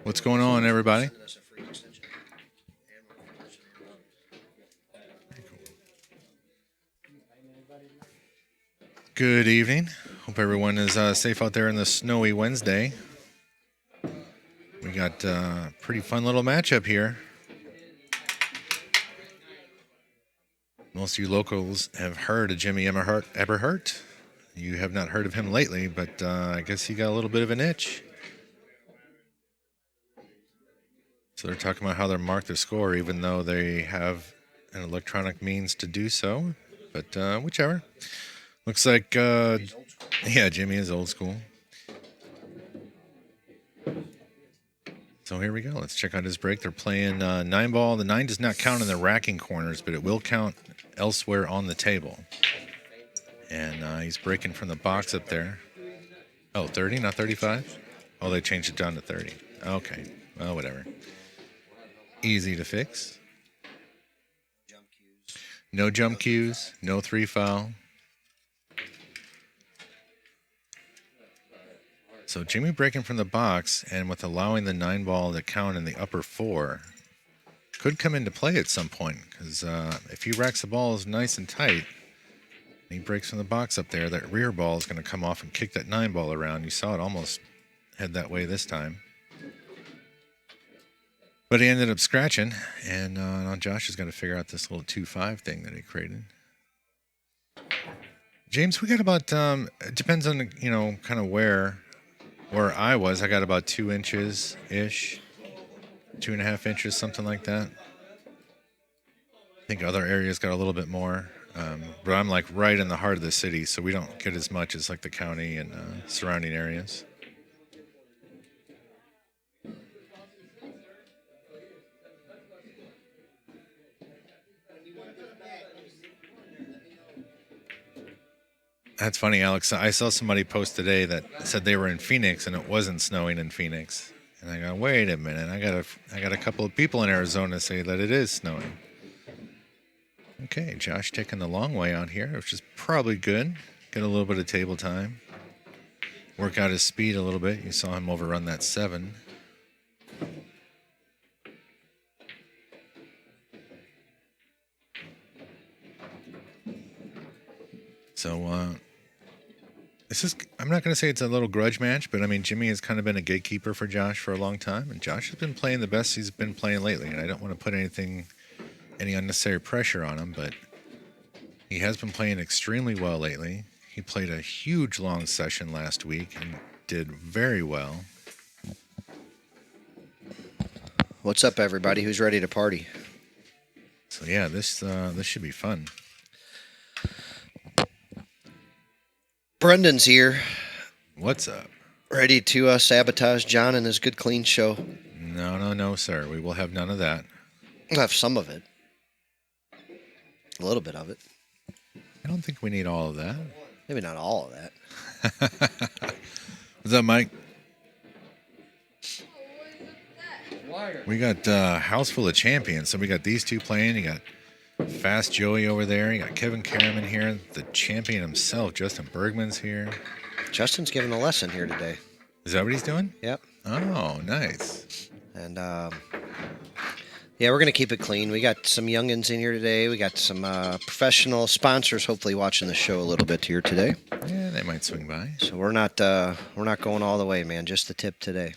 What's going on, everybody? Good evening. Hope everyone is safe out there on this snowy Wednesday. We got a pretty fun little matchup here. Most of you locals have heard of Jimmy Eberhart. You have not heard of him lately, but I guess he got a little bit of an itch. So they're talking about how they mark their score, even though they have an electronic means to do so. But whichever. Looks like, yeah, Jimmy is old school. So here we go. Let's check out his break. They're playing 9-ball. The 9 does not count in the racking corners, but it will count elsewhere on the table. And he's breaking from the box up there. Oh, 30, not 35? Oh, they changed it down to 30. Okay. Well, whatever. Easy to fix. No jump cues. No 3-foul. So Jimmy breaking from the box, and with allowing the 9-ball to count in the upper 4, could come into play at some point. Because if he racks the balls nice and tight, and he breaks from the box up there, that rear ball is going to come off and kick that 9-ball around. You saw it almost head that way this time. But he ended up scratching, and now Josh has got to figure out this little 2-5 thing that he created. James, we got about, it depends on, kind of where I was. I got about 2 inches-ish, 2.5 inches, something like that. I think other areas got a little bit more. But I'm like right in the heart of the city, so we don't get as much as like the county and surrounding areas. That's funny, Alex. I saw somebody post today that said they were in Phoenix and it wasn't snowing in Phoenix. And I go, wait a minute. I got a couple of people in Arizona say that it is snowing. Okay, Josh taking the long way out here, which is probably good. Get a little bit of table time. Work out his speed a little bit. You saw him overrun that 7. So, this is, I'm not going to say it's a little grudge match, but I mean, Jimmy has kind of been a gatekeeper for Josh for a long time, and Josh has been playing the best he's been playing lately, and I don't want to put any unnecessary pressure on him, but he has been playing extremely well lately. He played a huge long session last week and did very well. What's up, everybody? Who's ready to party? So yeah, this should be fun. Brendan's here. What's up? Ready to sabotage John and his good clean show. No, sir. We will have none of that. We'll have some of it. A little bit of it. I don't think we need all of that. Maybe not all of that. What's up, Mike? We got a house full of champions. So we got these two playing. You got Fast Joey over there. You got Kevin Karaman here. The champion himself, Justin Bergman's here. Justin's giving a lesson here today. Is that what he's doing? Yep. Oh, nice. And, yeah, we're going to keep it clean. We got some youngins in here today. We got some professional sponsors hopefully watching the show a little bit here today. Yeah, they might swing by. So we're not going all the way, man. Just the tip today.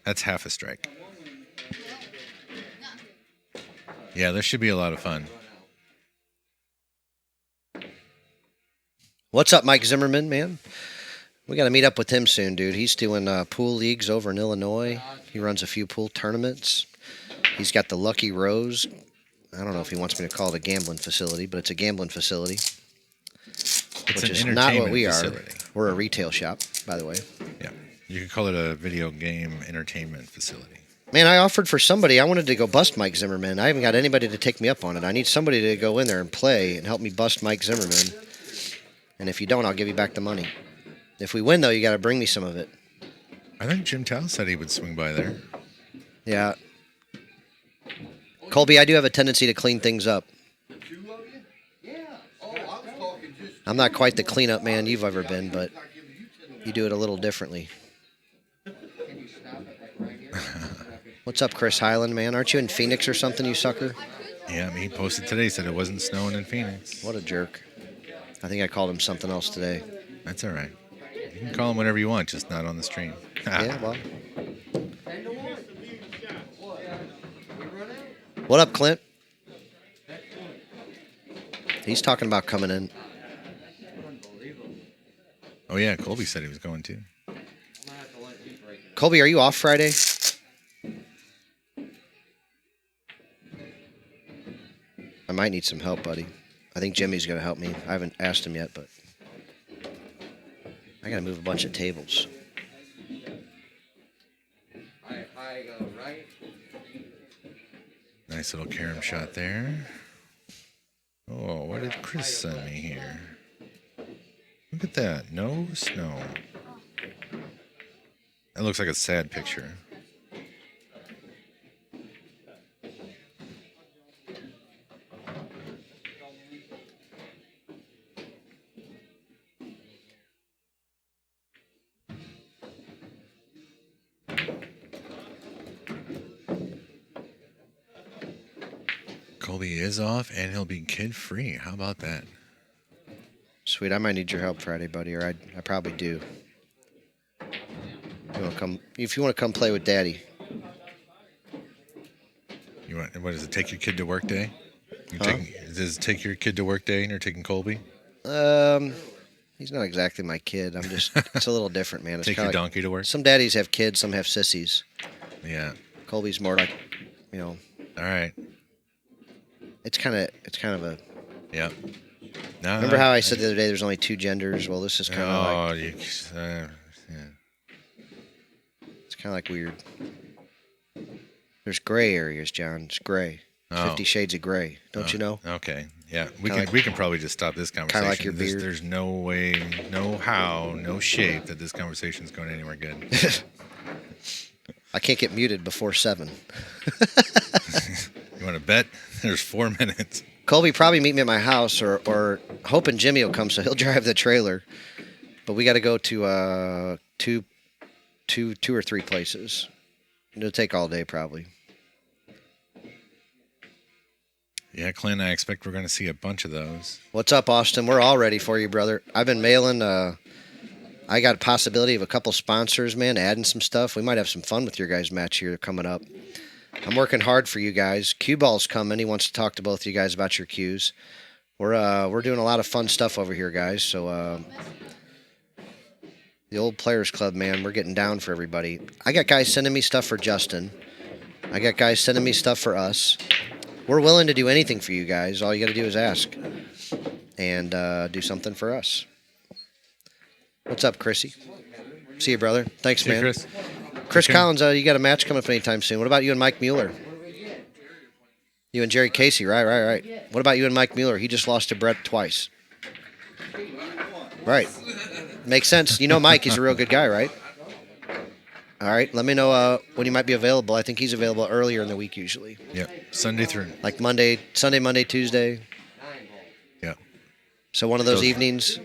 That's half a strike. Yeah, this should be a lot of fun. What's up, Mike Zimmerman, man? We got to meet up with him soon, dude. He's doing pool leagues over in Illinois. He runs a few pool tournaments. He's got the Lucky Rose. I don't know if he wants me to call it a gambling facility, but it's a gambling facility. It's which an is not what entertainment we facility. are. We're a retail shop, by the way. Yeah, you could call it a video game entertainment facility. Man, I offered for somebody. I wanted to go bust Mike Zimmerman. I haven't got anybody to take me up on it. I need somebody to go in there and play and help me bust Mike Zimmerman. And if you don't, I'll give you back the money. If we win, though, you got to bring me some of it. I think Jim Tao said he would swing by there. Yeah. Colby, I do have a tendency to clean things up. I'm not quite the cleanup man you've ever been, but you do it a little differently. What's up, Chris Highland, man? Aren't you in Phoenix or something, you sucker? Yeah, I mean, he posted today, said it wasn't snowing in Phoenix. What a jerk. I think I called him something else today. That's all right. You can call him whatever you want, just not on the stream. Yeah, well. What up, Clint? He's talking about coming in. Oh, yeah, Colby said he was going too. Colby, are you off Friday? I might need some help, buddy. I think Jimmy's going to help me. I haven't asked him yet, but I got to move a bunch of tables. Nice little carom shot there. Oh, what did Chris send me here? Look at that. No snow. That looks like a sad picture. Colby is off, and he'll be kid-free. How about that? Sweet. I might need your help Friday, buddy, or I probably do. If you want to come play with Daddy. You want? What is it? Take your kid to work day? Does it take your kid to work day, and you're taking Colby? He's not exactly my kid. I'm just. It's a little different, man. It's Take your like, donkey to work. Some daddies have kids, some have sissies. Yeah. Colby's more like, All right. It's kind of a. Yeah. No, Remember how I said the other day there's only two genders? Well, this is kind of like. Yeah. It's kind of like weird. There's gray areas, John. It's gray. Oh. 50 Shades of Grey. Don't you know? Okay. Yeah. We Kinda can we can probably just stop this conversation. like your beard. There's no way, no how, no shape that this conversation is going anywhere good. I can't get muted before 7. You want to bet? There's 4 minutes. Colby probably meet me at my house, or hoping Jimmy will come, so he'll drive the trailer. But we got to go to two or three places. It'll take all day probably. Yeah, Clint, I expect we're going to see a bunch of those. What's up, Austin? We're all ready for you, brother. I've been mailing. I got a possibility of a couple sponsors, man, adding some stuff. We might have some fun with your guys' match here coming up. I'm working hard for you guys. Cue Ball's coming. He wants to talk to both of you guys about your cues. We're doing a lot of fun stuff over here, guys. So the old Players Club, man, we're getting down for everybody. I got guys sending me stuff for Justin. I got guys sending me stuff for us. We're willing to do anything for you guys. All you got to do is ask and do something for us. What's up, Chrissy? See you, brother. Thanks, man. Chris. Chris Collins, you got a match coming up anytime soon. What about you and Mike Mueller? You and Jerry Casey, right. What about you and Mike Mueller? He just lost to Brett twice. Right. Makes sense. You know Mike, he's a real good guy, right? All right, let me know when he might be available. I think he's available earlier in the week usually. Yep, Sunday through. Like Sunday, Monday, Tuesday. Yep. So one of those evenings.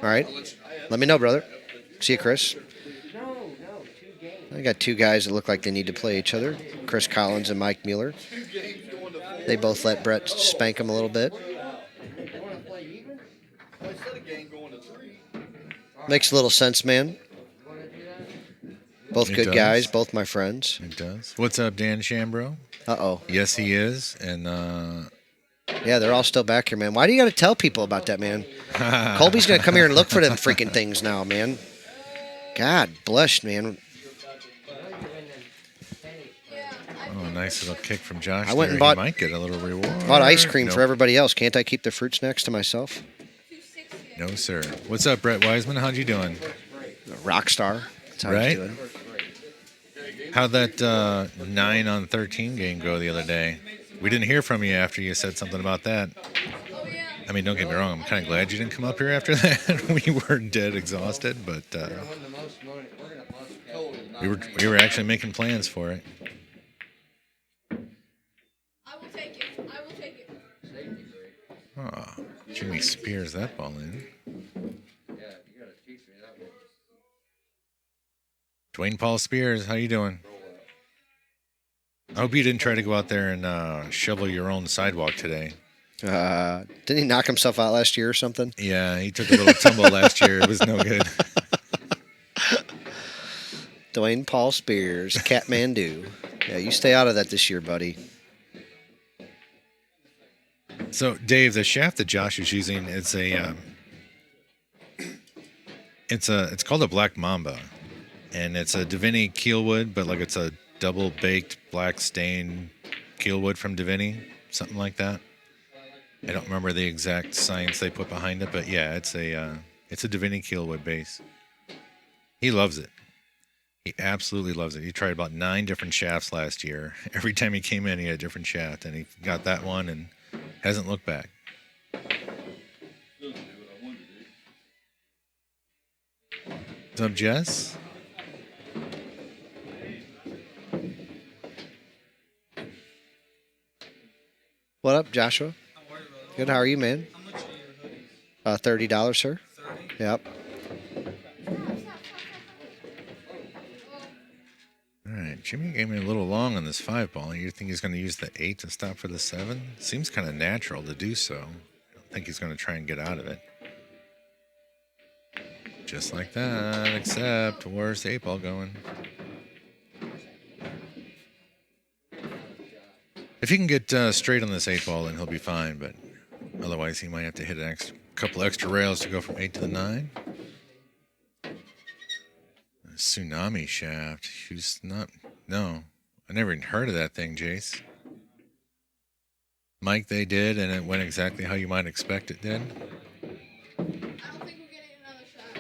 All right, let me know, brother. See you, Chris. I got two guys that look like they need to play each other. Chris Collins and Mike Mueller. They both let Brett spank them a little bit. Makes a little sense, man. Both good guys, both my friends. It does. What's up, Dan Shambro? Uh-oh. Yes, he is. And yeah, they're all still back here, man. Why do you got to tell people about that, man? Colby's going to come here and look for them freaking things now, man. God bless, man. Oh, nice little kick from Josh. I went and bought. He might get a little reward. Bought ice cream for everybody else. Can't I keep the fruit snacks to myself? No, sir. What's up, Brett Wiseman? How'd you doing? Rock star. That's how he's doing. How'd that 9-on-13 game go the other day? We didn't hear from you after you said something about that. I mean, don't get me wrong. I'm kind of glad you didn't come up here after that. We were dead exhausted, but we were actually making plans for it. I will take it. Oh, Jimmy spears that ball in. Dwayne Paul Spears, how you doing? I hope you didn't try to go out there and shovel your own sidewalk today. Didn't he knock himself out last year or something? Yeah, he took a little tumble last year. It was no good. Dwayne Paul Spears, Kathmandu. Yeah, you stay out of that this year, buddy. So, Dave, the shaft that Josh is using is it's called a Black Mamba, and it's a Davini keelwood, but like it's a double baked black stain keelwood from Davini, something like that. I don't remember the exact science they put behind it, but yeah, it's a Davini keelwood base. He loves it. He absolutely loves it. He tried about 9 different shafts last year. Every time he came in, he had a different shaft, and he got that one and hasn't looked back. What's up, Jess? What up, Joshua? Good. How are you, man? $30, sir. Yep. All right, Jimmy gave me a little long on this 5-ball. You think he's going to use the 8 to stop for the 7? Seems kind of natural to do so. I don't think he's going to try and get out of it. Just like that, except where's the 8-ball going? If he can get straight on this 8-ball, then he'll be fine, but otherwise he might have to hit a couple extra rails to go from 8 to the 9. Tsunami shaft. No. I never even heard of that thing, Jace. Mike, they did, and it went exactly how you might expect it did. I don't think we're getting another shot.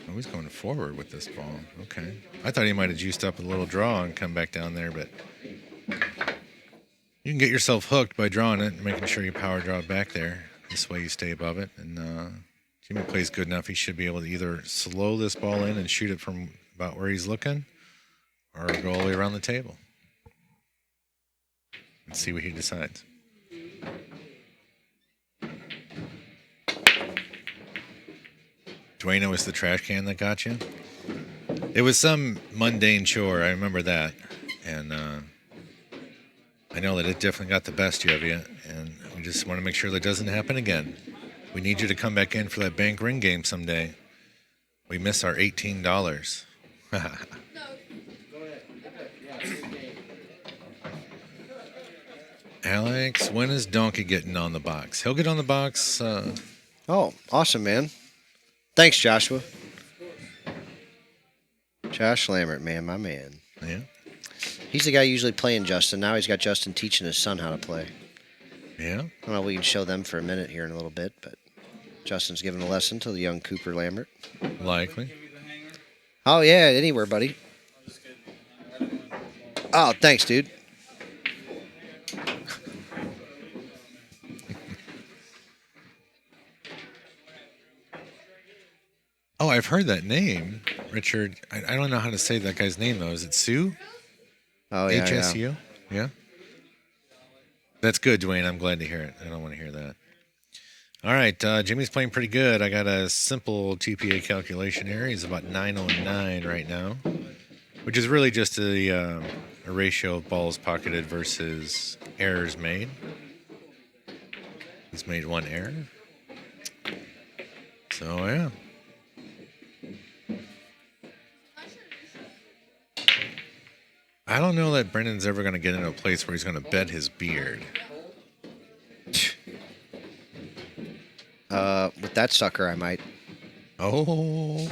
Oh, he's going forward with this ball. Okay. I thought he might have juiced up a little draw and come back down there, but You can get yourself hooked by drawing it and making sure you power draw it back there. This way you stay above it. And Jimmy plays good enough. He should be able to either slow this ball in and shoot it from about where he's looking or go all the way around the table. And see what he decides. Dwayne, it was the trash can that got you? It was some mundane chore. I remember that. And I know that it definitely got the best of you. And we just want to make sure that doesn't happen again. We need you to come back in for that bank ring game someday. We miss our $18. Alex, when is Donkey getting on the box? He'll get on the box. Oh, awesome, man. Thanks, Joshua. Josh Lambert, man, my man. Yeah. He's the guy usually playing Justin. Now he's got Justin teaching his son how to play. Yeah. I don't know, we can show them for a minute here in a little bit, but Justin's giving a lesson to the young Cooper Lambert. Likely. Oh, yeah, anywhere, buddy. Oh, thanks, dude. Oh, I've heard that name, Richard. I don't know how to say that guy's name, though. Is it Sue? Oh, yeah, HSU? Yeah. That's good, Dwayne. I'm glad to hear it. I don't want to hear that. All right, Jimmy's playing pretty good. I got a simple GPA calculation here. He's about 909 right now, which is really just a ratio of balls pocketed versus errors made. He's made one error. So, yeah. I don't know that Brendan's ever going to get into a place where he's going to bet his beard. With that sucker, I might. Oh.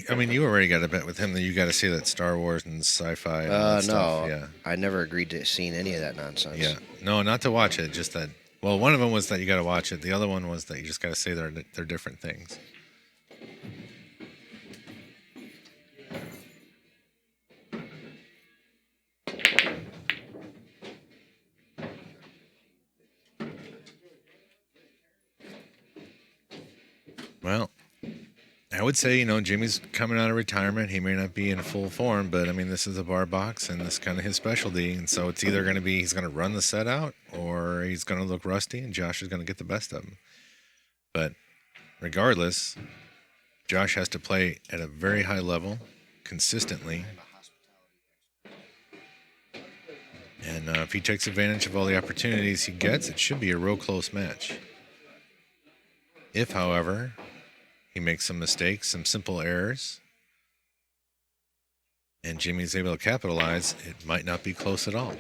I mean, you already got a bet with him that you got to see that Star Wars and sci-fi and all that stuff. No. Yeah. I never agreed to seeing any of that nonsense. Yeah. No, not to watch it. Just that. Well, one of them was that you got to watch it. The other one was that you just got to say they're different things. Well, I would say, Jimmy's coming out of retirement. He may not be in full form, but I mean, this is a bar box and this is kind of his specialty. And so it's either going to be he's going to run the set out or he's going to look rusty and Josh is going to get the best of him. But regardless, Josh has to play at a very high level consistently. And if he takes advantage of all the opportunities he gets, it should be a real close match. If, however, he makes some mistakes, some simple errors, and Jimmy's able to capitalize, it might not be close at all.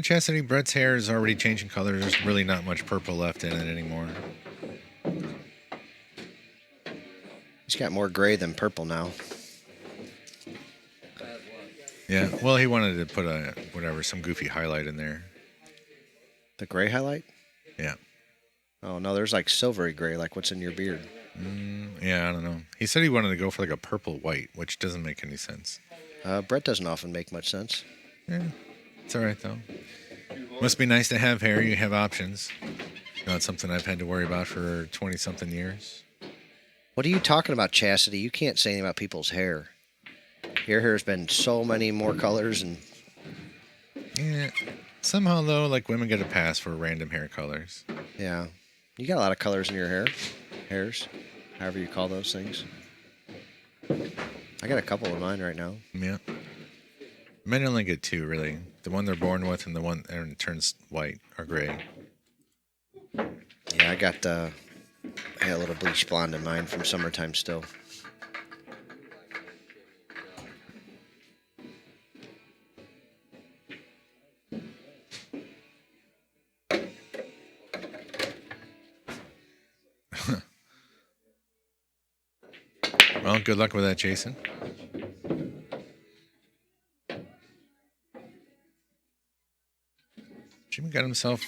Chastity, Brett's hair is already changing color. There's really not much purple left in it anymore. He's got more gray than purple now. Yeah, well, he wanted to put some goofy highlight in there. The gray highlight? Yeah. Oh, no, there's like silvery gray, like what's in your beard. Yeah, I don't know. He said he wanted to go for like a purple white, which doesn't make any sense. Brett doesn't often make much sense. Yeah, it's all right, though. Must be nice to have hair. You have options. Not something I've had to worry about for 20-something years. What are you talking about, Chastity? You can't say anything about people's hair. Your hair's been so many more colors and... Yeah. Somehow, though, like women get a pass for random hair colors. Yeah. You got a lot of colors in your hair. Hairs. However you call those things. I got a couple of mine right now. Yeah. Men only get two, really. The one they're born with and the one that turns white or gray. Yeah, I got a little bleach blonde in mine from summertime still. Well, good luck with that, Jason. Jimmy got himself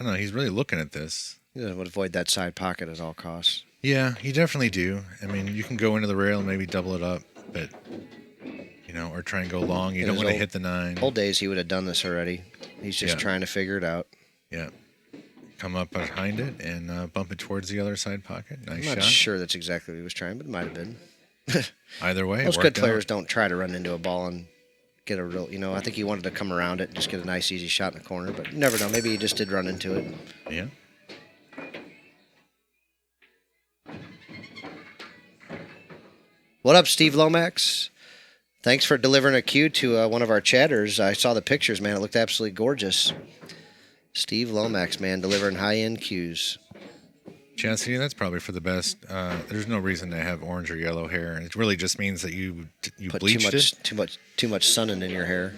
don't know. He's really looking at this. He would avoid that side pocket at all costs. Yeah, you definitely do. I mean, you can go into the rail and maybe double it up, but or try and go long. You In don't his want to old- hit the 9. Old days, he would have done this already. He's just Yeah. trying to figure it out. Yeah. Come up behind it and bump it towards the other side pocket. Nice I'm not shot. sure that's exactly what he was trying, but it might have been. Either way, Most it good worked players out. don't try to run into a ball and get a real, I think he wanted to come around it and just get a nice, easy shot in the corner, but you never know. Maybe he just did run into it. Yeah. What up, Steve Lomax? Thanks for delivering a cue to one of our chatters. I saw the pictures, man. It looked absolutely gorgeous. Steve Lomax, man, delivering high-end cues. Chastity, that's probably for the best. There's no reason to have orange or yellow hair. It really just means that you Put bleached it. too much sunning in your hair.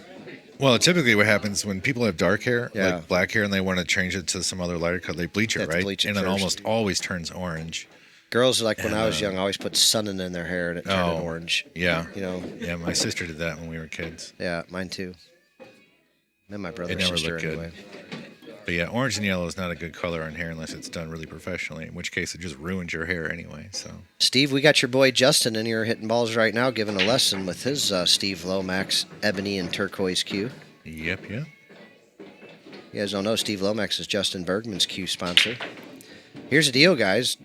Well, typically what happens when people have dark hair, Yeah. like black hair, and they want to change it to some other lighter color, they bleach They it, have to right? bleach it And it first. almost always turns orange. Girls, like when And, I was young, always put sunning in their hair and it turned it orange. Yeah. Yeah, my sister did that when we were kids. mine too. And my brother It and never sister looked good. anyway. But yeah, orange and yellow is not a good color on hair unless it's done really professionally, in which case it just ruins your hair anyway. So Steve, we got your boy Justin in here hitting balls right now, giving a lesson with his Steve Lomax ebony and turquoise cue. Yep. You guys don't know Steve Lomax is Justin Bergman's cue sponsor. Here's the deal, guys.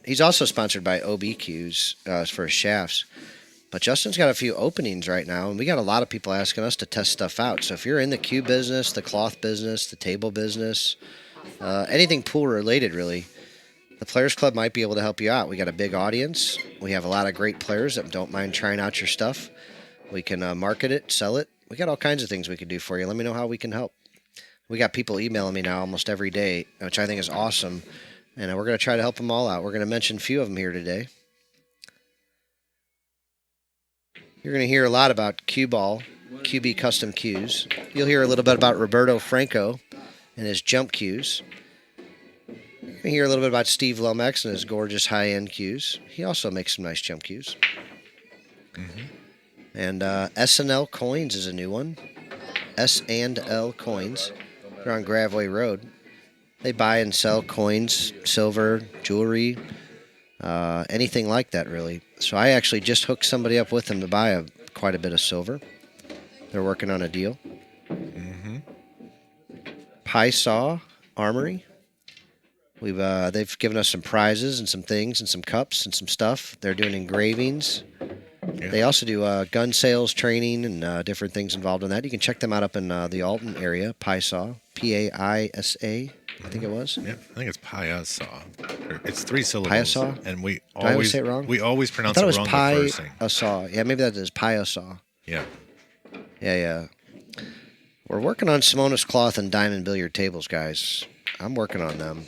He's also sponsored by OBQs for his shafts. But Justin's got a few openings right now, and we got a lot of people asking us to test stuff out. So if you're in the cue business, the cloth business, the table business, anything pool related, really, the Players Club might be able to help you out. We got a big audience. We have a lot of great players that don't mind trying out your stuff. We can market it, sell it. We got all kinds of things we can do for you. Let me know how we can help. We got people emailing me now almost every day, which I think is awesome. And we're going to try to help them all out. We're going to mention a few of them here today. You're going to hear a lot about Cue Ball, QB Custom Cues. You'll hear a little bit about Roberto Franco and his jump cues. You're going to hear a little bit about Steve Lomax and his gorgeous high-end cues. He also makes some nice jump cues. And S&L Coins is a new one. S&L Coins. They're on Graveway Road. They buy and sell coins, silver, jewelry, anything like that, really. So I actually just hooked somebody up with them to buy quite a bit of silver. They're working on a deal. Pie Saw Armory. They've given us some prizes and some things and some cups and some stuff. They're doing engravings. Yeah. They also do gun sales training and different things involved in that. You can check them out up in the Alton area. Pie Saw, P-A-I-S-A, I think it was. Yeah, I think it's Palozzola. It's 3 syllables. Palozzola? And we I always always say it wrong? We always I pronounce thought it it was wrong Pie the first thing. Saw. Yeah, maybe that is Pie Saw. Yeah. Yeah. We're working on Simonis cloth and diamond billiard tables, guys. I'm working on them.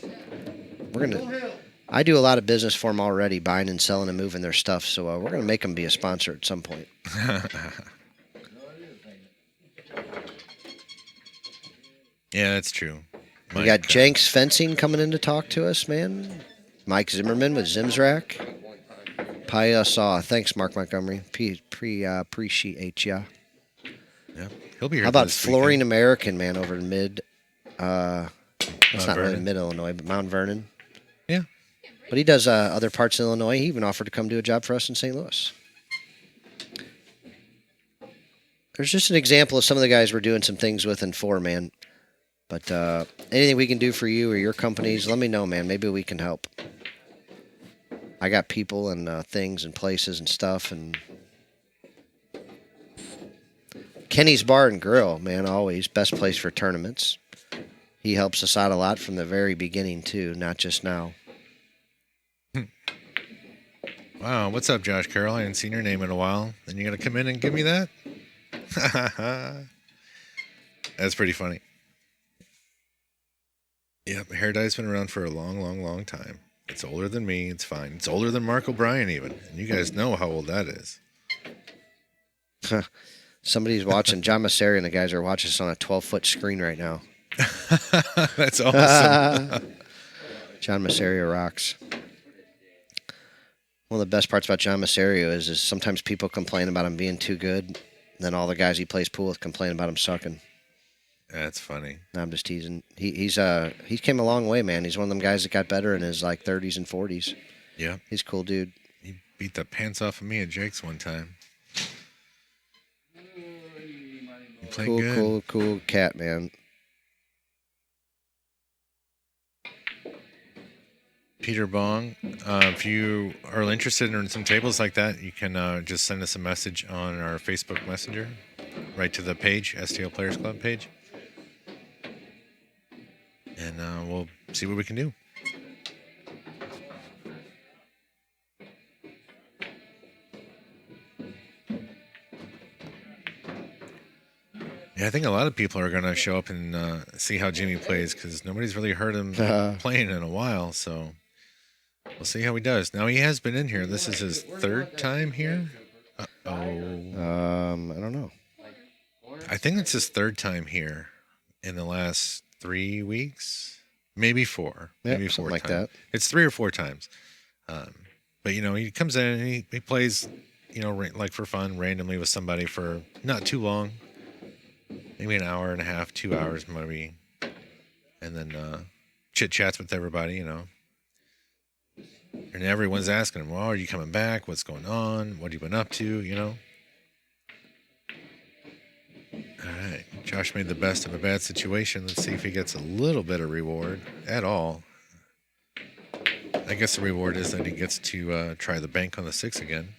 I do a lot of business for them already, buying and selling and moving their stuff. So we're gonna make them be a sponsor at some point. Yeah, that's true. We got Jenks Fencing coming in to talk to us, man. Mike Zimmerman with Zimsrack. Pia Saw. Thanks, Mark Montgomery. Appreciate ya. Yeah, he'll be here. How about this Flooring weekend. American, man, over in mid. That's Mount not really Vernon? mid-Illinois, but Mount Vernon. Yeah. But he does other parts of Illinois. He even offered to come do a job for us in St. Louis. There's just an example of some of the guys we're doing some things with and for, man. But anything we can do for you or your companies, let me know, man. Maybe we can help. I got people and things and places and stuff. And Kenny's Bar and Grill, man, always. Best place for tournaments. He helps us out a lot from the very beginning, too, not just now. Wow, what's up, Josh Carroll? I hadn't seen your name in a while. Then you got to come in and give me that? That's pretty funny. Yep, hair dye's been around for a long, long, long time. It's older than me. It's fine. It's older than Mark O'Brien, even. And you guys know how old that is. Somebody's watching. John Masseri and the guys are watching us on a 12-foot screen right now. That's awesome. John Masserio rocks. One of the best parts about John Masserio is sometimes people complain about him being too good. Then all the guys he plays pool with complain about him sucking. That's funny. No, I'm just teasing. He came a long way, man. He's one of them guys that got better in his like 30s and 40s. Yeah. He's a cool dude. He beat the pants off of me at Jake's one time. He played good. Cool cat, man. Peter Bong, if you are interested in some tables like that, you can just send us a message on our Facebook Messenger, right to the page, STL Players Club page, and we'll see what we can do. Yeah, I think a lot of people are going to show up and see how Jimmy plays because nobody's really heard him playing in a while, so we'll see how he does. Now, he has been in here. This is his third time here? Uh-oh. I don't know. I think it's his third time here in the last 3 weeks. Maybe 4. Yep, maybe 4 something like times. that. It's 3 or 4 times. But, he comes in and he plays, like for fun, randomly with somebody for not too long. Maybe an hour and a half, 2 hours maybe. And then chit-chats with everybody, And everyone's asking him, well, are you coming back? What's going on? What have you been up to, All right. Josh made the best of a bad situation. Let's see if he gets a little bit of reward at all. I guess the reward is that he gets to try the bank on the 6 again.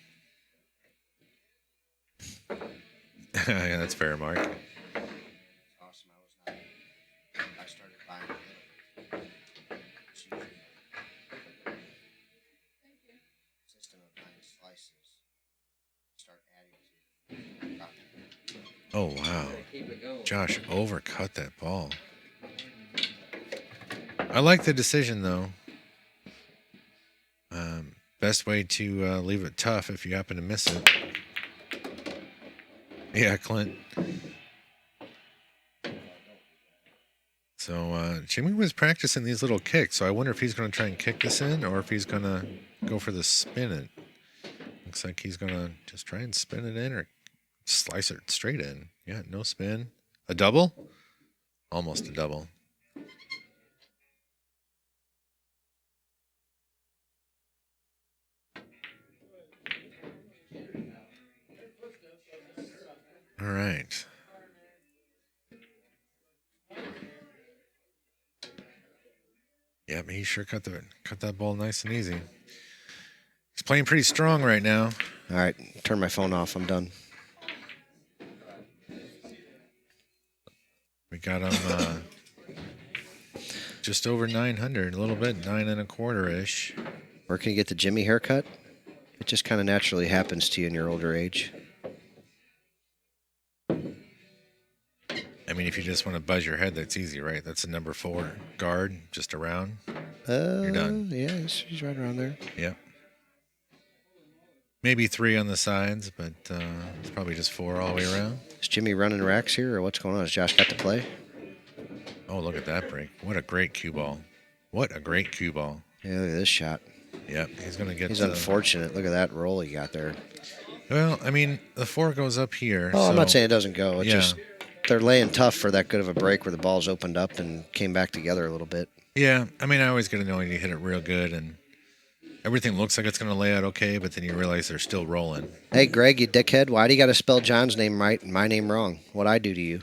Yeah, that's fair, Mark. Awesome. I started buying system of buying slices. Start adding to. Oh, wow. Josh overcut that ball. I like the decision, though. Best way to leave it tough if you happen to miss it. Yeah, Clint. So Jimmy was practicing these little kicks, so I wonder if he's going to try and kick this in or if he's going to go for the spin it. Looks like he's going to just try and spin it in or slice it straight in. Yeah, no spin. A double? Almost a double. All right. Yeah, but he sure cut that ball nice and easy. He's playing pretty strong right now. All right, turn my phone off. I'm done. We got him just over 900, a little bit, 9 1/4-ish. Where can you get the Jimmy haircut? It just kind of naturally happens to you in your older age. I mean, if you just want to buzz your head, that's easy, right? That's a number 4 guard, just around. You're done. Yeah, he's right around there. Yep. Maybe 3 on the sides, but it's probably just 4 all the way around. Is Jimmy running racks here, or what's going on? Has Josh got to play? Oh, look at that break. What a great cue ball. What a great cue ball. Yeah, look at this shot. Yep, he's going to get He's unfortunate. Look at that roll he got there. Well, I mean, the 4 goes up here. Oh, so... I'm not saying it doesn't go. It's yeah. just they're laying tough for that good of a break where the ball's opened up and came back together a little bit. Yeah, I mean, I always get to know when you hit it real good, and everything looks like it's going to lay out okay, but then you realize they're still rolling. Hey, Greg, you dickhead, why do you got to spell John's name right and my name wrong? What'd I do to you?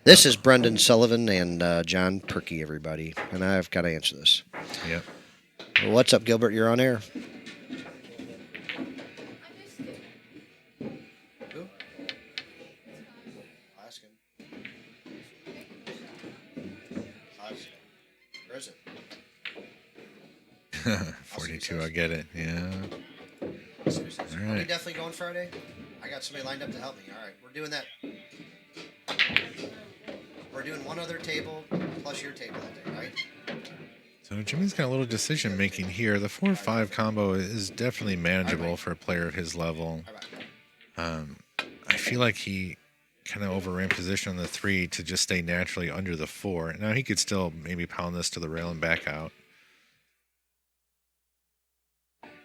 This is Brendan Sullivan and John Perky, everybody, and I've got to answer this. Yep. Well, what's up, Gilbert? You're on air. Where is it? 42, I get it. Yeah. Seriously. All Are we right. definitely going Friday? I got somebody lined up to help me. All right, we're doing that. We're doing one other table plus your table that day, right? So Jimmy's got a little decision making here. The 4-5 combo is definitely manageable for a player of his level. I feel like he kind of overran position on the 3 to just stay naturally under the 4. Now he could still maybe pound this to the rail and back out.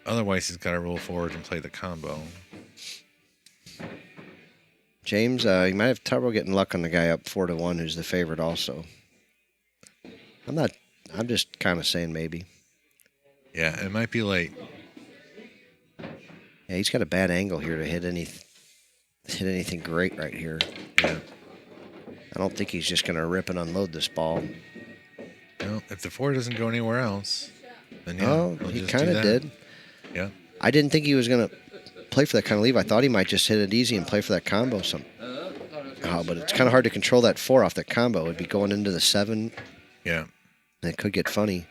Otherwise, he's got to roll forward and play the combo. James, you might have trouble getting luck on the guy up 4-1, who's the favorite also. I'm just kind of saying maybe. Yeah, it might be late. Yeah, he's got a bad angle here to hit anything great right here. Yeah. I don't think he's just going to rip and unload this ball. No, if the 4 doesn't go anywhere else, then yeah. Oh, he'll he just kind do of that. did. Yeah. I didn't think he was going to play for that kind of leave. I thought he might just hit it easy and play for that combo. But it's kind of hard to control that 4 off that combo. It'd be going into the 7. Yeah. And it could get funny.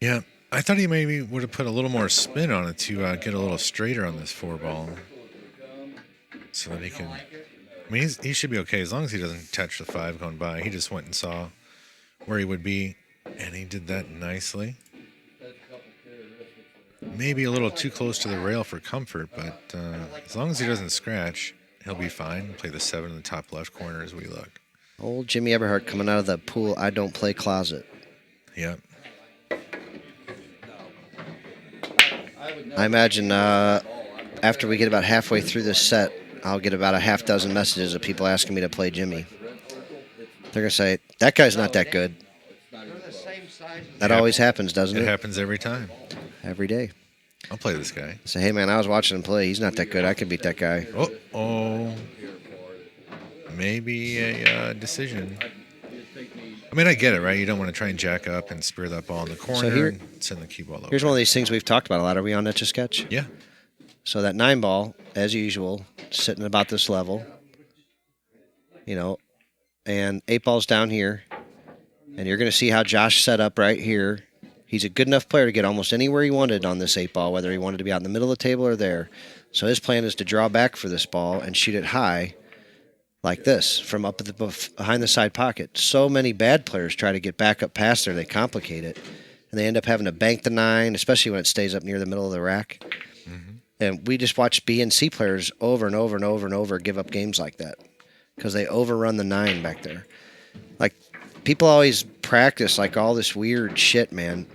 Yeah. I thought he maybe would have put a little more spin on it to get a little straighter on this 4 ball. So that he can... I mean, he should be okay as long as he doesn't touch the 5 going by. He just went and saw where he would be, and he did that nicely. Maybe a little too close to the rail for comfort, but as long as he doesn't scratch, he'll be fine. Play the 7 in the top left corner as we look. Old Jimmy Eberhart coming out of the pool I don't play closet. Yep. I imagine after we get about halfway through this set, I'll get about a half dozen messages of people asking me to play Jimmy. They're going to say, that guy's not that good. That always happens, doesn't it? It happens every time. Every day. I'll play this guy. Say, hey, man, I was watching him play. He's not that good. I could beat that guy. Oh. Maybe a decision. I mean, I get it, right? You don't want to try and jack up and spear that ball in the corner and send the cue ball over. Here's one of these things we've talked about a lot. Are we on Etch-a-Sketch? Yeah. So that 9 ball, as usual, sitting about this level, and 8 ball's down here. And you're going to see how Josh set up right here. He's a good enough player to get almost anywhere he wanted on this 8 ball, whether he wanted to be out in the middle of the table or there. So his plan is to draw back for this ball and shoot it high like this from up at behind the side pocket. So many bad players try to get back up past there. They complicate it. And they end up having to bank the 9, especially when it stays up near the middle of the rack. Mm-hmm. And we just watch B and C players over and over and over and over give up games like that because they overrun the 9 back there. Like, people always practice like all this weird shit, man.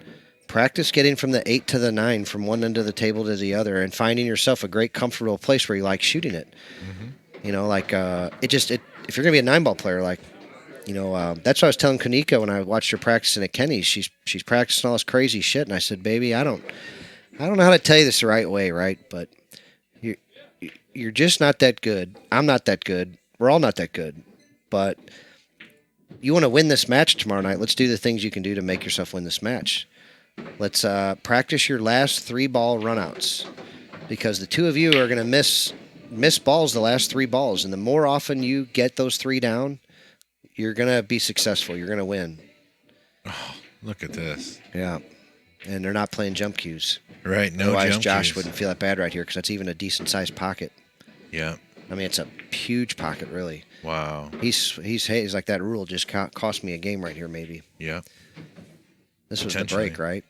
Practice getting from the 8 to the 9 from one end of the table to the other and finding yourself a great comfortable place where you like shooting it. Mm-hmm. If you're going to be a 9-ball player, that's what I was telling Kanika when I watched her practicing at Kenny's. She's practicing all this crazy shit, and I said, baby, I don't know how to tell you this the right way, right? But you're just not that good. I'm not that good. We're all not that good. But you want to win this match tomorrow night, let's do the things you can do to make yourself win this match. Let's practice your last 3-ball runouts because the 2 of you are going to miss balls the last 3 balls. And the more often you get those 3 down, you're going to be successful. You're going to win. Oh, look at this. Yeah. And they're not playing jump cues. Right, no Otherwise, jump Josh cues. wouldn't feel that bad right here because that's even a decent-sized pocket. Yeah. I mean, it's a huge pocket, really. Wow. He's like, that rule just cost me a game right here, maybe. Yeah. This was the break, right?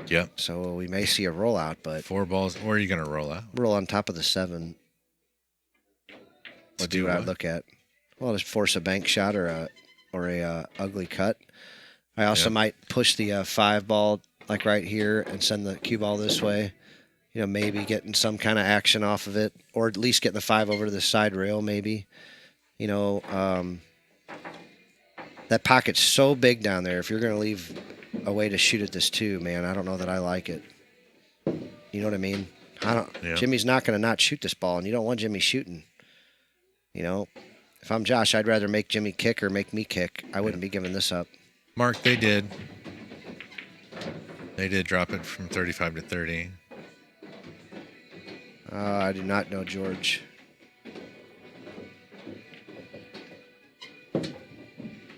Yep. So we may see a rollout, but 4 balls. Or are you going to roll out? Roll on top of the 7. What do I look at? Well, just force a bank shot or a ugly cut. I also might push the 5 ball like right here and send the cue ball this way. Maybe getting some kind of action off of it, or at least getting the 5 over to the side rail, maybe. That pocket's so big down there. If you're going to leave a way to shoot at this too, man, I don't know that I like it. You know what I mean? Jimmy's not going to not shoot this ball, and you don't want Jimmy shooting. If I'm Josh, I'd rather make Jimmy kick or make me kick. I wouldn't be giving this up. Mark, they did. They did drop it from 35 to 30. I do not know, George.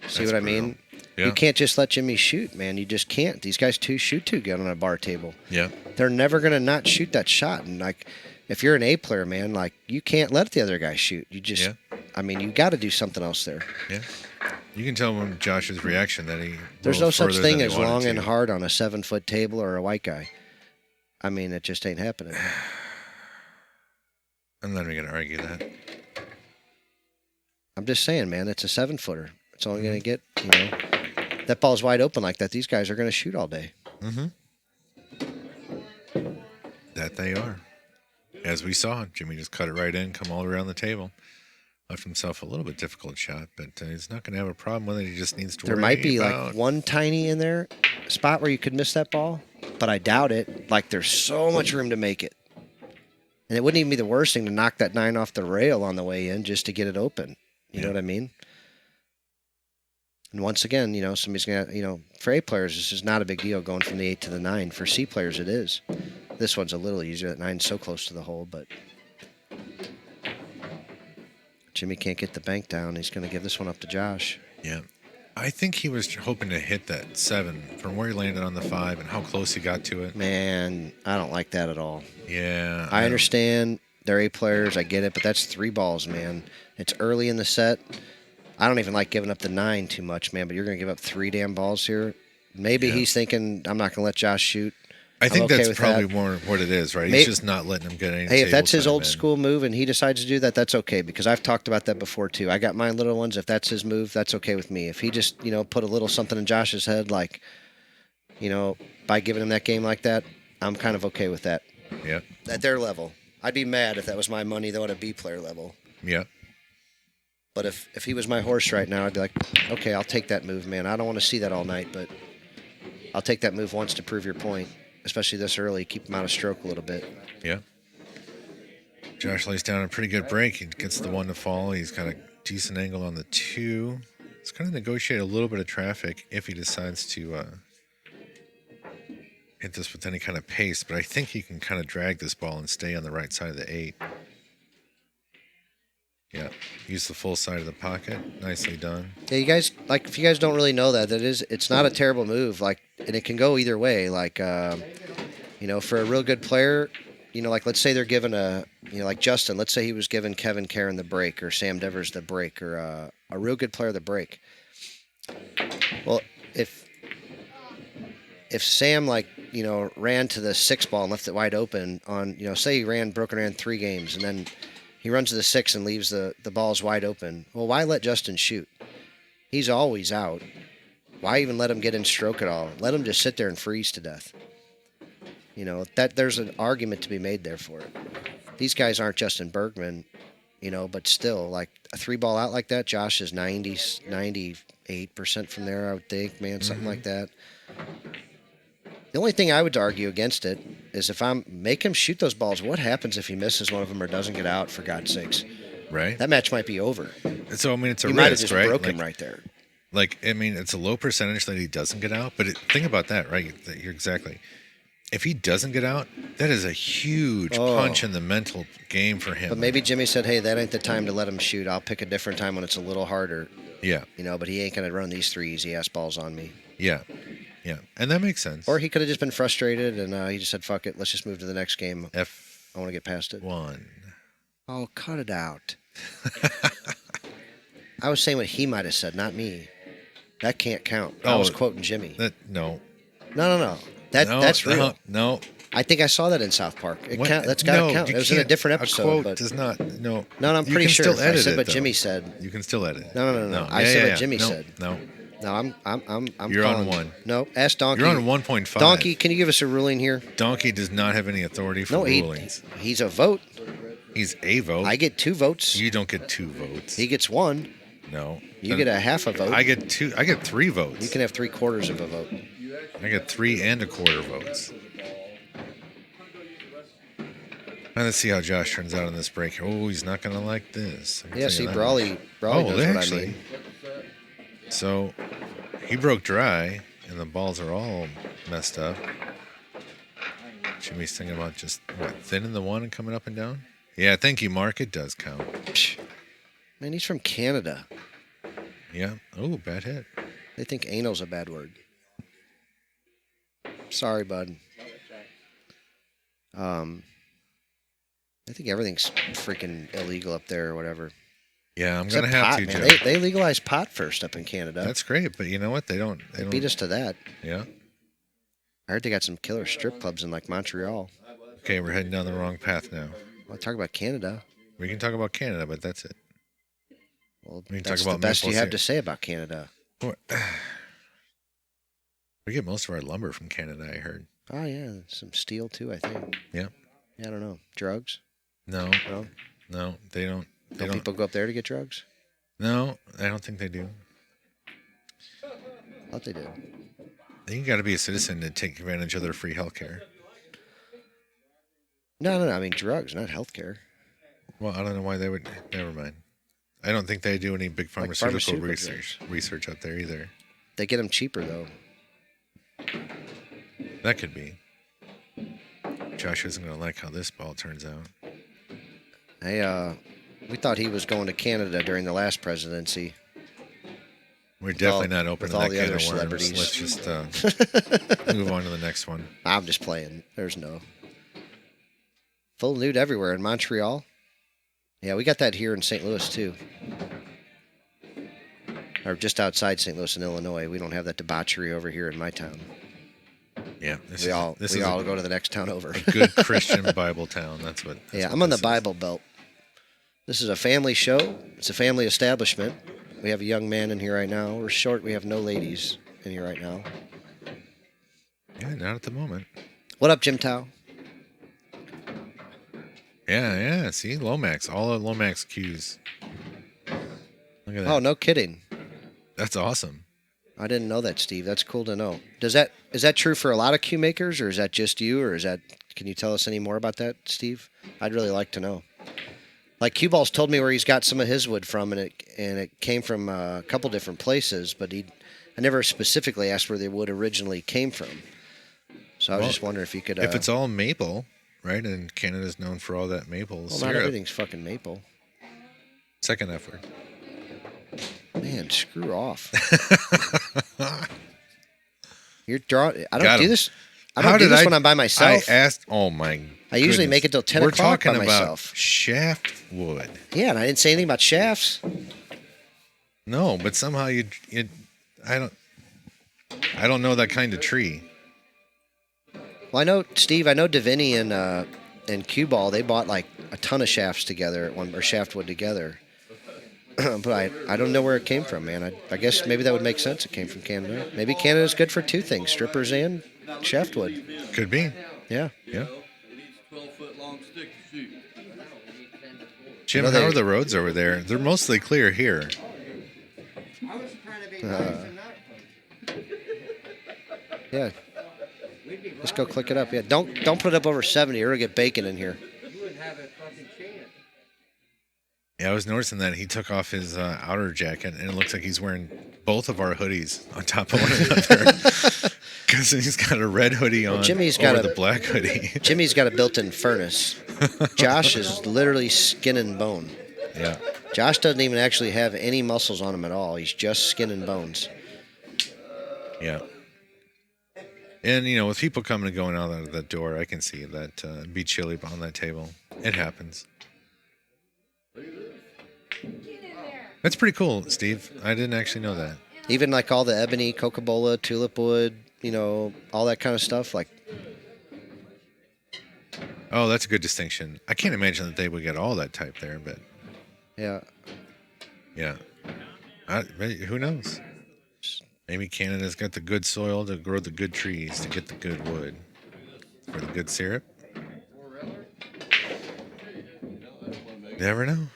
See what I mean? Yeah. You can't just let Jimmy shoot, man. You just can't. These guys shoot too good on a bar table. Yeah. They're never going to not shoot that shot. And, if you're an A player, man, you can't let the other guy shoot. You just, you got to do something else there. Yeah. You can tell from Josh's reaction that there's no such thing as long and hard on a 7-foot table or a white guy. It just ain't happening. I'm not even going to argue that. I'm just saying, man, it's a 7-footer. It's only going to get, that ball's wide open like that. These guys are going to shoot all day. Mm-hmm. That they are. As we saw, Jimmy just cut it right in, come all around the table. Left himself a little bit difficult shot, but he's not going to have a problem with it. He just needs to There worry might be about... like one tiny in there spot where you could miss that ball, but I doubt it. Like there's so much room to make it. And it wouldn't even be the worst thing to knock that 9 off the rail on the way in just to get it open. You know what I mean? And once again, somebody's going to, for A players, this is not a big deal going from the 8 to the 9. For C players, it is. This one's a little easier. That 9's so close to the hole, but Jimmy can't get the bank down. He's going to give this one up to Josh. Yeah. I think he was hoping to hit that 7 from where he landed on the 5 and how close he got to it. Man, I don't like that at all. Yeah. I understand they're A players. I get it, but that's 3 balls, man. It's early in the set. I don't even like giving up the 9 too much, man, but you're going to give up 3 damn balls here. Maybe he's thinking, I'm not going to let Josh shoot. I think okay that's probably more what it is, right? He's just not letting him get any. Hey, if that's his old school move and he decides to do that, that's okay, because I've talked about that before too. I got my little ones. If that's his move, that's okay with me. If he just, put a little something in Josh's head, like, by giving him that game like that, I'm kind of okay with that. Yeah. At their level. I'd be mad if that was my money, though, at a B player level. Yeah. But if he was my horse right now, I'd be like, okay, I'll take that move, man. I don't want to see that all night, but I'll take that move once to prove your point, especially this early. Keep him out of stroke a little bit. Yeah. Josh lays down a pretty good break. He gets the 1 to fall. He's got a decent angle on the 2. He's going to negotiate a little bit of traffic if he decides to hit this with any kind of pace, but I think he can kind of drag this ball and stay on the right side of the 8. Yeah, use the full side of the pocket. Nicely done. Yeah, you guys, if you guys don't really know that, it's not a terrible move. And it can go either way. For a real good player, let's say they're given like Justin. Let's say he was giving Kevin Karen the break, or Sam Devers the break, or a real good player the break. Well, if Sam ran to the 6 ball and left it wide open on, say he ran 3 games and then he runs to the 6 and leaves the balls wide open. Well, why let Justin shoot? He's always out. Why even let him get in stroke at all? Let him just sit there and freeze to death. That there's an argument to be made there for it. These guys aren't Justin Bergman, but still, like a 3 ball out like that, Josh is 98% from there, I would think, man, something like that. The only thing I would argue against it is if make him shoot those balls, what happens if he misses one of them or doesn't get out, for God's sakes? Right. That match might be over. So, it's a you risk, might have just right? broke him right there. It's a low percentage that he doesn't get out, but think about that, right? You're exactly. If he doesn't get out, that is a huge punch in the mental game for him. But maybe Jimmy said, hey, that ain't the time to let him shoot. I'll pick a different time when it's a little harder. Yeah. But he ain't going to run these 3 easy-ass balls on me. Yeah. Yeah. And that makes sense. Or he could have just been frustrated and he just said, fuck it, let's just move to the next game. I want to get past it. 1. Oh, cut it out. I was saying what he might have said, not me. That can't count. I was quoting Jimmy. No. No. That's real. No. I think I saw that in South Park. That's got to count. It was in a different episode. A quote but does not. No. No, I'm pretty sure. Still edit I said what it, Jimmy said. You can still edit. No. I said what Jimmy said. No. No, I'm. You're calling. on 1. No, ask Donkey. You're on 1.5. Donkey, can you give us a ruling here? Donkey does not have any authority for rulings. He's a vote. He's a vote. I get 2 votes. You don't get 2 votes. He gets 1. No. You get a half a vote. I get 2. I get 3 votes. You can have 3/4 of a vote. I get 3 1/4 votes. Let's see how Josh turns out on this break. Oh, he's not going to like this. Yeah, see, Brawley knows what I mean. So he broke dry, and the balls are all messed up. Jimmy's thinking about just, thinning the 1 and coming up and down? Yeah, thank you, Mark. It does count. Man, he's from Canada. Yeah. Oh, bad hit. They think anal's a bad word. Sorry, bud. I think everything's freaking illegal up there or whatever. Yeah, I'm going to have to, man. Joe. They legalized pot first up in Canada. That's great, but you know what? They don't beat us to that. Yeah. I heard they got some killer strip clubs in Montreal. Okay, we're heading down the wrong path now. Well, talk about Canada. We can talk about Canada, but that's it. Well, we can that's talk about the best you maple have to say about Canada. We get most of our lumber from Canada, I heard. Oh, yeah. Some steel, too, I think. Yeah. Yeah, I don't know. Drugs? No, No? no, they don't. They Don't don't. people go up there to get drugs? No, I don't think they do. I thought they did. I think you got to be a citizen to take advantage of their free health care. No. I mean drugs, not healthcare. Well, I don't know why they would. Never mind. I don't think they do any big pharmaceutical, pharmaceutical research up there either. They get them cheaper though. That could be. Josh isn't going to like how this ball turns out. Hey, we thought he was going to Canada during the last presidency. We're definitely not opening all that the can other of worms. celebrities. Let's just move on to the next one. I'm just playing. There's no. Full nude everywhere in Montreal. Yeah, we got that here in St. Louis too. Or just outside St. Louis in Illinois. We don't have that debauchery over here in my town. Yeah, We all go to the next town over. a good Christian Bible town. That's what. Yeah, what I'm on the this is. Bible Belt. This is a family show. It's a family establishment. We have a young man in here right now. We're short. We have no ladies in here right now. Yeah, not at the moment. What up, Jim Tao? Yeah. See, Lomax, all of Lomax cues. Look at that. Oh, no kidding. That's awesome. I didn't know that, Steve. That's cool to know. Is that true for a lot of cue makers, or is that just you, or can you tell us any more about that, Steve? I'd really like to know. Like Cue Ball's told me where he's got some of his wood from, and it came from a couple different places, but I never specifically asked where the wood originally came from. So I was just wondering if you could. If it's all maple, right? And Canada's known for all that maple well, syrup. not everything's fucking maple. Second F word. Man, screw off. You're drawing. I Got don't do 'em. this. I don't do this when I'm by myself. I asked. Oh my. I usually goodness. make it till 10 We're o'clock talking by about myself. shaft wood. Yeah, and I didn't say anything about shafts. No, but somehow I don't know that kind of tree. Well, I know, Steve, Davini and Cue Ball, they bought like a ton of shafts together at one, or shaft wood together. But I don't know where it came from, man. I guess maybe that would make sense. It came from Canada. Maybe Canada's good for two things, strippers and shaft wood. Could be. Yeah. Yeah. It needs a 12-foot long stick to shoot. Jim, No, how are the roads over there? They're mostly clear here. I was trying to be nice and not. Yeah. We'd be Just go click it up. Yeah. Don't put it up over 70 or it'll get bacon in here. You wouldn't have a fucking chance. Yeah, I was noticing that he took off his outer jacket, and it looks like he's wearing both of our hoodies on top of one another. Because he's got a red hoodie on Jimmy's got over a- the black hoodie. Jimmy's got a built-in furnace. Josh is literally skin and bone. Yeah. Josh doesn't even actually have any muscles on him at all. He's just skin and bones. Yeah. And, with people coming and going out of that door, I can see that it'd be chilly on that table. It happens. That's pretty cool, Steve. I didn't actually know that. Even like all the ebony, coca-cola, tulip wood, all that kind of stuff. Like, Oh, that's a good distinction. I can't imagine that they would get all that type there, but yeah. yeah. Who knows? Maybe Canada's got the good soil to grow the good trees to get the good wood for the good syrup. You never know.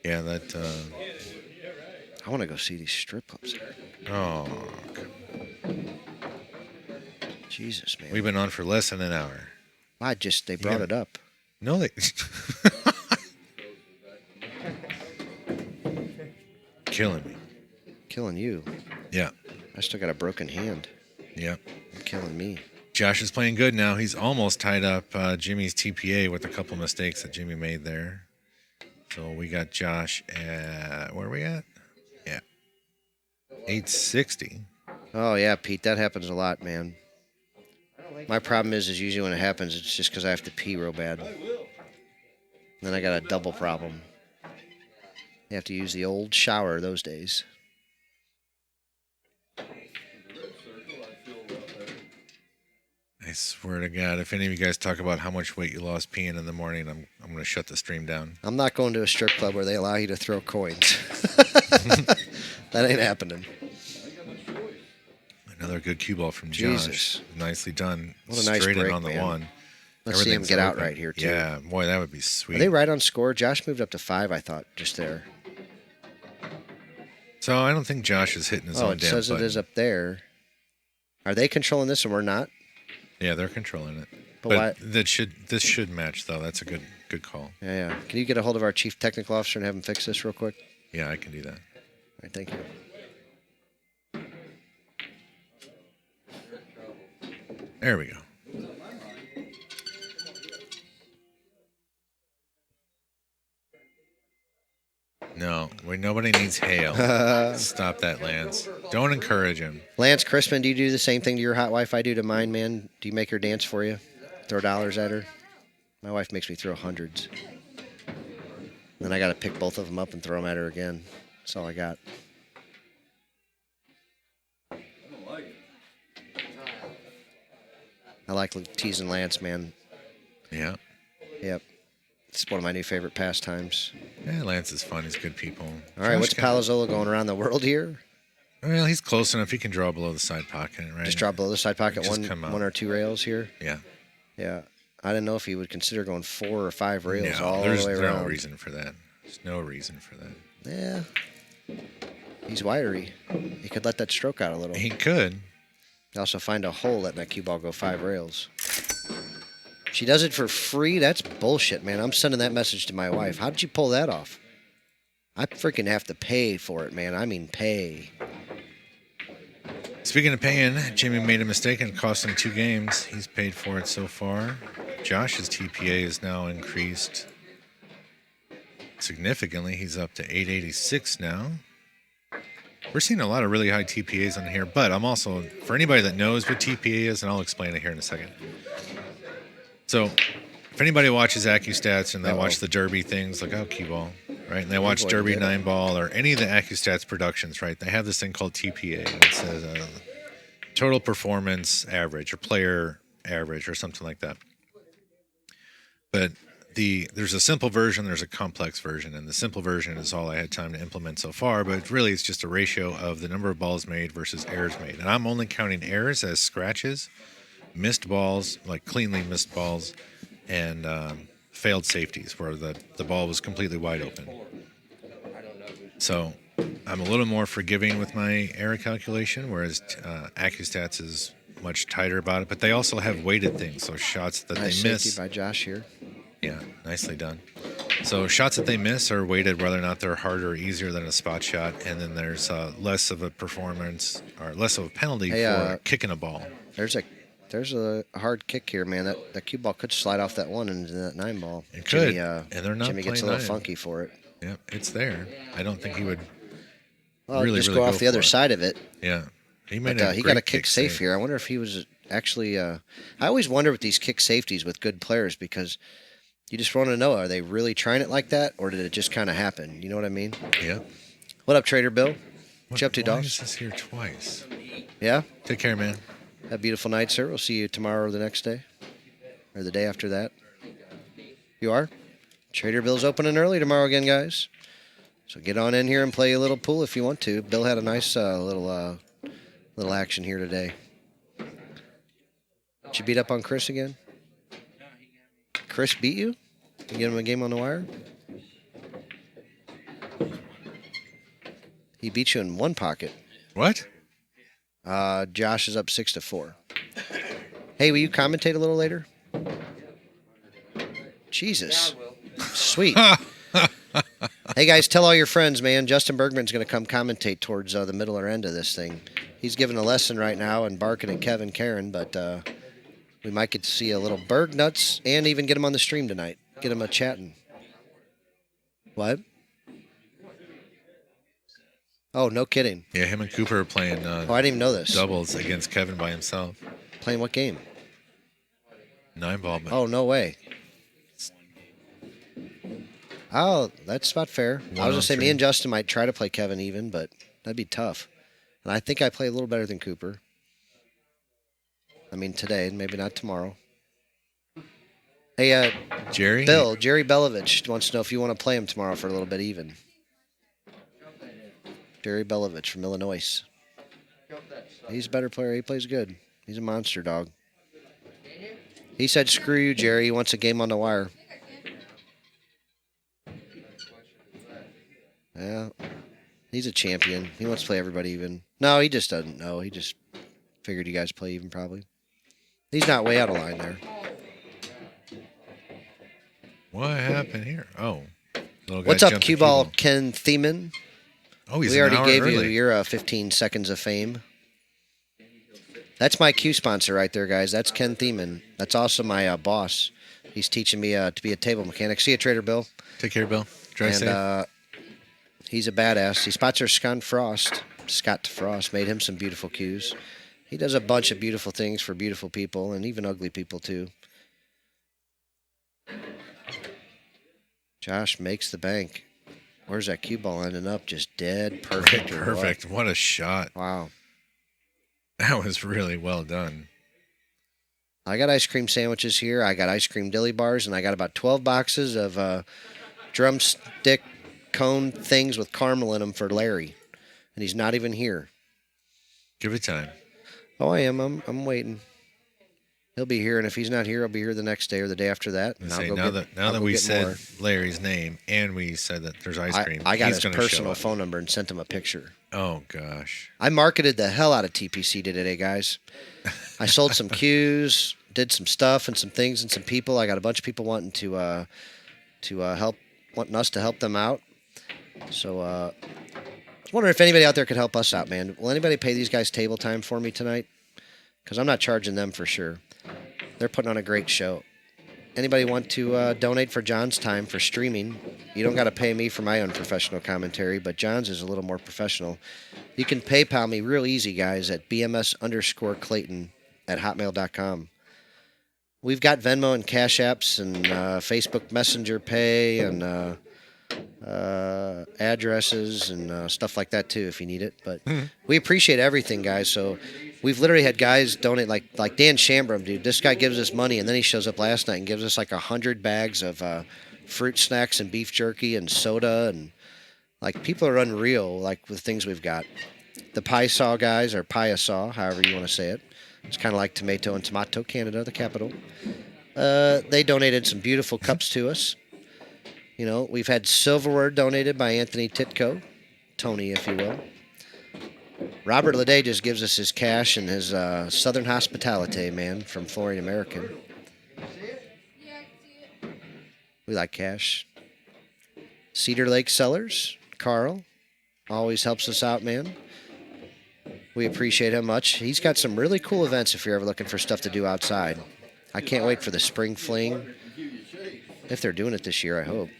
Yeah, that. I want to go see these strip clubs there. Oh, Jesus, man. we've been on for less than an hour. They brought Yeah. it up. No, they. Killing me. Killing you. Yeah, I still got a broken hand. yeah. Killing me. Josh is playing good now. He's almost tied up Jimmy's TPA with a couple mistakes that Jimmy made there. So we got Josh at, where are we at? Yeah. 860. Oh, yeah, Pete. That happens a lot, man. My problem is usually when it happens, it's just because I have to pee real bad. Then I got a double problem. You have to use the old shower those days. I swear to God, if any of you guys talk about how much weight you lost peeing in the morning, I'm going to shut the stream down. I'm not going to a strip club where they allow you to throw coins. That ain't happening. Another good cue ball from Jesus. Josh. Nicely done. What a nice Straight in break, on the man. one. Let's see him Everything's get out open. right here, too. Yeah, boy, that would be sweet. Are they right on score? Josh moved up to 5, I thought, just there. So I don't think Josh is hitting his Oh, own it damn says button. it is up there. Are they controlling this and we're not? Yeah, they're controlling it. But But why? this should match though. That's a good call. Yeah, yeah. Can you get a hold of our chief technical officer and have him fix this real quick? Yeah, I can do that. All right, thank you. There we go. No, nobody needs hail. Stop that, Lance. Don't encourage him. Lance Crispin, do you do the same thing to your hot wife I do to mine, man? Do you make her dance for you? Throw dollars at her? My wife makes me throw hundreds. Then I got to pick both of them up and throw them at her again. That's all I got. I don't like it. I like teasing Lance, man. Yeah. Yep. It's one of my new favorite pastimes. Yeah, Lance is fun. He's good people. All right, Josh what's Palozzola going around the world here? Well, he's close enough. He can draw below the side pocket, right? Just drop below the side pocket, Just come out. one or two rails here. Yeah. Yeah. I didn't know if he would consider going 4 or 5 rails all there's the way no around. reason for that. There's no reason for that. Yeah. He's wiry. He could let that stroke out a little. He could. Also find a hole, letting that cue ball go 5 rails. She does it for free? That's bullshit, man. I'm sending that message to my wife. How did you pull that off? I freaking have to pay for it, man. I mean pay. Speaking of paying, Jimmy made a mistake and it cost him 2 games. He's paid for it so far. Josh's TPA is now increased significantly. He's up to 886 now. We're seeing a lot of really high TPAs on here, but I'm also, for anybody that knows what TPA is, and I'll explain it here in a second. So, if anybody watches AccuStats and they watch the Derby things, like, cue ball, right? And they watch boy, Derby yeah. 9 ball or any of the AccuStats productions, right? They have this thing called TPA. And it says total performance average or player average or something like that. But there's a simple version, there's a complex version, and the simple version is all I had time to implement so far, but really it's just a ratio of the number of balls made versus errors made. And I'm only counting errors as scratches, missed balls, like cleanly missed balls, and failed safeties where the ball was completely wide open. So I'm a little more forgiving with my error calculation, whereas AccuStats is much tighter about it. But they also have weighted things, so shots that Nice they safety miss. by Josh here. Yeah, nicely done. So shots that they miss are weighted whether or not they're harder or easier than a spot shot, and then there's less of a performance or less of a penalty for kicking a ball. There's a hard kick here, man. That cue ball could slide off that one into that 9 ball. It could, Jimmy, and they're not Jimmy gets a playing little 9. funky for it. Yep, it's there. I don't think he would Well, really, just really go off the other for it. side of it. Yeah. He made But a he great got a kick safe here. I wonder if he was actually. I always wonder with these kick safeties with good players because you just want to know, are they really trying it like that, or did it just kind of happen? You know what I mean? Yep. What up, Trader Bill? What you up to, Why Doss? is this here twice? Yeah? Take care, man. Have a beautiful night, sir. We'll see you tomorrow or the next day. Or the day after that. You are? Trader Bill's opening early tomorrow again, guys. So get on in here and play a little pool if you want to. Bill had a nice little action here today. Did you beat up on Chris again? Chris beat you? You get him a game on the wire? He beat you in one pocket. What? Josh is up 6-4. Hey, will you commentate a little later? Jesus. Sweet. Hey, guys, tell all your friends, man. Justin Bergman's going to come commentate towards the middle or end of this thing. He's giving a lesson right now and barking at Kevin Karen, but we might get to see a little Berg nuts and even get him on the stream tonight. Get him a chatting. What? Oh, no kidding. Yeah, him and Cooper are playing Oh, I didn't even know this. doubles against Kevin by himself. Playing what game? 9 ball. But Oh, no way. Oh, that's about fair. I was going to say me and Justin might try to play Kevin even, but that'd be tough. And I think I play a little better than Cooper. I mean, today, maybe not tomorrow. Hey, Jerry? Jerry Belovich wants to know if you want to play him tomorrow for a little bit even. Jerry Belovich from Illinois. He's a better player. He plays good. He's a monster dog. He said, "Screw you, Jerry. He wants a game on the wire." Yeah, he's a champion. He wants to play everybody even. No, he just doesn't know. He just figured you guys play even probably. He's not way out of line there. What happened here? Oh. Little guy What's up, jumped the cue cue ball ball. Ken Thiemann? Oh, he's We an already hour gave you early. your 15 seconds of fame. That's my cue sponsor right there, guys. That's Ken Thiemann. That's also my boss. He's teaching me to be a table mechanic. See you, Trader Bill. Take care, Bill. Drive safe. And he's a badass. He sponsors Scott Frost. Scott Frost made him some beautiful cues. He does a bunch of beautiful things for beautiful people and even ugly people too. Josh makes the bank. Where's that cue ball ending up? Just dead perfect. or what? Perfect. What a shot. Wow. That was really well done. I got ice cream sandwiches here. I got ice cream dilly bars, and I got about 12 boxes of drumstick cone things with caramel in them for Larry. And he's not even here. Give it time. Oh, I am. I'm waiting. He'll be here, and if he's not here, I'll be here the next day or the day after that. And Say, I'll go now get, that I'll go we get said more. Larry's name and we said that there's ice cream, I got he's his gonna personal show up. phone number and sent him a picture. Oh gosh. I marketed the hell out of TPC today, guys. I sold some cues, did some stuff and some things and some people. I got a bunch of people wanting to help, wanting us to help them out. So I was wondering if anybody out there could help us out, man. Will anybody pay these guys table time for me tonight? Because I'm not charging them for sure. They're putting on a great show. Anybody want to donate for John's time for streaming? You don't got to pay me for my unprofessional commentary, but John's is a little more professional. You can PayPal me real easy, guys, at bms_Clayton@hotmail.com. We've got Venmo and Cash Apps and Facebook Messenger Pay and addresses and stuff like that, too, if you need it. But we appreciate everything, guys. So we've literally had guys donate, like Dan Shambrum, dude. This guy gives us money, and then he shows up last night and gives us like 100 bags of fruit snacks and beef jerky and soda. And, like, people are unreal, like, with things we've got. The Pie Saw guys, or Pie Saw, however you want to say it. It's kind of like Tomato and Tomato, Canada, the capital. They donated some beautiful cups to us. You know, we've had silverware donated by Anthony Titko, Tony, if you will. Robert Leday just gives us his cash and his Southern Hospitality, man, from Florian American. Yeah, I can see it. We like cash. Cedar Lake Cellars, Carl, always helps us out, man. We appreciate him much. He's got some really cool events if you're ever looking for stuff to do outside. I can't wait for the Spring Fling. If they're doing it this year, I hope.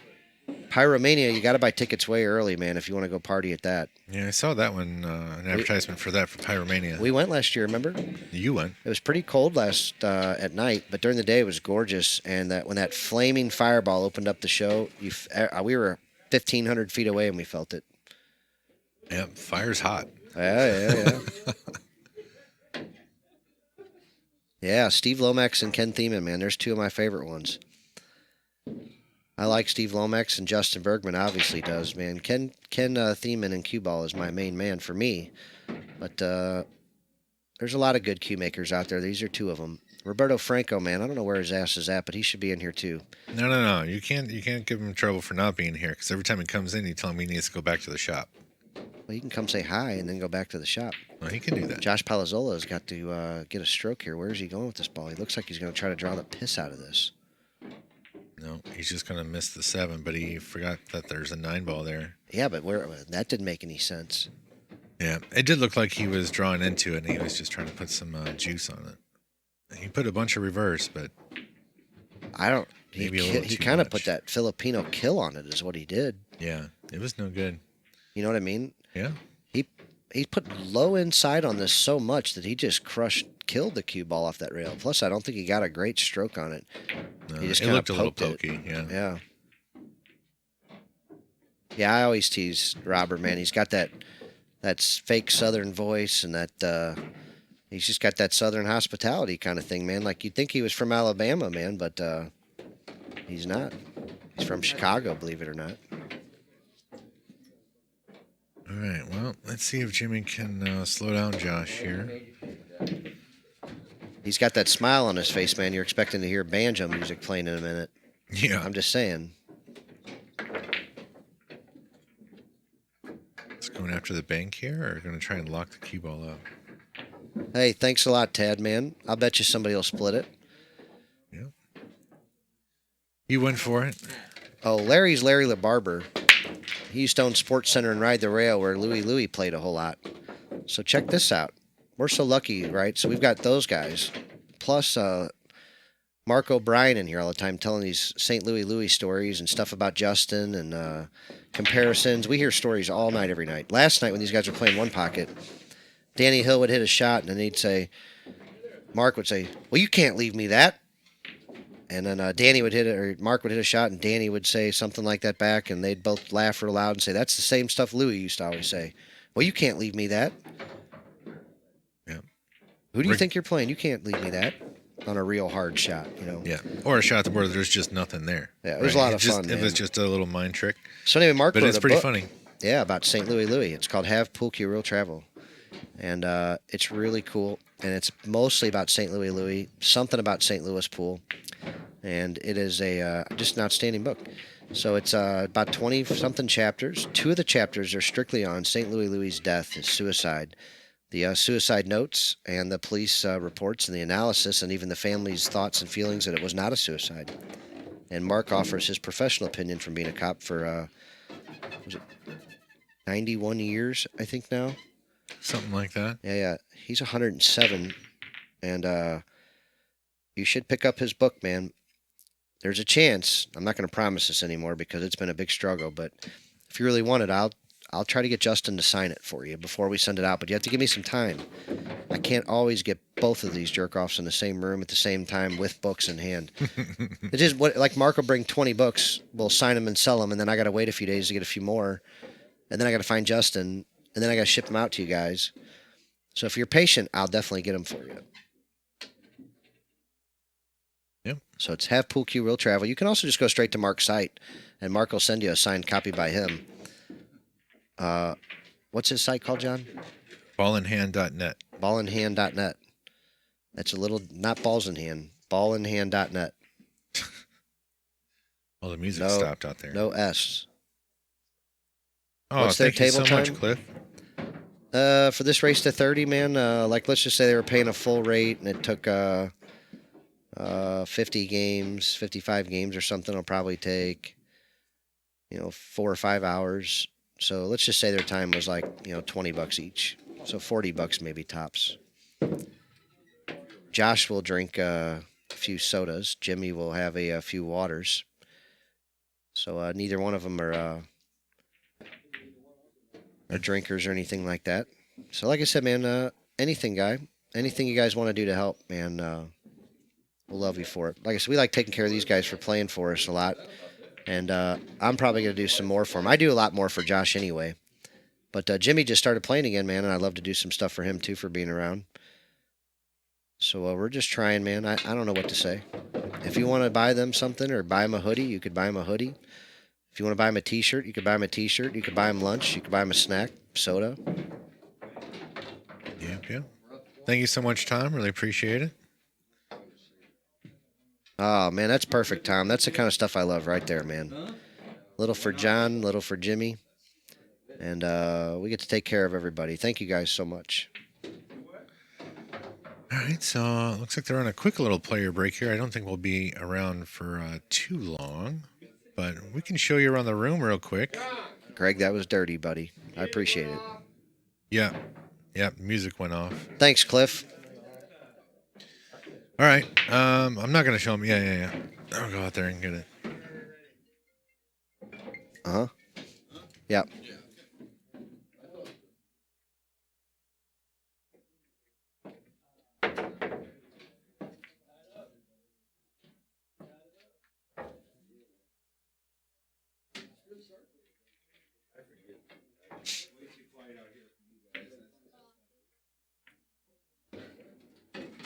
Pyromania, you got to buy tickets way early, man, if you want to go party at that. Yeah, I saw that one, an advertisement for that for Pyromania. We went last year, remember? You went. It was pretty cold last at night, but during the day it was gorgeous. And that when that flaming fireball opened up the show, we were 1,500 feet away and we felt it. Yeah, fire's hot. Yeah. Yeah, Steve Lomax and Ken Thiemann, man. There's two of my favorite ones. I like Steve Lomax, and Justin Bergman obviously does, man. Ken Thiemann and cue ball is my main man for me. But there's a lot of good cue makers out there. These are two of them. Roberto Franco, man, I don't know where his ass is at, but he should be in here too. No. You can't give him trouble for not being here, because every time he comes in, you tell him he needs to go back to the shop. Well, he can come say hi and then go back to the shop. Well, he can do that. Josh Palozzola has got to get a stroke here. Where is he going with this ball? He looks like he's going to try to draw the piss out of this. No, he's just going to miss the 7, but he forgot that there's a 9 ball there. Yeah, but that didn't make any sense. Yeah, it did look like he was drawing into it, and he was just trying to put some juice on it. He put a bunch of reverse, but I don't. Maybe a little He too kind of much. put that Filipino kill on it, is what he did. yeah, it was no good. You know what I mean? Yeah. He put low inside on this so much that he just killed the cue ball off that rail. Plus, I don't think he got a great stroke on it. No, He just it kinda looked a little poked it. pokey. Yeah. Yeah. Yeah, I always tease Robert, man. He's got that fake Southern voice and that he's just got that Southern hospitality kind of thing, man. Like you'd think he was from Alabama, man, but he's not. He's from Chicago, believe it or not. All right, well, let's see if Jimmy can slow down Josh here. He's got that smile on his face, man. You're expecting to hear banjo music playing in a minute. Yeah. I'm just saying. It's going after the bank here, or going to try and lock the cue ball up? Hey, thanks a lot, Tad, man. I'll bet you somebody will split it. Yep. You went for it. Oh, Larry's Larry LaBarber. He used to own Sports Center and Ride the Rail where Louie played a whole lot. So check this out. We're so lucky, right? So we've got those guys. Plus Mark O'Brien in here all the time telling these St. Louis stories and stuff about Justin and comparisons. We hear stories all night, every night. Last night when these guys were playing one pocket, Danny Hill would hit a shot and then he'd say, Mark would say, well, you can't leave me that. And then Danny would hit it, or Mark would hit a shot, and Danny would say something like that back, and they'd both laugh real loud and say, that's the same stuff Louie used to always say. Well, you can't leave me that. Yeah. Who do you think you're playing? You can't leave me that on a real hard shot, you know? Yeah. Or a shot where there's just nothing there. Yeah, it was a lot of fun, If man. it's just a little mind trick. So anyway, Mark But wrote it's a pretty book. funny. Yeah, about St. Louis. It's called Have Pool Cue Real Travel. And it's really cool. And it's mostly about St. Louis, something about St. Louis pool. And it is just an outstanding book. So it's about 20-something chapters. 2 of the chapters are strictly on St. Louis' death, his suicide. The suicide notes and the police reports and the analysis and even the family's thoughts and feelings that it was not a suicide. And Mark offers his professional opinion from being a cop for, 91 years, I think now. Something like that. Yeah. He's 107. And you should pick up his book, man. There's a chance. I'm not going to promise this anymore because it's been a big struggle. But if you really want it, I'll try to get Justin to sign it for you before we send it out. But you have to give me some time. I can't always get both of these jerk-offs in the same room at the same time with books in hand. It's just like Mark will bring 20 books. We'll sign them and sell them. And then I got to wait a few days to get a few more. And then I got to find Justin. And then I got to ship them out to you guys. So if you're patient, I'll definitely get them for you. Yep. So it's Have Pool Cue Real Travel. You can also just go straight to Mark's site, and Mark will send you a signed copy by him. What's his site called, John? Ballinhand.net. Ballinhand.net. That's a little, not balls in hand, ballinhand.net. Oh, the music stopped out there. No S. Oh, What's their thank you table so time? much, Cliff. For this race to 30, man, like let's just say they were paying a full rate, and it took 50 games, 55 games or something. It'll probably take, 4 or 5 hours. So let's just say their time was like, $20 each. So $40 maybe tops. Josh will drink a few sodas. Jimmy will have a few waters. So neither one of them are drinkers or anything like that. So like I said, man, anything you guys want to do to help, man, we'll love you for it. Like I said, we like taking care of these guys for playing for us a lot. And I'm probably going to do some more for him. I do a lot more for Josh anyway. But Jimmy just started playing again, man, and I'd love to do some stuff for him, too, for being around. So we're just trying, man. I don't know what to say. If you want to buy them something or buy them a hoodie, you could buy them a hoodie. If you want to buy them a T-shirt, you could buy them a T-shirt. You could buy them lunch. You could buy them a snack, soda. Yep. Thank you so much, Tom. Really appreciate it. Oh, man, that's perfect, Tom. That's the kind of stuff I love right there, man. Little for John, little for Jimmy. And we get to take care of everybody. Thank you guys so much. All right, so looks like they're on a quick little player break here. I don't think we'll be around for too long, but we can show you around the room real quick. Greg, that was dirty, buddy. I appreciate it. Yeah, music went off. Thanks, Cliff. All right, I'm not going to show them. Yeah. I'll go out there and get it. Uh-huh. Yep.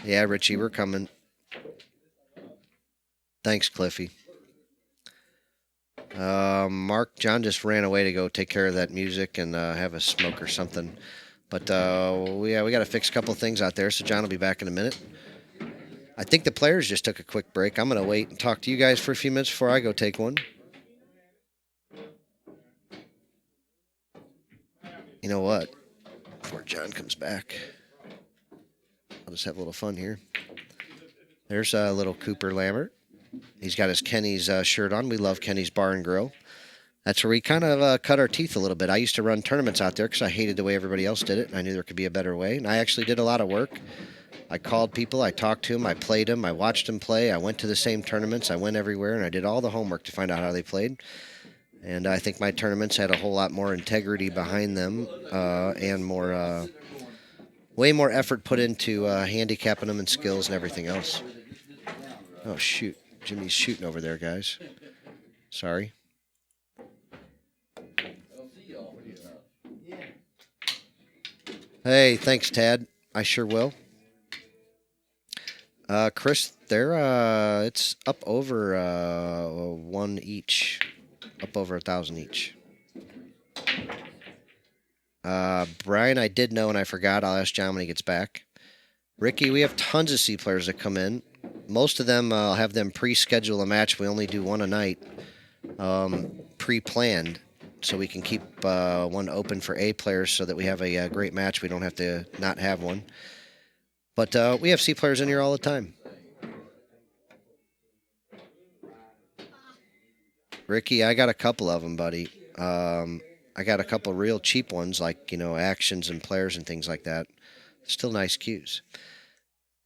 Yeah, Richie, we're coming. Thanks, Cliffy. Mark, John just ran away to go take care of that music and have a smoke or something. But we got to fix a couple things out there, so John will be back in a minute. I think the players just took a quick break. I'm going to wait and talk to you guys for a few minutes before I go take one. You know what? Before John comes back, I'll just have a little fun here. There's a little Cooper Lambert. He's got his Kenny's shirt on. We love Kenny's Bar and Grill. That's where we kind of cut our teeth a little bit. I used to run tournaments out there because I hated the way everybody else did it, and I knew there could be a better way. And I actually did a lot of work. I called people, I talked to them, I played them, I watched them play, I went to the same tournaments, I went everywhere, and I did all the homework to find out how they played. And I think my tournaments had a whole lot more integrity behind them and more, way more effort put into handicapping them and skills and everything else. Oh, shoot. Jimmy's shooting over there, guys. Sorry. Hey, thanks, Tad. I sure will. Chris, they're it's up over one each, up over 1,000 each. Brian, I did know and I forgot. I'll ask John when he gets back. Ricky, we have tons of C players that come in. Most of them, I'll have them pre-schedule a match. We only do one a night, pre-planned, so we can keep one open for A players so that we have a great match. We don't have to not have one. But we have C players in here all the time. Ricky, I got a couple of them, buddy. I got a couple real cheap ones, like, actions and players and things like that. Still nice cues.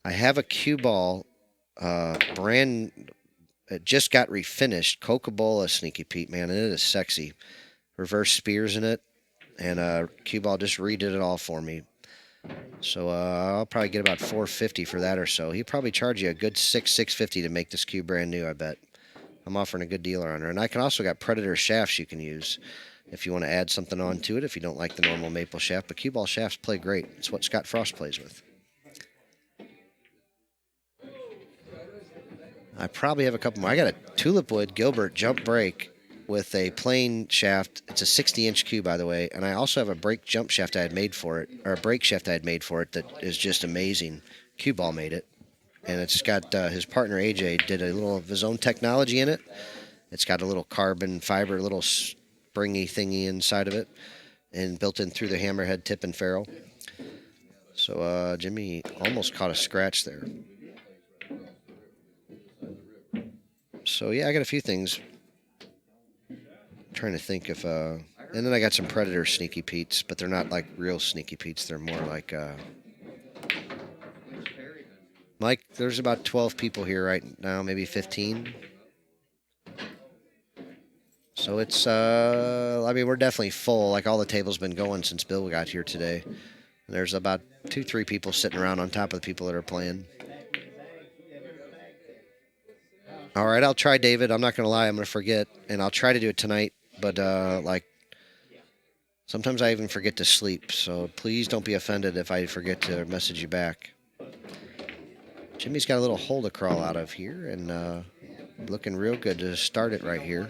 I have a cue ball, it just got refinished. Coca-Cola Sneaky Pete, man, and it is sexy. Reverse spears in it, and cue ball just redid it all for me. So I'll probably get about $450 for that or so. He'd probably charge you a good $650 to make this cue brand new, I bet. I'm offering a good deal on her. And I can also got Predator shafts you can use if you want to add something onto it, if you don't like the normal maple shaft. But cue ball shafts play great. It's what Scott Frost plays with. I probably have a couple more. I got a Tulip Wood Gilbert jump brake with a plain shaft. It's a 60-inch cue, by the way. And I also have a brake jump shaft I had made for it, or a brake shaft I had made for it that is just amazing. Cue ball made it. And it's got his partner AJ did a little of his own technology in it. It's got a little carbon fiber, little springy thingy inside of it, and built in through the hammerhead tip and ferrule. So Jimmy almost caught a scratch there. So yeah, I got a few things. I'm trying to think if, and then I got some Predator Sneaky Petes, but they're not like real Sneaky Petes. They're more like, Mike, there's about 12 people here right now, maybe 15. So it's, I mean, we're definitely full. Like, all the tables been going since Bill got here today. And there's about 2-3 people sitting around on top of the people that are playing. All right, I'll try, David. I'm not going to lie. I'm going to forget. And I'll try to do it tonight. But, sometimes I even forget to sleep. So please don't be offended if I forget to message you back. Jimmy's got a little hole to crawl out of here. And looking real good to start it right here.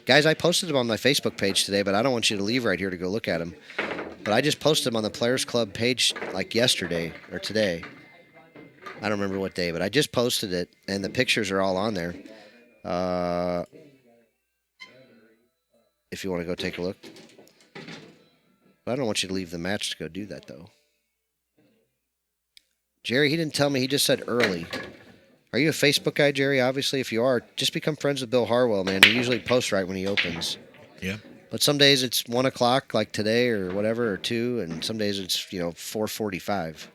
Guys, I posted them on my Facebook page today, but I don't want you to leave right here to go look at them. But I just posted them on the Players Club page like yesterday or today. I don't remember what day, but I just posted it, and the pictures are all on there. If you want to go take a look. But I don't want you to leave the match to go do that, though. Jerry, he didn't tell me. He just said early. Are you a Facebook guy, Jerry? Obviously, if you are, just become friends with Bill Harwell, man. He usually posts right when he opens. Yeah. But some days it's 1 o'clock, like today or whatever, or 2, and some days it's, 4:45.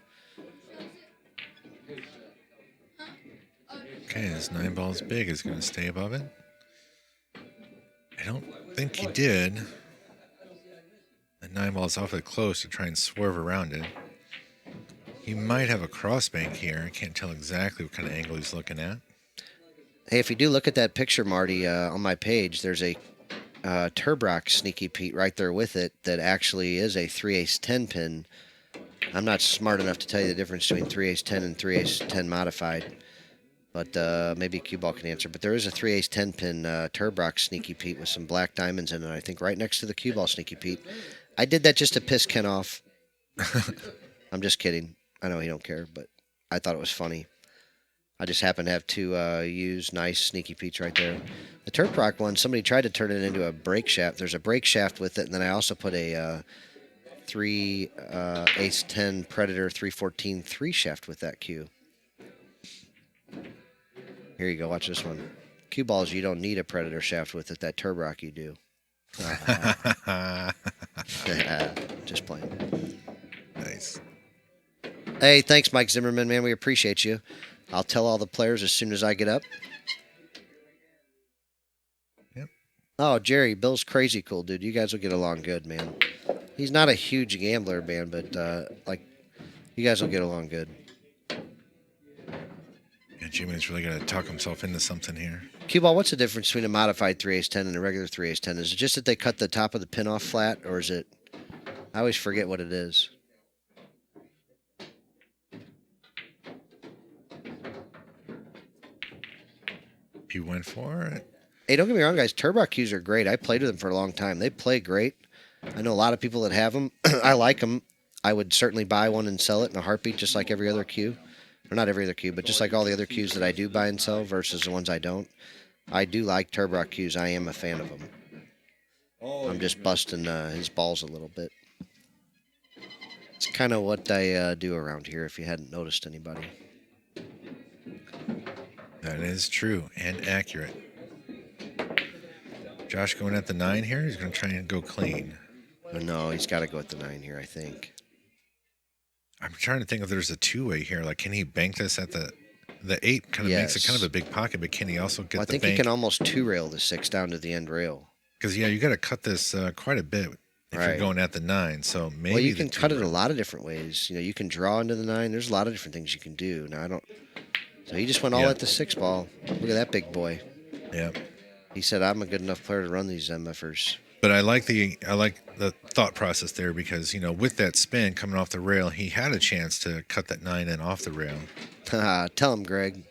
Okay, this 9-ball's big is going to stay above it. I don't think he did. The 9-ball's awfully close to try and swerve around it. He might have a crossbank here. I can't tell exactly what kind of angle he's looking at. Hey, if you do look at that picture, Marty, on my page, there's a Turbrock Sneaky Pete right there with it that actually is a 3/8 10 pin I'm not smart enough to tell you the difference between 3 ace 10 and 3 ace 10 modified. But maybe Q-Ball can answer. But there is a 3 ace 10 pin Turbrock Sneaky Pete with some black diamonds in it, I think, right next to the Q-Ball Sneaky Pete. I did that just to piss Ken off. I'm just kidding. I know he don't care, but I thought it was funny. I just happen to have two used nice Sneaky Petes right there. The Turbrock one, somebody tried to turn it into a brake shaft. There's a brake shaft with it, and then I also put a 3 ace 10 Predator 314 3 shaft with that Q. Here you go. Watch this one. Cue balls, you don't need a Predator shaft with it. That Turbrock you do. Just playing. Nice. Hey, thanks, Mike Zimmerman, man. We appreciate you. I'll tell all the players as soon as I get up. Yep. Oh, Jerry, Bill's crazy cool, dude. You guys will get along good, man. He's not a huge gambler, man, but, like, you guys will get along good. Yeah, Jimmy's really going to talk himself into something here. Q-Ball, what's the difference between a modified 3 ace 10 and a regular 3 ace 10? Is it just that they cut the top of the pin off flat, or is it... I always forget what it is. You went for it. Hey, don't get me wrong, guys. Turbrock Qs are great. I played with them for a long time. They play great. I know a lot of people that have them. I like them. I would certainly buy one and sell it in a heartbeat, just like every other Q. Or not every other Q, but just like all the other Qs that I do buy and sell versus the ones I don't. I do like Turbrock Qs. I am a fan of them. I'm just busting his balls a little bit. It's kind of what I do around here, if you hadn't noticed anybody. That is true and accurate. Josh going at the 9 here. He's going to try and go clean. No, he's got to go at the 9 here, I think. I'm trying to think if there's a two-way here. Like, can he bank this at the 8? Kind of makes it kind of a big pocket, but can he also get I the think bank? he can almost two-rail the 6 down to the end rail. Because, yeah, you got to cut this quite a bit if you're going at the 9. So maybe. Well, you can cut it a lot of different ways. You know, you can draw into the 9. There's a lot of different things you can do. Now, I don't. So he just went all at the 6 ball. Look at that big boy. Yeah. He said, "I'm a good enough player to run these MFers." But I like the thought process there because, you know, with that spin coming off the rail, he had a chance to cut that 9 in off the rail. Tell him, Greg.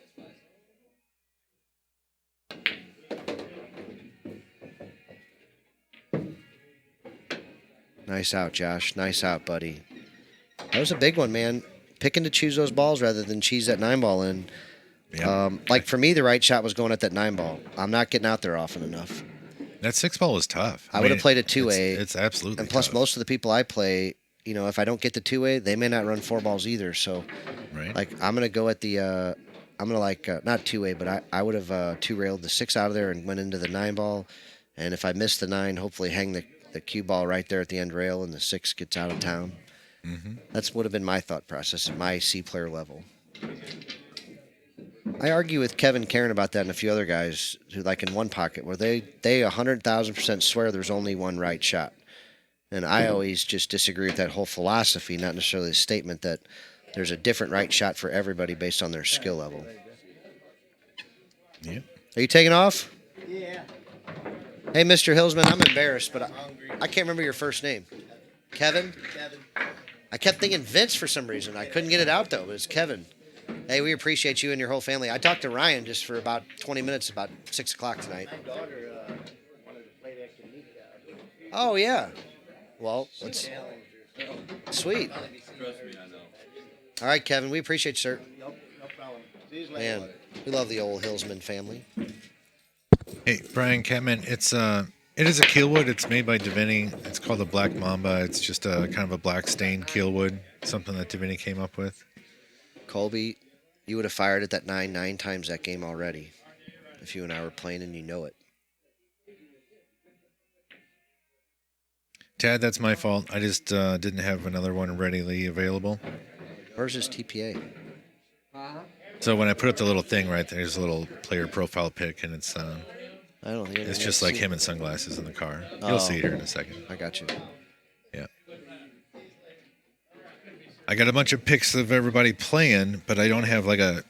Nice out, Josh. Nice out, buddy. That was a big one, man. Picking to choose those balls rather than cheese that 9 ball in. Yeah. Like for me, the right shot was going at that 9 ball. I'm not getting out there often enough. That 6 ball was tough. I would have played a 2A. It's absolutely And plus, tough. most of the people I play, you know, if I don't get the 2A, they may not run 4 balls either. So, like, I'm going to go at the, I'm going to like, not 2A, but I would have 2-railed the 6 out of there and went into the 9 ball. And if I miss the 9, hopefully hang the cue ball right there at the end rail and the 6 gets out of town. Mm-hmm. That's would have been my thought process at my C player level. I argue with Kevin Karen about that and a few other guys who, like in one pocket, where they 100,000% swear there's only one right shot. And I always just disagree with that whole philosophy, not necessarily the statement that there's a different right shot for everybody based on their skill level. Yep. Are you taking off? Yeah. Hey, Mr. Hillsman, I'm embarrassed, but I can't remember your first name. Kevin? Kevin. I kept thinking Vince for some reason. I couldn't get it out, though, but it's Kevin. Hey, we appreciate you and your whole family. I talked to Ryan just for about 20 minutes about 6 o'clock tonight. My daughter wanted to play that Kanika. Oh, yeah. Well, let's... Sweet. Trust me, I know. All right, Kevin, we appreciate you, sir. Nope, no problem. See you later. Man, we love the old Hillsman family. Hey, Brian Catman, it is a keelwood. It's made by Divinity. It's called the Black Mamba. It's just a kind of a black stained keelwood, something that Divinity came up with. Colby, you would have fired at that 9 times that game already if you and I were playing, and you know it. Tad, that's my fault. I just didn't have another one readily available. Where's his TPA? So when I put up the little thing right there's a little player profile pic, and it's I don't think it's just like him in sunglasses in the car. You'll see it here in a second. I got you. Yeah. I got a bunch of pics of everybody playing, but I don't have like a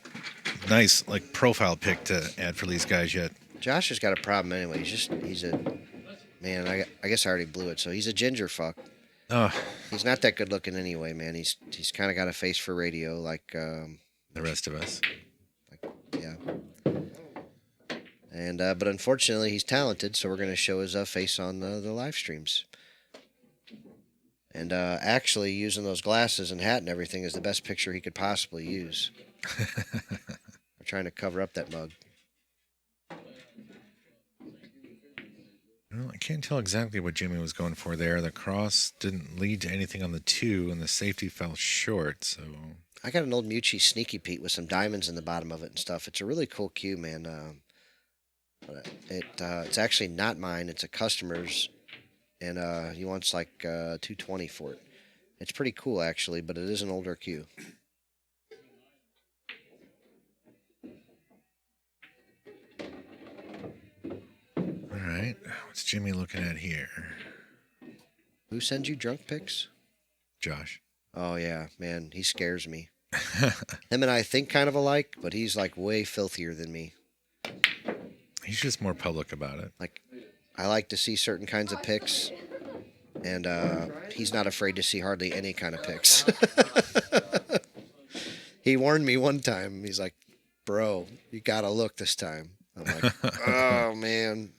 nice like profile pic to add for these guys yet. Josh has got a problem anyway. He's a man. I guess I already blew it. So he's a ginger fuck. Oh, He's not that good looking anyway, man. He's kind of got a face for radio, like the rest of us. yeah. And but unfortunately, he's talented, so we're going to show his face on the live streams. And actually, using those glasses and hat and everything is the best picture he could possibly use. We're trying to cover up that mug. Well, I can't tell exactly what Jimmy was going for there. The cross didn't lead to anything on the 2, and the safety fell short. So I got an old Mucci Sneaky Pete with some diamonds in the bottom of it and stuff. It's a really cool cue, man. It's actually not mine. It's a customer's, and he wants like $220 for it. It's pretty cool actually, but it is an older cue. all right, what's Jimmy looking at here? Who sends you drunk pics? Josh. Oh yeah, man, he scares me. Him and I think kind of alike, but he's like way filthier than me. He's just more public about it. Like, I like to see certain kinds of pics, and he's not afraid to see hardly any kind of pics. He warned me one time. He's like, "Bro, you gotta look this time." I'm like, "Oh man."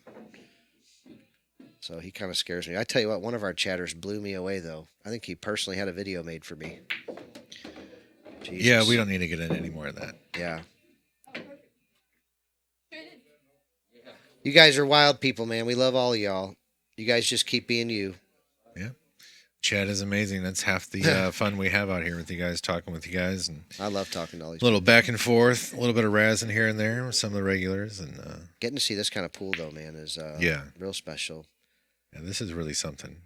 So he kind of scares me. I tell you what, one of our chatters blew me away though. I think he personally had a video made for me. Jesus. Yeah, we don't need to get into any more of that. Yeah. You guys are wild people, man. We love all of y'all. You guys just keep being you. Yeah. Chat is amazing. That's half the fun we have out here with you guys, talking with you guys. And I love talking to all these a little back and forth, a little bit of razzing here and there with some of the regulars. And Getting to see this kind of pool, though, man, is yeah, real special. yeah, this is really something.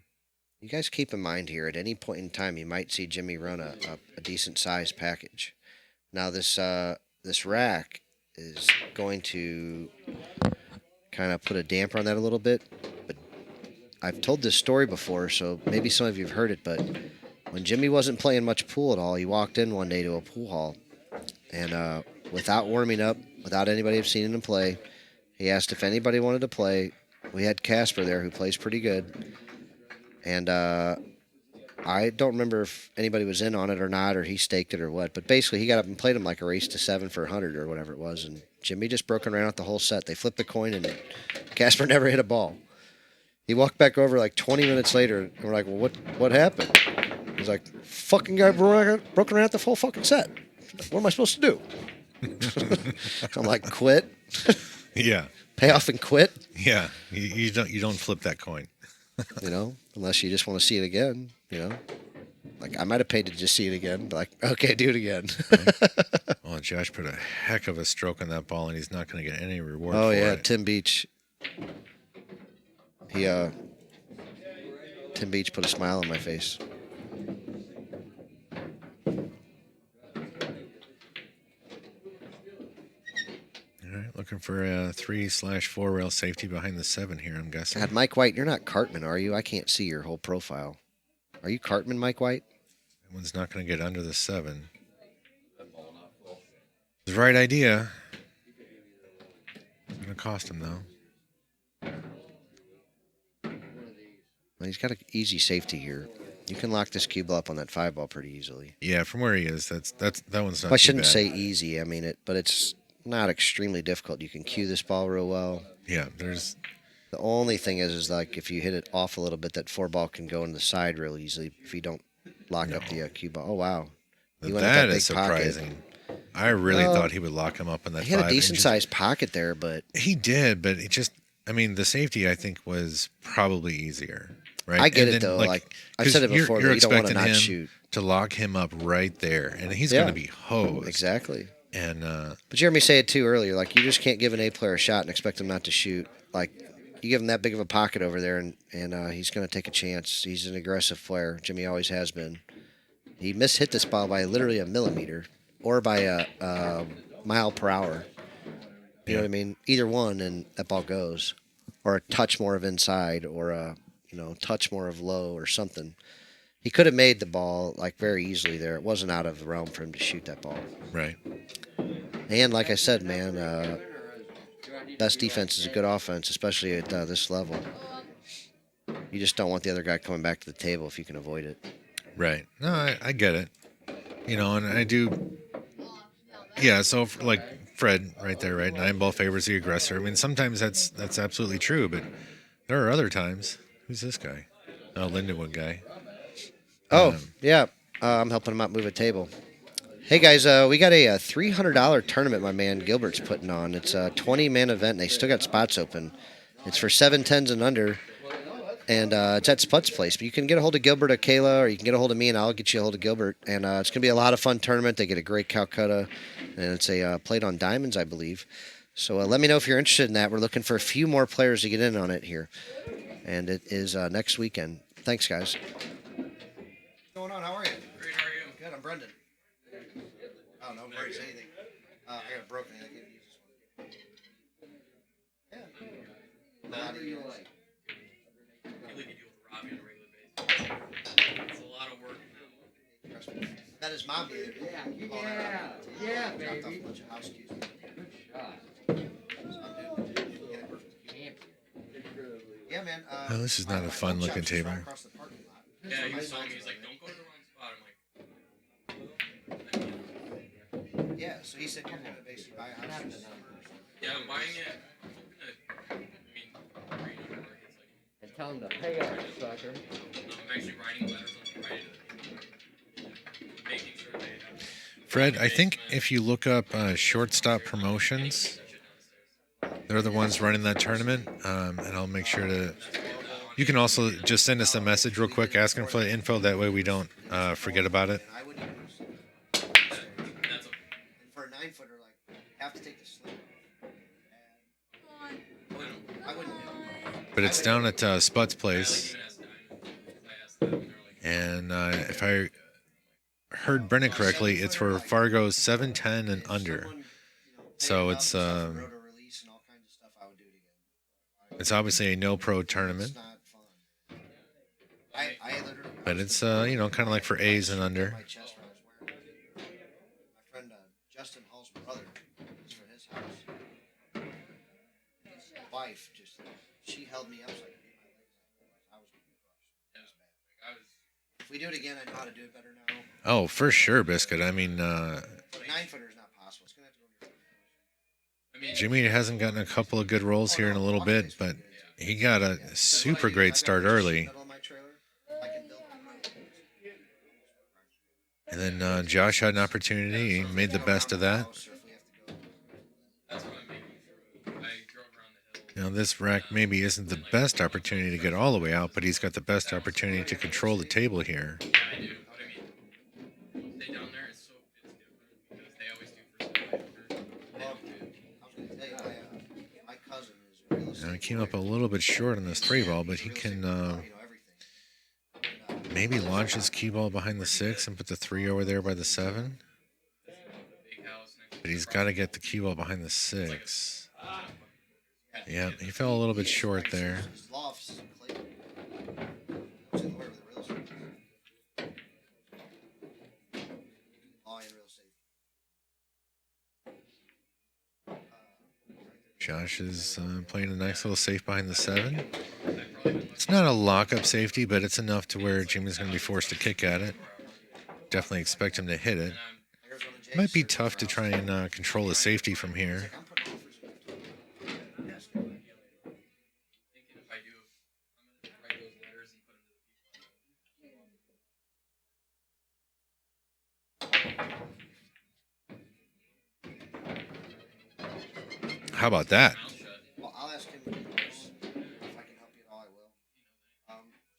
You guys keep in mind here, at any point in time, you might see Jimmy run a decent sized package. Now, this rack is going to kind of put a damper on that a little bit. But I've told this story before, so maybe some of you have heard it. But when Jimmy wasn't playing much pool at all, he walked in one day to a pool hall, and without warming up, without anybody have seen him play, he asked if anybody wanted to play. We had Casper there, who plays pretty good, and I don't remember if anybody was in on it or not, or he staked it or what. But basically, he got up and played him like a race to 7 for 100 or whatever it was, and Jimmy just broke and ran out the whole set. They flipped the coin, and Casper never hit a ball. He walked back over like 20 minutes later, and we're like, well, what happened? He's like, fucking guy broke and ran out the whole fucking set. What am I supposed to do? I'm like, quit. Yeah. Pay off and quit. Yeah. You don't flip that coin. You know, unless you just want to see it again, you know. Like, I might have paid to just see it again. But like, okay, do it again. Well, Josh put a heck of a stroke on that ball, and he's not going to get any reward Oh, for yeah, it. Tim Beach. Tim Beach put a smile on my face. All right, looking for a 3/4 rail safety behind the 7 here, I'm guessing. God, Mike White, you're not Cartman, are you? I can't see your whole profile. Are you Cartman, Mike White? That one's not going to get under the 7. The right idea. It's going to cost him, though. Well, he's got an easy safety here. You can lock this cue ball up on that 5 ball pretty easily. Yeah, from where he is, that one's not I too shouldn't bad. say easy. I mean it, but it's not extremely difficult. You can cue this ball real well. Yeah, there's... The only thing is like if you hit it off a little bit, that 4 ball can go in the side real easily if you don't lock up the cue ball. Oh, wow. He went with That big is pocket. surprising. I really thought he would lock him up in that 5. He had a and decent just- sized pocket there, but He did, but it just... I mean, the safety, I think, was probably easier, right? I get And it, then, though. Like, I've 'cause said it before, you're that you don't want to expecting not him shoot. to lock him up right there, and he's Yeah. going to be hosed. Exactly. And But you heard me say it too earlier. Like, you just can't give an A player a shot and expect him not to shoot. Like, you give him that big of a pocket over there, and he's going to take a chance. He's an aggressive player. Jimmy always has been. He mishit this ball by literally a millimeter or by a mile per hour. You know what I mean? Either one, and that ball goes. Or a touch more of inside, or a touch more of low, or something. He could have made the ball like very easily there. It wasn't out of the realm for him to shoot that ball. right. And like I said, man, best defense is a good offense, especially at this level. You just don't want the other guy coming back to the table if you can avoid it. Right. No, I get it. You know, and I do. Yeah. So like Fred right there, right? 9-ball favors the aggressor. I mean, sometimes that's absolutely true, but there are other times. Who's this guy? Oh, Lindenwood guy. Oh, yeah. I'm helping him out move a table. Hey guys, we got a $300 tournament my man Gilbert's putting on. It's a 20-man event, and they still got spots open. It's for 710s and under, and it's at Sput's place. But you can get a hold of Gilbert or Kayla, or you can get a hold of me, and I'll get you a hold of Gilbert. And it's going to be a lot of fun tournament. They get a great Calcutta, and it's a played on diamonds, I believe. So let me know if you're interested in that. We're looking for a few more players to get in on it here, and it is next weekend. Thanks, guys. What's going on? How are you? Great, how are you? Good. I'm Brendan. Oh, no worries. Anything. I got a broken. I can't use this one. Yeah. How do you like? I feel like you deal with Robbie on a regular basis. It's a lot of work now. Trust me. That is mom the other day. Yeah, Dropped off a baby. bunch of house keys. Good shot. Yeah, man. Oh, this is not a fun-looking table. Across the parking lot. Yeah, he was telling me, he's like, don't go to the wrong spot. I'm like, Yeah, so he said you're gonna basically buy a house. yeah, I'm buying it. I'm hoping to, I mean, read over it's like, And tell him to pay up, sucker. I'm actually writing letters on Friday to making sure they have Fred, I think if you look up shortstop promotions, they're the ones running that tournament, and I'll make sure to. You can also just send us a message real quick asking for the info. That way we don't forget about it. I wouldn't even use it. that's a, And for a 9-footer, like, you have to take the slip. And I wouldn't do it. But it's down at Sput's place, even asked Diamond. I asked them, and they're like, and if I heard Brennan correctly, it's for Fargo 710 and under. So it's Roto-release and all kinds of stuff, I would do it again. it's obviously a no pro tournament, It's not fun. I literally. but it's kind of like for A's and under. My chest when I was wearing it. My friend Justin Hall's brother was for his house. His wife she held me up so I could beat my legs. I was crushed. It was bad. I was, If we do it again, I know how to do it better now. Oh, for sure, Biscuit. I mean, But a 9-footer is not possible. It's gonna have to go to your I mean, Jimmy hasn't gotten a couple of good rolls here in a little bit, but he got a super great start early. middle of my trailer. I can build And then Josh had an opportunity. He made the best of that. house, or if we have to go. that's what I'm making sure of. I drove around the hill. Now, this rack maybe isn't the best opportunity to get all the way out, but he's got the best opportunity to control the table here. Yeah, I do. But I mean, stay down there. It's different because they always do first. Well, I was gonna tell you, my cousin is a real estate. Now, he came up a little bit short on this 3-ball, but he can everything. maybe launch his cue ball behind the 6 and put the 3 over there by the 7. Big house next But he's got to get the cue ball behind the 6. Yeah, he fell a little bit short there. His law office is in Clayton. He's in wherever the real estate. Law and real estate. Josh is playing a nice little safe behind the 7. It's not a lockup safety, but it's enough to where Jimmy's going to be forced to kick at it. Definitely expect him to hit it. Arizona Jays. Might be tough to try and control the safety from here. I'm putting offers in. Yes. thinking if I do, I'm gonna write those letters and put them to How about that? the people. Mouth shut. Well, I'll ask him if I can help you at all. I will.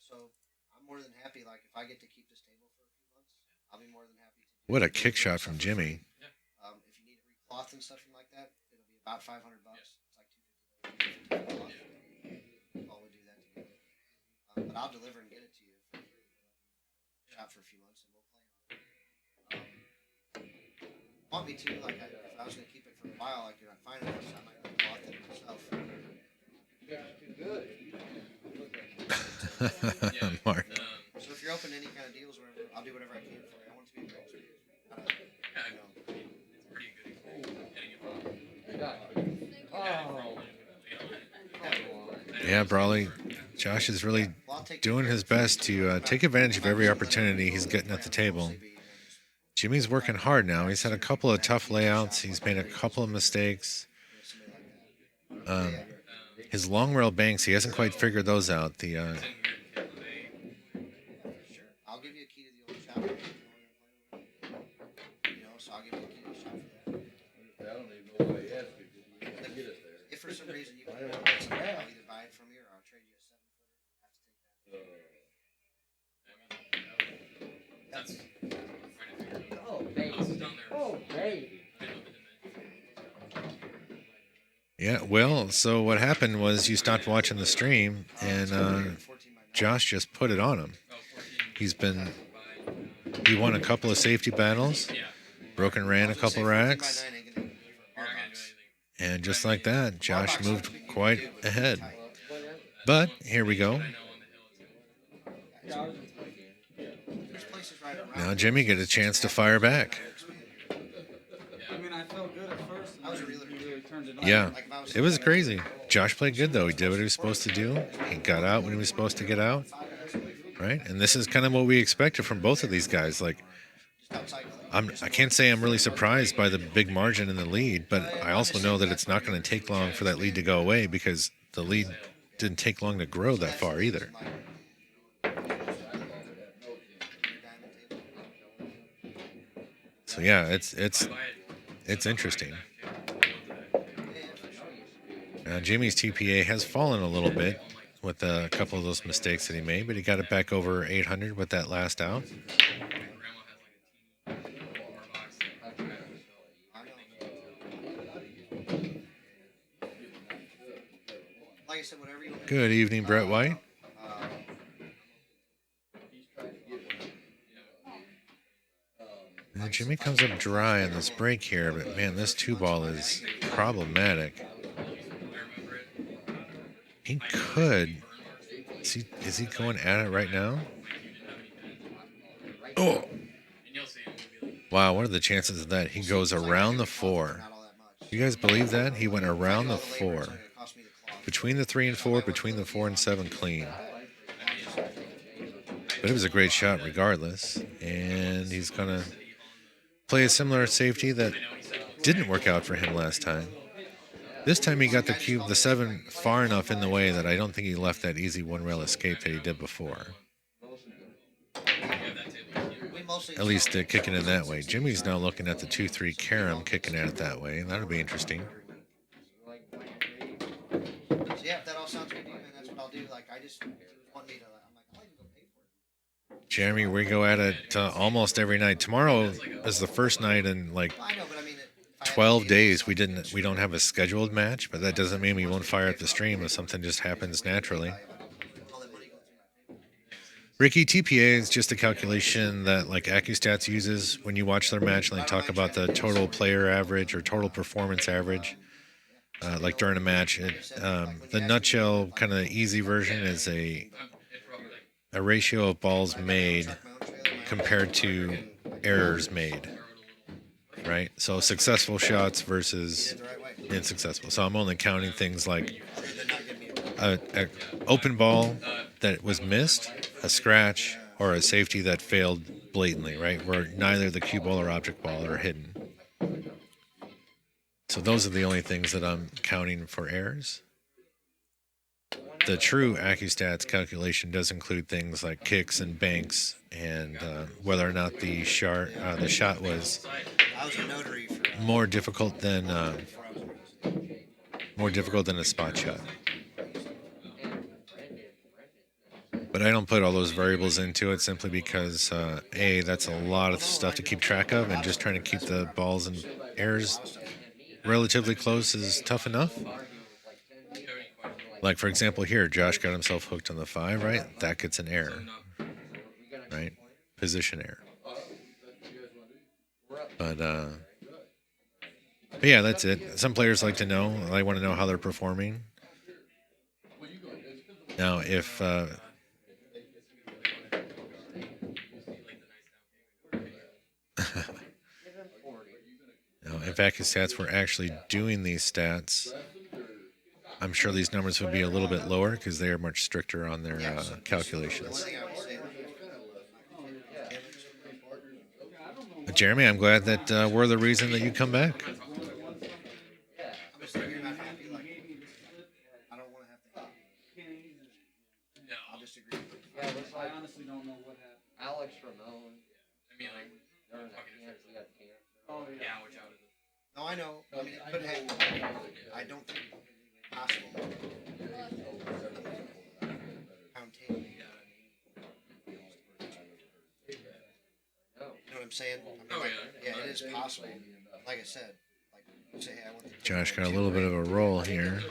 So I'm more than happy. Like if I get to keep this table for a few months, I'll be more than happy to. What a kick shot from Jimmy. If you need to recloth and stuff like that, it'll be about $500. It's like $250. All we do that together. But I'll deliver and get it to you. Shop for a few months and we'll play on it. Want me to? Like if I was gonna keep it for a while, like you're not finding it, so I might recloth it myself. Mark. So if you're open to any kind of deals, or whatever, I'll do whatever I can for you. I want it to be a great experience. It's pretty good getting it wrong. Oh, Yeah, Brawley. Josh is really doing his best to take advantage of every opportunity he's getting at the table. Jimmy's working hard now. He's had a couple of tough layouts. He's made a couple of mistakes. His long rail banks, he hasn't quite figured those out. The I'll give you a key to the old shop. So I'll give you a key to the shop for that. I don't even know why he asked me, because we didn't get it there. If for some reason you want to I'll either buy it from you or I'll trade you a 7-footer. Oh, baby. Oh, baby. Yeah, well, so what happened was you stopped watching the stream, and Josh just put it on him. He won a couple of safety battles, broke and ran a couple racks, and just like that, Josh moved quite ahead. But here we go. Now Jimmy get a chance to fire back. I mean, I felt good at first. He really turned it on. Yeah, it was crazy. Josh played good, though. He did what he was supposed to do. He got out when he was supposed to get out, right? And this is kind of what we expected from both of these guys. Like, I can't say I'm really surprised by the big margin in the lead, but I also know that it's not going to take long for that lead to go away because the lead didn't take long to grow that far either. So yeah, it's interesting. Now Jimmy's TPA has fallen a little bit with a couple of those mistakes that he made, but he got it back over 800 with that last out. Good evening, Brett White. And Jimmy comes up dry on this break here, but man, this 2-ball is problematic. He could. Is he going at it right now? Oh! Wow, what are the chances of that? He goes around the 4. You guys believe that? He went around the 4. Between the 3 and 4, between the 4 and 7 clean. But it was a great shot regardless. And he's going to play a similar safety that didn't work out for him last time. This time he got the 7 far enough in the way that I don't think he left that easy one-rail escape that he did before. At least kicking it that way. Jimmy's now looking at the 2-3 carom, kicking at it that way. That'll be interesting. Yeah, if that all sounds good to you, man, that's what I'll do. Like, I just want me to, I'm like, I'll even go pay for it. Jeremy, we go at it almost every night. Tomorrow is the first night in like 12 days. We don't have a scheduled match, but that doesn't mean we won't fire up the stream if something just happens naturally. Ricky, TPA is just a calculation that like AccuStats uses when you watch their match and they talk about the total player average or total performance average. Like during a match, the nutshell kind of easy version is a ratio of balls made compared to errors made, right? So successful shots versus unsuccessful. So I'm only counting things like a open ball that was missed, a scratch, or a safety that failed blatantly, right? Where neither the cue ball or object ball are hidden. So those are the only things that I'm counting for errors. The true AccuStats calculation does include things like kicks and banks and whether or not the shot was more difficult than a spot shot. But I don't put all those variables into it simply because A, that's a lot of stuff to keep track of, and just trying to keep the balls and errors relatively close is tough enough. Like, for example, here, Josh got himself hooked on the 5, right? That gets an error, right? Position error. But yeah, that's it. Some players like to know. I want to know how they're performing. Now, if AccuStats were actually doing these stats, I'm sure these numbers would be a little bit lower because they are much stricter on their calculations. The one thing I would say, Jeremy, I'm glad that we're the reason that you come back. I'm just saying you're not happy. Like, I don't want to have to. No. I'll just agree. Yeah, I honestly don't know what happened. Alex Ramon. I mean, like, During that fucking cancer, he had cancer. Oh yeah. yeah, which out of the. No, I know. I mean, it could happen. I don't think it's possible. Pound table. You know what I'm saying? I mean, Oh, like, yeah. yeah, it is possible. Like I said, like you say, hey, I want the Josh got a little bit of a roll here.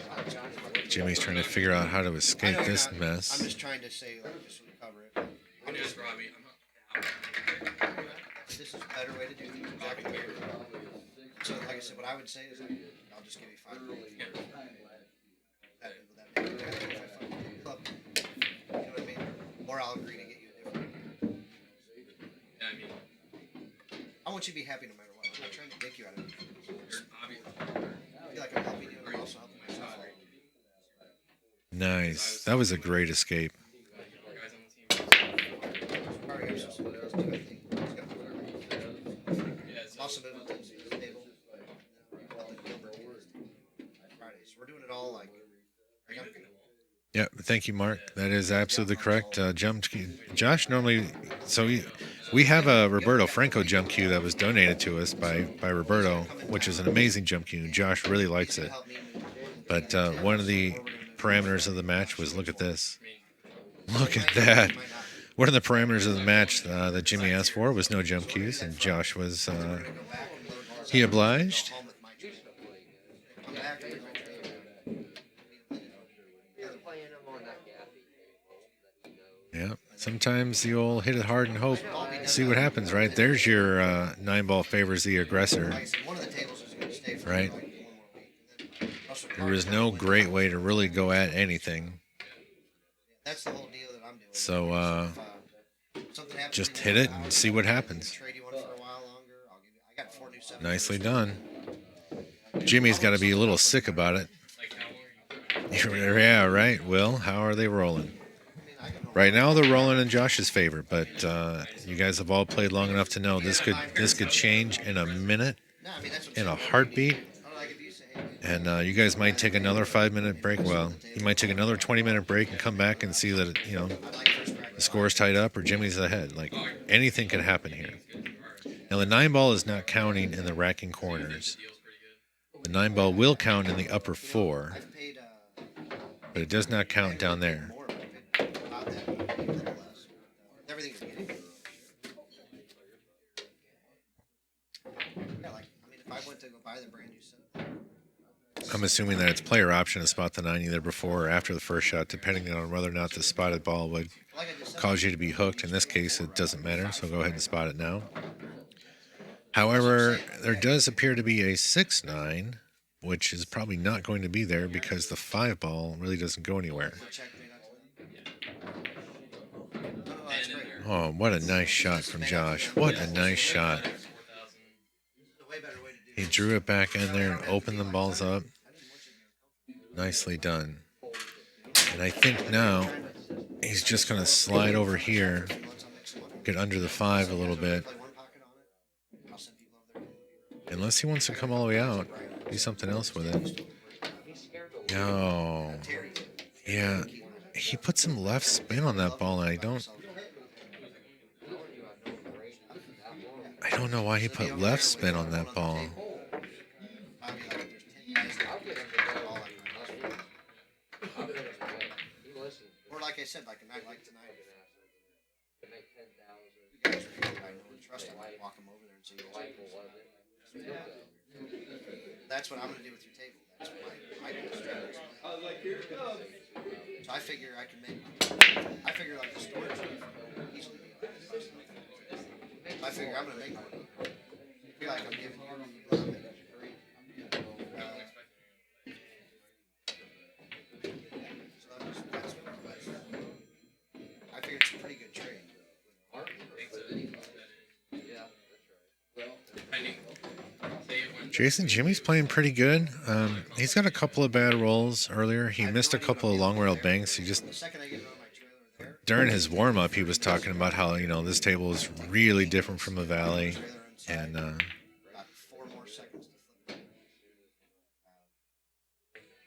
Jimmy's trying to figure out how to I escape know you're this not- I'm mess. just trying to say, like, just recover it. I'm just Robbie. I'm not. This is a better way to do things. Exactly. So, like I said, what I would say is, like, I'll just give you 5 minutes. That make it if I fucking club. You know what I mean? Or I'll agree to get you a different. Yeah, I mean, I want you to be happy no matter what. I'm not trying to dick you out of it. you're obvious. I feel like I'm helping you and I'm also helping myself. Nice. That was a great escape. Guys on the team. Alright, I'm supposed to do, I think. Yeah, I'm so also moving things to the table. Friday, so we're doing it all like. Yeah, thank you, Mark. That is absolutely correct. Jump cue. Josh normally, we have a Roberto Franco jump cue that was donated to us by Roberto, which is an amazing jump cue. Josh really likes it. But one of the parameters of the match was look at this. Look at that. One of the parameters of the match that Jimmy asked for was no jump cues, and Josh was he obliged. Yeah, sometimes the old hit it hard and hope. See what happens, right? There's your 9-ball favors the aggressor, right? There was no great way to really go at anything. That's the whole deal that I'm doing. So just hit it and see what happens. Nicely done. Jimmy's got to be a little sick about it. Yeah, right. Will, how are they rolling? Right now they're rolling in Josh's favor, but you guys have all played long enough to know this could change in a minute, in a heartbeat. And you guys might take another 5-minute break. Well, you might take another 20-minute break and come back and see that the score's tied up or Jimmy's ahead. Like anything could happen here. Now the 9-ball is not counting in the racking corners. The 9-ball will count in the upper 4, but it does not count down there. I'm assuming that it's player option to spot the 9 either before or after the first shot, depending on whether or not the spotted ball would cause you to be hooked. In this case, it doesn't matter, so go ahead and spot it now. However, there does appear to be a 6-9, which is probably not going to be there because the 5-ball really doesn't go anywhere. Oh, what a nice shot from Josh. What a nice shot. He drew it back in there and opened the balls up. Nicely done. And I think now he's just going to slide over here, get under the 5 a little bit. Unless he wants to come all the way out, do something else with it. No. Yeah, he put some left spin on that ball, and I don't know why he put left spin on that ball. Or like I said, like a night like tonight. You guys are I know and trust. I might walk them over there and see what that's what I'm going to do with your table. That's my strategy. So I figure I can make, like the storage easily be like I figure I'm going to make one. I feel like I'm giving you. I figure it's a pretty good trade. Jason, Jimmy's playing pretty good. He's got a couple of bad rolls earlier. He missed a couple of long rail banks. He just The second I get it on my trailer there, during his warm up, he was talking about how this table is really different from a valley, and about 4 more seconds to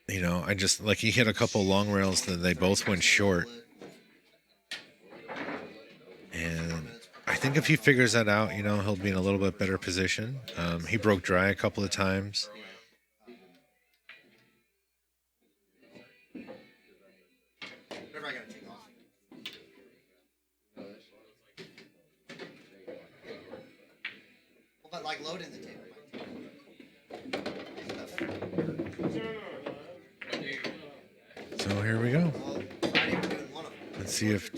flip it. I just like he hit a couple of long rails that they both went short, and I think if he figures that out, he'll be in a little bit better position. He broke dry a couple of times. Whatever I gotta take off. Well, but like loading the table. So here we go. Well, Friday we're doing one of them. Let's see if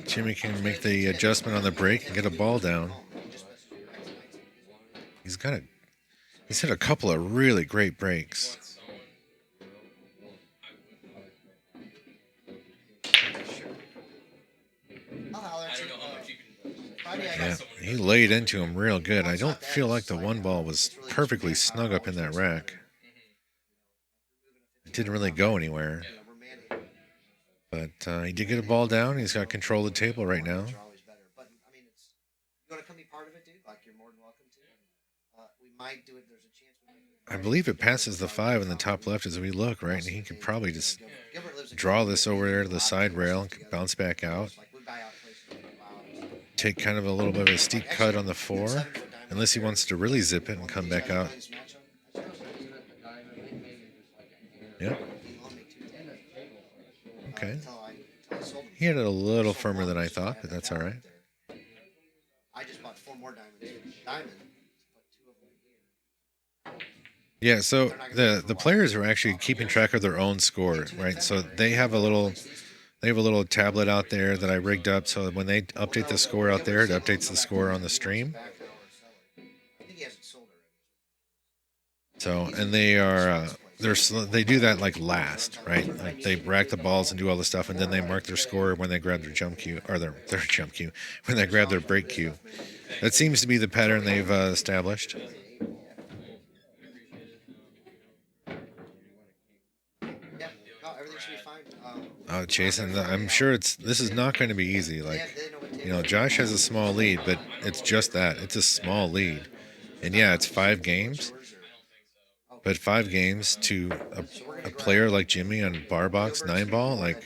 Jimmy can make the adjustment on the break and get a ball down. He's hit a couple of really great breaks. Yeah, he laid into him real good. I don't feel like the one ball was perfectly snug up in that rack. It didn't really go anywhere. But he did get a ball down. He's got control of the table right now. But I mean, it's you want to come be part of it, dude. Like you're more than welcome to. We might do it. There's a chance. I believe it passes the 5 in the top left as we look, right? And he could probably just draw this over there to the side rail and bounce back out. Take kind of a little bit of a steep cut on the 4, unless he wants to really zip it and come back out. Yep. Okay. He had it a little firmer than I thought, but that's all right. I just bought 4 more diamonds. Yeah, so the players are actually keeping track of their own score, right? So they have a little tablet out there that I rigged up, so when they update the score out there, it updates the score on the stream. So, and they are they do that like last, right? Like they rack the balls and do all the stuff, and then they mark their score when they grab their jump cue, or their jump cue, when they grab their break cue. That seems to be the pattern they've established. Oh, Jason, I'm sure this is not going to be easy. Like, Josh has a small lead, but it's just that. It's a small lead. And yeah, it's 5 games. But 5 games to a player like Jimmy on barbox 9-ball, like,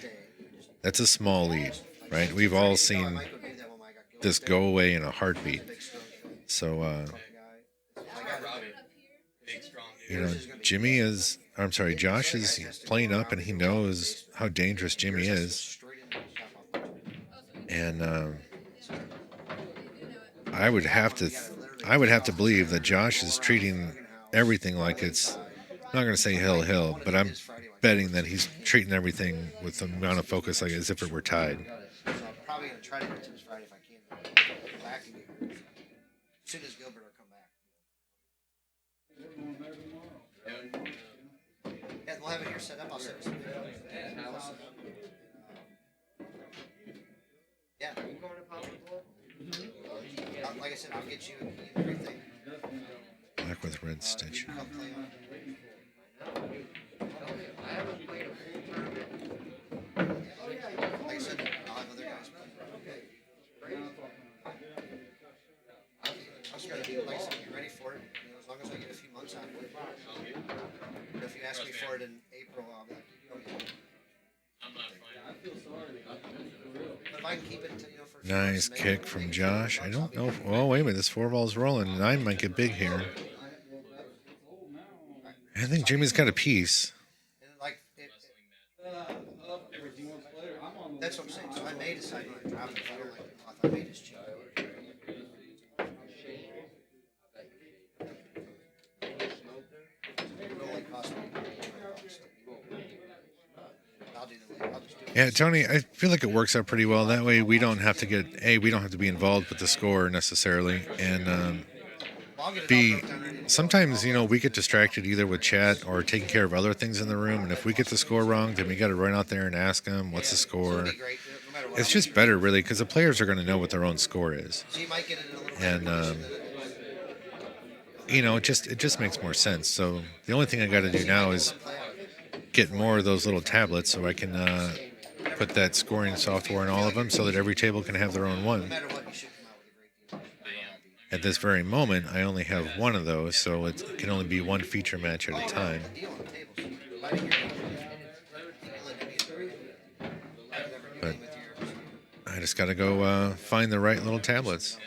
that's a small lead, right? We've all seen this go away in a heartbeat. So, Josh is playing up, and he knows how dangerous Jimmy is. And I would have to believe that Josh is treating everything like it's, I'm not going to say hill, but I'm betting that he's treating everything with the amount of focus like as if it were tied. So I'm probably going to try to get to this Friday if I can. Back again. As soon as Gilbert will come back. Yeah, we'll have it here set up. I'll set it up. Yeah. Are you going to Palozzola? Like I said, I'll get you everything. Black with red stitch. Come play on. I haven't played a full tournament. Like I said, I'll have other guys play. I'm just going to, like I said, be ready for it. As long as I get a few months out of it. But if you ask me for it in April, I'll be like, I'm not but if I can keep it until, for a few Nice months, kick from Josh. I don't know. Oh, wait a minute. This 4 ball's rolling. 9 might get big here. I think Jimmy's got a piece. That's what I'm saying. So I may decide to drop it if I don't like the cloth. I may just change it. It'll only cost me I'll do the I'll just do it. Yeah, Tony, I feel like it works out pretty well. That way we don't have to we don't have to be involved with the score necessarily. And sometimes, we get distracted either with chat or taking care of other things in the room. And if we get the score wrong, then we got to run out there and ask them, what's the score? It's just better, really, because the players are going to know what their own score is. So you might get it in a little And you know, it just makes more sense. So the only thing I got to do now is get more of those little tablets so I can put that scoring software in all of them so that every table can have their own No one. matter what, you should come out with a great deal. Real happy. At this very moment, I only have one of those, so it can only be one feature match at a time. The deal on the tables. Providing you're willing to be But with your I just got to go find the right little tablets.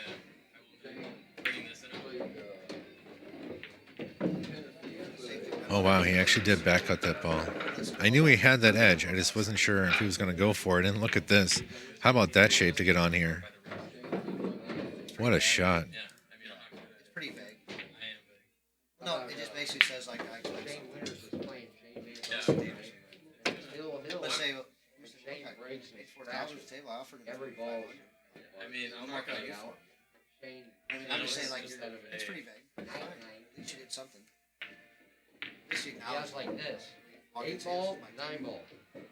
Oh, wow, he actually did back cut that ball. I knew he had that edge. I just wasn't sure if he was going to go for it. And look at this. How about that shape to get on here? What a shot. It's pretty vague. No, it just basically says like I can. Shane Winters was playing Shane Davis. He'll Let's say Shane breaks me. $4 table. I offered him Every ball. I mean, I'm not gonna go. Shane. I'm just saying like it's pretty vague. Nine. At least you did something. At least you He acknowledge has like this. Walk 8 into ball, this, 9 ball.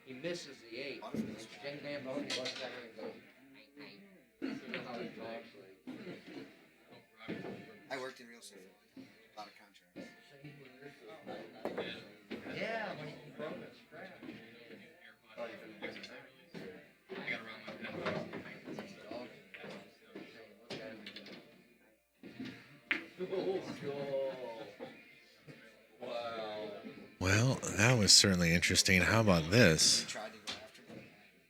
He misses the 8. And Shane Davis looks down and goes, 9. You know how he talks like. I worked in real estate. A lot of contracts. Yeah, when he broke his strap. Well, that was certainly interesting. How about this? Tried to go after me.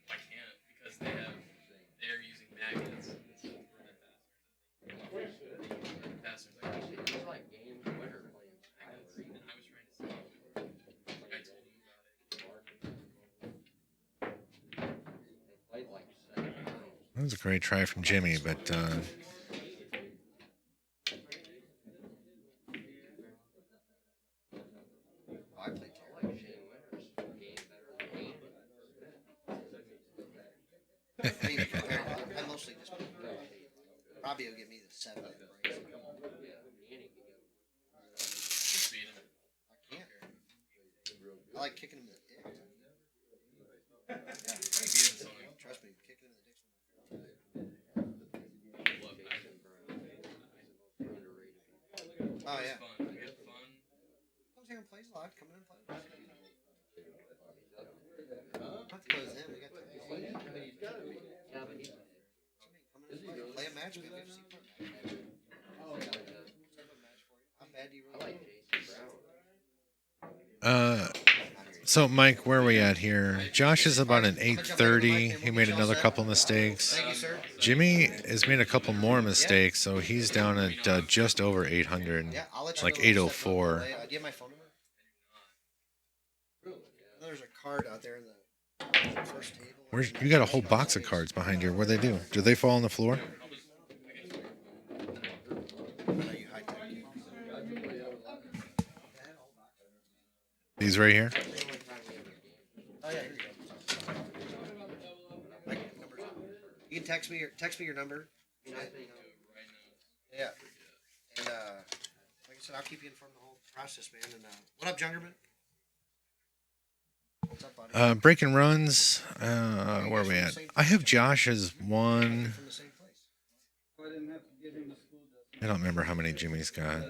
I can't because they're using magnets. Faster. He's like games winner playing. I was trying to see. Like I told him about it. They played like 7 times. That was a great try from Jimmy, but I played I like Shane Winters. Game better than me. I mean, compared, I mostly just Robbie will give me the 7 that breaks. Beat him. I can't. I like kicking him in the dick. Beat him so much. Trust me, kicking him in the dick's one of my favorites. Oh yeah. Fun. We had fun. Comes here and plays a lot. Come in and play with us. Not to play with him. We got to play. Yeah, but he's Come in and play a match. Maybe if you How bad do you I really like Jason Brown. so Mike, where are we at here? Josh is about an 830. He made another couple mistakes. Thank you, sir. Jimmy has made a couple more mistakes, so he's down at just over 800, Yeah, I'll let you like know when we set 804. up the play. Do you have my phone number? There's a card out there in the first table. Where's you got a whole box of cards behind here? What do they do? Do they fall on the floor? I know you high-tech. These right here? Oh yeah, here you go. My number's on. You can text me your number. Yeah. And like I said, I'll keep you informed of the whole process, man. And what up, Jungerman? What's up, buddy? Breaking runs. Where are we at? I have Josh as one. From the same place. I didn't have to get him to school. I don't remember how many Jimmy's got.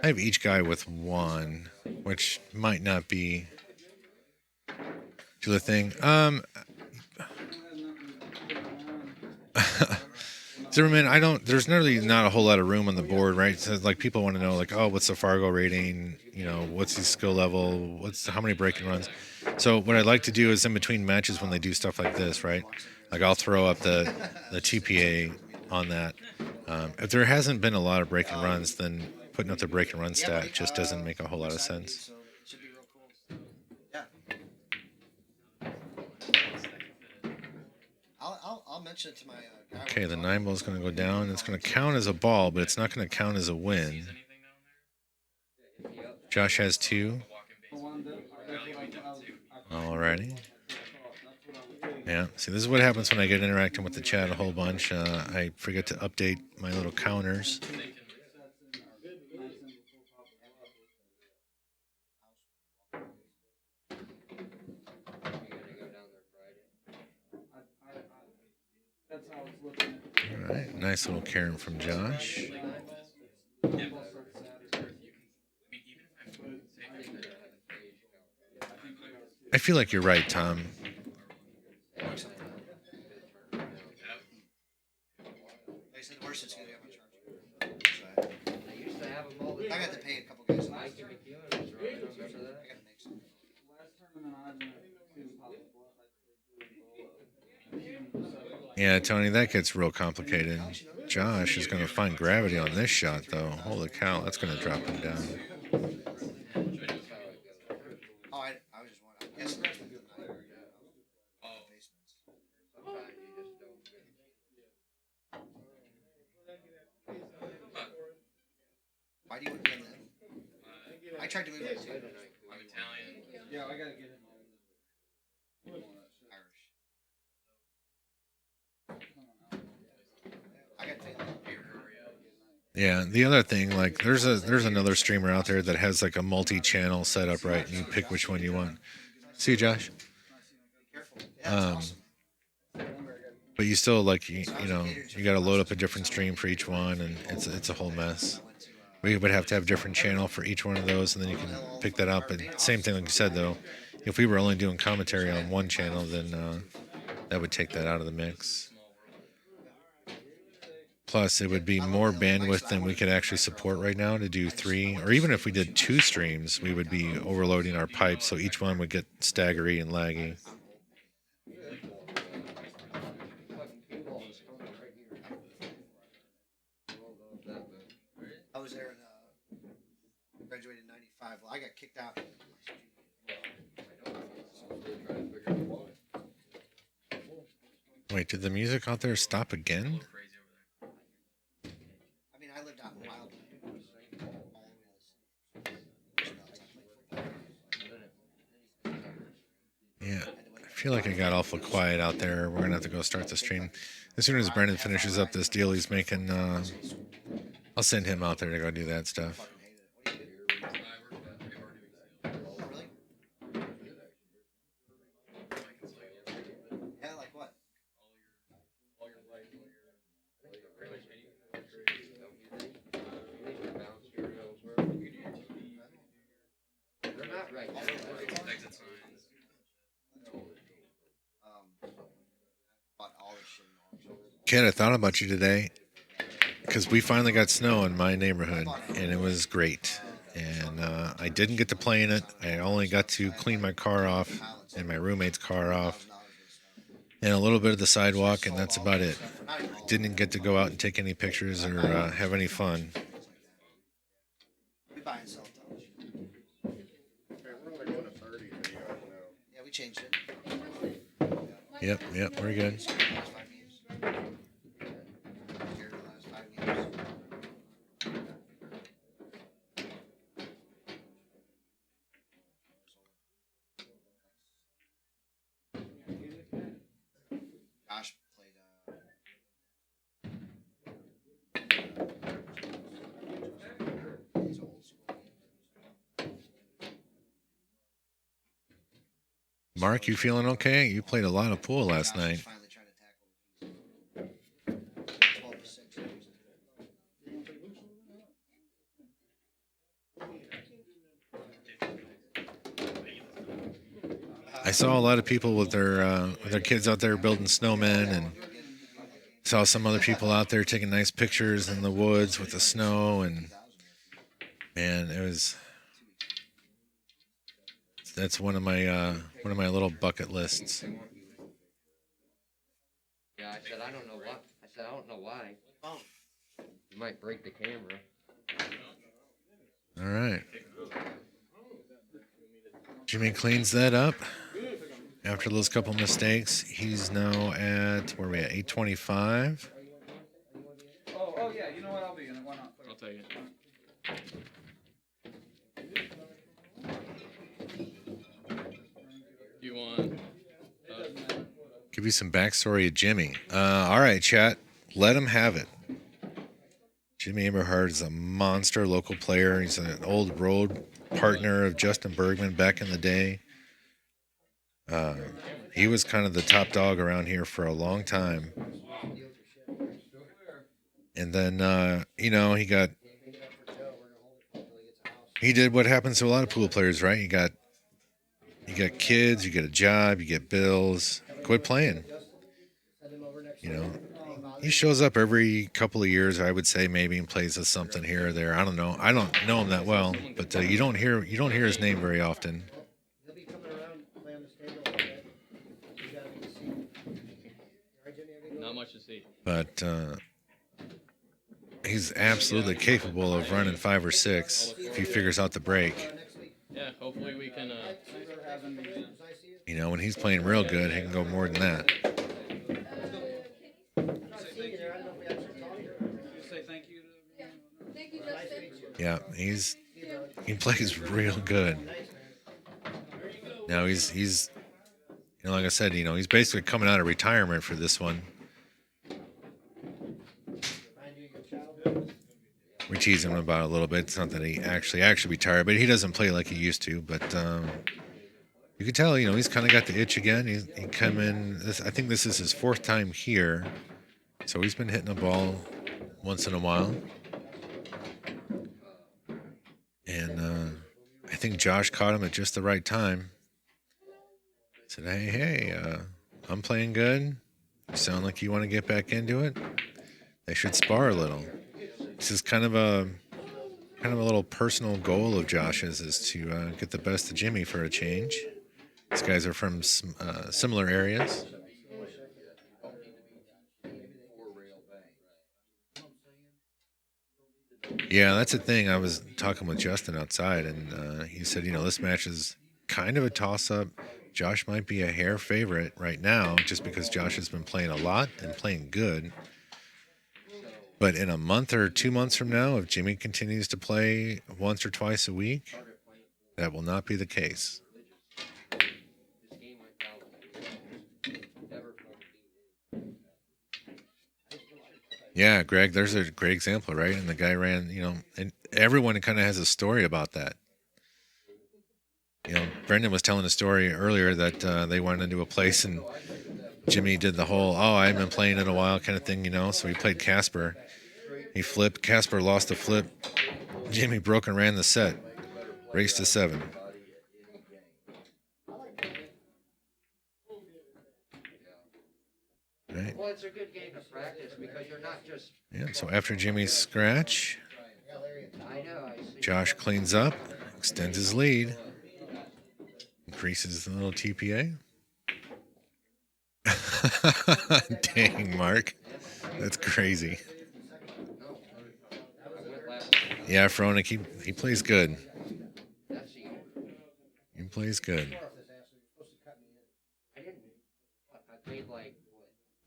I have each guy with one, which might not be the thing. Zimmerman, there's really not a whole lot of room on the board, right? So like people want to know like, oh, what's the Fargo rating? You know, what's his skill level? How many breaking runs? So what I'd like to do is in between matches when they do stuff like this, right? Like I'll throw up the TPA on that. If there hasn't been a lot of breaking runs, then putting up the breaking run stat just doesn't make a whole lot of sense. So it should be real cool. Yeah. I'll mention it to my guy. Okay, the 9 ball is going to go down. It's going to count as a ball, but it's not going to count as a win. Josh has 2. Alrighty. Yeah, see, this is what happens when I get interacting with the chat a whole bunch. I forget to update my little counters. All right, nice little Karen from Josh. Yeah, but if you can, I mean, even if I'm say if I feel like you're right, Tom. Like I said, the worst it's gonna get my charger. So They used to have them all the I time. got to pay a couple guys. Mike and McEwen was running them, remember I that? gotta make some. Last tournament I went to in Palozzola, Yeah, Tony, that gets real complicated. Josh is going to find gravity on this shot, though. Holy cow, that's going to drop him down. Oh, I was just wondering. I'm guessing that's the night. Basements. Sometimes you just don't. Why do you want to be on that? I tried to move that too. I'm Italian. yeah, I gotta get him. Irish. I got failed. Yeah, the other thing, like, there's another streamer out there that has like a multi-channel setup, right? And you pick which one you want. See you, Josh. Careful. Yeah, that's Um, awesome. But you still like you know you got to load up a different stream for each one, and it's a whole mess. We would have to have a different channel for each one of those, and then you can pick that up. And same thing like you said, though, if we were only doing commentary on one channel, then that would take that out of the mix. Plus, it would be more bandwidth than we could actually support right now to do 3, or even if we did 2 streams, we would be overloading our pipes, so each one would get staggery and laggy. I was there in graduated in '95. Well, I got kicked out. Wait, did the music out there stop again? I mean, I lived out in Wildwood. Yeah, I feel like it got awful quiet out there. We're gonna have to go start the stream as soon as Brendan finishes up this deal he's making. I'll send him out there to go do that stuff. Yeah, like what? They're not right. Exit signs. Bought all this shit. Kid, I thought about you today because we finally got snow in my neighborhood, and it was great. And I didn't get to play in it. I only got to clean my car off and my roommate's car off, and a little bit of the sidewalk, and that's about it. I didn't get to go out and take any pictures or have any fun. We buy and sell television. We're only going to 30 video, I don't know. Yeah, we changed it. Yep, we're good. Last 5 games. Here, the last 5 games. Josh played. He's old school. Mark, you feeling okay? You played a lot of pool last Josh is night. finally trying to tackle. 12 to 6. I saw a lot of people with their kids out there building snowmen, and saw some other people out there taking nice pictures in the woods with the snow, and man, that's one of my little bucket lists. Yeah, I said, I don't know what. I said, I don't know why. You might break the camera. All right. Jimmy cleans that up. After those couple mistakes, he's now at, where are we at, 825? Oh yeah, you know what? I'll be in it. Why not? I'll take it. You want? Give you some backstory of Jimmy. All right, chat. Let him have it. Jimmy Eberhart is a monster local player. He's an old road partner of Justin Bergman back in the day. He was kind of the top dog around here for a long time. And then, he got He did what happens to a lot of pool players, right? You got kids, you get a job, you get bills. Quit playing. You know, he shows up every couple of years, I would say, maybe, and plays us something here or there. I don't know. I don't know him that well, but you don't hear his name very often. He'll be coming around, play on this table a little bit. You gotta be see. Right, Jimmy? Everything Not good? much to see. But he's absolutely capable of running 5 or 6 if he figures out the break. Next week. Yeah, hopefully we can. Thanks for having me. You know, when he's playing real good, he can go more than that. Just say thank you to everyone. Thank you, Justin. Yeah, he plays real good. Now he's you know, like I said, you know, he's basically coming out of retirement for this one. We tease him about it a little bit. It's not that he actually retired, but he doesn't play like he used to. But you can tell, you know, he's kind of got the itch again. He come in. I think this is his 4th time here, so he's been hitting a ball once in a while. And I think Josh caught him at just the right time. Said, hey, I'm playing good. You sound like you want to get back into it. They should spar a little. This is kind of a little personal goal of Josh's, is to get the best of Jimmy for a change. These guys are from similar areas. Yeah, that's the thing. I was talking with Justin outside, and he said, you know, this match is kind of a toss-up. Josh might be a hair favorite right now just because Josh has been playing a lot and playing good. But in a month or 2 months from now, if Jimmy continues to play once or twice a week, that will not be the case. Yeah, Greg, there's a great example, right? And the guy ran, you know, and everyone kind of has a story about that. You know, Brendan was telling a story earlier that they went into a place and Jimmy did the whole, I haven't been playing in a while kind of thing, you know. So he played Casper. He flipped. Casper lost the flip. Jimmy broke and ran the set. Raced to 7. Right. Well, it's a good game to practice because you're not just. Yeah, so after Jimmy's scratch, I know. I see. Josh cleans up, extends his lead, increases the little TPA. Dang, Mark. That's crazy. Yeah, Fronik, he plays good. He plays good.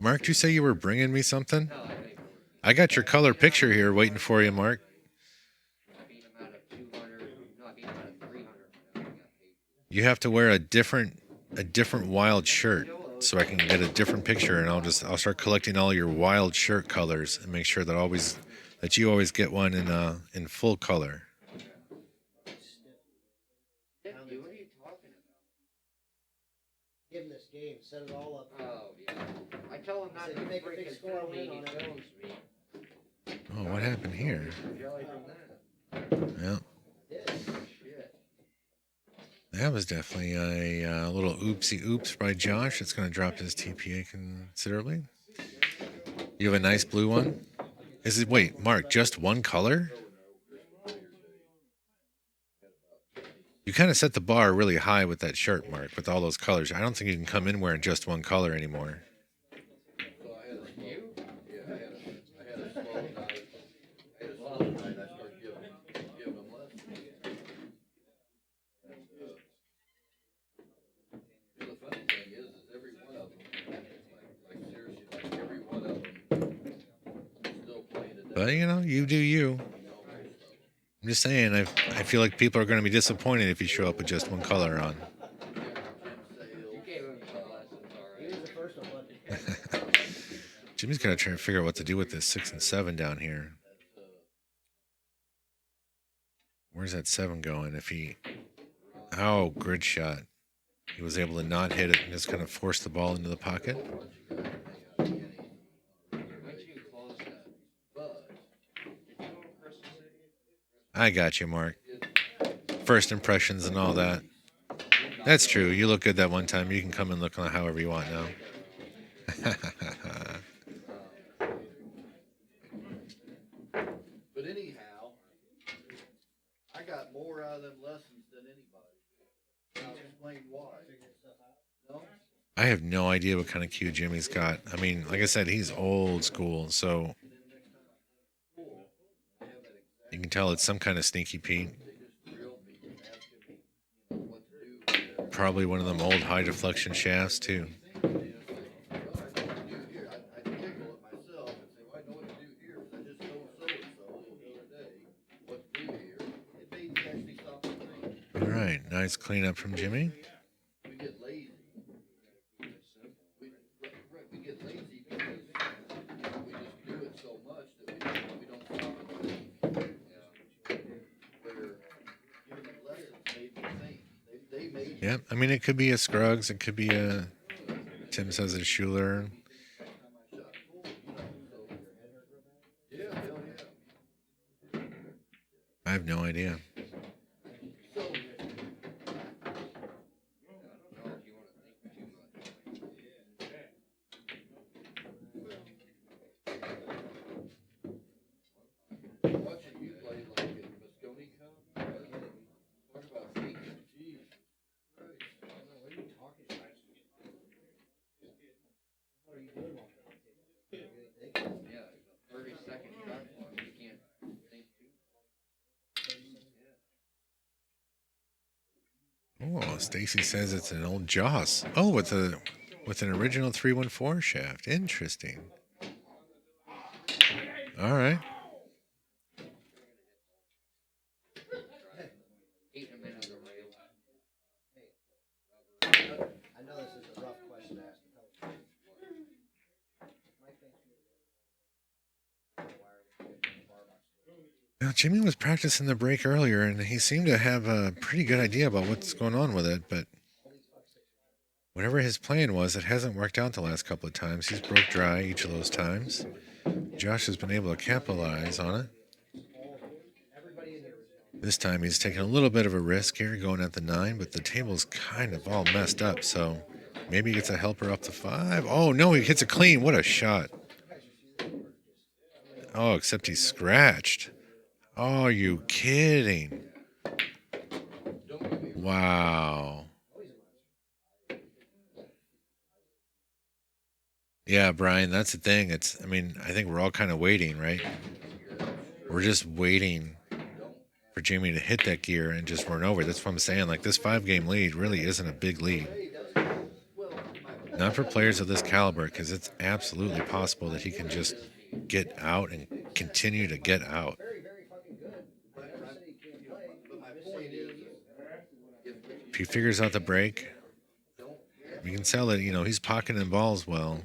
Mark, did you say you were bringing me something? I got your color picture here waiting for you, Mark. You have to wear a different wild shirt so I can get a different picture, and I'll start collecting all your wild shirt colors and make sure that you always get one in full color. Give him this game, set it all up. Oh, yeah. I tell him not Said to you make a break big his score phone, win he on it. kills me. Oh, what happened here? Jelly from that. Yeah, Shit. that was definitely a little oopsie oops by Josh. It's going to drop his TPA considerably. You have a nice blue one. Wait, Mark, just one color? You kind of set the bar really high with that shirt, Mark, with all those colors. I don't think you can come in wearing just one color anymore. But, you know, you do you. I'm just saying, I feel like people are going to be disappointed if you show up with just one color on. You gave him some lessons, all He right. was the first one. Jimmy's got to try to figure out what to do with this 6 and 7 down here. Where's that 7 going? Oh, grid shot. He was able to not hit it and just kind of force the ball into the pocket. Once you close that, did you go to Crystal City? I got you, Mark. first impressions and all that. That's true. You look good that one time. You can come and look on however you want now. But anyhow, I got more out of them lessons than anybody. I'll explain why. No? I have no idea what kind of cue Jimmy's got. I mean, like I said, he's old school, so you can tell it's some kind of sneaky Pete. Probably one of them old high deflection shafts too. All right, nice cleanup from Jimmy. We get lazy. We get lazy because we just do it so much that we don't stop and think. Where giving them lessons made me think. They made Yep, I mean, it could be a Scruggs, it could be a, Tim says a Schuler. I have no idea. watching you play like at Moscone Cup. Talk about thinking. Jeez. Yeah, 30-second shot clock. You can't think too Oh, Stacy says it's an old Joss. Oh, with an original 314 shaft. Interesting. All right. Eating them into the rail. I know this is a rough question to ask. Now, Jimmy was practicing the break earlier, and he seemed to have a pretty good idea about what's going on with it, but whatever his plan was, it hasn't worked out the last couple of times. He's broke dry each of those times. Josh has been able to capitalize on it. This time he's taking a little bit of a risk here going at the 9, but the table's kind of all messed up, so maybe he gets a helper up to 5. Oh, no, he hits a clean. What a shot. Oh, except he's scratched. Oh, are you kidding? Wow. Yeah, Brian, that's the thing. I think we're all kind of waiting, right? We're just waiting for Jimmy to hit that gear and just run over. That's what I'm saying. Like, this 5-game lead really isn't a big lead. Not for players of this caliber, because it's absolutely possible that he can just get out and continue to get out. If he figures out the break, we can sell it. He's pocketing balls well.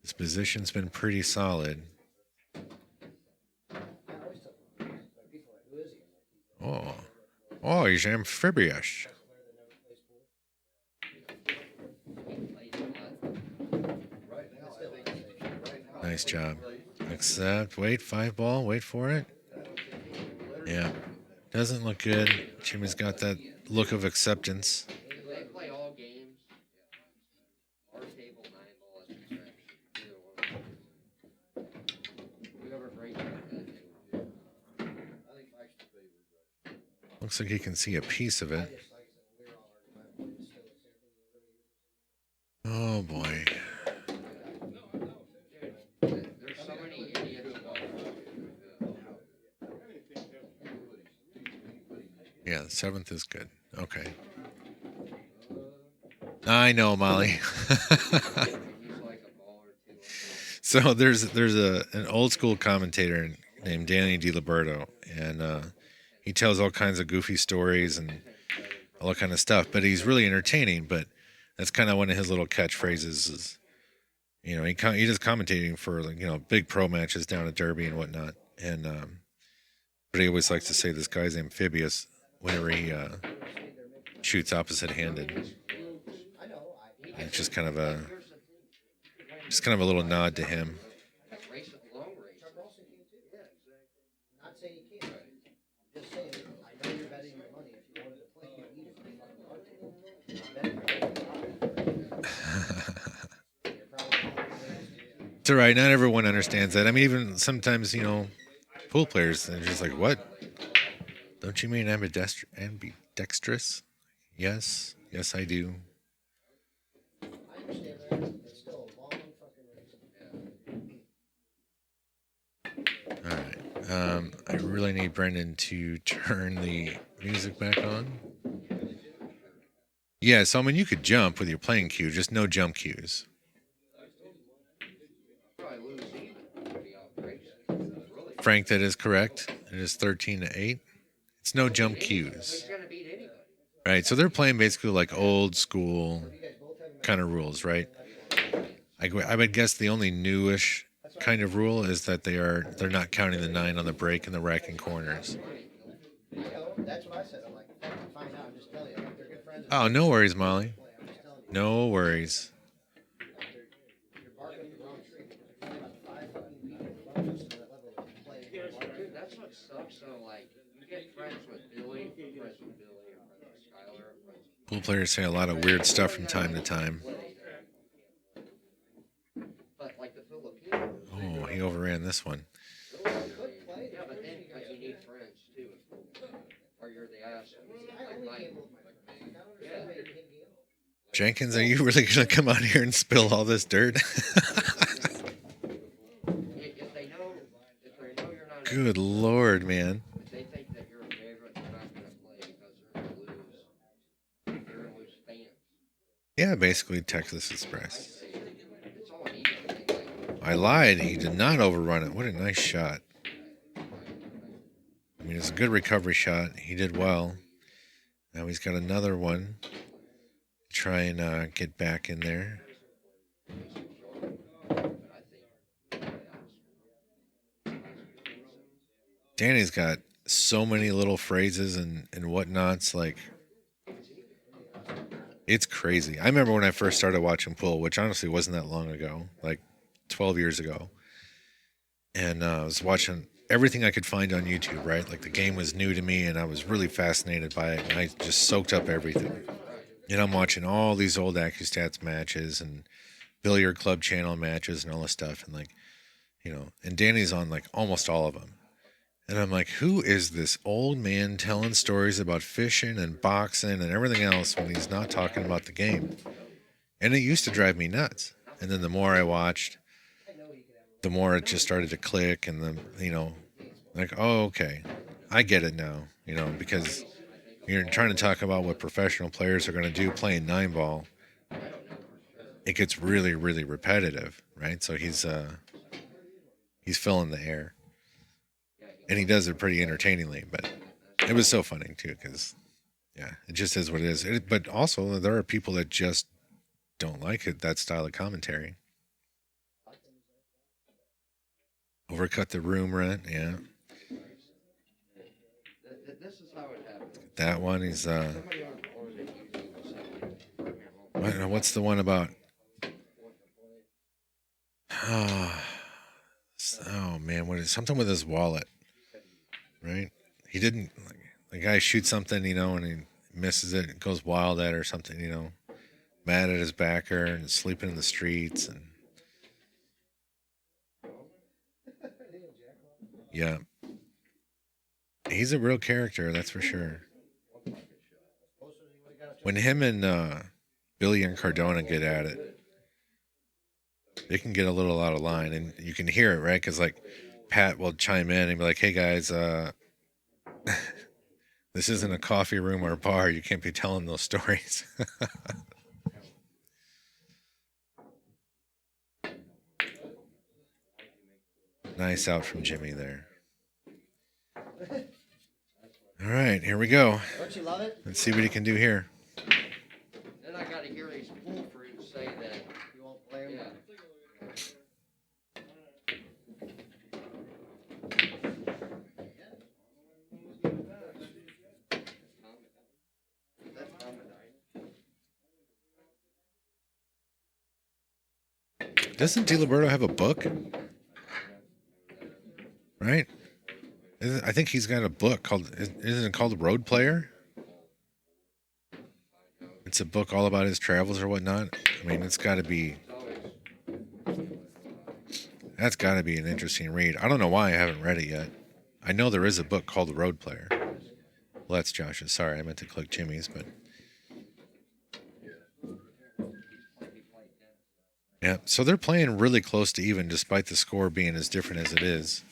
His position's been pretty solid. Oh, he's amphibious. Nice job. Accept. Wait, 5 ball. Wait for it. Yeah. Doesn't look good. Jimmy's got that look of acceptance. They play all games. Our table 9 ball is exception. Either one. Whoever breaks it. Looks like he can see a piece of it. Oh boy. There's so many idiots. Yeah, the 7th is good. Okay. I know, Molly. So there's an old school commentator named Danny DiLiberto, and he tells all kinds of goofy stories and all that kind of stuff. But he's really entertaining. But that's kind of one of his little catchphrases. Is he does commentating for big pro matches down at Derby and whatnot. And but he always likes to say this guy's amphibious whenever he shoots opposite-handed. It's just kind of a little nod to him. Not saying you can't. Just saying, I know you're betting It's all right. Not everyone understands that. I mean, even sometimes, pool players, they're just like, what? Don't you mean ambidextrous? Yes. Yes, I do. I understand that. It's still a long fucking race. All right. I really need Brendan to turn the music back on. Yeah, so I mean, you could jump with your playing cue, just no jump cues. Frank, that is correct. It is 13-8. It's no jump cues. Right, so they're playing basically like old school kind of rules, right? I would guess the only newish kind of rule is that they're not counting the 9 on the break and the racking corners. I know. That's what I said. I'm like, if I can find out, I'm just telling you. Like, they're good friends. Oh, no worries, Molly. I'm just telling you. No worries. You're barking up the wrong tree. There's only about 5 fucking people close to that level of play. Dude, that's what sucks. So, like, you get friends with Billy, friends with Skylar, Pool players say a lot of weird stuff from time to time. but like the Filipinos. Oh, he overran this one. Yeah, but then because you need friends too, or you're the asshole. Like, yeah. Jenkins, are you really going to come out here and spill all this dirt? If they know you're not. Good Lord, man. If they think that you're a favorite, they're not going to play because they're going to lose. They're going to lose fans. Yeah, basically Texas Express. It's all an ego thing. I lied. He did not overrun it. What a nice shot. I mean, it's a good recovery shot. He did well. Now he's got another one. Try and get back in there. Danny's got so many little phrases and whatnots. Like, it's crazy. I remember when I first started watching pool, which honestly wasn't that long ago, like 12 years ago. And I was watching everything I could find on YouTube, right? Like the game was new to me and I was really fascinated by it. And I just soaked up everything. And I'm watching all these old AccuStats matches and billiard club channel matches and all this stuff. And like, and Danny's on like almost all of them. And I'm like, who is this old man telling stories about fishing and boxing and everything else when he's not talking about the game? And it used to drive me nuts. And then the more I watched, the more it just started to click and like, oh, okay, I get it now, because you're trying to talk about what professional players are going to do playing 9-ball. It gets really, really repetitive, right? So he's filling the air. And he does it pretty entertainingly, but it was so funny too, because, yeah, it just is what it is. But also, there are people that just don't like it, that style of commentary. Overcut the room rent, yeah. This is how it happens. That one is, what's the one about? Oh man, what is something with his wallet? Right? He didn't, like, the guy shoots something, and he misses it and goes wild at it or something, mad at his backer and sleeping in the streets. And yeah. He's a real character, that's for sure. When him and Billy and Cardona get at it, they can get a little out of line, and you can hear it, right? Because, like, Pat will chime in and be like, hey, guys, this isn't a coffee room or a bar. You can't be telling those stories. Nice out from Jimmy there. All right, here we go. Don't you love it? Let's see what he can do here. Then I got to hear these pool fruits say that. You won't play him? Yeah. Doesn't DiLiberto have a book? Right? I think he's got a book called, isn't it called Road Player? It's a book all about his travels or whatnot. I mean, it's got to be That's got to be an interesting read. I don't know why I haven't read it yet. I know there is a book called The Road Player. Well, that's Josh's. Sorry, I meant to click Jimmy's, but yeah. So they're playing really close to even, despite the score being as different as it is.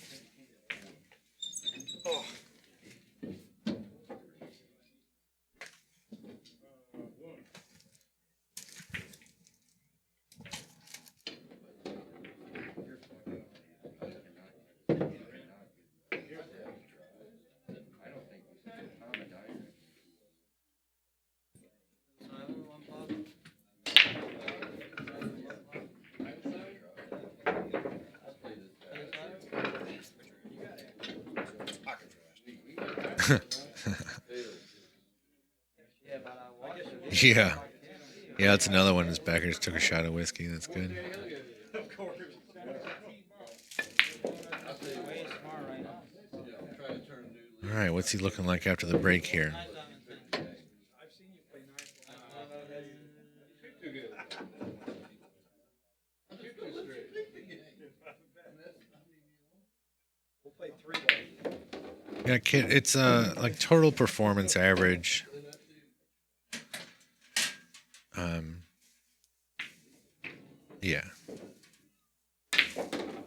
Yeah. Yeah, that's another one. His backer just took a shot of whiskey. That's good. All right, what's he looking like after the break here? Yeah, kid, it's like total performance average. Yeah.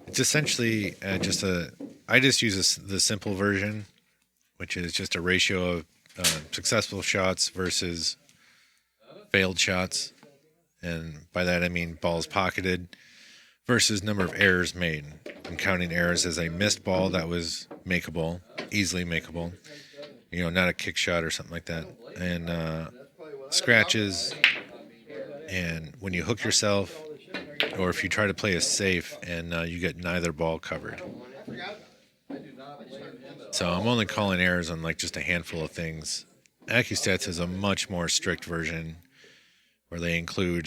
It's essentially just a. I just use the simple version, which is just a ratio of successful shots versus failed shots, and by that I mean balls pocketed versus number of errors made. I'm counting errors as a missed ball that was makeable, easily makeable. You know, not a kick shot or something like that, and scratches. And when you hook yourself, or if you try to play a safe and you get neither ball covered. So I'm only calling errors on like just a handful of things. AccuStats has a much more strict version where they include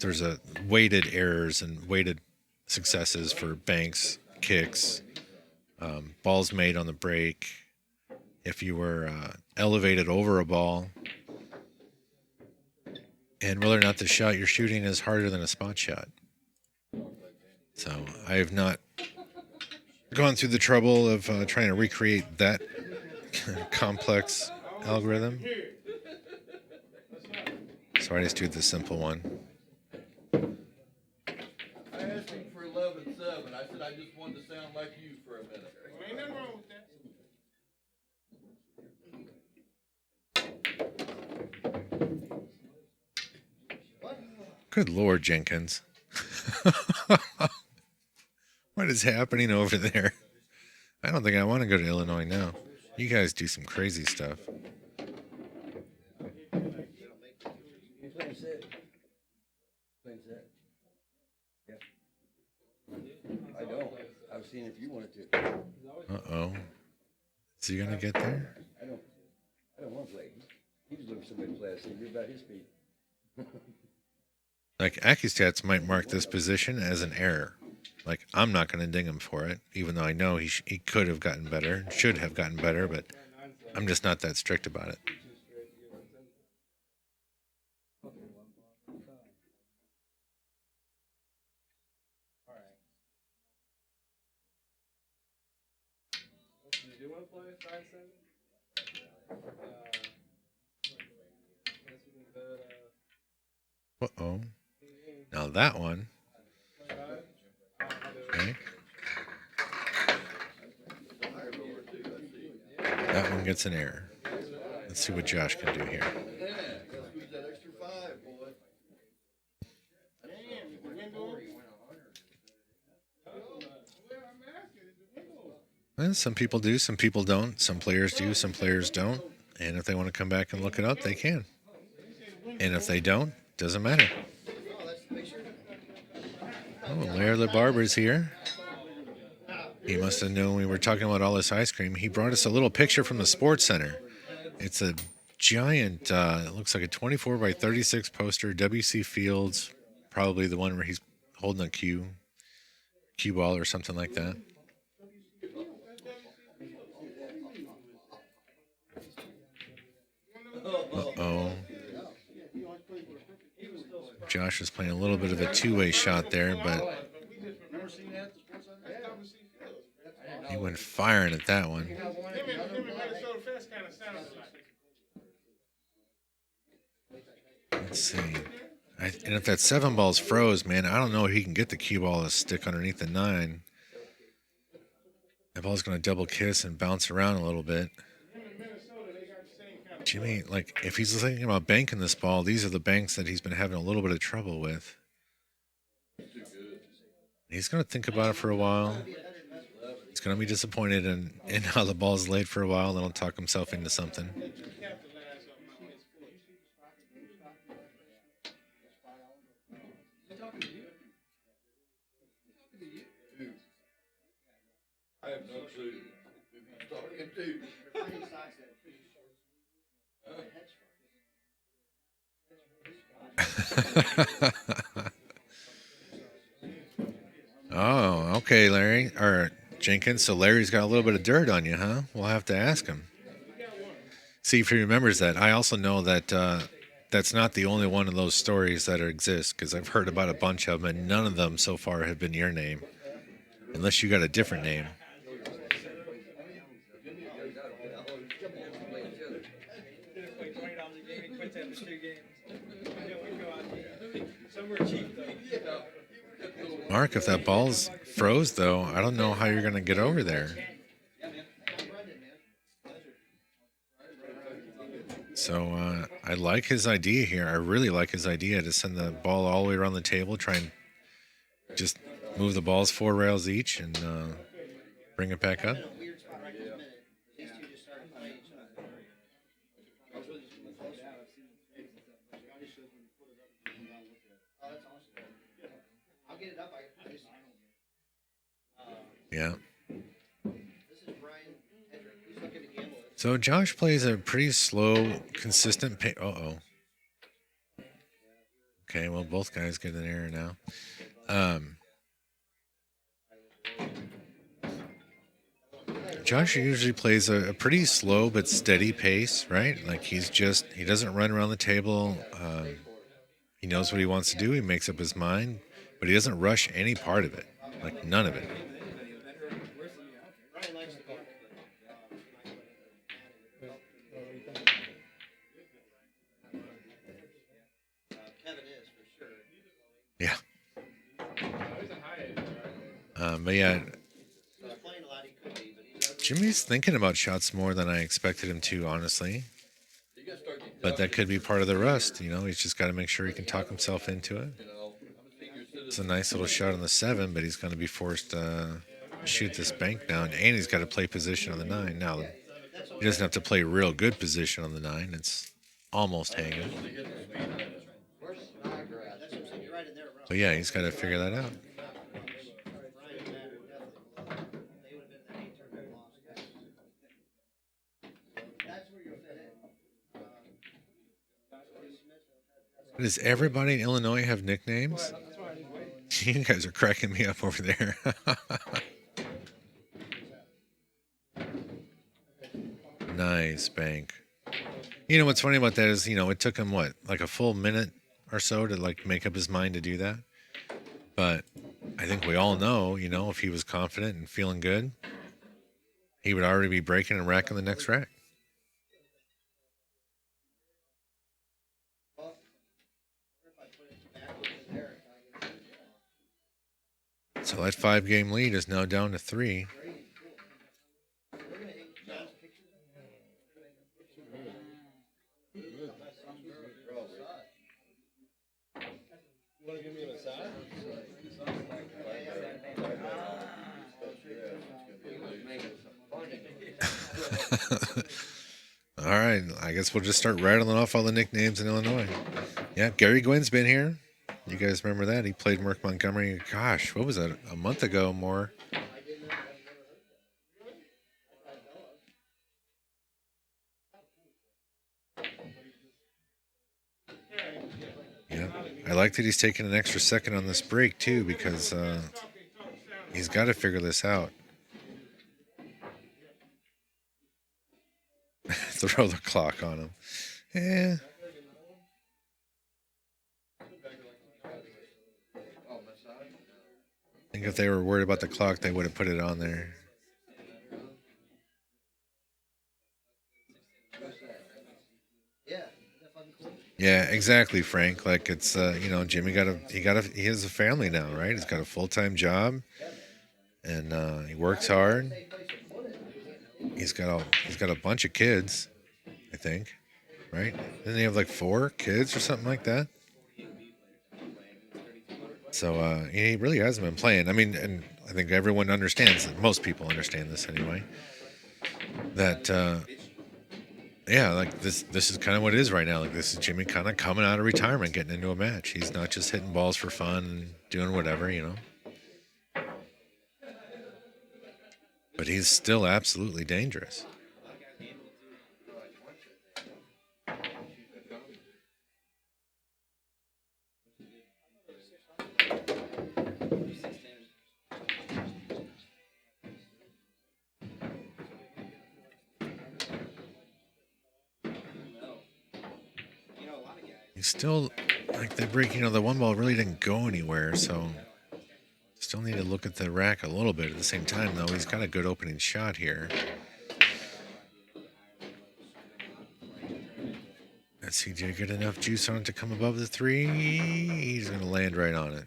there's a weighted errors and weighted successes for banks, kicks, balls made on the break. If you were elevated over a ball, and whether or not the shot you're shooting is harder than a spot shot. So I have not gone through the trouble of trying to recreate that complex algorithm. So I just do the simple one. I asked him for 11-7. I said I just wanted to sound like you for a minute. Ain't nothing wrong with that. Good Lord, Jenkins. What is happening over there? I don't think I want to go to Illinois now. You guys do some crazy stuff. I don't. I was seeing if you wanted to. Uh-oh. Is he going to get there? I don't want to play. He was looking for somebody to play. I said, you're about his speed. Like, AccuStats might mark this position as an error. Like, I'm not going to ding him for it, even though I know he could have gotten better, should have gotten better, but I'm just not that strict about it. Uh-oh. Now that one. Okay. That one gets an error. Let's see what Josh can do here. Squeeze that extra 5, boy. Well, some people do, some people don't. Some players do, some players don't. And if they want to come back and look it up, they can. And if they don't, doesn't matter. Oh, Larry the Barber's here. He must have known we were talking about all this ice cream. He brought us a little picture from the Sports Center. It's a giant, it looks like a 24 by 36 poster, W.C. Fields, probably the one where he's holding a cue ball or something like that. Uh-oh. Josh is playing a little bit of a two-way shot there, but firing at that one. Let's see. And if that 7 ball's froze, man, I don't know if he can get the cue ball to stick underneath the 9. That ball's going to double kiss and bounce around a little bit. Jimmy, like, if he's thinking about banking this ball, these are the banks that he's been having a little bit of trouble with. He's going to think about it for a while. He's going to be disappointed in how the ball's laid for a while, then he'll talk himself into something. I have no clue who he's talking to. Oh, okay, Larry. Or Jenkins. So Larry's got a little bit of dirt on you, huh? We'll have to ask him. See if he remembers that. I also know that that's not the only one of those stories that exist, because I've heard about a bunch of them, and none of them so far have been your name. Unless you got a different name. Mark, if that ball's froze, though, I don't know how you're going to get over there. So I like his idea here. I really like his idea to send the ball all the way around the table, try and just move the balls 4 rails each and bring it back up. Yeah. So Josh plays a pretty slow, consistent pace. Uh-oh. Okay, well, both guys get an error now. Josh usually plays a pretty slow but steady pace, right? Like he doesn't run around the table. He knows what he wants to do. He makes up his mind, but he doesn't rush any part of it, like none of it. Yeah. But yeah, Jimmy's thinking about shots more than I expected him to, honestly. But that could be part of the rust, He's just got to make sure he can talk himself into it. It's a nice little shot on the 7, but he's going to be forced to shoot this bank down, and he's got to play position on the 9. Now, he doesn't have to play real good position on the 9. It's almost hanging. But yeah, he's got to figure that out. Does everybody in Illinois have nicknames? You guys are cracking me up over there. Nice bank. What's funny about that is, it took him like a full minute or so to make up his mind to do that. But I think we all know, if he was confident and feeling good, he would already be breaking and racking the next rack. So that 5-game lead is now down to 3. All right, I guess we'll just start rattling off all the nicknames in Illinois. Yeah, Gary Gwynn's been here. You guys remember that? He played Mark Montgomery, gosh, what was that, a month ago more? Yeah, I like that he's taking an extra second on this break, too, because he's got to figure this out. Throw the clock on him. Yeah. I think if they were worried about the clock, they would have put it on there. Yeah. Isn't that fucking cool? Yeah, exactly, Frank. Like it's Jimmy he has a family now, right? He's got a full-time job and he works hard. He's got a bunch of kids, I think, right? Doesn't he have like 4 kids or something like that? So he really hasn't been playing. I mean, and I think everyone understands. Most people understand this anyway. That yeah, like this is kind of what it is right now. Like this is Jimmy kind of coming out of retirement, getting into a match. He's not just hitting balls for fun and doing whatever. But he's still absolutely dangerous. He's still like they break. The one ball really didn't go anywhere, so still need to look at the rack a little bit. At the same time, though, he's got a good opening shot here. Let's see, did he get enough juice on it to come above the 3? He's going to land right on it.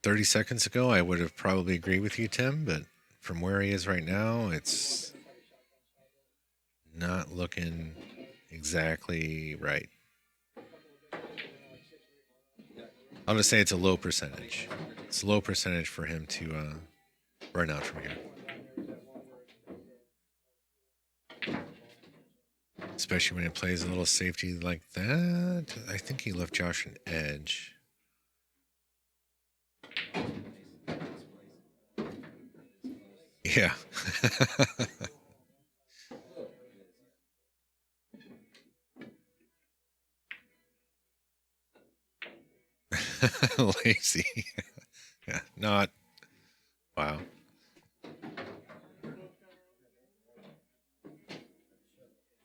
"30 seconds ago, I would have probably agreed with you, Tim, but from where he is right now, it's not looking exactly right. I'll just say it's a low percentage. It's a low percentage for him to run out from here. Especially when he plays a little safety like that. I think he left Josh an edge. Yeah. Lazy. Yeah, not. Wow. All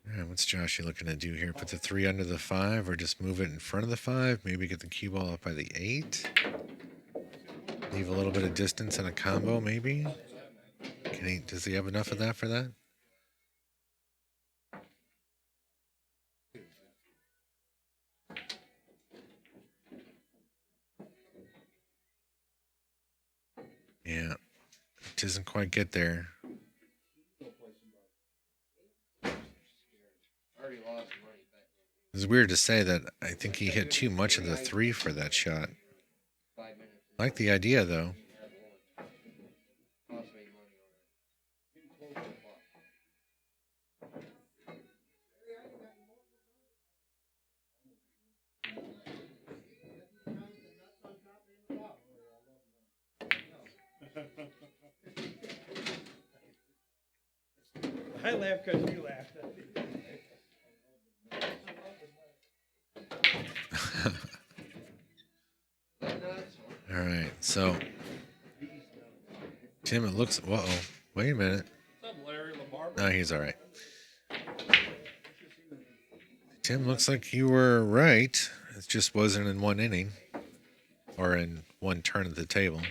right, what's Joshy looking to do here? Put the 3 under the 5 or just move it in front of the 5? Maybe get the cue ball up by the 8? Leave a little bit of distance and a combo, maybe? Does he have enough of that for that? Yeah. It doesn't quite get there. It's weird to say that I think he hit too much of the 3 for that shot. I like the idea, though. I laughed because you laughed. All right, so Tim, it looks. Uh-oh. Wait a minute. What's up, Larry LaBarber? No, he's all right. Tim, looks like you were right. It just wasn't in one inning or in one turn at the table.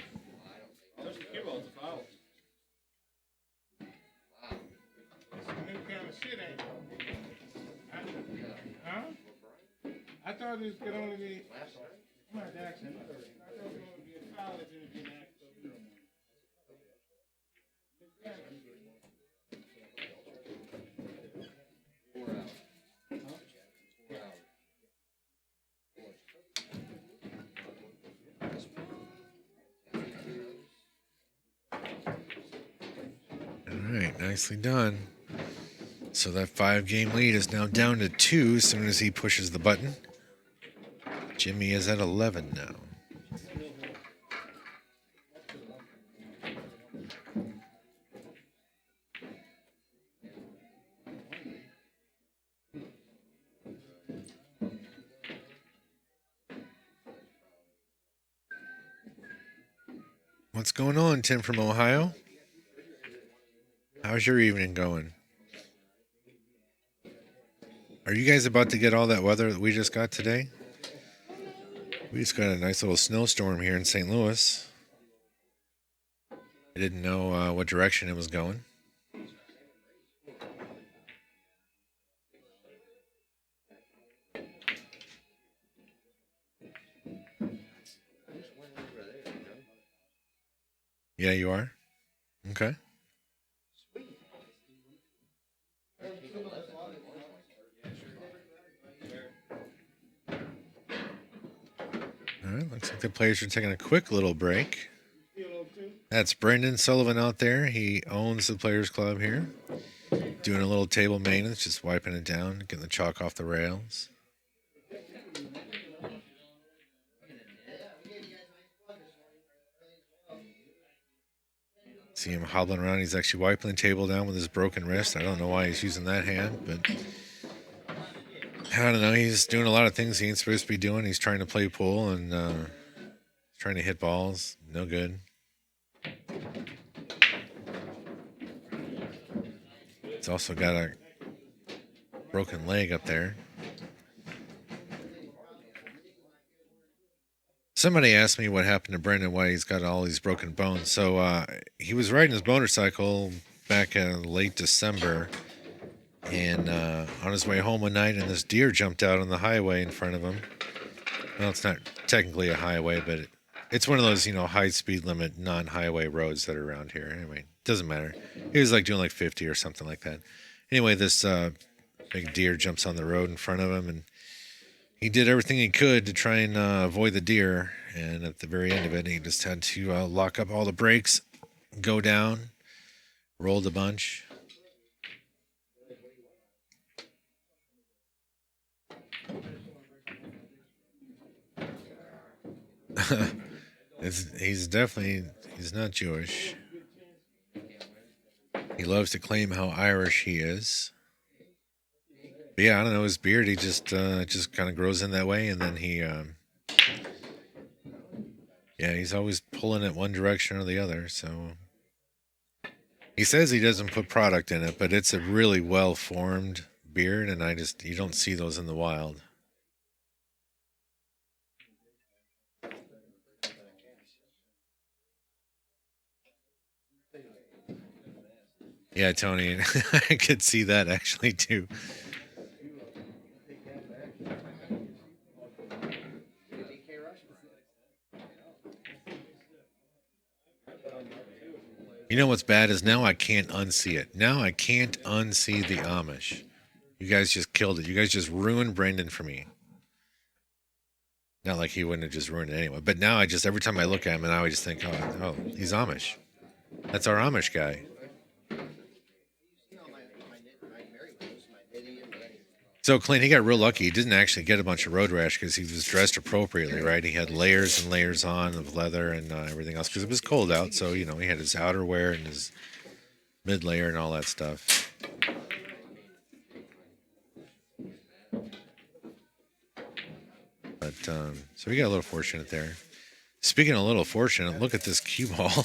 There's the cue ball, it's a foul. It's a new kind of shit, ain't it? Huh? I thought this could only be. Come on, Jackson. I thought it could only be a college and it'd be an actual. All right, nicely done. So that 5-game lead is now down to 2 as soon as he pushes the button. Jimmy is at 11 now. What's going on, Tim from Ohio? How's your evening going? Are you guys about to get all that weather that we just got today? We just got a nice little snowstorm here in St. Louis. I didn't know what direction it was going. Yeah, you are? Okay. All right, looks like the players are taking a quick little break. That's Brendan Sullivan out there. He owns the Players Club here. Doing a little table maintenance, just wiping it down, getting the chalk off the rails. See him hobbling around. He's actually wiping the table down with his broken wrist. I don't know why he's using that hand, but I don't know. He's doing a lot of things he ain't supposed to be doing. He's trying to play pool and trying to hit balls. No good. He's also got a broken leg up there. Somebody asked me what happened to Brendan, why he's got all these broken bones. So he was riding his motorcycle back in late December, and on his way home one night, and this deer jumped out on the highway in front of him. Well, it's not technically a highway, but it's one of those, high speed limit non-highway roads that are around here. Anyway, doesn't matter. He was like doing like 50 or something like that. Anyway, this big deer jumps on the road in front of him, and he did everything he could to try and avoid the deer. And at the very end of it, he just had to lock up all the brakes, go down, rolled a bunch. He's not Jewish. He loves to claim how Irish he is. But yeah, I don't know, his beard, he just kind of grows in that way, and then he's always pulling it one direction or the other, so he says he doesn't put product in it, but it's a really well-formed beard, and you don't see those in the wild. Yeah, Tony, I could see that actually too. You know what's bad is now I can't unsee it. Now I can't unsee the Amish. You guys just killed it. You guys just ruined Brendan for me. Not like he wouldn't have just ruined it anyway. But now every time I look at him, and I always just think, oh, he's Amish. That's our Amish guy. So Clint, he got real lucky. He didn't actually get a bunch of road rash because he was dressed appropriately, right? He had layers and layers on of leather and everything else because it was cold out. So, he had his outerwear and his mid layer and all that stuff. But so we got a little fortunate there. Speaking of a little fortunate, look at this cue ball.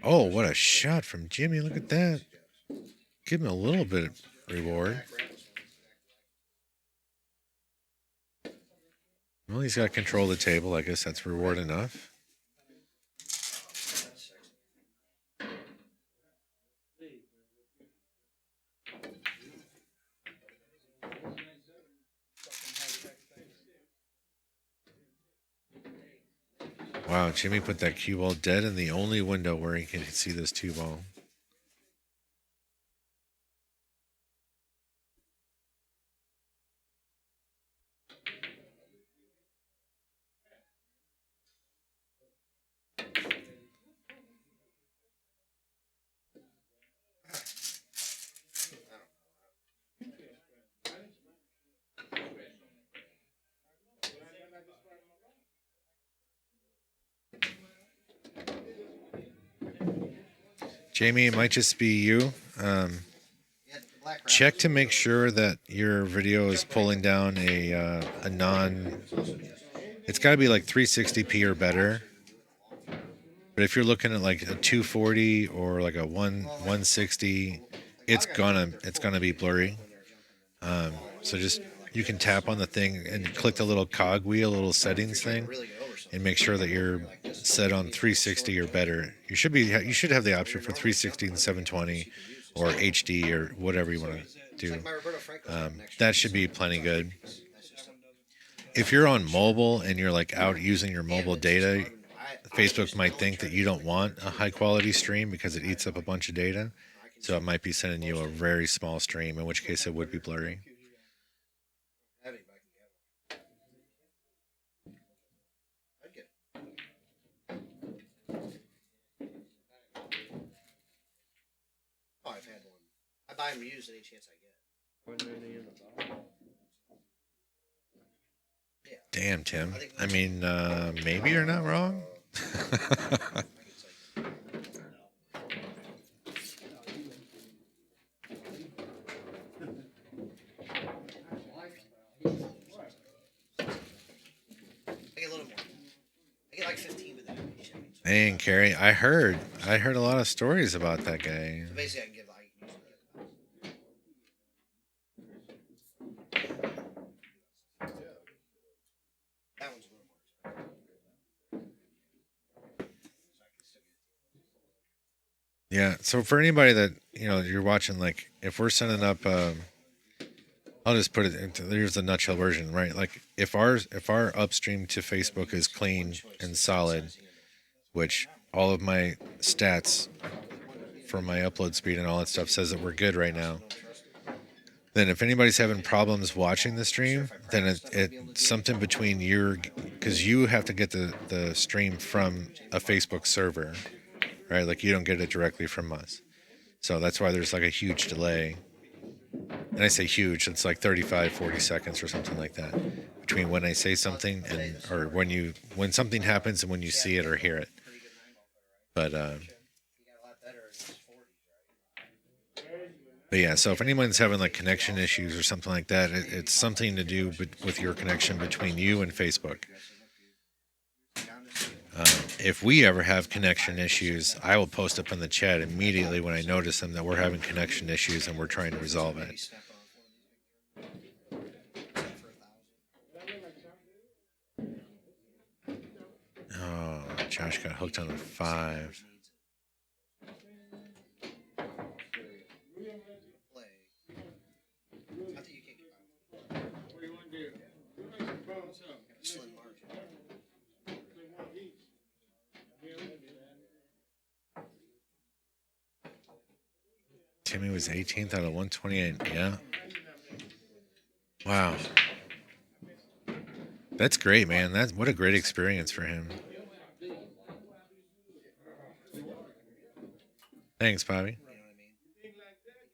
Oh, what a shot from Jimmy. Look at that. Give him a little bit of reward. Well, he's got control of the table. I guess that's reward enough. Wow, Jimmy put that cue ball dead in the only window where he can see this two ball. Jamie, it might just be you. Check to make sure that your video is pulling down a non. It's got to be like 360p or better. But if you're looking at like a 240 or like a 160, it's gonna be blurry. So just you can tap on the thing and click the little cog wheel, little settings thing, and make sure that you're set on 360 or better. You should have the option for 360 and 720 or HD or whatever you want to do. That should be plenty good. If you're on mobile and you're like out using your mobile data, Facebook might think that you don't want a high quality stream because it eats up a bunch of data. So it might be sending you a very small stream, in which case it would be blurry. Oh, I've had one. I buy them used any chance I get. Damn, Tim. I mean, maybe you're not wrong. I get a little more. I get like 15 with that. Dang, Carrie, I heard a lot of stories about that guy. So basically, I can give like. That one's a little more. Yeah. So for anybody that you're watching, like if we're sending up, I'll just put it into here's the nutshell version, right? Like if our upstream to Facebook is clean and solid, which all of my stats for my upload speed and all that stuff says that we're good right now. Then if anybody's having problems watching the stream, then it's something between because you have to get the stream from a Facebook server, right? Like you don't get it directly from us. So that's why there's like a huge delay. And I say huge, it's like 35, 40 seconds or something like that between when I say something or when something happens and when you see it or hear it. But yeah, so if anyone's having like connection issues or something like that, it's something to do with your connection between you and Facebook. If we ever have connection issues, I will post up in the chat immediately when I notice them that we're having connection issues and we're trying to resolve it. Oh, Josh got hooked on the 5. Timmy was 18th out of 128. Yeah. Wow. That's great, man. What a great experience for him. Thanks, Bobby. You know what I mean?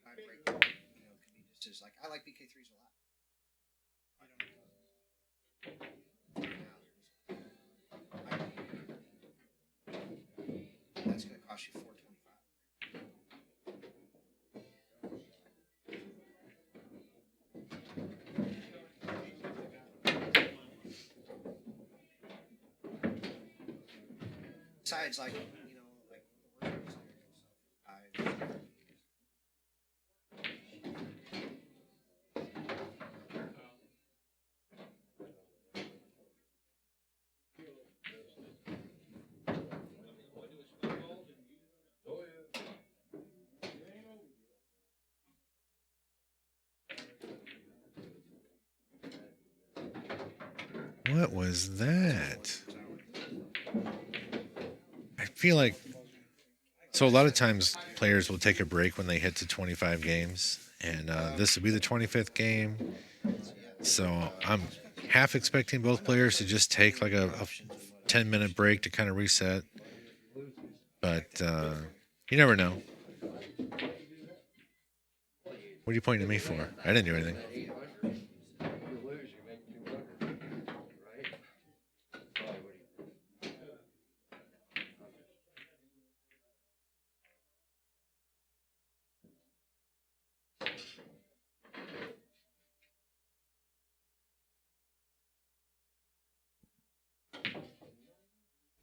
My break, could be just as like I like BK3s a lot. That's gonna cost you $425. Besides, like the work experience. What was that? I feel like so a lot of times players will take a break when they hit to 25 games, and this will be the 25th game. So I'm half expecting both players to just take like a 10-minute break to kind of reset. But you never know. What are you pointing at me for? I didn't do anything.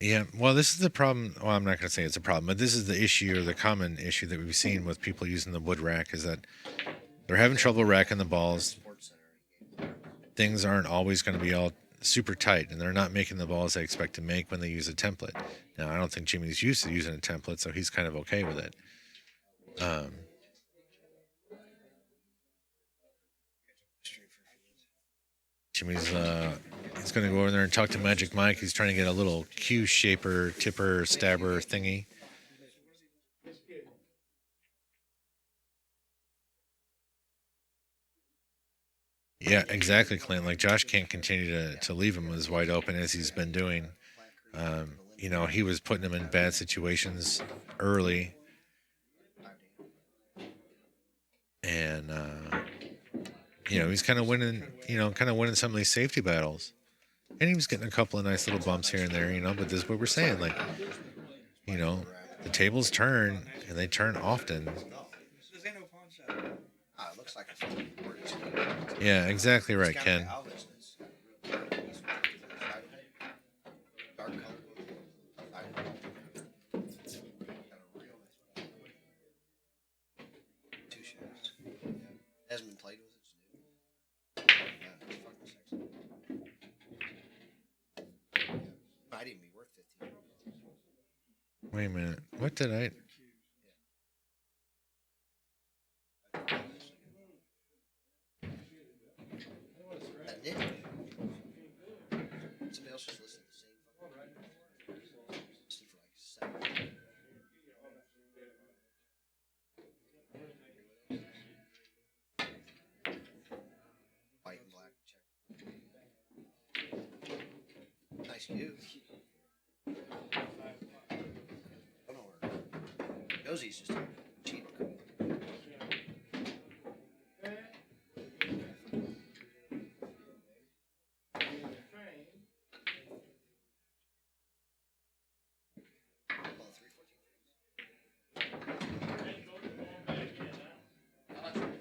Yeah, well, this is the problem. Well, I'm not going to say it's a problem, but this is the issue or the common issue that we've seen with people using the wood rack is that they're having trouble racking the balls. Sports Center. Things aren't always going to be all super tight, and they're not making the balls they expect to make when they use a template. Now, I don't think Jimmy's used to using a template, so he's kind of okay with it. Jimmy's he's going to go over there and talk to Magic Mike. He's trying to get a little Q shaper, tipper, stabber thingy. Yeah, exactly, Clint. Like Josh can't continue to leave him as wide open as he's been doing. You know, he was putting him in bad situations early, and you know, he's kind of winning. You know, kind of winning some of these safety battles, and he was getting a couple of nice little bumps here and there. You know, but this is what we're saying. Like, you know, the tables turn, and they turn often. It looks like a Yeah, exactly right, Ken. Hasn't been played with it. Might even be worth 15. Wait a minute. What did I? Somebody else just listened to the same fucking listened for like 7. White and black check. Nice cue. Don't know where. Josie's just cheap.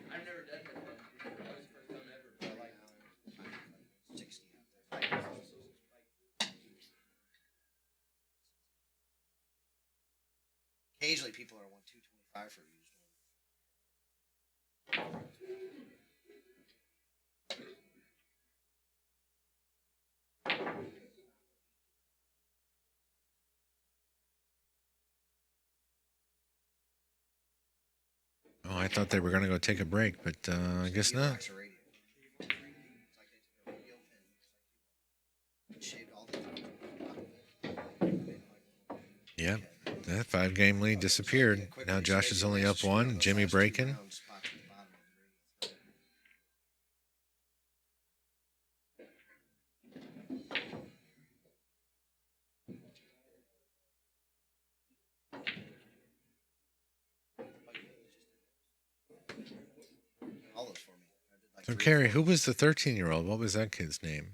I've never done that. That was the first time ever. But like 60 out there. Occasionally people are 225 for a used one. Oh, I thought they were going to go take a break, but I guess not. It's like they took a radio and shaved all the Yep, that 5-game lead disappeared. Now Josh is only up 1. Jimmy breaking. all those for me. I did like So, 3 or Carrie, 4. who was the 13-year-old? What was that kid's name?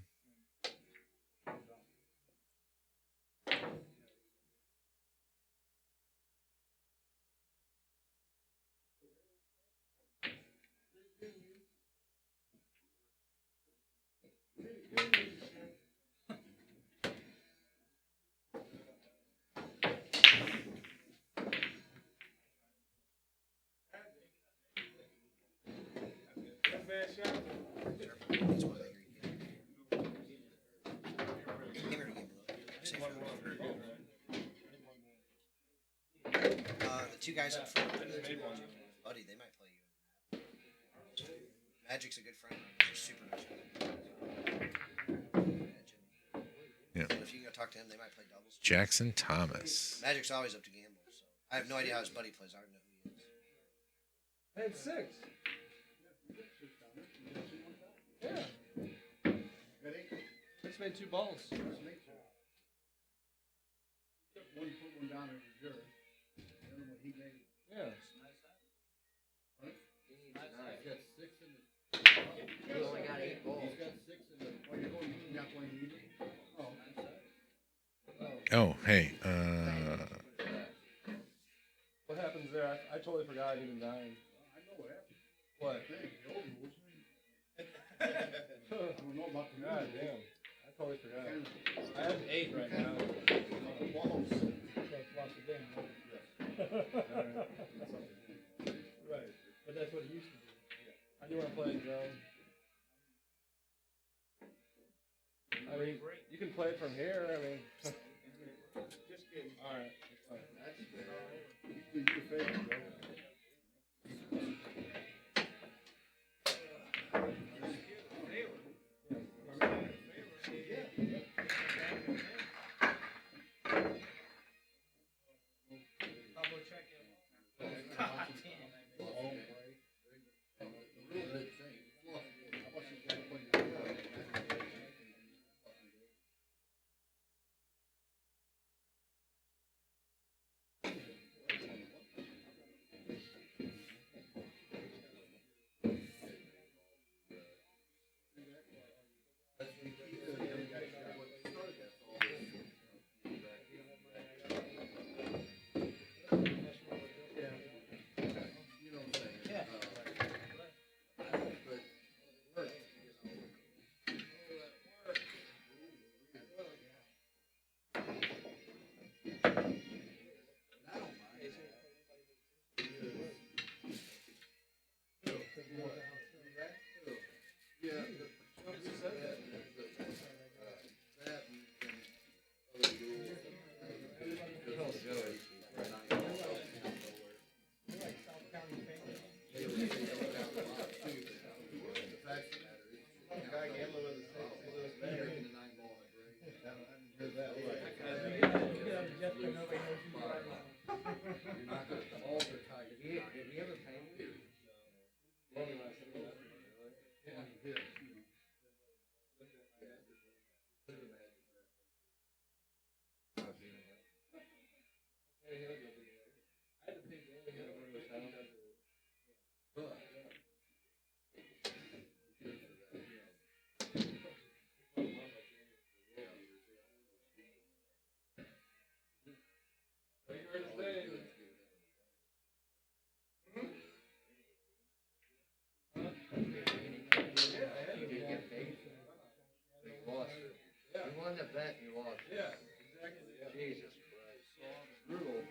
Bad shot. That's why they Came here to get the 2 guys up front. Buddy, they might play you. Magic's a good friend. He's a super nice guy. Yeah. But if you can go talk to him, they might play doubles. Jackson Thomas. Magic's always up to gamble, so I have no idea how his buddy plays. I don't know who he is. I had 6. Yeah. Just made 2 balls. One put one down in reserve. The other one he made. Yeah. He's got 6 in the. He only got 8 balls. He's got 6 in the. Oh, you're going, you got one even? Oh, hey. What happens there? I totally forgot even dying. I know what happened. What? Hey, the old rules. I don't know about the God new damn. rules. I Totally forgot. I have 8 right now. Lost again. Right, but that's what it used to be. I do want to play a zone. I mean, you can play it from here. I mean, Just kidding. all right. You do your favorite, bro. You won the bet, you lost. Yeah, exactly. Jesus Christ. Brutal.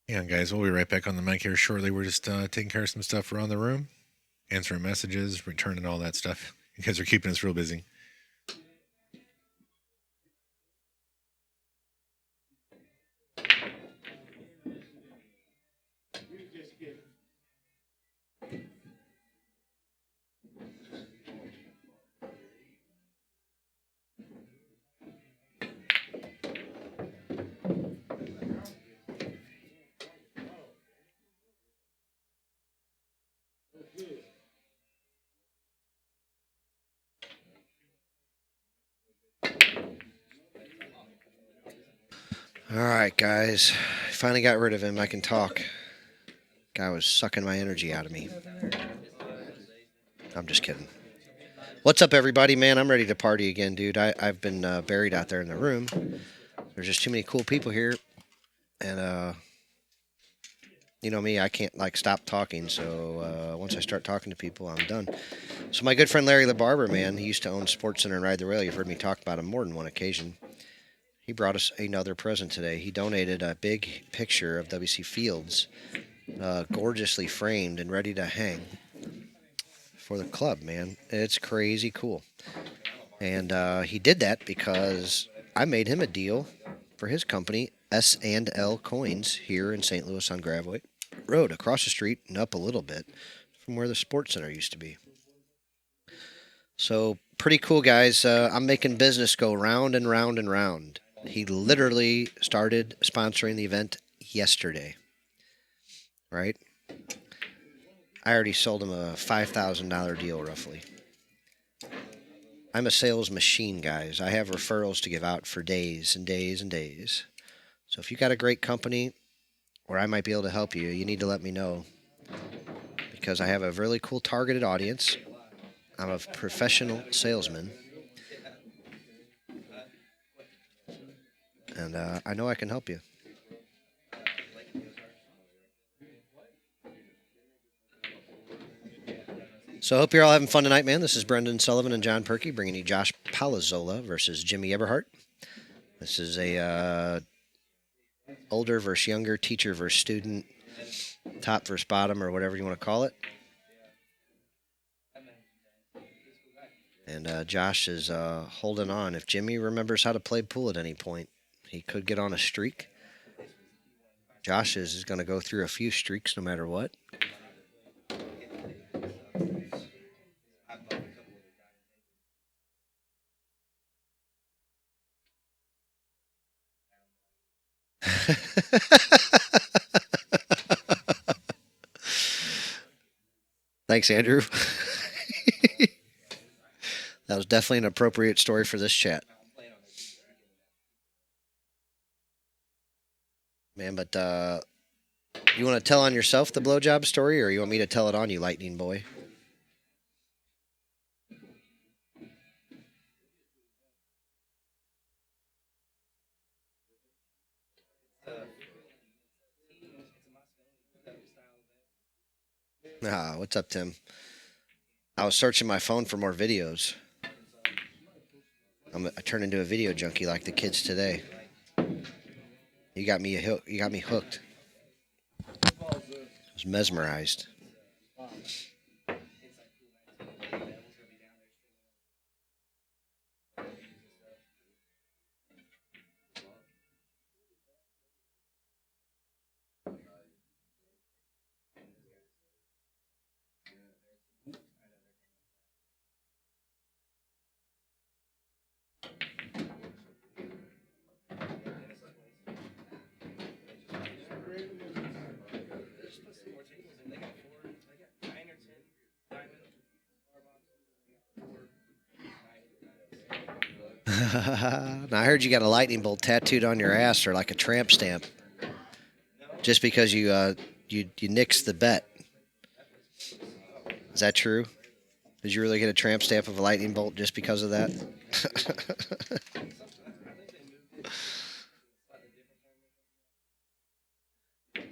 Yeah, guys, we'll be right back on the mic here shortly. We're just taking care of some stuff around the room, answering messages, returning all that stuff. You guys are keeping us real busy. All right, guys. Finally got rid of him. I can talk. Guy was sucking my energy out of me. I'm just kidding. What's up, everybody? Man, I'm ready to party again, dude. I've been buried out there in the room. There's just too many cool people here. And, you know me, I can't, like, stop talking. So once I start talking to people, I'm done. So my good friend Larry the Barber, man, he used to own Sports Center and Ride the Rail. You've heard me talk about him more than one occasion. He brought us another present today. He donated a big picture of W.C. Fields, gorgeously framed and ready to hang for the club, man. It's crazy cool. And he did that because I made him a deal for his company, S&L Coins, here in St. Louis on Gravois Road, across the street and up a little bit from where the Sports Center used to be. So, pretty cool, guys. I'm making business go round and round and round. He literally started sponsoring the event yesterday, right? I already sold him a $5,000 deal, roughly. I'm a sales machine, guys. I have referrals to give out for days and days and days. So if you got a great company where I might be able to help you, you need to let me know, because I have a really cool targeted audience. I'm a professional salesman. And I know I can help you. So I hope you're all having fun tonight, man. This is Brendan Sullivan and John Perky bringing you Josh Palozzola versus Jimmy Eberhart. This is a older versus younger, teacher versus student, top versus bottom, or whatever you want to call it. And Josh is holding on. If Jimmy remembers how to play pool at any point, he could get on a streak. Josh is going to go through a few streaks no matter what. Thanks, Andrew. That was definitely an appropriate story for this chat. Man, but you want to tell on yourself the blowjob story, or you want me to tell it on you, Lightning Boy? Ah, what's up, Tim? I was searching my phone for more videos. I turned into a video junkie like the kids today. You got me hooked. I was mesmerized. Now, I heard you got a lightning bolt tattooed on your ass, or like a tramp stamp, just because you nixed the bet. Is that true? Did you really get a tramp stamp of a lightning bolt just because of that?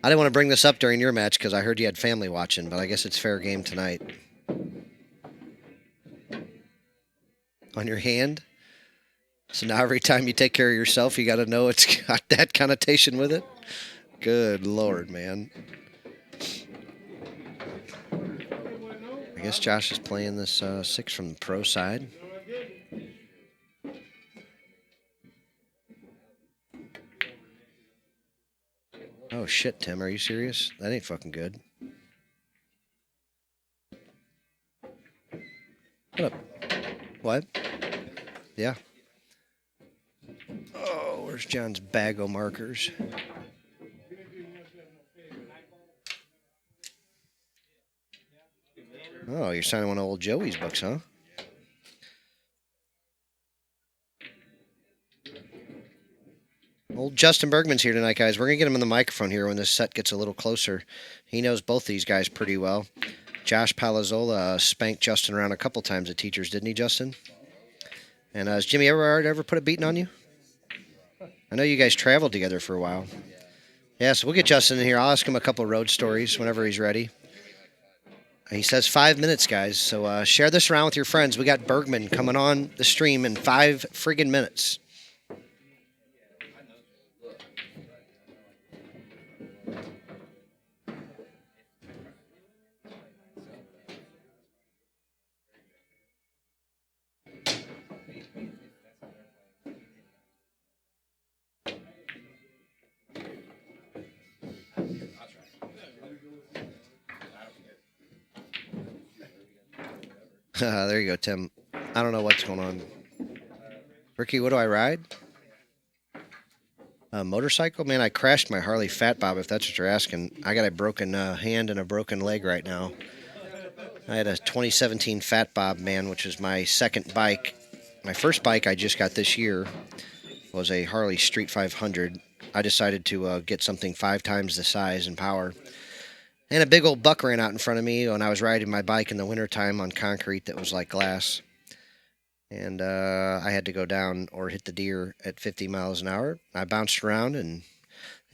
I didn't want to bring this up during your match because I heard you had family watching, but I guess it's fair game tonight. On your hand? So now every time you take care of yourself, you got to know it's got that connotation with it? Good Lord, man. I guess Josh is playing this 6 from the pro side. Oh, shit, Tim. Are you serious? That ain't fucking good. What up? What? Yeah. Oh, where's John's bag of markers? Oh, you're signing one of old Joey's books, huh? Old Justin Bergman's here tonight, guys. We're going to get him on the microphone here when this set gets a little closer. He knows both these guys pretty well. Josh Palozzola spanked Justin around a couple times at teachers, didn't he, Justin? And has Jimmy Eberhart ever put a beating on you? I know you guys traveled together for a while. Yeah, so we'll get Justin in here. I'll ask him a couple road stories whenever he's ready. He says 5 minutes, guys. So share this around with your friends. We got Bergman coming on the stream in 5 friggin' minutes. There you go, Tim. I don't know what's going on. Ricky, what do I ride? A motorcycle? Man, I crashed my Harley Fat Bob, if that's what you're asking. I got a broken hand and a broken leg right now. I had a 2017 Fat Bob, man, which is my second bike. My first bike I just got this year was a Harley Street 500. I decided to get something 5 times the size and power. And a big old buck ran out in front of me when I was riding my bike in the wintertime on concrete that was like glass. And I had to go down or hit the deer at 50 miles an hour. I bounced around and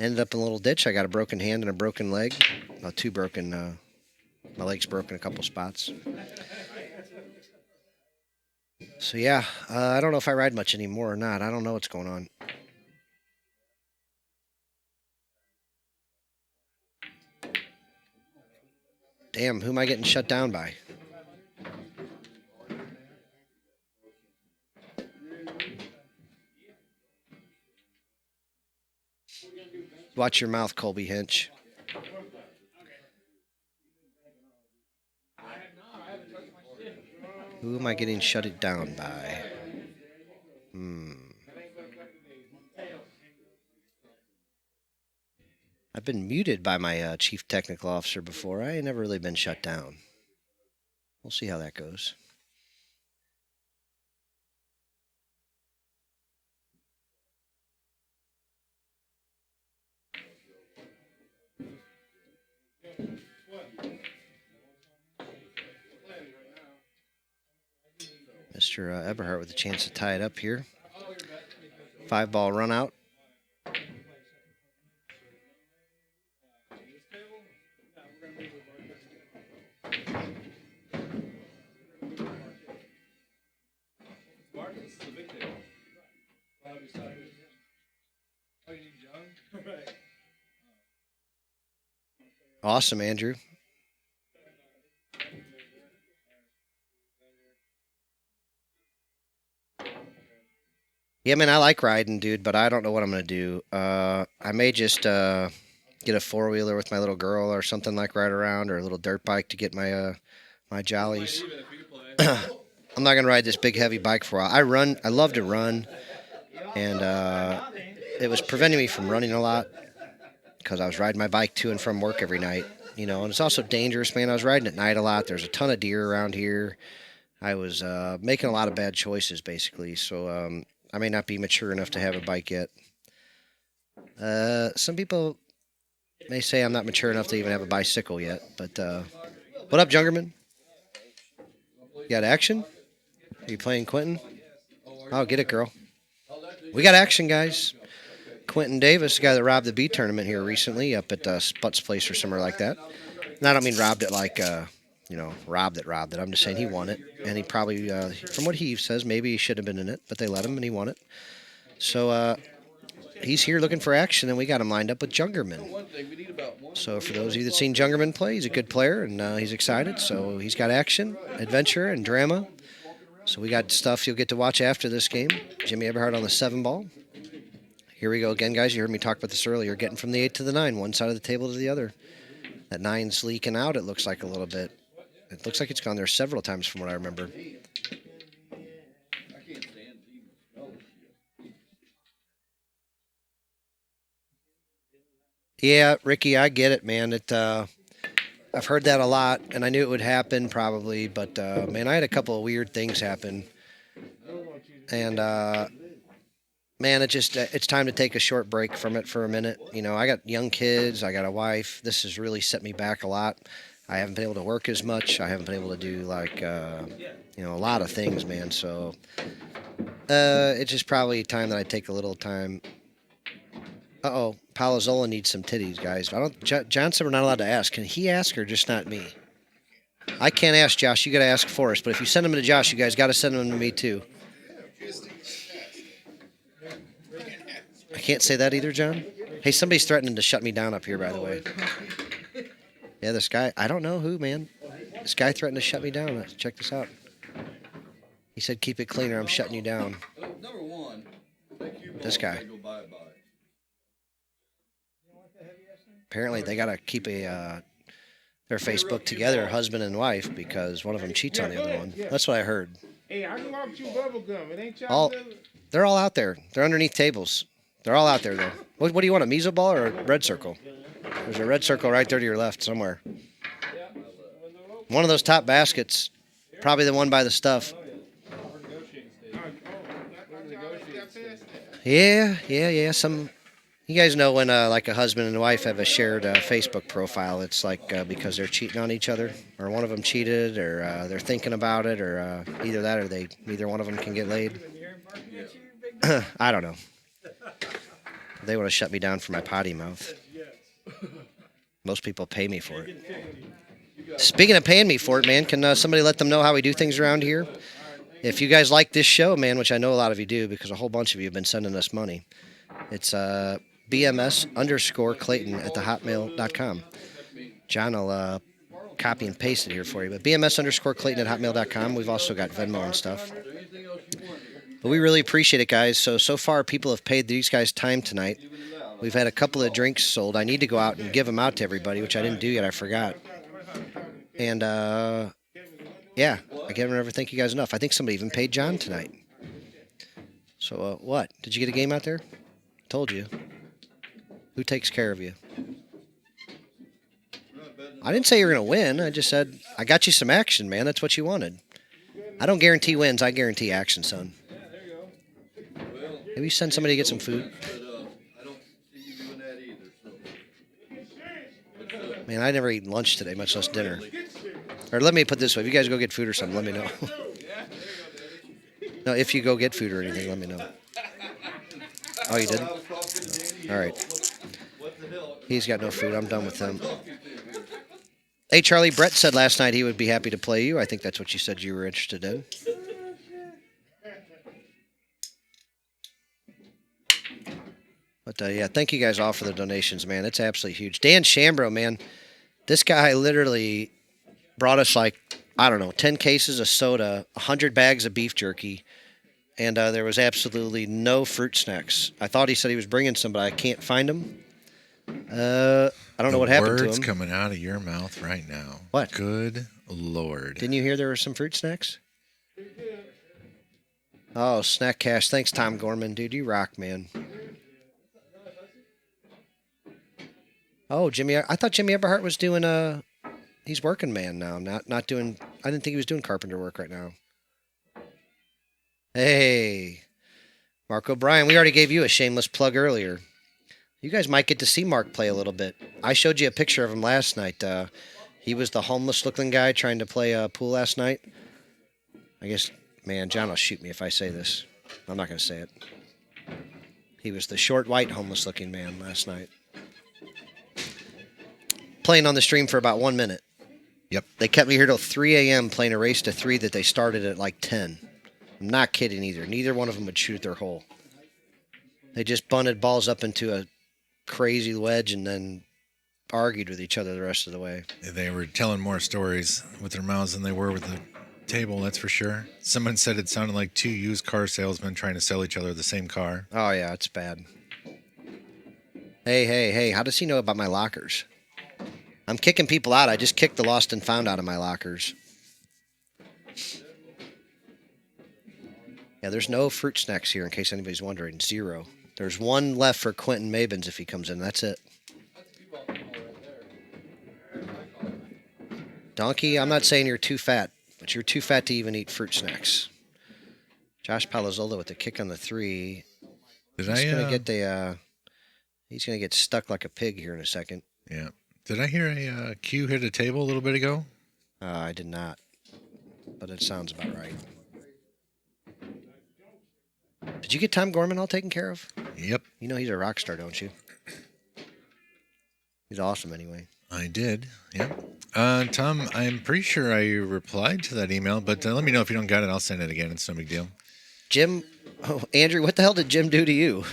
ended up in a little ditch. I got a broken hand and a broken leg. Well, 2 broken, my leg's broken a couple spots. So yeah, I don't know if I ride much anymore or not. I don't know what's going on. Damn, who am I getting shut down by? Watch your mouth, Colby Hinch. Who am I getting shut it down by? I've been muted by my chief technical officer before. I ain't never really been shut down. We'll see how that goes. Mr. Eberhart with a chance to tie it up here. 5-ball run out. Awesome, Andrew. Yeah, man, I like riding, dude, but I don't know what I'm going to do. I may just get a 4-wheeler with my little girl or something, like ride around, or a little dirt bike to get my my jollies. I'm not going to ride this big, heavy bike for a while. I love to run, and it was preventing me from running a lot because I was riding my bike to and from work every night, you know, and it's also dangerous, man. I was riding at night a lot. There's a ton of deer around here. I was making a lot of bad choices, basically, so I may not be mature enough to have a bike yet. Some people may say I'm not mature enough to even have a bicycle yet, but what up, Jungerman? You got action? Are you playing Quentin? Oh, get it, girl. We got action, guys. Quentin Davis, the guy that robbed the bee tournament here recently up at Sput's place or somewhere like that. And I don't mean robbed it like, robbed it. I'm just saying he won it. And he probably, from what he says, maybe he should have been in it, but they let him and he won it. So he's here looking for action, and we got him lined up with Jungerman. One thing, we need about one. So for those of you that seen Jungerman play, he's a good player, and he's excited. So he's got action, adventure, and drama. So we got stuff you'll get to watch after this game. Jimmy Eberhart on the 7 ball. Here we go again, guys. You heard me talk about this earlier. Getting from the 8 to the 9, one side of the table to the other. That 9's leaking out, it looks like a little bit. It looks like it's gone there several times from what I remember. Yeah, Ricky, I get it, man. I've heard that a lot, and I knew it would happen probably, but man, I had a couple of weird things happen, and man, it's time to take a short break from it for a minute. You know, I got young kids, I got a wife. This has really set me back a lot. I haven't been able to work as much. I haven't been able to do like you know, a lot of things, man. So it's just probably time that I take a little time. Uh-oh, Palozzola needs some titties, guys. John said we're not allowed to ask. Can he ask or just not me? I can't ask Josh. You got to ask for us. But if you send them to Josh, you guys got to send them to me too. I can't say that either, John. Hey, somebody's threatening to shut me down up here, by the way. Yeah, this guy. I don't know who, man. This guy threatened to shut me down. Check this out. He said, "Keep it clean or I'm shutting you down." Number one, This guy. Apparently, they got to keep their Facebook together, husband and wife, because one of them cheats on the other one. That's what I heard. Hey, I can walk you bubble gum. It ain't chocolate. They're all out there. They're underneath tables. They're all out there, though. What do you want, a meso ball or a red circle? There's a red circle right there to your left somewhere. One of those top baskets, probably the one by the stuff. Yeah. You guys know when like a husband and wife have a shared Facebook profile, it's like because they're cheating on each other, or one of them cheated, or they're thinking about it, or either that, or neither one of them can get laid. I don't know. They want to shut me down for my potty mouth. Most people pay me for it. Speaking of paying me for it, man, can somebody let them know how we do things around here? If you guys like this show, man, which I know a lot of you do because a whole bunch of you have been sending us money, it's BMS_Clayton@hotmail.com. John will copy and paste it here for you. But BMS_Clayton@hotmail.com. We've also got Venmo and stuff. But we really appreciate it, guys. So far, people have paid these guys time tonight. We've had a couple of drinks sold. I need to go out and give them out to everybody, which I didn't do yet. I forgot. And, yeah, I can't never thank you guys enough. I think somebody even paid John tonight. So, what? Did you get a game out there? Told you. Who takes care of you? I didn't say you were going to win. I just said, I got you some action, man. That's what you wanted. I don't guarantee wins. I guarantee action, son. Maybe send somebody to get some food. Man, I never eaten lunch today, much less dinner. Or let me put it this way. If you guys go get food or something, let me know. No, if you go get food or anything, let me know. Oh, you did? All right. He's got no food. I'm done with him. Hey, Charlie, Brett said last night he would be happy to play you. I think that's what you said you were interested in. But, yeah, thank you guys all for the donations, man. It's absolutely huge. Dan Shambro, man, this guy literally brought us like, I don't know, 10 cases of soda, 100 bags of beef jerky, and there was absolutely no fruit snacks. I thought he said he was bringing some, but I can't find them. I don't know what happened to him. Words coming out of your mouth right now. What? Good Lord. Didn't you hear there were some fruit snacks? Oh, Snack Cash. Thanks, Tom Gorman. Dude, you rock, man. Oh, Jimmy. I thought Jimmy Eberhart was doing he's working man now. Not doing, I didn't think he was doing carpenter work right now. Hey, Mark O'Brien. We already gave you a shameless plug earlier. You guys might get to see Mark play a little bit. I showed you a picture of him last night. He was the homeless-looking guy trying to play pool last night. I guess, man, John will shoot me if I say this. I'm not going to say it. He was the short, white, homeless-looking man last night. Playing on the stream for about 1 minute. Yep. They kept me here till 3 a.m. playing a race to 3 that they started at like 10. I'm not kidding either. Neither one of them would shoot their hole. They just bunted balls up into a crazy wedge and then argued with each other the rest of the way. They were telling more stories with their mouths than they were with the table, that's for sure. Someone said it sounded like two used car salesmen trying to sell each other the same car. Oh, yeah, it's bad. Hey, how does he know about my lockers? I'm kicking people out. I just kicked the lost and found out of my lockers. Yeah, there's no fruit snacks here in case anybody's wondering. 0. There's 1 left for Quentin Mabins if he comes in. That's it. Donkey, I'm not saying you're too fat, but you're too fat to even eat fruit snacks. Josh Palozzola with the kick on the 3. He's gonna get stuck like a pig here in a second. Yeah. Did I hear a Q hit a table a little bit ago? I did not, but it sounds about right. Did you get Tom Gorman all taken care of? Yep. You know he's a rock star, don't you? He's awesome anyway. I did. Yep. Tom, I'm pretty sure I replied to that email, but let me know if you don't got it. I'll send it again. It's no big deal. Jim, Andrew, what the hell did Jim do to you?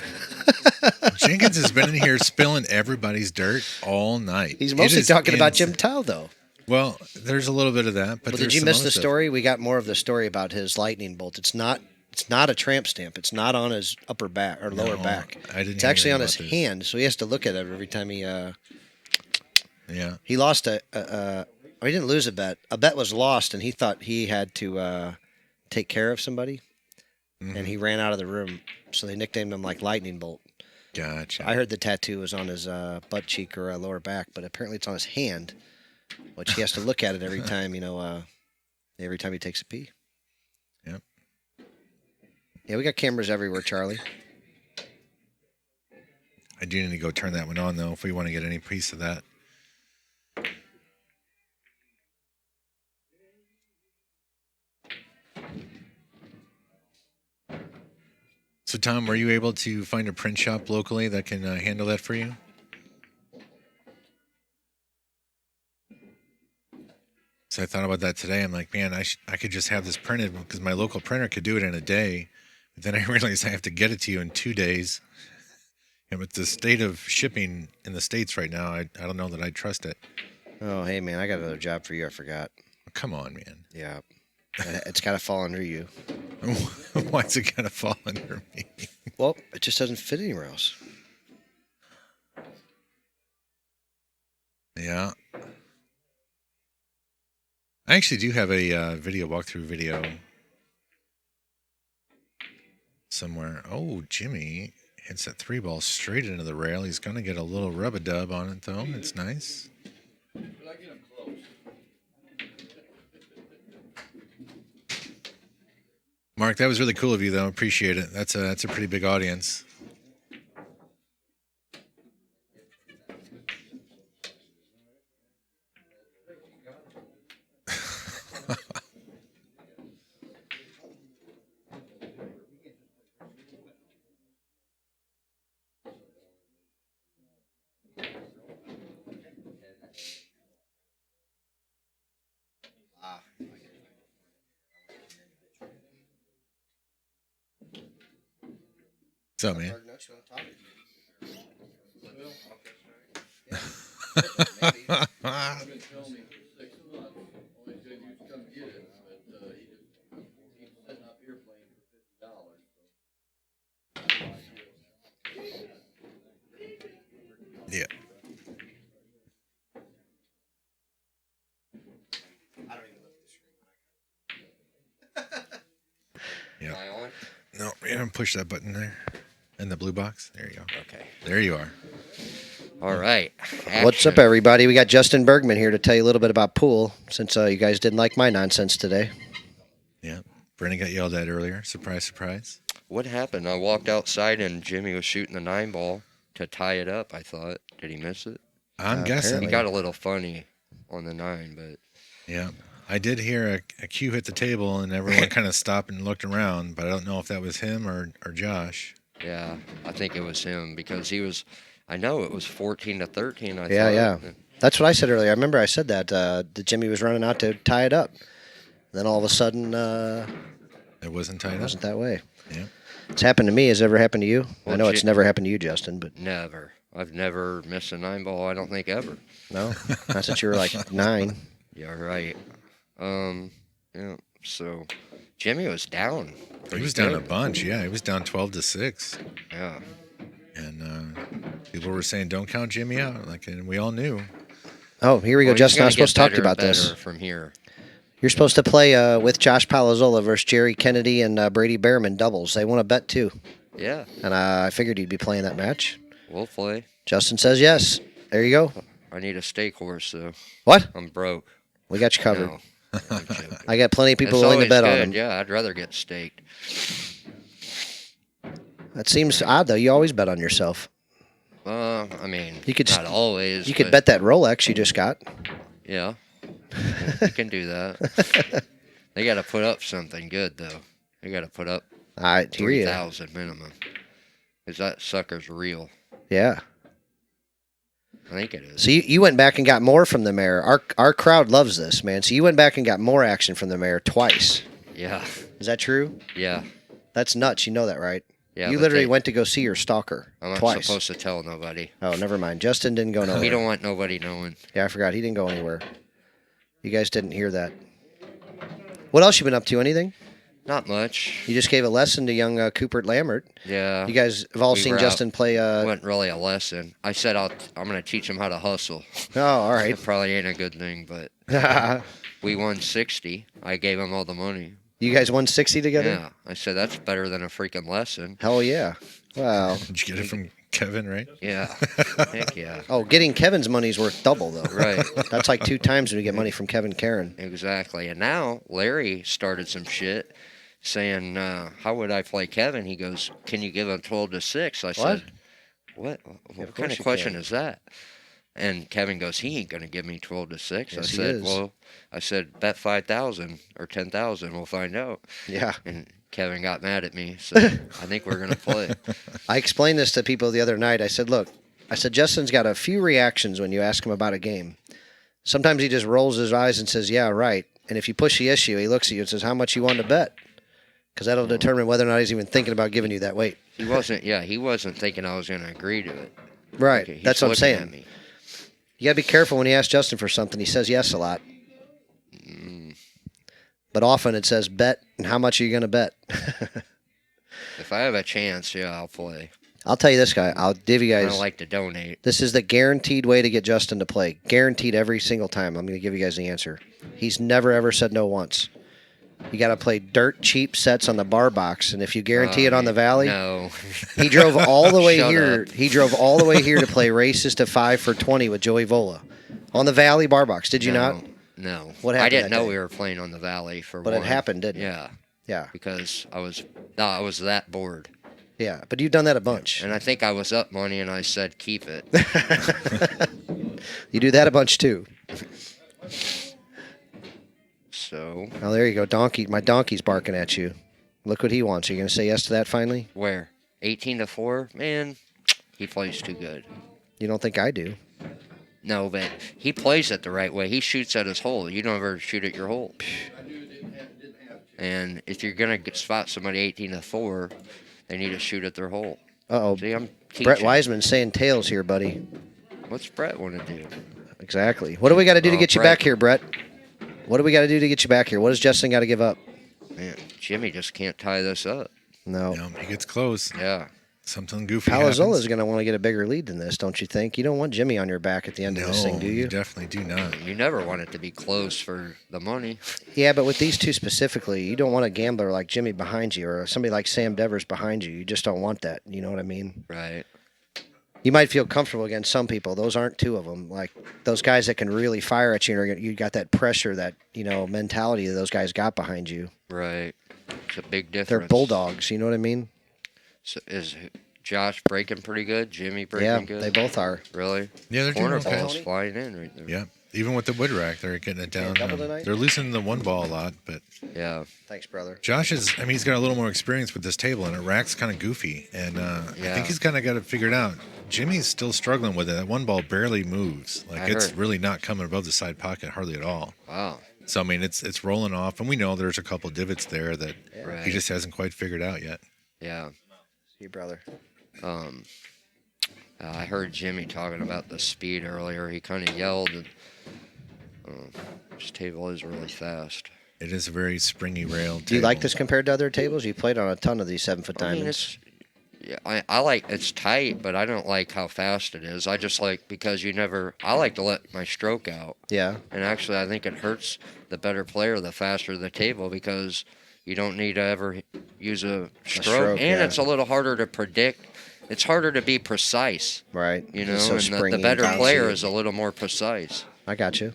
Jenkins has been in here spilling everybody's dirt all night. He's mostly talking about Jim Tao, though. Well, there's a little bit of that. But did you miss the story? We got more of the story about his lightning bolt. It's not a tramp stamp. It's not on his upper back or lower back. I didn't. It's actually on his hand, so he has to look at it every time he. Yeah. He lost he didn't lose a bet. A bet was lost, and he thought he had to take care of somebody, and he ran out of the room. So they nicknamed him like Lightning Bolt. Gotcha. I heard the tattoo was on his butt cheek or lower back, but apparently it's on his hand, which he has to look at it every time. Every time he takes a pee. Yep. Yeah, we got cameras everywhere, Charlie. I do need to go turn that one on though, if we want to get any piece of that. So, Tom, were you able to find a print shop locally that can handle that for you? So I thought about that today. I'm like, man, I could just have this printed because my local printer could do it in a day. But then I realized I have to get it to you in 2 days. And with the state of shipping in the States right now, I don't know that I'd trust it. Oh, hey, man, I got another job for you. I forgot. Come on, man. Yeah. It's got to fall under you. Why's it got to fall under me? Well, it just doesn't fit anywhere else. Yeah. I actually do have a walkthrough video somewhere. Oh, Jimmy hits that 3 ball straight into the rail. He's going to get a little rub-a-dub on it, though. It's nice. Mark, that was really cool of you, though. Appreciate it. That's a pretty big audience. What's up, man? I've been telling me for 6 months. Only said he was come get it, but he's setting up here playing for $50. Yeah. I don't even look at the screen. Yeah. Am I on? No, you haven't pushed that button there. In the blue box. There you go. Okay. There you are. All right. What's up, everybody? We got Justin Bergman here to tell you a little bit about pool, since you guys didn't like my nonsense today. Yeah. Brennan got yelled at earlier. Surprise, surprise. What happened? I walked outside and Jimmy was shooting the 9-ball to tie it up, I thought. Did he miss it? I'm guessing. He got a little funny on the 9, but... Yeah. I did hear a cue hit the table, and everyone kind of stopped and looked around, but I don't know if that was him or Josh. Yeah, I think it was him because he was... I know it was 14-13, I thought. Yeah. That's what I said earlier. I remember I said that Jimmy was running out to tie it up. Then all of a sudden, it wasn't tied It up. wasn't that way. Yeah. It's happened to me. Has it ever happened to you? I Well, know it's never happened to you, Justin, but Never. I've never missed a 9-ball. I don't think ever. no. Not since you were like 9. Yeah, right. Yeah. So Jimmy was down. He pretty was down a good. bunch. Yeah, he was down 12-6. Yeah. And people were saying, don't count Jimmy out. Like, and we all knew. Oh, here we go, Well, he's Justin. I gonna was supposed to get talk to you better about and this. better from here. You're supposed to play with Josh Palozzola versus Jerry Kennedy and Brady Behrman doubles. They want to bet too. Yeah. And I figured you'd be playing that match. We'll play. Justin says yes. There you go. I need a steak horse, though. What? I'm broke. We got you covered. No, I'm joking. I got plenty of people It's willing to always bet good. on him. Yeah, I'd rather get staked. That seems odd, though. You always bet on yourself. I mean, You could not always. You could but bet that Rolex you just got. Yeah, you can do that. They got to put up something good, though. They got to put up I hear you. 3,000 minimum. Because that sucker's real. Yeah. I think it is. So you went back and got more from the mayor. Our crowd loves this, man. So you went back and got more action from the mayor twice. Yeah. Is that true? Yeah. That's nuts. You know that, right? Yeah. You but literally they- went to go see your stalker I'm not twice. supposed to tell nobody. Oh, never mind. Justin didn't go nowhere. He don't want nobody knowing. Yeah, I forgot. He didn't go anywhere. You guys didn't hear that. What else you been up to? Anything? Not much. You just gave a lesson to young Coopert Lambert. Yeah. You guys have all We seen were Justin play. It wasn't really a lesson. I said I'm going to teach him how to hustle. Oh, all right. It probably ain't a good thing, but we won 60. I gave him all the money. You guys won 60 together? Yeah. I said that's better than a freaking lesson. Hell yeah. Wow. Did you get it from Kevin, right? Yeah. Heck yeah. Oh, getting Kevin's money's worth double, though. Right. That's like 2 times when you get money from Kevin Karen. Exactly. And now Larry started some shit saying, how would I play Kevin? He goes, can you give him 12-6? I said, what? What kind of you question can. is that? And Kevin goes, he ain't going to give me 12-6. I Yes, he said, is. well, I said, bet 5,000 or 10,000. We'll find out. Yeah. And Kevin got mad at me. So I think we're going to play. I explained this to people the other night. I said, look, Justin's got a few reactions when you ask him about a game. Sometimes he just rolls his eyes and says, yeah, right. And if you push the issue, he looks at you and says, how much you want to bet? Because that'll determine whether or not he's even thinking about giving you that weight. He wasn't thinking I was going to agree to it. Right. Okay, he's That's what I'm looking at saying. me. You got to be careful when you ask Justin for something. He says yes a lot. But often it says bet, and how much are you going to bet? If I have a chance, yeah, I'll play. I'll tell you this, guy. I'll give you I guys. don't like to donate. This is the guaranteed way to get Justin to play. Guaranteed every single time. I'm going to give you guys the answer. He's never, ever said no once. You got to play dirt cheap sets on the bar box, and if you guarantee it on the Valley, No. he drove all the way Shut here. up. He drove all the way here to play races to 5 for 20 with Joey Vola on the Valley bar box. Did you not? No. What I happened didn't that know day? we were playing on the Valley for But one. it happened, didn't it? Yeah, Yeah, because I was that bored. yeah. But you've done that a bunch. And I think I was up money and I said keep it. You do that a bunch too. So, Oh, there you go, donkey. My donkey's barking at you. Look what he wants. Are you going to say yes to that finally? where? 18-4? Man, he plays too good. You don't think I do? No, but he plays it the right way. He shoots at his hole. You don't ever shoot at your hole. And if you're going to spot somebody 18-4, they need to shoot at their hole. Uh-oh. See, I'm teaching. Brett Wiseman's saying tails here, buddy. What's Brett want to do? Exactly. What do we got to do to Oh, get you Brett. back here, Brett? What do we got to do to get you back here? What does Justin got to give up? Man, Jimmy just can't tie this up. No. He gets close. Yeah. Something goofy Palazzola's happens. going to want to get a bigger lead than this, don't you think? You don't want Jimmy on your back at the end of this thing, do you? definitely do not. You never want it to be close for the money. Yeah, but with these two specifically, you don't want a gambler like Jimmy behind you or somebody like Sam Devers behind you. You just don't want that. You know what I mean? Right. You might feel comfortable against some people. Those aren't two of them. Like those guys that can really fire at you, you got that pressure, that mentality that those guys got behind you. Right. It's a big difference. They're bulldogs. You know what I mean? So is Josh breaking pretty good? Jimmy breaking Yeah, good? they both are. Really? Yeah, they're doing Corner okay. ball's flying in right there. Yeah. Even with the wood rack, they're getting it down. double tonight? They're loosening the one ball a lot, but Yeah. Thanks, brother. Josh he's got a little more experience with this table, and it rack's kind of goofy, and I Yeah. think he's kind of got it figured out. Jimmy's still struggling with it. That one ball barely moves. Like, I it's heard. really not coming above the side pocket hardly at all. Wow. So I mean, it's rolling off, and we know there's a couple divots there that Yeah. he just hasn't quite figured out yet. Yeah. See, brother. I heard Jimmy talking about the speed earlier. He kind of yelled. And, this table is really fast. It is a very springy rail. Do you like this compared to other tables? You played on a ton of these 7-foot I mean, diamonds. I like it's tight, but I don't like how fast it is. I just like because I like to let my stroke out. Yeah. And actually, I think it hurts the better player the faster the table because you don't need to ever use a stroke, and yeah. it's a little harder to predict. It's harder to be precise. Right. You know, It's so and springy the and better bouncy. player is a little more precise. I got you.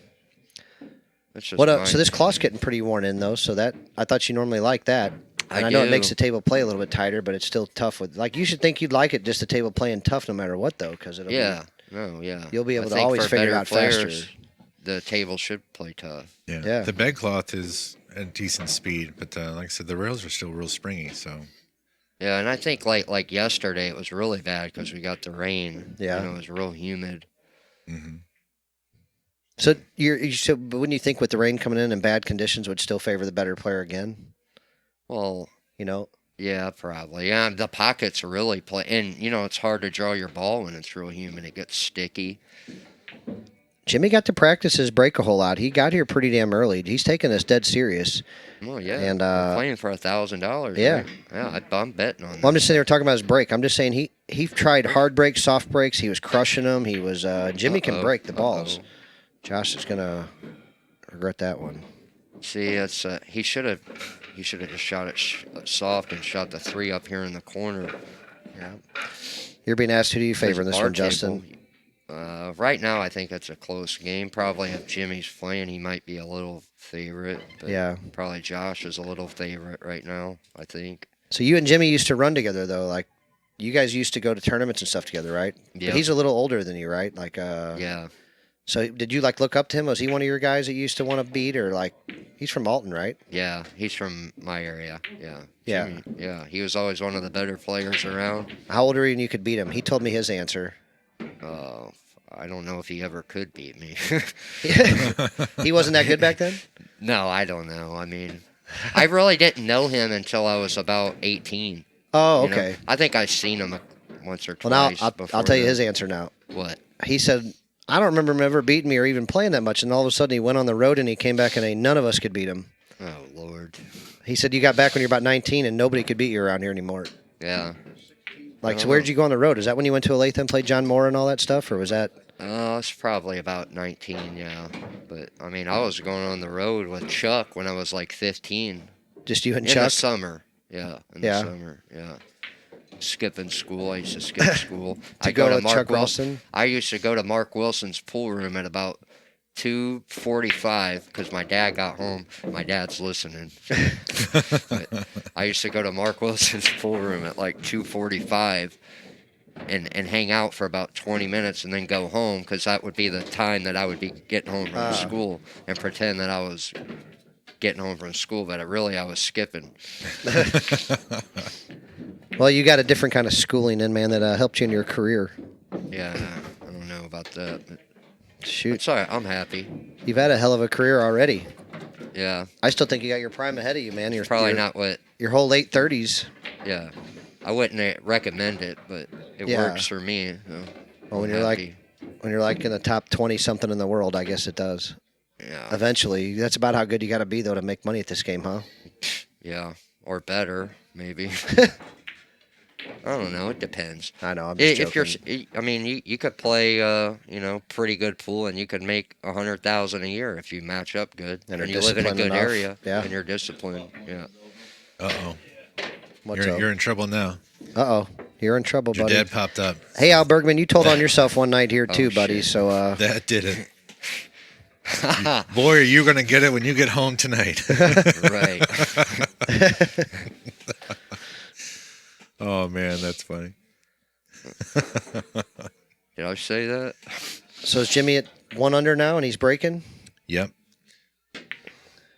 That's just What? my So this cloth's getting pretty worn in though. So that I thought you normally like that. And I know it do. makes the table play a little bit tighter, but it's still tough. With like you should think you'd like it just the table playing tough no matter what though, because it'll Yeah. be, No. Yeah. you'll be able I to think always for figure it better out players, faster. The table should play tough. Yeah. Yeah. The bed cloth is at decent speed, but like I said, the rails are still real springy. So Yeah, and I think like yesterday it was really bad because we got the rain. Yeah. You know, it was real humid. So but wouldn't you think with the rain coming in and bad conditions would still favor the better player again? Well, You know. yeah, probably. Yeah, the pockets really play, and you know it's hard to draw your ball when it's real humid. It gets sticky. Jimmy got to practice his break a whole lot. He got here pretty damn early. He's taking this dead serious. Well, yeah, And, we're playing for $1,000. yeah. Right? Yeah, I'm betting on that. Well, I'm just sitting there talking about his break. I'm just saying he tried hard breaks, soft breaks. He was crushing them. He was Jimmy can break the balls. Josh is gonna regret that one. See, it's he should have just shot it soft and shot the 3 up here in the corner. Yeah. You're being asked who do you favor in this Our one, table, Justin? Right now, I think it's a close game. Probably if Jimmy's playing, he might be a little favorite. But Yeah. Probably Josh is a little favorite right now, I think. So you and Jimmy used to run together though. Like you guys used to go to tournaments and stuff together, right? Yeah. But he's a little older than you, right? Like Yeah. So did you like look up to him? Was he one of your guys that you used to want to beat, or like he's from Alton, right? Yeah. He's from my area. Yeah. Yeah. Jimmy, yeah. He was always one of the better players around. How old are you and you could beat him? He told me his answer. I don't know if he ever could beat me. He wasn't that good back then? No, I don't know. I mean, I really didn't know him until I was about 18. Oh, you know? okay. I think I've seen him once or Well, now twice. I'll before tell you then. his answer now. What? He said, I don't remember him ever beating me or even playing that much. And all of a sudden he went on the road and he came back and none of us could beat him. Oh, Lord. He said you got back when you're about 19 and nobody could beat you around here anymore. Yeah. Like, so where'd you go on the road? Is that when you went to Olathe and played John Moore and all that stuff? Or was that? It's probably about 19, yeah. But, I mean, I was going on the road with Chuck when I was like 15. Just you and In Chuck? the summer. Yeah, in Yeah. the summer, yeah. Skipping school. I used to skip school. To go with Chuck Wilson? I used to go to Mark Wilson's pool room at about 2:45 because my dad got home. My dad's listening. But I used to go to Mark Wilson's pool room at like 2:45 and hang out for about 20 minutes and then go home because that would be the time that I would be getting home from school and pretend that I was getting home from school, but I was skipping. Well, you got a different kind of schooling in, man, that helped you in your career. Yeah, I don't know about that. But Shoot. it's all right. I'm happy. You've had a hell of a career already. Yeah. I still think you got your prime ahead of you, man. You're Probably not what. Your whole late 30s. Yeah. I wouldn't recommend it, but it Yeah. works for me. So Well, when I'm you're happy. like in the top 20 something in the world, I guess it does. Yeah. Eventually, that's about how good you got to be though to make money at this game, huh? Yeah. Or better, maybe. I don't know. It depends. I know. I'm just If joking. I mean, you could play, pretty good pool, and you could make $100,000 a year if you match up good, And and are you live in a disciplined good enough. area, Yeah. and you're disciplined. Yeah. Uh-oh. What's up? You're in trouble now. Uh-oh. You're in trouble, Your buddy. dad popped up. Hey, Al Bergman, you told on yourself one night here too, Oh, buddy. shit. So That did it. Boy, are you going to get it when you get home tonight. Right. Oh, man, that's funny. Did I say that? so is Jimmy at 1 under now and he's breaking? Yep.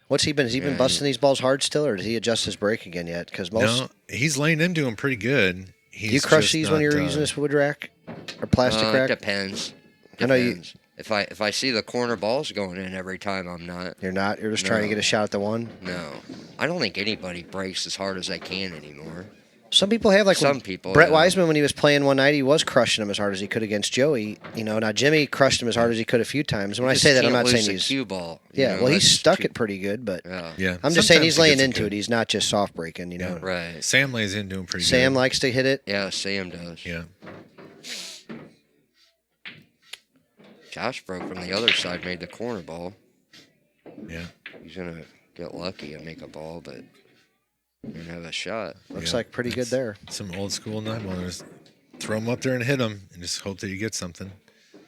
What's he been? Has he been Yeah, busting these balls hard still, or did he adjust his break again yet? Because most No, he's laying into him pretty good. do you crush just these when not, you're using this wood rack or plastic It rack? depends. I know you. Depends. If I see the corner balls going in every time, I'm not. You're not. You're just trying to No. get a shot at the one. No, I don't think anybody breaks as hard as they can anymore. Some people have, like Some people. Brett yeah. Wiseman, when he was playing one night, he was crushing him as hard as he could against Joey. You know, now Jimmy crushed him as hard as he could a few times. When I Just say that, I'm can't not saying lose a he's. cue ball. Yeah, well, he's stuck it pretty good, but Yeah. I'm just saying Sometimes he's he laying gets it into good. it. He's not just soft breaking, you know. Right. Sam lays into him pretty Sam good. likes to hit it. Yeah, Sam does. Yeah. Josh broke from the other side, made the corner ball. Yeah. He's gonna get lucky and make a ball, but didn't have a shot. Looks Yeah. like pretty good there. Some old school 9-ballers. Throw them up there and hit them, and just hope that you get something.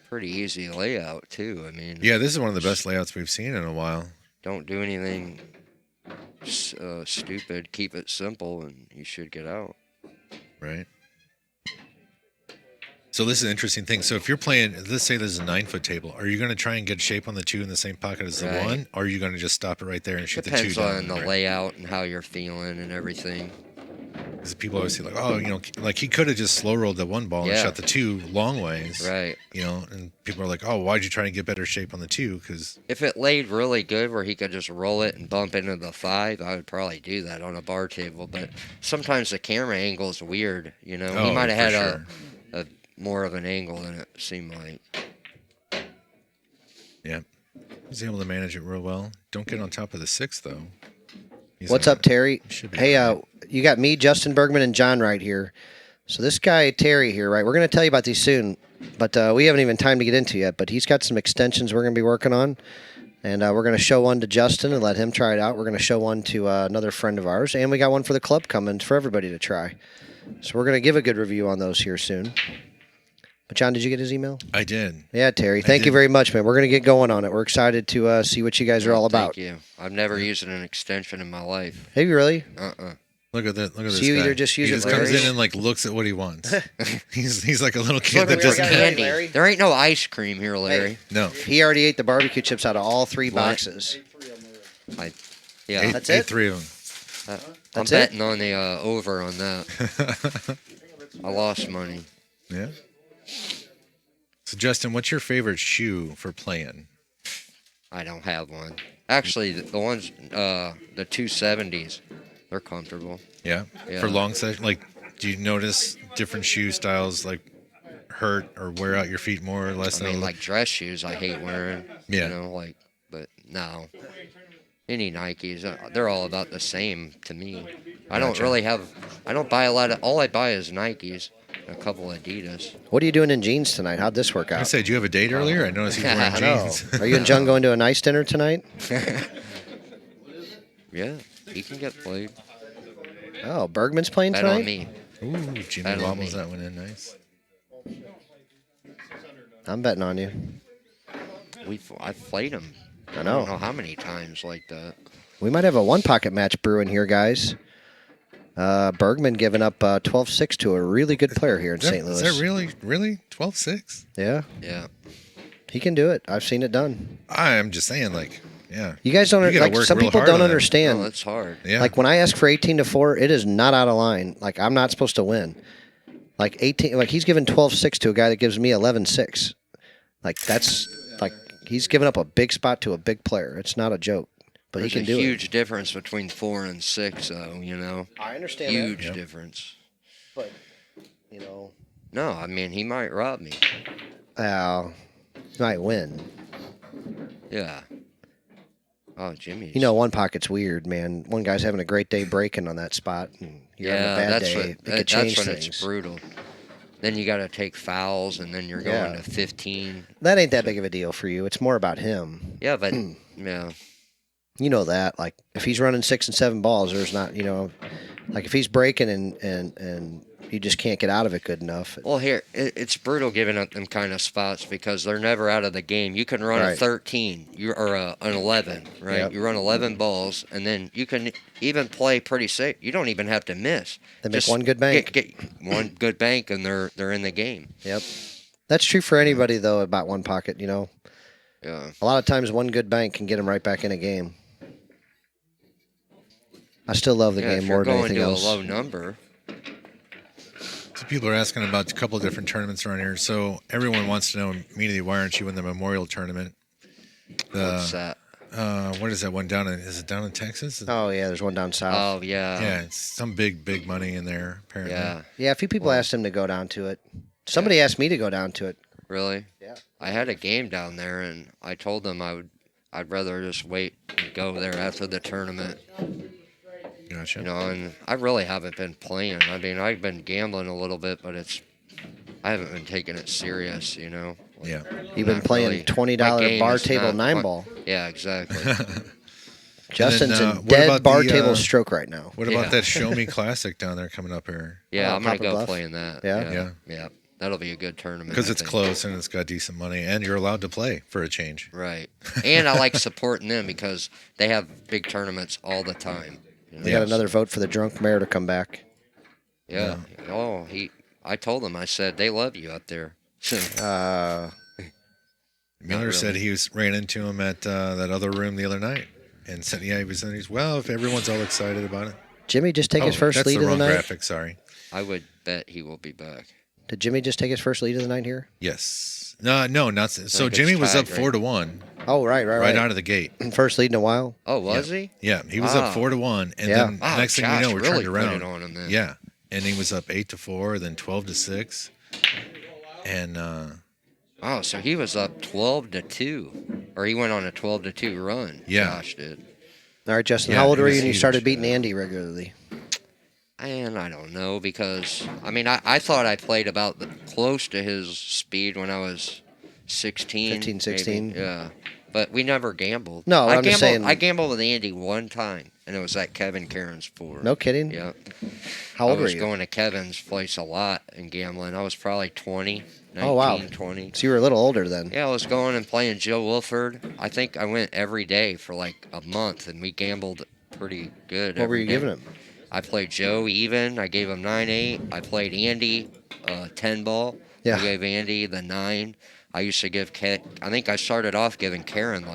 Pretty easy layout too. I mean, Yeah, this is one of the best layouts we've seen in a while. don't do anything stupid. Keep it simple, and you should get out. Right. So this is an interesting thing. So if you're playing, let's say there's a 9-foot table, are you going to try and get shape on the 2 in the same pocket as the Right. 1, or are you going to just stop it right there and shoot Depends the 2 down? on the right? layout and how you're feeling and everything. Because people always say like, oh, you know, like he could have just slow rolled the 1 ball and Yeah. shot the 2 long ways. Right. You know, and people are like, oh, why'd you try and get better shape on the 2? Because If it laid really good where he could just roll it and bump into the 5, I would probably do that on a bar table. But sometimes the camera angle is weird. You know, he might have had a more of an angle than it seemed like. Yeah. He's able to manage it real well. Don't get on top of the 6, though. What's up, Terry? Should be Hey, all right. you got me, Justin Bergman, and John right here. So this guy, Terry here, right? We're going to tell you about these soon, but we haven't even time to get into yet. But he's got some extensions we're going to be working on, and we're going to show one to Justin and let him try it out. We're going to show one to another friend of ours, and we got one for the club coming for everybody to try. So we're going to give a good review on those here soon. But John, did you get his email? I did. Yeah, Terry. Thank you did. very much, man. We're going to get going on it. We're excited to see what you guys are all about. Thank you. I've never used an extension in my life. Have you really? Look at that! Look at So this you guy. either just use he it just for comes Larry? in and like looks at what he wants. he's like a little kid Look, that we doesn't. already got it. Candy. Larry? There ain't no ice cream here, Larry. No. He already ate the barbecue chips out of all 3 boxes. Yeah. Ate, That's ate it? 3 of them. I'm That's it? betting on the over on that. I lost money. Yeah. So Justin, what's your favorite shoe for playing? I don't have one. Actually, the ones, the 270s, they're comfortable. Yeah. Yeah. For long session, like, do you notice different shoe styles like hurt or wear out your feet more or less? I mean, than like dress shoes, I hate wearing. Yeah. You know, like, but no. Any Nikes, they're all about the same to me. I don't Gotcha. really have. I don't buy a lot of. All I buy is Nikes, a couple Adidas. What are you doing in jeans tonight? How'd this work I out? said, did you have a date earlier? I noticed you were wearing I know. jeans. Are you and John going to a nice dinner tonight? Yeah, he can get played. Oh, Bergman's playing Bet tonight? on me. Ooh, Jimmy Bet on wobbles me. that one in nice. I'm betting on you. I've played him. I I don't know. know how many times like that. We might have a one-pocket match brewing here, guys. Bergman giving up 12-6 to a really good player here in St. Louis. Is that really 12-6? Yeah, Yeah. he can do it. I've seen it done. I'm just saying, like, yeah. You guys don't You gotta like. work Some real people hard don't on that. understand. No, that's hard. Yeah. Like when I ask for 18-4, it is not out of line. Like I'm not supposed to win. Like 18, like he's giving 12-6 to a guy that gives me 11-6. Like that's like he's giving up a big spot to a big player. It's not a joke, but There's he a can do huge difference between 4 and 6, though. You know, it. I understand huge Yep. difference. but you know, No, I mean he might rob me. he might win. Yeah. Oh, Jimmy. You know, one pocket's weird, man. One guy's having a great day breaking on that spot, and you're having a bad that's day. what, It could that's change when things. it's brutal. Then you got to take fouls, and then you're going Yeah. to 15. That ain't that big of a deal for you. It's more about him. Yeah, but yeah, You know that. Like if he's running 6 and 7 balls, there's not. You know, like if he's breaking and you just can't get out of it good enough. well, here it's brutal giving up them kind of spots because they're never out of the game. You can run a Right. 13, or an 11, right? Yep. You run 11 balls, and then you can even play pretty safe. You don't even have to miss. They make Just one good bank. Get one good bank, and they're in the game. Yep. That's true for anybody though about one pocket. You know, Yeah. a lot of times one good bank can get him right back in a game. I still love the Yeah, game if more you're than going anything to else. a low number. So people are asking about a couple of different tournaments around here. So everyone wants to know immediately, why aren't you in the Memorial Tournament? What's that? What is that one down in? Is it down in Texas? Oh yeah, there's one down south. Oh yeah. Yeah, it's some big money in there apparently. Yeah. Yeah, a few people asked him to go down to it. Somebody asked me to go down to it. Really? Yeah. I had a game down there, and I told them I'd rather just wait and go there after the tournament. Gotcha. You know, and I really haven't been playing. I mean, I've been gambling a little bit, but I haven't been taking it serious. You know. Yeah. You've been playing really. $20 My game bar is table not 9-ball. Yeah, exactly. Justin's then, in what dead about bar the, table stroke right now. What about Yeah. that Show Me Classic down there coming up here? Yeah, Oh, I'm gonna Papa go Bluff? playing that. Yeah? Yeah. That'll be a good tournament. Because I it's think. close and it's got decent money, and you're allowed to play for a change. Right. And I like supporting them because they have big tournaments all the time. You know? We got another vote for the drunk mayor to come back. Yeah. Oh, I told him. I said they love you up there. Miller said he ran into him at that other room the other night, and said, "Yeah, he was in." He's well, if everyone's all excited about it. Jimmy just take his first that's lead the of the wrong night. graphic. Sorry. I would bet he will be back. Did Jimmy just take his first lead of the night here? Yes. No, not so. think it's Jimmy was up tied, right? 4-1 Oh, right. right out of the gate. First lead in a while. Oh, was he? Yeah, he was Wow. up 4-1, and Yeah. then Wow, next thing you Josh know, we really turned put around. it on him then. Yeah, and he was up 8-4, then 12-6, and Oh, so he was up 12-2, or he went on a 12-2 run. Yeah. Josh did. All right, Justin, Yeah, how old it were was you when you huge. started beating Andy regularly? And I don't know because I mean I thought I played about close to his speed when I was 16, 15, 16. maybe. Yeah, but we never gambled. No, I I'm just gambled. saying- I gambled with Andy one time, and it was at Kevin Caron's floor. No kidding? Yeah. How old I were was you? going to Kevin's place a lot and gambling. I was probably 20, 19, Oh, wow. 20. So you were a little older then. Yeah, I was going and playing Joe Wilford. I think I went every day for like a month, and we gambled pretty good. What were every you day. giving him? I played Joe even. I gave him 9-8. I played Andy 10-ball. Yeah. I gave Andy the 9. I used to give I think I started off giving Karen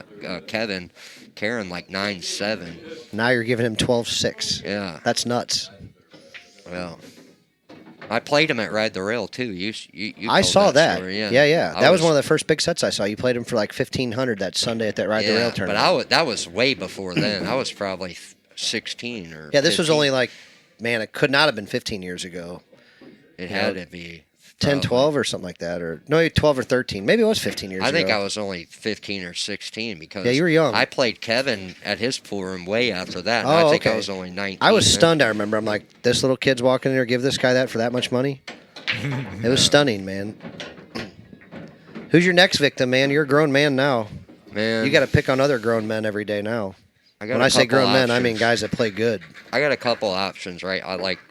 Karen like 9-7. Now you're giving him 12-6. Yeah. That's nuts. Well, I played him at Ride the Rail too. You I told saw that. story, yeah. Yeah. I That was one of the first big sets I saw. You played him for like 1,500 that Sunday at that Ride the Rail but tournament. that was way before then. I was probably 16 or Yeah, this was 15. only like, man, it could not have been 15 years ago. It had to be 10, probably. 12 or something like that. Or no, 12 or 13. Maybe it was 15 years ago. I think I was only 15 or 16 because Yeah, you were young. I played Kevin at his pool room way after that. And Oh, I think I okay. was only 19. I was then. stunned, I remember. I'm like, this little kid's walking in here, give this guy that for that much money? It was stunning, man. Who's your next victim, man? You're a grown man now. Man, You got to pick on other grown men every day now. I got When a I say couple grown men, I mean options. guys that play good. I got a couple options, right?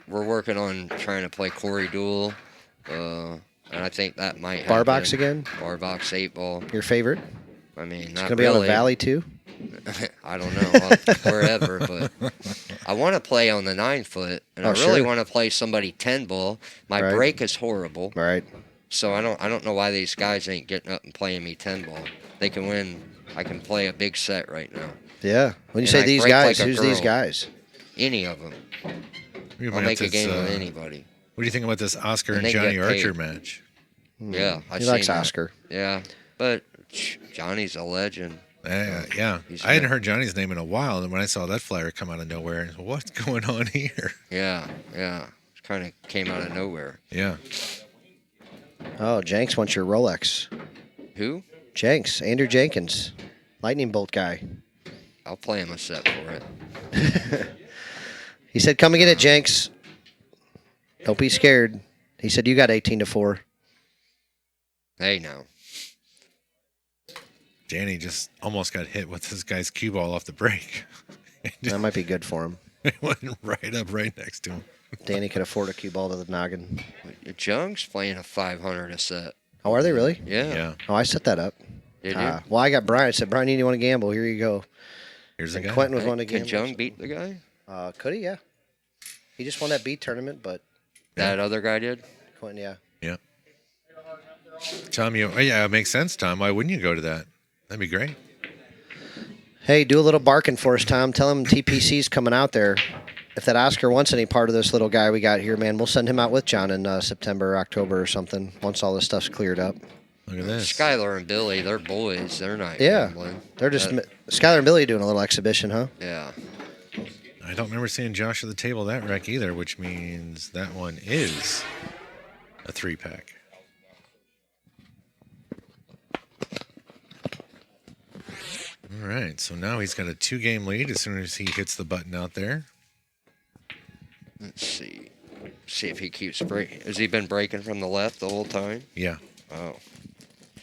We're working on trying to play Corey Duel, and I think that might happen. Barbox again? Barbox 8-ball. Your favorite? I mean, It's not going to be really. on the Valley, too? I don't know, wherever, but I want to play on the 9-foot, and Oh, I really sure. want to play somebody 10-ball. My Right. break is horrible, Right. so I don't know why these guys ain't getting up and playing me 10-ball. They can win. I can play a big set right now. Yeah. When you And say I these break guys, like a who's these girl. guys? Any of them. we I'll might make a have this, game with anybody. What do you think about this Oscar And and they Johnny get paid. Archer match? Yeah, I He likes Oscar. Yeah, but Johnny's a legend. Yeah. He's I hadn't good. heard Johnny's name in a while, and when I saw that flyer come out of nowhere, I said, what's going on here? Yeah. It kind of came out of nowhere. Yeah. Oh, Jenks wants your Rolex. Who? Jenks, Andrew Jenkins, lightning bolt guy. I'll play him a set for it. He said, come and get it, Jenks. Don't be scared. He said, you got 18-4. Hey, now. Danny just almost got hit with this guy's cue ball off the break. That might be good for him. It went right next to him. Danny could afford a cue ball to the noggin. Jung's playing a 500 a set. Oh, are they really? Yeah. Oh, I set that up. Did you? Well, I got Brian. I said, Brian, you want to gamble? Here you go. Here's the And guy. Quentin was one to Can gamble. Jung beat the guy? Could he? Yeah. He just won that beat tournament, but That other guy did? Quentin, yeah. Yeah. Tom, it makes sense, Tom. Why wouldn't you go to that? That'd be great. Hey, do a little barking for us, Tom. Tell him TPC's coming out there if that Oscar wants any part of this little guy we got here, man, we'll send him out with John in September, October, or something. Once all this stuff's cleared up. Look at this. Skylar and Billy, they're boys. They're not Yeah, gambling. they're just Skylar and Billy doing a little exhibition, huh? Yeah. I don't remember seeing Josh at the table that wreck either, which means that one is a 3-pack. All right, so now he's got a 2-game lead as soon as he hits the button out there. Let's see. See if he keeps breaking. Has he been breaking from the left the whole time? Yeah. Oh.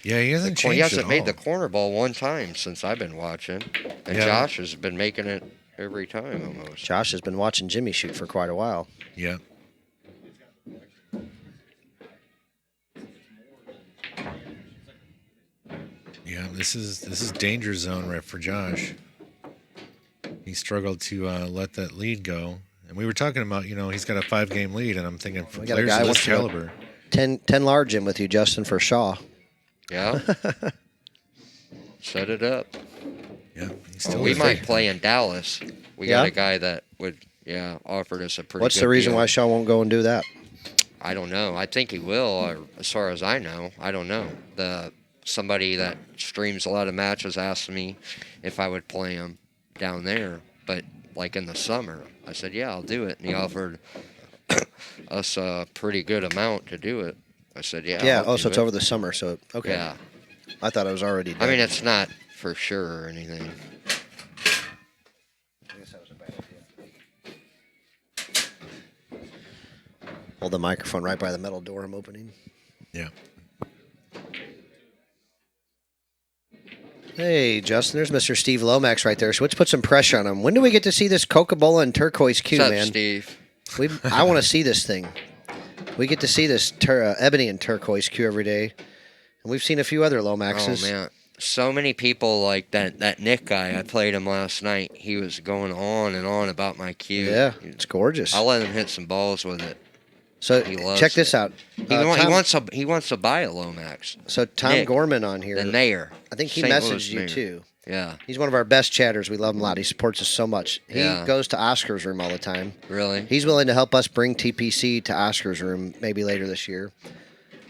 Yeah, he hasn't changed He hasn't at made all. the corner ball one time since I've been watching. And Yeah. Josh has been making it every time almost. Josh has been watching Jimmy shoot for quite a while. Yeah. Yeah, this is danger zone right for Josh. He struggled to let that lead go. And we were talking about, he's got a 5-game lead, and I'm thinking for We got a players guy of who this wants to go caliber. 10 large in with you, Justin, for Shaw. Yeah. Set it up. Yeah. We might play in Dallas. We Yeah? got a guy that would, offered us a pretty What's good the reason deal. why Shaw won't go and do that? I don't know. I think he will, or as far as I know. I don't know. Somebody that streams a lot of matches asked me if I would play him down there, but like in the summer. I said, yeah, I'll do it. And he offered us a pretty good amount to do it. I said, yeah. Yeah, I'll do so it's it. over the summer, so okay. Yeah. I thought it was already done. I mean, it's not for sure or anything. I guess that was a bad idea. Hold the microphone right by the metal door I'm opening. Yeah. Hey, Justin, there's Mr. Steve Lomax right there. So let's put some pressure on him. When do we get to see this Coca-Cola and turquoise Q, What's up, man? Steve? I want to see this thing. We get to see this ebony and turquoise Q every day. And we've seen a few other Lomaxes. Oh, man. So many people like that Nick guy. I played him last night. He was going on and on about my Q. Yeah, it's gorgeous. I'll let him hit some balls with it. So He loves check this it. out. He wants to buy a Lomax. So Tom Nick, Gorman on here. the mayor. I think he St. Louis messaged you mayor. too. Yeah. He's one of our best chatters. We love him a lot. He supports us so much. He Yeah. goes to Oscar's room all the time. Really? He's willing to help us bring TPC to Oscar's room maybe later this year.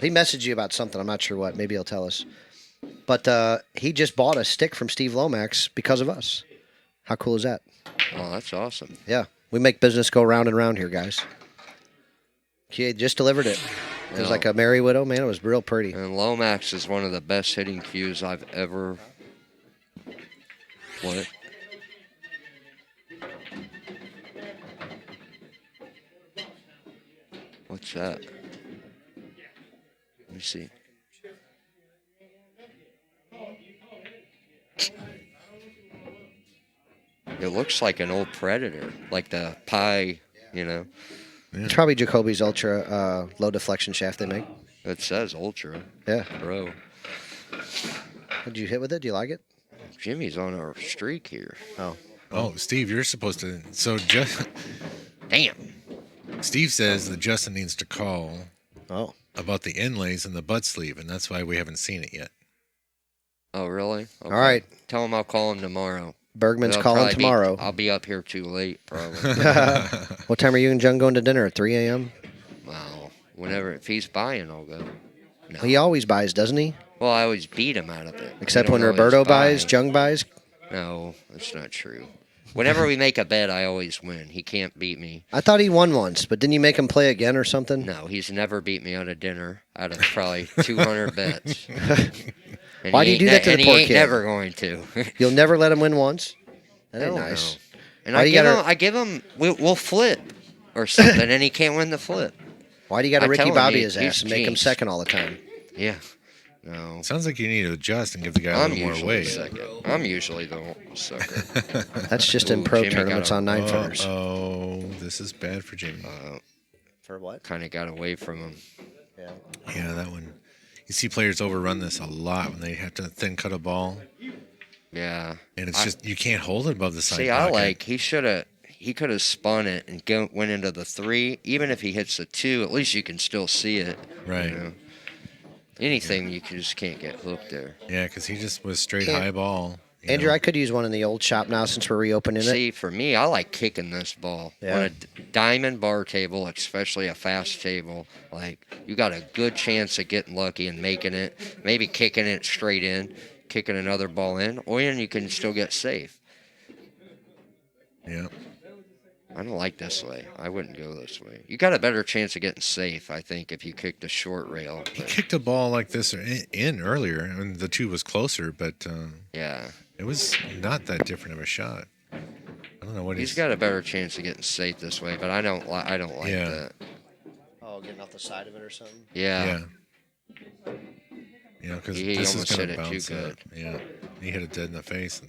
He messaged you about something. I'm not sure what. Maybe he'll tell us. But he just bought a stick from Steve Lomax because of us. How cool is that? Oh, that's awesome. Yeah. We make business go round and round here, guys. He just delivered it. It was Yeah. like a Merry Widow. Man, it was real pretty. And Lomax is one of the best hitting cues I've ever. What? What's that? Let me see. It looks like an old Predator, like the Pi, It's probably Jacoby's Ultra low deflection shaft they make. It says Ultra. Yeah. Bro. What did you hit with it? Do you like it? Jimmy's on our streak here. Oh, Steve, you're supposed to. So, Damn. Steve says that Justin needs to call about the inlays in the butt sleeve, and that's why we haven't seen it yet. Oh, really? Okay. All right. Tell him I'll call him tomorrow. Bergman's It'll calling probably be- tomorrow. I'll be up here too late, probably. What time are you and Jung going to dinner? At 3 a.m.? Well, whenever, if he's buying, I'll go. No. He always buys, doesn't he? Well, I always beat him out of it. Except I when don't always Roberto buy. buys, Jung buys. No, that's not true. Whenever we make a bet, I always win. He can't beat me. I thought he won once, but didn't you make him play again or something? No, he's never beat me out of dinner out of probably 200 bets. And Why he do you ain't do that to and the he poor ain't kid? never going to. You'll never let him win once? That ain't Hell nice. no. And Why do you gotta- I give him, we'll flip or something, and he can't win the flip. Why do you got to I Ricky tell him Bobby he- his he's ass and make him jinxed. second all the time? Yeah. No. Sounds like you need to adjust and give the guy a I'm little more usually weight. second. I'm usually the sucker. That's just in Ooh, pro Jimmy got tournaments a- on nine footers. Oh, this is bad for Jimmy. For what? Kind of got away from him. Yeah. Yeah, that one. You see players overrun this a lot when they have to thin cut a ball, Yeah. and it's just you can't hold it above the side See, pocket. he could have spun it and went into the 3. Even if he hits the 2, at least you can still see it. Right. Anything, you just can't get hooked there. Yeah, because he just was straight Can't- high ball. you Andrew, know. I could use one in the old shop now since we're reopening it. See, for me, I like kicking this ball. Yeah. On a diamond bar table, especially a fast table, like you got a good chance of getting lucky and making it, maybe kicking it straight in, kicking another ball in, or then you can still get safe. Yeah. I don't like this way. I wouldn't go this way. You got a better chance of getting safe, I think, if you kick the short rail. He but- kicked a ball like this in earlier, and the two was closer, but yeah, it was not that different of a shot. I don't know what he's got a better chance of getting safe this way, but I don't like Yeah. that. Oh, getting off the side of it or something? Yeah. Yeah, because He this is almost going hit to it too bounce good. up. Yeah, he hit it dead in the face.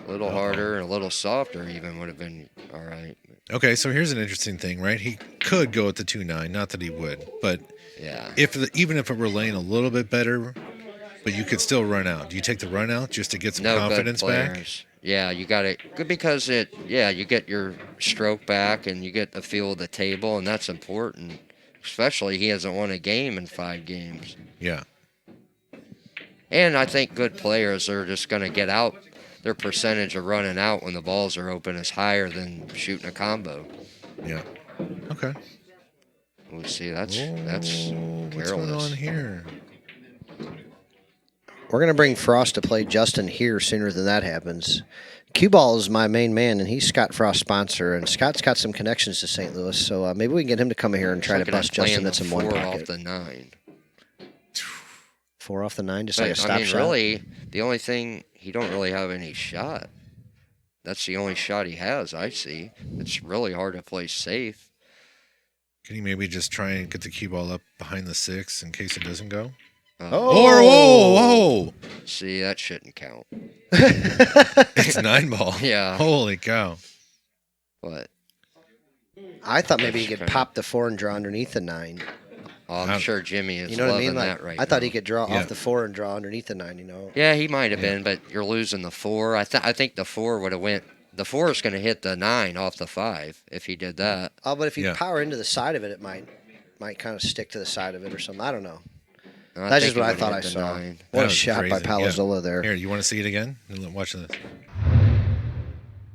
A little Uh-oh. harder and a little softer even would have been all right. Okay, so here's an interesting thing, right? He could go at the 2-9, not that he would, but Yeah. even if it were laying a little bit better, but you could still run out. Do you take the run out just to get some No confidence good back? players. Yeah, you got it. Good because you get your stroke back and you get the feel of the table, and that's important. Especially he hasn't won a game in 5 games. Yeah. And I think good players are just going to get out. Their percentage of running out when the balls are open is higher than shooting a combo. Yeah. Okay. We'll see. That's What's going careless. on here? We're going to bring Frost to play Justin here sooner than that happens. Cue Ball is my main man, and he's Scott Frost's sponsor. And Scott's got some connections to St. Louis, so maybe we can get him to come here and try to Looking at bust Justin playing at some the one 4 pocket. off the 9. 4 off the 9, just like a But, stop I mean, shot. really, the only thing, he don't really have any shot. That's the only shot he has, I see. It's really hard to play safe. Can you maybe just try and get the cue ball up behind the 6 in case it doesn't go? Oh. Or whoa! See, that shouldn't count. It's 9 ball. Yeah. Holy cow! But I thought maybe he That's could kinda- pop the 4 and draw underneath the 9. I'm sure Jimmy is You know what I loving mean? Like, that right I thought now. he could draw Yeah. off the 4 and draw underneath the 9, you know? Yeah, he might have been, but you're losing the 4. I think the 4 would have went. The 4 is going to hit the 9 off the 5 if he did that. Oh, but if you Yeah. power into the side of it, it might kind of stick to the side of it or something. I don't know. And That's think just what it I would've thought I hit the saw. 9. What That a was shot by crazy. Yeah. Palozzola there. Here, you want to see it again? Watch this.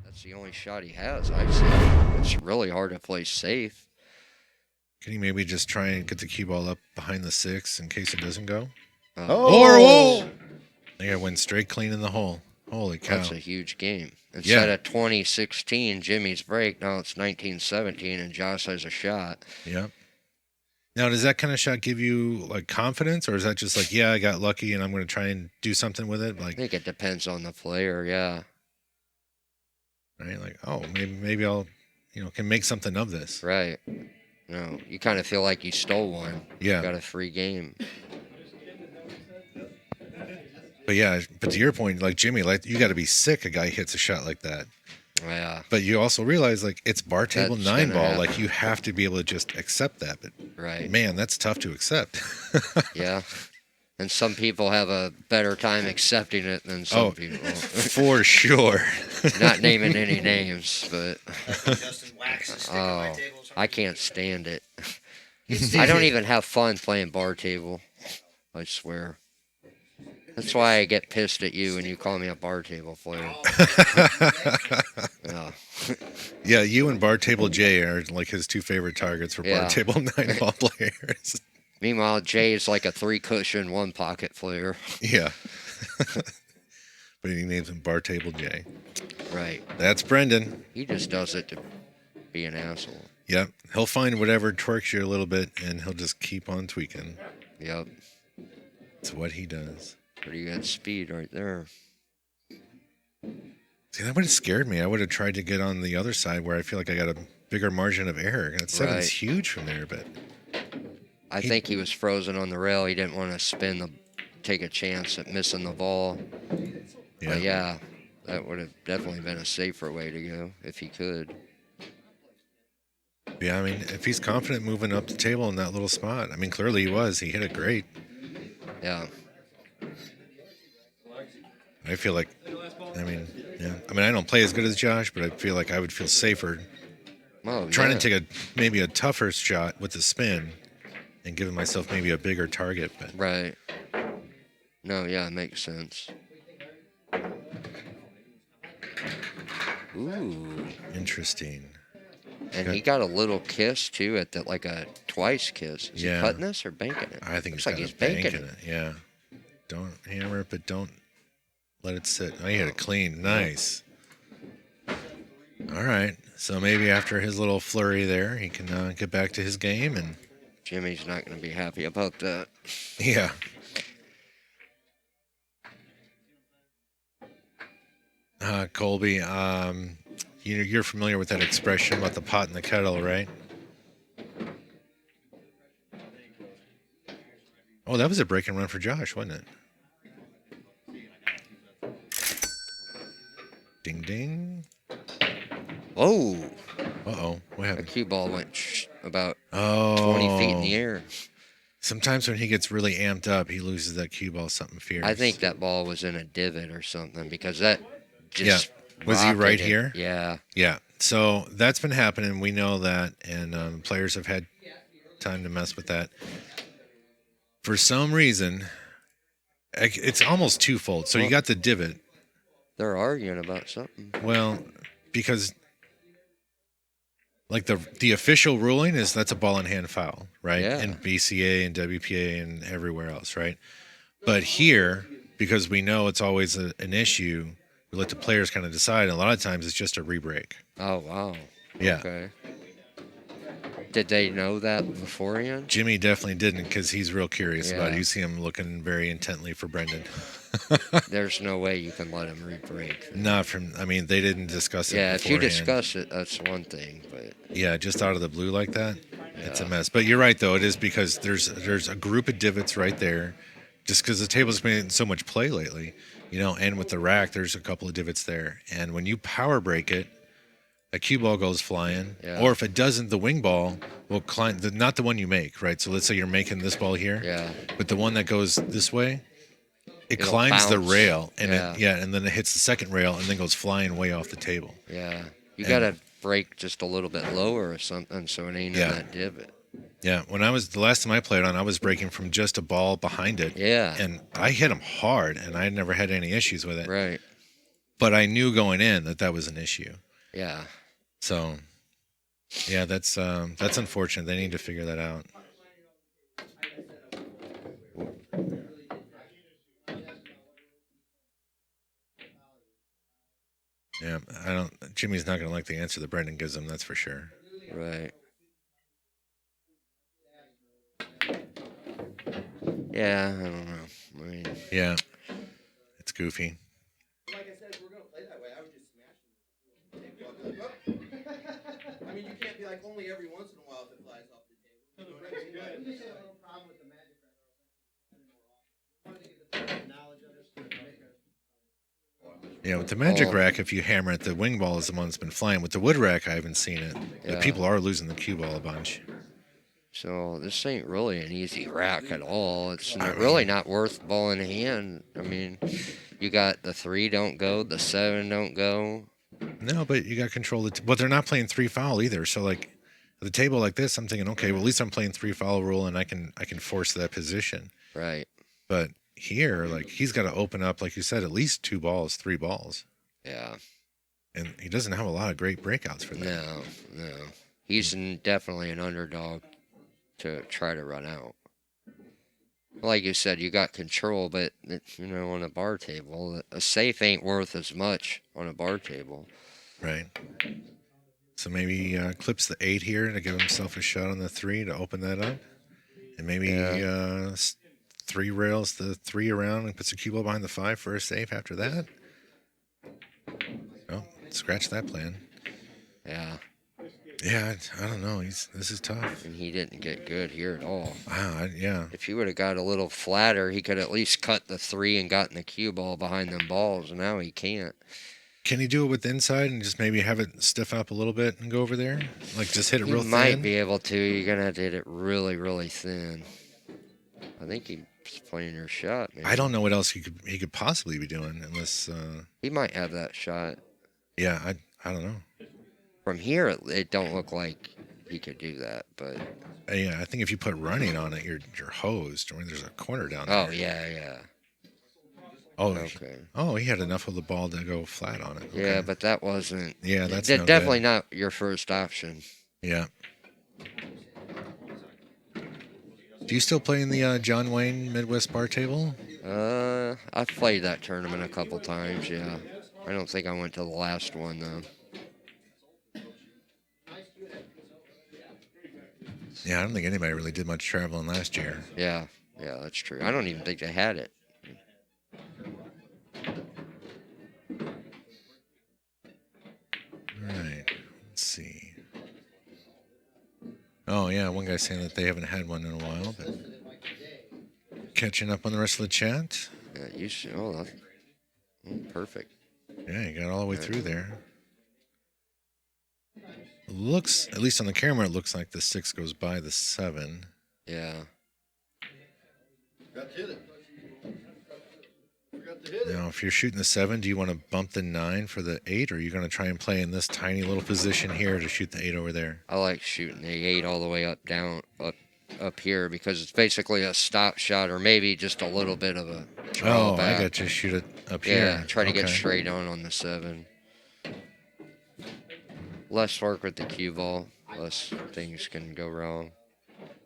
That's the only shot he has, I've seen. It's really hard to play safe. Can you maybe just try and get the cue ball up behind the 6 in case it doesn't go? Oh. Or whoa! They went straight clean in the hole. Holy cow! That's a huge game. Instead of 2016, Jimmy's break, now it's 1917, and Josh has a shot. Yep. Now, does that kind of shot give you like confidence, or is that just like, yeah, I got lucky and I'm going to try and do something with it? I Like, think it depends on the player, yeah. right? Like, oh, maybe I'll, can make something of this. Right. No, you kind of feel like you stole one. Yeah. You got a free game. But yeah, but to your point, like Jimmy, like you got to be sick. A guy hits a shot like that. Yeah. But you also realize like it's bar table That's 9 gonna ball. happen. Like you have to be able to just accept that. But Right. man, that's tough to accept. Yeah. And some people have a better time accepting it than some people. For sure. Not naming any names, but Justin waxes stick on my oh, table. I can't stand it. I don't even have fun playing bar table. I swear. That's why I get pissed at you when you call me a bar table player. Yeah. Yeah, you and bar table Jay are like his 2 favorite targets for Yeah. bar table 9 ball players. Meanwhile, Jay is like a 3 cushion, 1 pocket player. Yeah. But he names him bar table Jay. Right. That's Brendan. He just does it to be an asshole. Yep. He'll find whatever twerks you a little bit and he'll just keep on tweaking. Yep. It's what he does. Pretty good speed right there. See, that would have scared me. I would have tried to get on the other side where I feel like I got a bigger margin of error. That 7's Right. huge from there, but I think he was frozen on the rail. He didn't want to take a chance at missing the ball. yeah. But yeah, that would have definitely been a safer way to go if he could. Yeah, I mean, if he's confident moving up the table in that little spot, I mean, clearly he was. He hit it great. Yeah. I feel like, I mean, yeah. I mean, I don't play as good as Josh, but I feel like I would feel safer Oh, trying yeah. to take maybe a tougher shot with the spin and giving myself maybe a bigger target. But Right. No, yeah, it makes sense. Ooh. Interesting. And he got a little kiss too at the like a twice kiss. Is he cutting this or banking it? I think Looks he's like he's banking banking it. Yeah. Don't hammer it, but don't let it sit. Oh, he had it clean. Nice. All right. So maybe after his little flurry there, he can get back to his game and. Jimmy's not going to be happy about that. Yeah. Colby, you're familiar with that expression about the pot and the kettle, right? Oh, that was a break and run for Josh, wasn't it? Ding, ding. Whoa. Uh-oh. What The happened? cue ball went about 20 feet in the air. Sometimes when he gets really amped up, he loses that cue ball something fierce. I think that ball was in a divot or something because that just Was he right rocketed. here? Yeah. Yeah. So that's been happening. We know that, and players have had time to mess with that. For some reason, it's almost twofold. So you got the divot. They're arguing about something. Well, because like the official ruling is that's a ball in hand foul, right? Yeah. And BCA and WPA and everywhere else, right? But here, because we know it's always an issue, we let the players kind of decide. And a lot of times it's just a re-break. Oh, wow. Yeah. Okay. Did they know that beforehand? Jimmy definitely didn't because he's real curious about it. Yeah. You see him looking very intently for Brendan. There's no way you can let him re-break. Not from, I mean, they didn't discuss it Yeah, if you beforehand. discuss it, that's one thing. But Yeah, just out of the blue like that, it's a mess. But you're right, though. It is because there's a group of divots right there. Just because the table's been in so much play lately, and with the rack, there's a couple of divots there. And when you power break it, a cue ball goes flying. Yeah. Or if it doesn't, the wing ball will climb, not the one you make, right? So let's say you're making this ball here. Yeah. But the one that goes this way, it It'll climbs the bounce. rail. And Yeah. and then it hits the second rail and then goes flying way off the table. yeah, you got to break just a little bit lower or something so it ain't in Yeah. that divot. Yeah, the last time I played on, I was breaking from just a ball behind it. Yeah. And I hit them hard, and I had never had any issues with it. Right. But I knew going in that was an issue. Yeah. So, yeah, that's unfortunate. They need to figure that out. Yeah, Jimmy's not going to like the answer that Brendan gives him, that's for sure. Right. Yeah, I don't know. I mean, Yeah, it's goofy. Like I said, if we're gonna play that way, I would just smash them. I mean, you can't be like only every once in a while if it flies off the table. You know what I mean? Yeah, with the magic rack, if you hammer it, the wing ball is the one that's been flying. With the wood rack, I haven't seen it. Yeah. But people are losing the cue ball a bunch. so this ain't really an easy rack at all. It's really not worth ball in hand. I mean, you got the 3 don't go, the 7 don't go. No, but you got control. But they're not playing 3 foul either. So like at a table like this, I'm thinking, okay, well at least I'm playing 3 foul rule and I can force that position. Right. But here, like he's got to open up, like you said, at least 2 balls, 3 balls, Yeah. and he doesn't have a lot of great breakouts for that. No. He's definitely an underdog to try to run out. Like you said, you got control, but on a bar table, a safe ain't worth as much on a bar table. Right. So maybe he clips the 8 here to give himself a shot on the 3 to open that up, and maybe 3 rails the 3 around and puts a cue ball behind the 5 for a safe after that. Oh, scratch that plan. Yeah. Yeah, I don't know. This is tough. And he didn't get good here at all. Wow, yeah. If he would have got a little flatter, he could at least cut the 3 and gotten the cue ball behind them balls. And now he can't. Can he do it with the inside and just maybe have it stiff up a little bit and go over there? Like just hit it real He thin? might be able to. You're going to have to hit it really, really thin. I think he's playing your shot, maybe. I don't know what else he could possibly be doing unless. He might have that shot. Yeah, I don't know. From here, it don't look like he could do that, but. Yeah, I think if you put running on it, you're hosed. Or there's a corner down there. Oh yeah. Oh, Okay. oh, he had enough of the ball to go flat on it. Okay. Yeah, but that wasn't. Yeah, that's de- no definitely good. not your first option. Yeah. Do you still play in the John Wayne Midwest Bar Table? I've played that tournament a couple times. Yeah, I don't think I went to the last one though. Yeah, I don't think anybody really did much traveling last year. Yeah, that's true. I don't even think they had it. All right. Let's see. Oh, yeah, one guy's saying that they haven't had one in a while, but catching up on the rest of the chat. Yeah, you should. Oh, perfect. Yeah, you got all the way through there. Looks, at least on the camera, it looks like the 6 goes by the 7. Yeah. Forgot to hit it. Forgot to hit it. Now, if you're shooting the 7, do you want to bump the 9 for the 8, or are you going to try and play in this tiny little position here to shoot the 8 over there? I like shooting the 8 all the way up here because it's basically a stop shot or maybe just a little bit of a draw Oh, back. I got you. Shoot it up here. Yeah, try to get Okay. straight on the 7. Less work with the cue ball, less things can go wrong.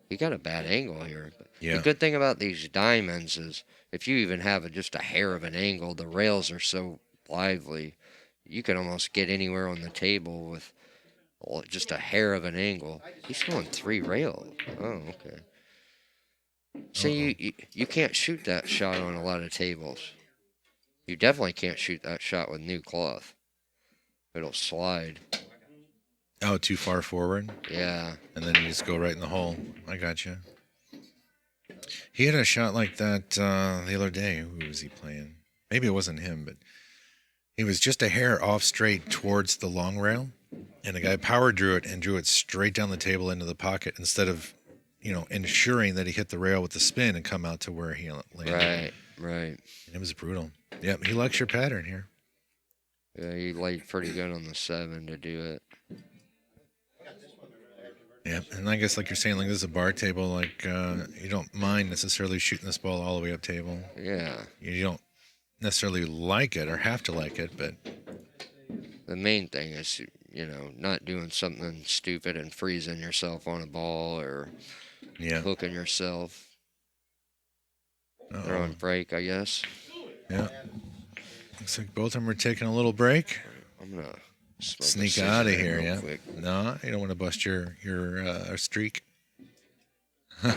You got a bad angle here. But Yeah. the good thing about these diamonds is if you even have just a hair of an angle, the rails are so lively, you can almost get anywhere on the table with just a hair of an angle. He's going 3 rail. Oh, okay. So you can't shoot that shot on a lot of tables. You definitely can't shoot that shot with new cloth. It'll slide. Oh, too far forward? Yeah. And then you just go right in the hole. I got you. He had a shot like that the other day. Who was he playing? Maybe it wasn't him, but he was just a hair off straight towards the long rail. And the guy power drew it and drew it straight down the table into the pocket instead of, ensuring that he hit the rail with the spin and come out to where he landed. Right. And it was brutal. Yep, he likes your pattern here. Yeah, he laid pretty good on the 7 to do it. Yeah, and I guess like you're saying, like this is a bar table, like you don't mind necessarily shooting this ball all the way up table. Yeah. You don't necessarily like it or have to like it, but The main thing is, not doing something stupid and freezing yourself on a ball or hooking yourself. They're on break, I guess. Yeah. Looks like both of them are taking a little break. I'm going to Sneak out of here, yeah. No, you don't want to bust your streak. All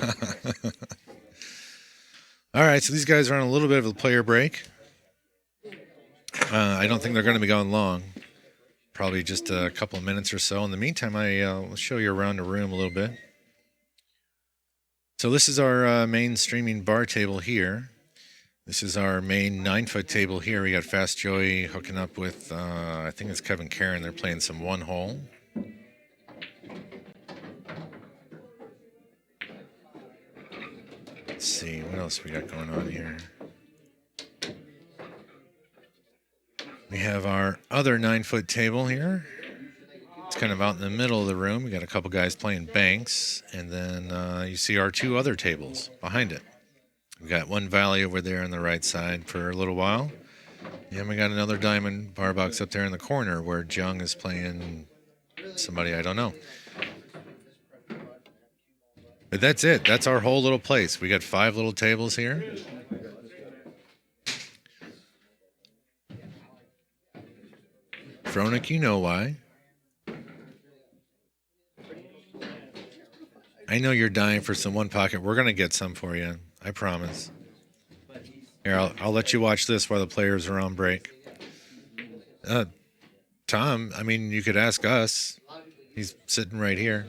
right, so these guys are on a little bit of a player break. I don't think they're going to be going long. Probably just a couple of minutes or so. In the meantime, will show you around the room a little bit. So this is our main streaming bar table here. This is our main 9-foot table here. We got Fast Joey hooking up with, I think it's Kevin Karen. They're playing some 1-hole. Let's see, what else we got going on here? We have our other 9-foot table here. It's kind of out in the middle of the room. We got a couple guys playing banks, and then you see our 2 other tables behind it. We got one valley over there on the right side for a little while. And we got another diamond bar box up there in the corner where Jung is playing somebody I don't know. But that's it. That's our whole little place. We got 5 little tables here. Fronik, you know why. I know you're dying for some one pocket. We're going to get some for you. I promise. Here, I'll let you watch this while the players are on break. Tom, I mean, you could ask us. He's sitting right here.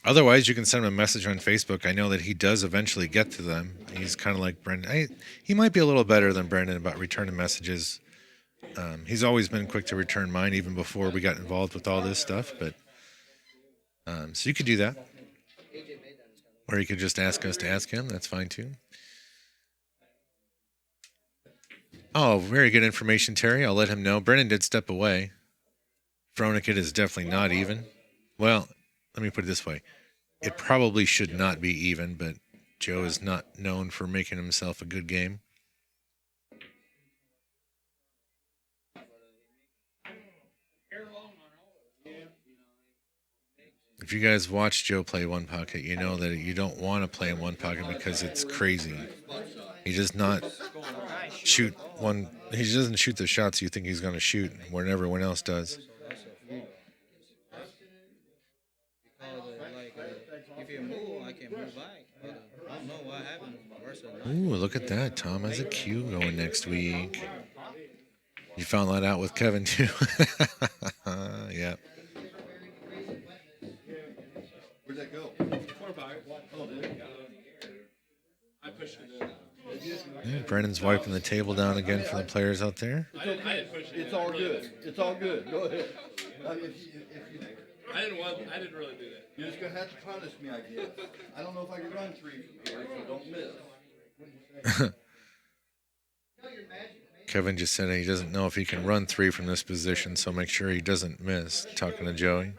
Otherwise, you can send him a message on Facebook. I know that he does eventually get to them. He's kind of like Brendan. He might be a little better than Brendan about returning messages. He's always been quick to return mine, even before we got involved with all this stuff. But so you could do that. Or you could just ask us to ask him. That's fine, too. Oh, very good information, Terry. I'll let him know. Brennan did step away. Fronik, it is definitely not even. Well, let me put it this way. It probably should not be even, but Joe is not known for making himself a good game. If you guys watch Joe play one pocket, you know that you don't want to play in one pocket because it's crazy. He does not shoot one. He doesn't shoot the shots you think he's going to shoot when everyone else does. If you move, I can move back. But I don't know what happened. Ooh, look at that. Tom has a Q going next week. You found that out with Kevin, too. Yeah. Where'd that go? Oh, did it? I pushed it. Yeah, Brennan's wiping the table down again for the players out there. It's okay. It's all good. It's all good. Go ahead. If you, I didn't really do that. you're just gonna have to punish me, I guess. I don't know if I can run 3 from here, so don't miss. Kevin just said he doesn't know if he can run 3 from this position, so make sure he doesn't miss. Talking to Joey.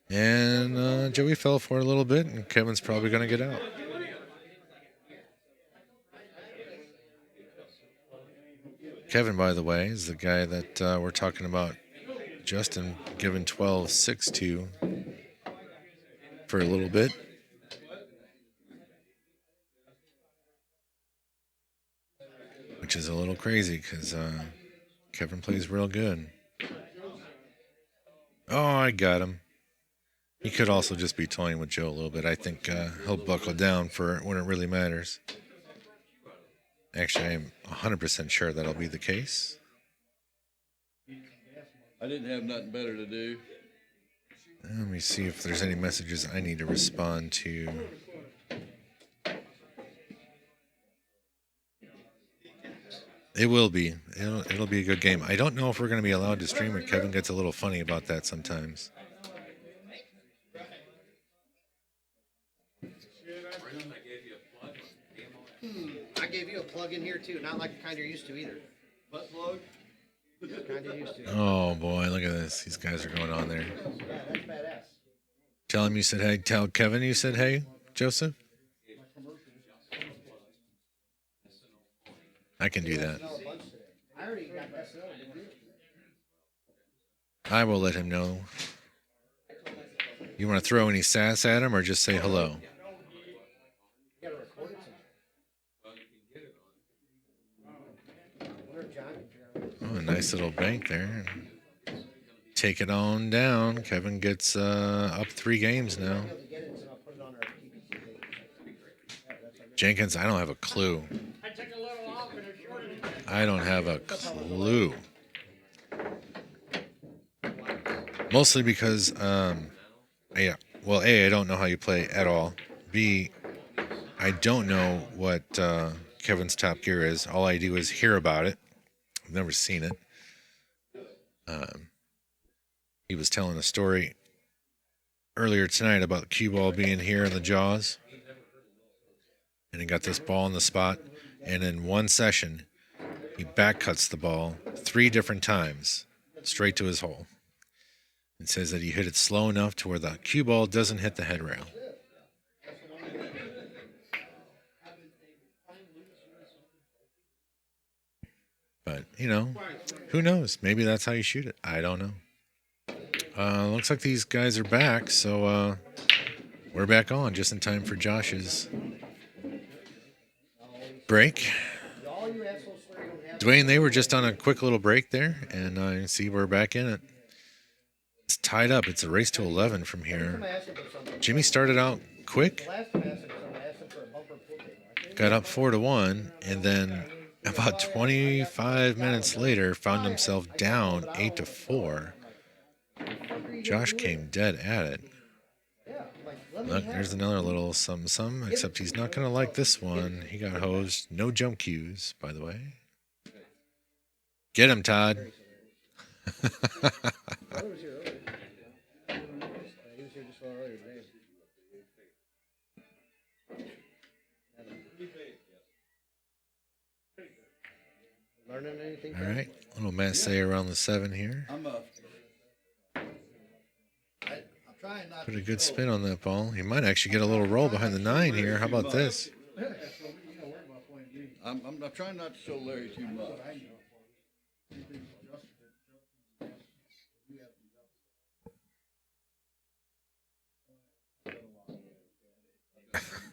And Joey fell for it a little bit, and Kevin's probably going to get out. Kevin, by the way, is the guy that we're talking about Justin giving 12-6 to for a little bit. Which is a little crazy because Kevin plays real good. Oh, I got him. He could also just be toying with Joe a little bit. I think he'll buckle down for when it really matters. Actually, I am 100% sure that'll be the case. I didn't have nothing better to do. Let me see if there's any messages I need to respond to. It will be. It'll be a good game. I don't know if we're going to be allowed to stream it. Kevin gets a little funny about that sometimes. I gave you a plug in here too, not like the kind you're used to either. Butt plug? Kind you're used to. Oh boy, look at this. These guys are going on there. Yeah, that's badass. Tell him you said hey. Tell Kevin you said hey, Joseph. I can do that. I already got that set up. I will let him know. You want to throw any sass at him or just say hello? Oh, a nice little bank there. Take it on down. Kevin gets up 3 games now. Jenkins, I don't have a clue. I don't have a clue. Mostly because, yeah. Well, A, I don't know how you play at all. B, I don't know what Kevin's top gear is. All I do is hear about it. I've never seen it. He was telling a story earlier tonight about the cue ball being here in the jaws. And he got this ball in the spot. And in one session, he back cuts the ball 3 different times straight to his hole. It says that he hit it slow enough to where the cue ball doesn't hit the headrail. But, you know, who knows? Maybe that's how you shoot it. I don't know. Looks like these guys are back, so we're back on just in time for Josh's break. Dwayne, they were just on a quick little break there, and I see we're back in it. It's tied up. It's a race to 11 from here. Jimmy started out quick, got up 4-1, and then about 25 minutes later found himself down 8-4. Josh came dead at it. Look, there's another little something, except he's not going to like this one. He got hosed. No jump cues, by the way. Get him, Todd. Learning anything? All right, little Massey around the 7 here. I Trying not Put to a good throw. spin on that ball. He might actually get a little roll behind the 9 here. How about this? I'm not trying not to show Larry too much.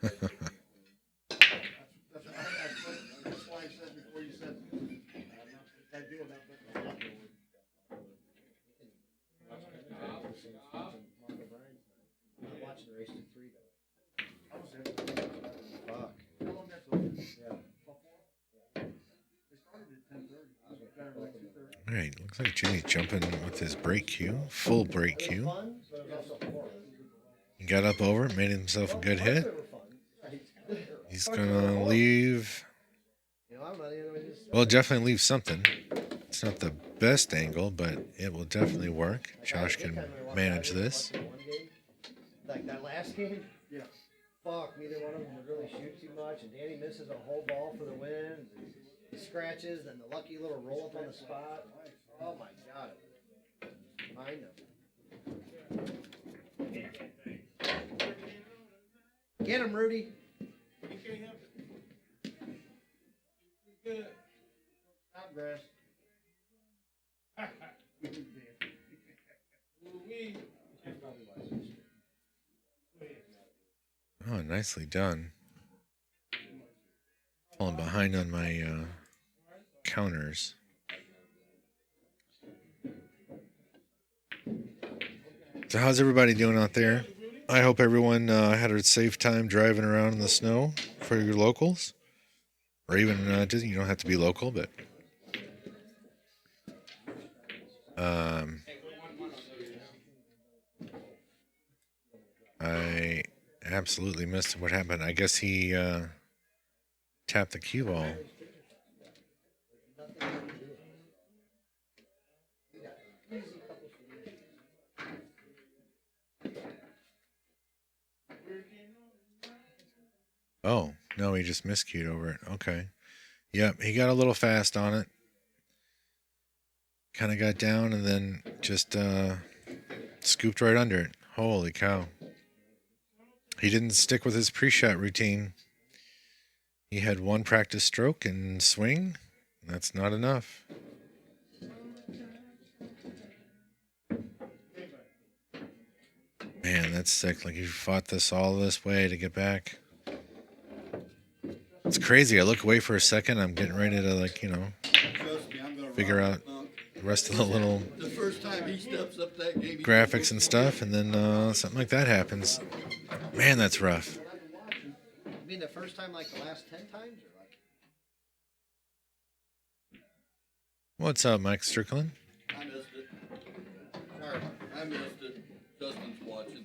That's why I said before you said that deal about watching the race to 3 though. Fuck. All right, looks like Jimmy's jumping with his brake cue, full brake cue. He got up over it, made himself a good hit. He's gonna leave. Well, definitely leave something. It's not the best angle, but it will definitely work. Josh can manage this. Like that last game? Yeah. Fuck, neither one of them would really shoot too much, and Danny misses a whole ball for the win. He scratches, then the lucky little roll up on the spot. Oh my god. I know. Get him, Rudy. You can't help it. Good. Stop, grass. Oh, nicely done. Falling behind on my counters. So how's everybody doing out there? I hope everyone had a safe time driving around in the snow for your locals. Or even, you don't have to be local, but... I absolutely missed what happened. I guess he tapped the cue ball. Oh, no, he just miscued over it. Okay. Yep, he got a little fast on it. Kind of got down and then just scooped right under it. Holy cow. He didn't stick with his pre-shot routine. He had one practice stroke and swing. That's not enough. Man, that's sick. Like, he fought this all this way to get back. It's crazy. I look away for a second. I'm getting ready to, like, Trust me, I'm gonna figure rock out the punk. the rest of the little The first time he steps up that game, he graphics and stuff, and then something like that happens. Man, that's rough. You mean the first time like the last 10 times? Or like? What's up, Mike Strickland? I missed it. Sorry, I missed it. Justin's watching.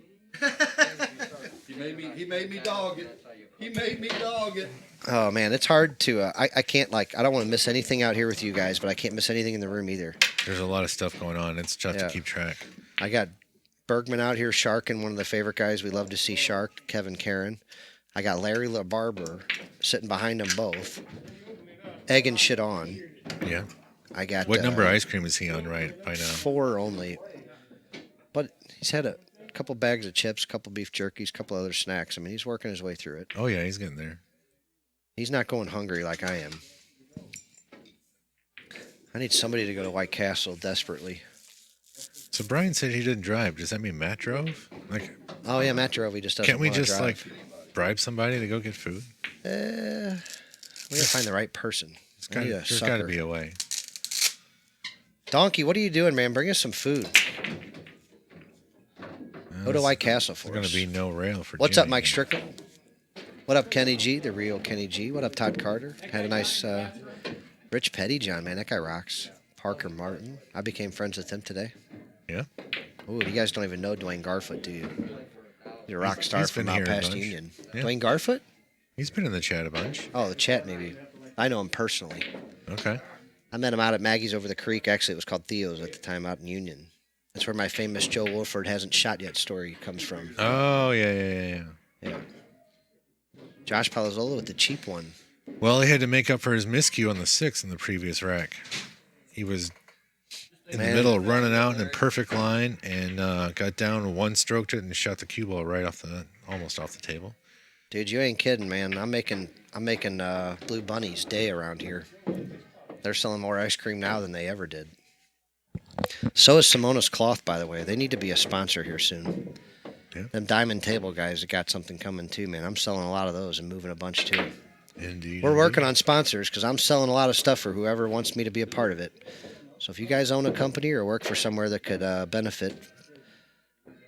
He made me dog it. He made me dog it. Oh man, it's hard to. I can't I don't want to miss anything out here with you guys, but I can't miss anything in the room either. There's a lot of stuff going on. It's tough to keep track. I got Bergman out here sharking, one of the favorite guys we love to see shark, Kevin Karen. I got Larry LaBarber sitting behind them both, egging shit on. Yeah. I got. What number ice cream is he on right by now? 4 only. But he's had a couple bags of chips, a couple beef jerkies, a couple other snacks. I mean, he's working his way through it. Oh yeah, he's getting there. He's not going hungry like I am. I need somebody to go to White Castle desperately. So Brian said he didn't drive. Does that mean Matt drove? Like, oh yeah, Matt drove. He just doesn't. Can't we wanna just drive. like bribe somebody to go get food? We gotta find the right person. There's got to be a way. Donkey, what are you doing, man? Bring us some food. Go to White Castle for There's us. going to be no rail for What's up, Jimmy. Mike Strickland? What up, Kenny G, the real Kenny G? What up, Todd Carter? Had a nice Rich Pettyjohn, man. That guy rocks. Parker Martin. I became friends with him today. Yeah? Ooh, you guys don't even know Dwayne Garfoot, do you? He's a rock star he's been from out here a past bunch. Union. Yeah. Dwayne Garfoot? He's been in the chat a bunch. Oh, the chat maybe. I know him personally. Okay. I met him out at Maggie's over the creek. Actually, it was called Theo's at the time out in Union. That's where my famous Joe Wolford hasn't shot yet story comes from. Oh, yeah. Josh Palozzola with the cheap one. Well, he had to make up for his miscue on the 6 in the previous rack. He was in the middle, running out in a perfect line, and got down, one stroked it, and shot the cue ball right off almost off the table. Dude, you ain't kidding, man. I'm making Blue Bunny's day around here. They're selling more ice cream now than they ever did. So is Simona's Cloth, by the way. They need to be a sponsor here soon. Yeah. Them diamond table guys have got something coming too, man. I'm selling a lot of those and moving a bunch too. Indeed. We're working on sponsors because I'm selling a lot of stuff for whoever wants me to be a part of it. So if you guys own a company or work for somewhere that could benefit,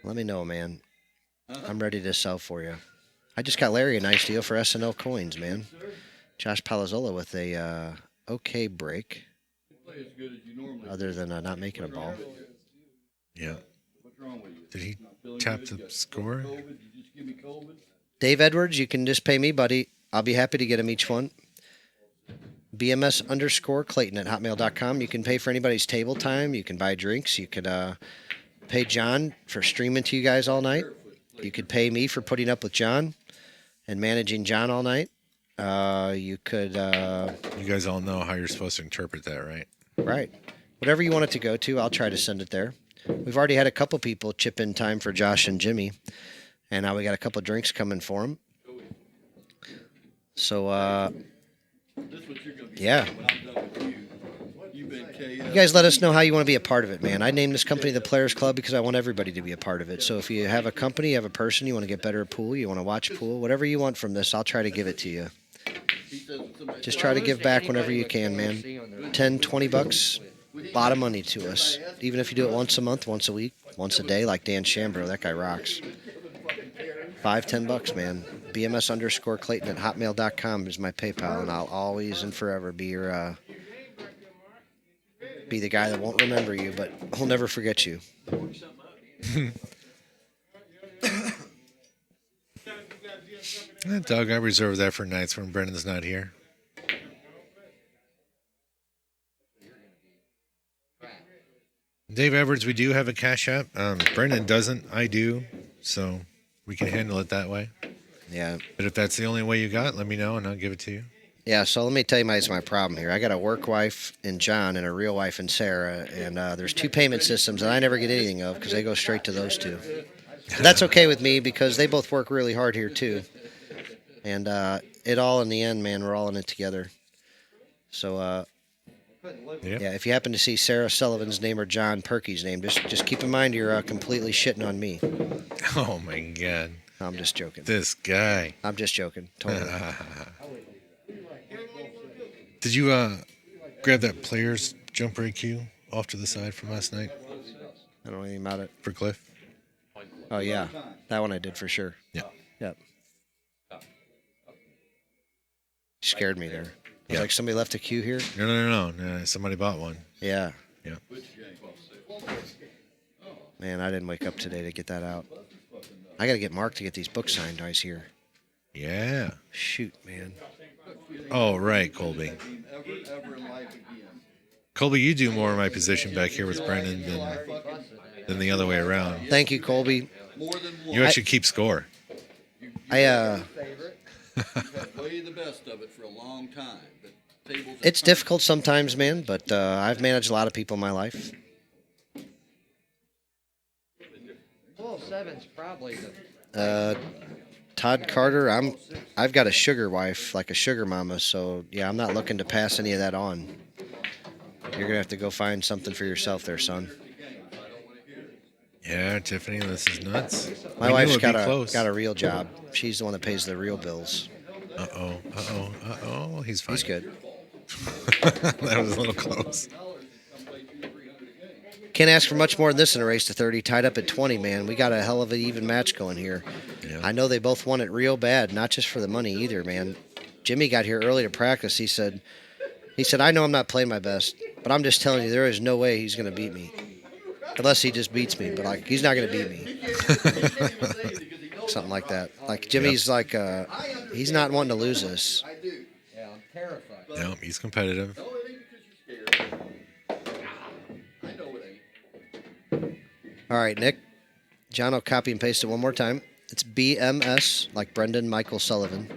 let me know, man. I'm ready to sell for you. I just got Larry a nice deal for SNL coins, man. Josh Palozzola with a okay break. Other than not making a ball. Yeah. Did he tap the score? Dave Edwards, you can just pay me, buddy. I'll be happy to get him each one. BMS_Clayton at hotmail.com. You can pay for anybody's table time. You can buy drinks. You could pay John for streaming to you guys all night. You could pay me for putting up with John and managing John all night. You could... you guys all know how you're supposed to interpret that, right? Right. Whatever you want it to go to, I'll try to send it there. We've already had a couple people chip in time for Josh and Jimmy. And now we got a couple drinks coming for them. So, yeah. You guys let us know how you want to be a part of it, man. I named this company the Players Club because I want everybody to be a part of it. So if you have a company, you have a person, you want to get better at pool, you want to watch pool, whatever you want from this, I'll try to give it to you. Just try to give back whenever you can, man. 10, 20 bucks, a lot of money to us. Even if you do it once a month, once a week, once a day, like Dan Shambro, that guy rocks. 5, 10 bucks, man. BMS_Clayton at hotmail.com is my PayPal, and I'll always and forever be your be the guy that won't remember you, but he'll never forget you. Doug, I reserve that for nights when Brendan's not here. Dave Edwards, we do have a Cash App. Brendan doesn't. I do. So we can handle it that way. Yeah. But if that's the only way you got, let me know and I'll give it to you. Yeah, so let me tell you my problem here. I got a work wife in John and a real wife in Sarah, and there's 2 payment systems that I never get anything of because they go straight to those 2. And that's okay with me because they both work really hard here too. And it all in the end, man, we're all in it together. So, yeah, if you happen to see Sarah Sullivan's name or John Perky's name, just keep in mind you're completely shitting on me. Oh, my God. I'm just joking. This guy. I'm just joking. Totally. Did you grab that player's jump break cue off to the side from last night? I don't know anything about it. For Cliff? Oh, yeah. That one I did for sure. Yeah. Yep. Scared me there. It's like somebody left a cue here. No. Somebody bought one. Yeah. Yeah. Man, I didn't wake up today to get that out. I got to get Mark to get these books signed guys here. Yeah. Shoot, man. Oh, right, Colby. Colby, you do more of my position back here with Brendan than the other way around. Thank you, Colby. You actually keep score. It's difficult sometimes, man, but I've managed a lot of people in my life. 12-7's probably the... Todd Carter, I've got a sugar wife, like a sugar mama, so yeah, I'm not looking to pass any of that on. You're gonna have to go find something for yourself there, son. Yeah, Tiffany, this is nuts. My wife's got a real job. She's the one that pays the real bills. Uh-oh. He's fine. He's good. That was a little close. Can't ask for much more than this in a race to 30. Tied up at 20, man. We got a hell of an even match going here. Yeah. I know they both want it real bad, not just for the money either, man. Jimmy got here early to practice. He said, I know I'm not playing my best, but I'm just telling you, there is no way he's going to beat me. Unless he just beats me, but like he's not going to beat me. Something like that. Like Jimmy's like, he's not wanting to lose this. Yeah, I'm terrified. No, he's competitive. All right, Nick. John will copy and paste it one more time. It's BMS, like Brendan Michael Sullivan,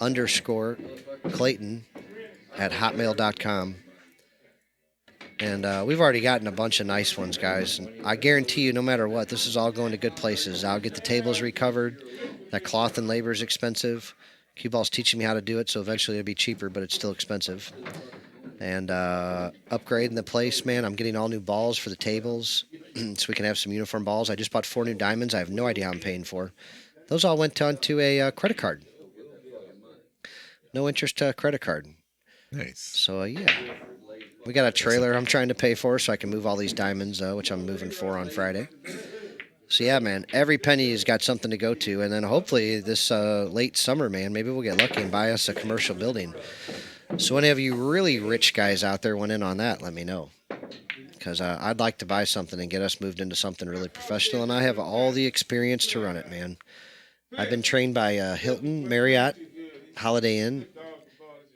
_Clayton at hotmail.com. And we've already gotten a bunch of nice ones, guys. And I guarantee you, no matter what, this is all going to good places. I'll get the tables recovered. That cloth and labor is expensive. Cue Ball's teaching me how to do it, so eventually it'll be cheaper, but it's still expensive. And upgrading the place, man. I'm getting all new balls for the tables so we can have some uniform balls. I just bought 4 new diamonds. I have no idea how I'm paying for. Those all went onto a credit card. No interest credit card. Nice. So, yeah. We got a trailer I'm trying to pay for so I can move all these diamonds, which I'm moving for on Friday. So, yeah, man, every penny has got something to go to. And then hopefully this late summer, man, maybe we'll get lucky and buy us a commercial building. So any of you really rich guys out there went in on that, let me know. Because I'd like to buy something and get us moved into something really professional. And I have all the experience to run it, man. I've been trained by Hilton, Marriott, Holiday Inn,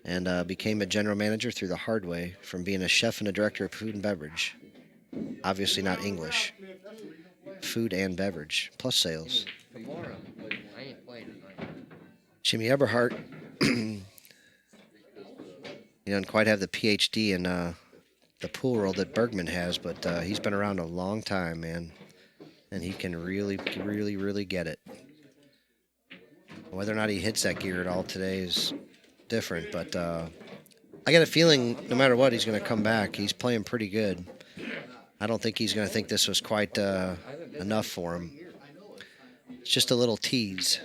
and became a general manager through the hard way from being a chef and a director of food and beverage. Obviously not English. Food and beverage, plus sales. Tomorrow, I ain't playing tonight. Jimmy Eberhart, he doesn't quite have the PhD in the pool world that Bergman has, but he's been around a long time, man. And he can really, really, really get it. Whether or not he hits that gear at all today is different, but I got a feeling no matter what, he's going to come back. He's playing pretty good. I don't think he's going to think this was quite enough for him. It's just a little tease.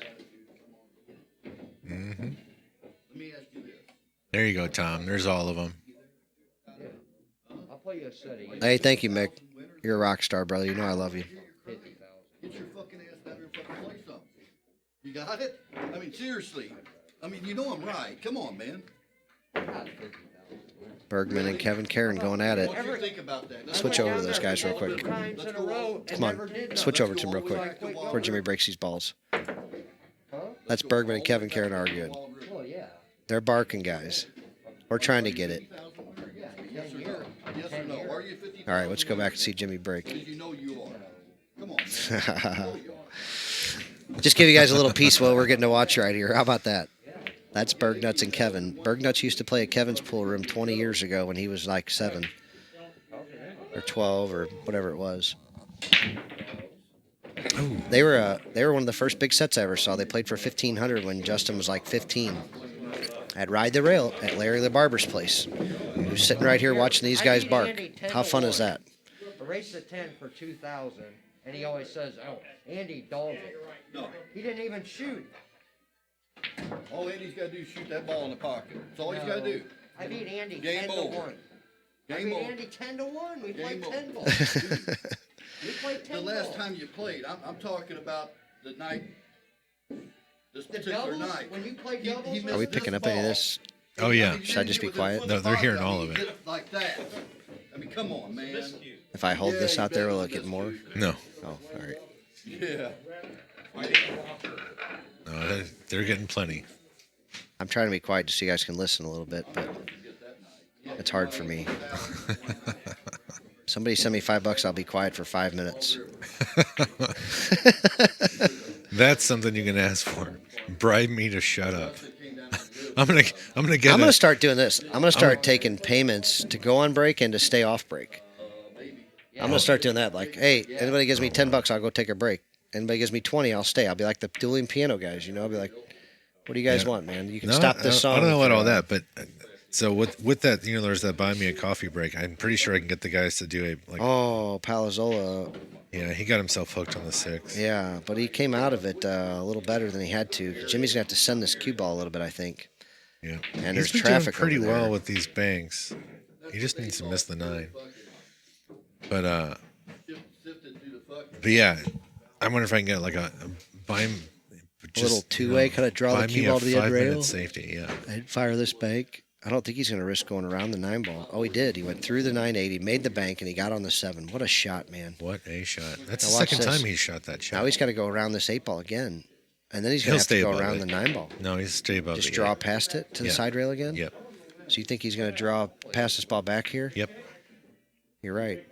Mm-hmm. There you go, Tom. There's all of them. I'll play you a set of Hey, thank you, Mick. You're a rock star, brother. You know I love you. 50,000. Get your fucking ass down here and fucking play something. You got it? I mean, seriously. I mean, you know I'm right. Come on, man. Bergman and Kevin Karen going at it. What do you think about that? Switch over to those guys real quick. Times in a row and Come on. never did Switch nothing. over to him real quick before Jimmy breaks these balls. That's Bergman and Kevin Karen arguing. Well, yeah. They're barking, guys. We're trying to get it. Yes or no? Yes or no? Are you 50? All right, let's go back and see Jimmy break. Because you know you are. Come on, man. You know you are. Just give you guys a little piece while we're getting to watch right here. How about that? That's Bergnuts and Kevin. Bergnuts used to play at Kevin's pool room 20 years ago when he was like 7 or 12 or whatever it was. They were one of the first big sets I ever saw. They played for 1,500 when Justin was like 15 at Ride the Rail at Larry the Barber's place. He was sitting right here watching these guys bark. How fun is that? A race at 10 for 2,000, and he always says, "Oh, Andy dogged it." No. He didn't even shoot. All Andy's got to do is shoot that ball in the pocket. That's all he's got to do. I beat Andy Game 10 over. to 1. I Game beat over. Andy 10 to 1. We Game played over. 10 ball. We played 10 The last ball. time you played, I'm talking about the night, this The particular doubles, night. when you played He doubles, missed Are we this picking up any of ball. this? Oh, yeah. I mean, Should I just be with a quiet? foot No, they're five, hearing I all mean, of it. hit Like that. I mean, come on, man. If I hold this Yeah, out there, you will bet it get you more? No. Oh, all right. Yeah. No, they're getting plenty. I'm trying to be quiet just so you guys can listen a little bit, but it's hard for me. Somebody send me $5, I'll be quiet for 5 minutes. That's something you can ask for. Bribe me to shut up. I'm gonna Start doing this. I'm gonna start taking payments to go on break and to stay off break. I'm gonna start doing that. Like, hey, anybody gives me $10, I'll go take a break. Anybody gives me 20, I'll stay. I'll be like the dueling piano guys, you know. I'll be like, what do you guys want, man? You can stop this song. I don't know for, about all that, but so with that, you know, there's that buy me a coffee break. I'm pretty sure I can get the guys to do a like. Oh, Palozzola. Yeah, he got himself hooked on the 6. Yeah, but he came out of it a little better than he had to. Jimmy's gonna have to send this cue ball a little bit, I think. Yeah, And he's there's been traffic doing pretty over there. well with these banks. He just needs to miss the 9. But yeah, I wonder if I can get like a buy him. A little two-way, kind of draw the cue ball to the end rail. Safety, yeah. I'd fire this bank. I don't think he's going to risk going around the 9 ball. Oh, he did. He went through the 980, made the bank, and he got on the 7. What a shot, man. What a shot. That's Now the watch second this. time he's shot that shot. Now he's got to go around this 8 ball again. And then he's He'll going to have to stay go above around it. the 9 ball. No, he's stay above Just it. draw past it to the Yeah. side rail again? Yep. So you think he's going to draw past this ball back here? Yep. You're right.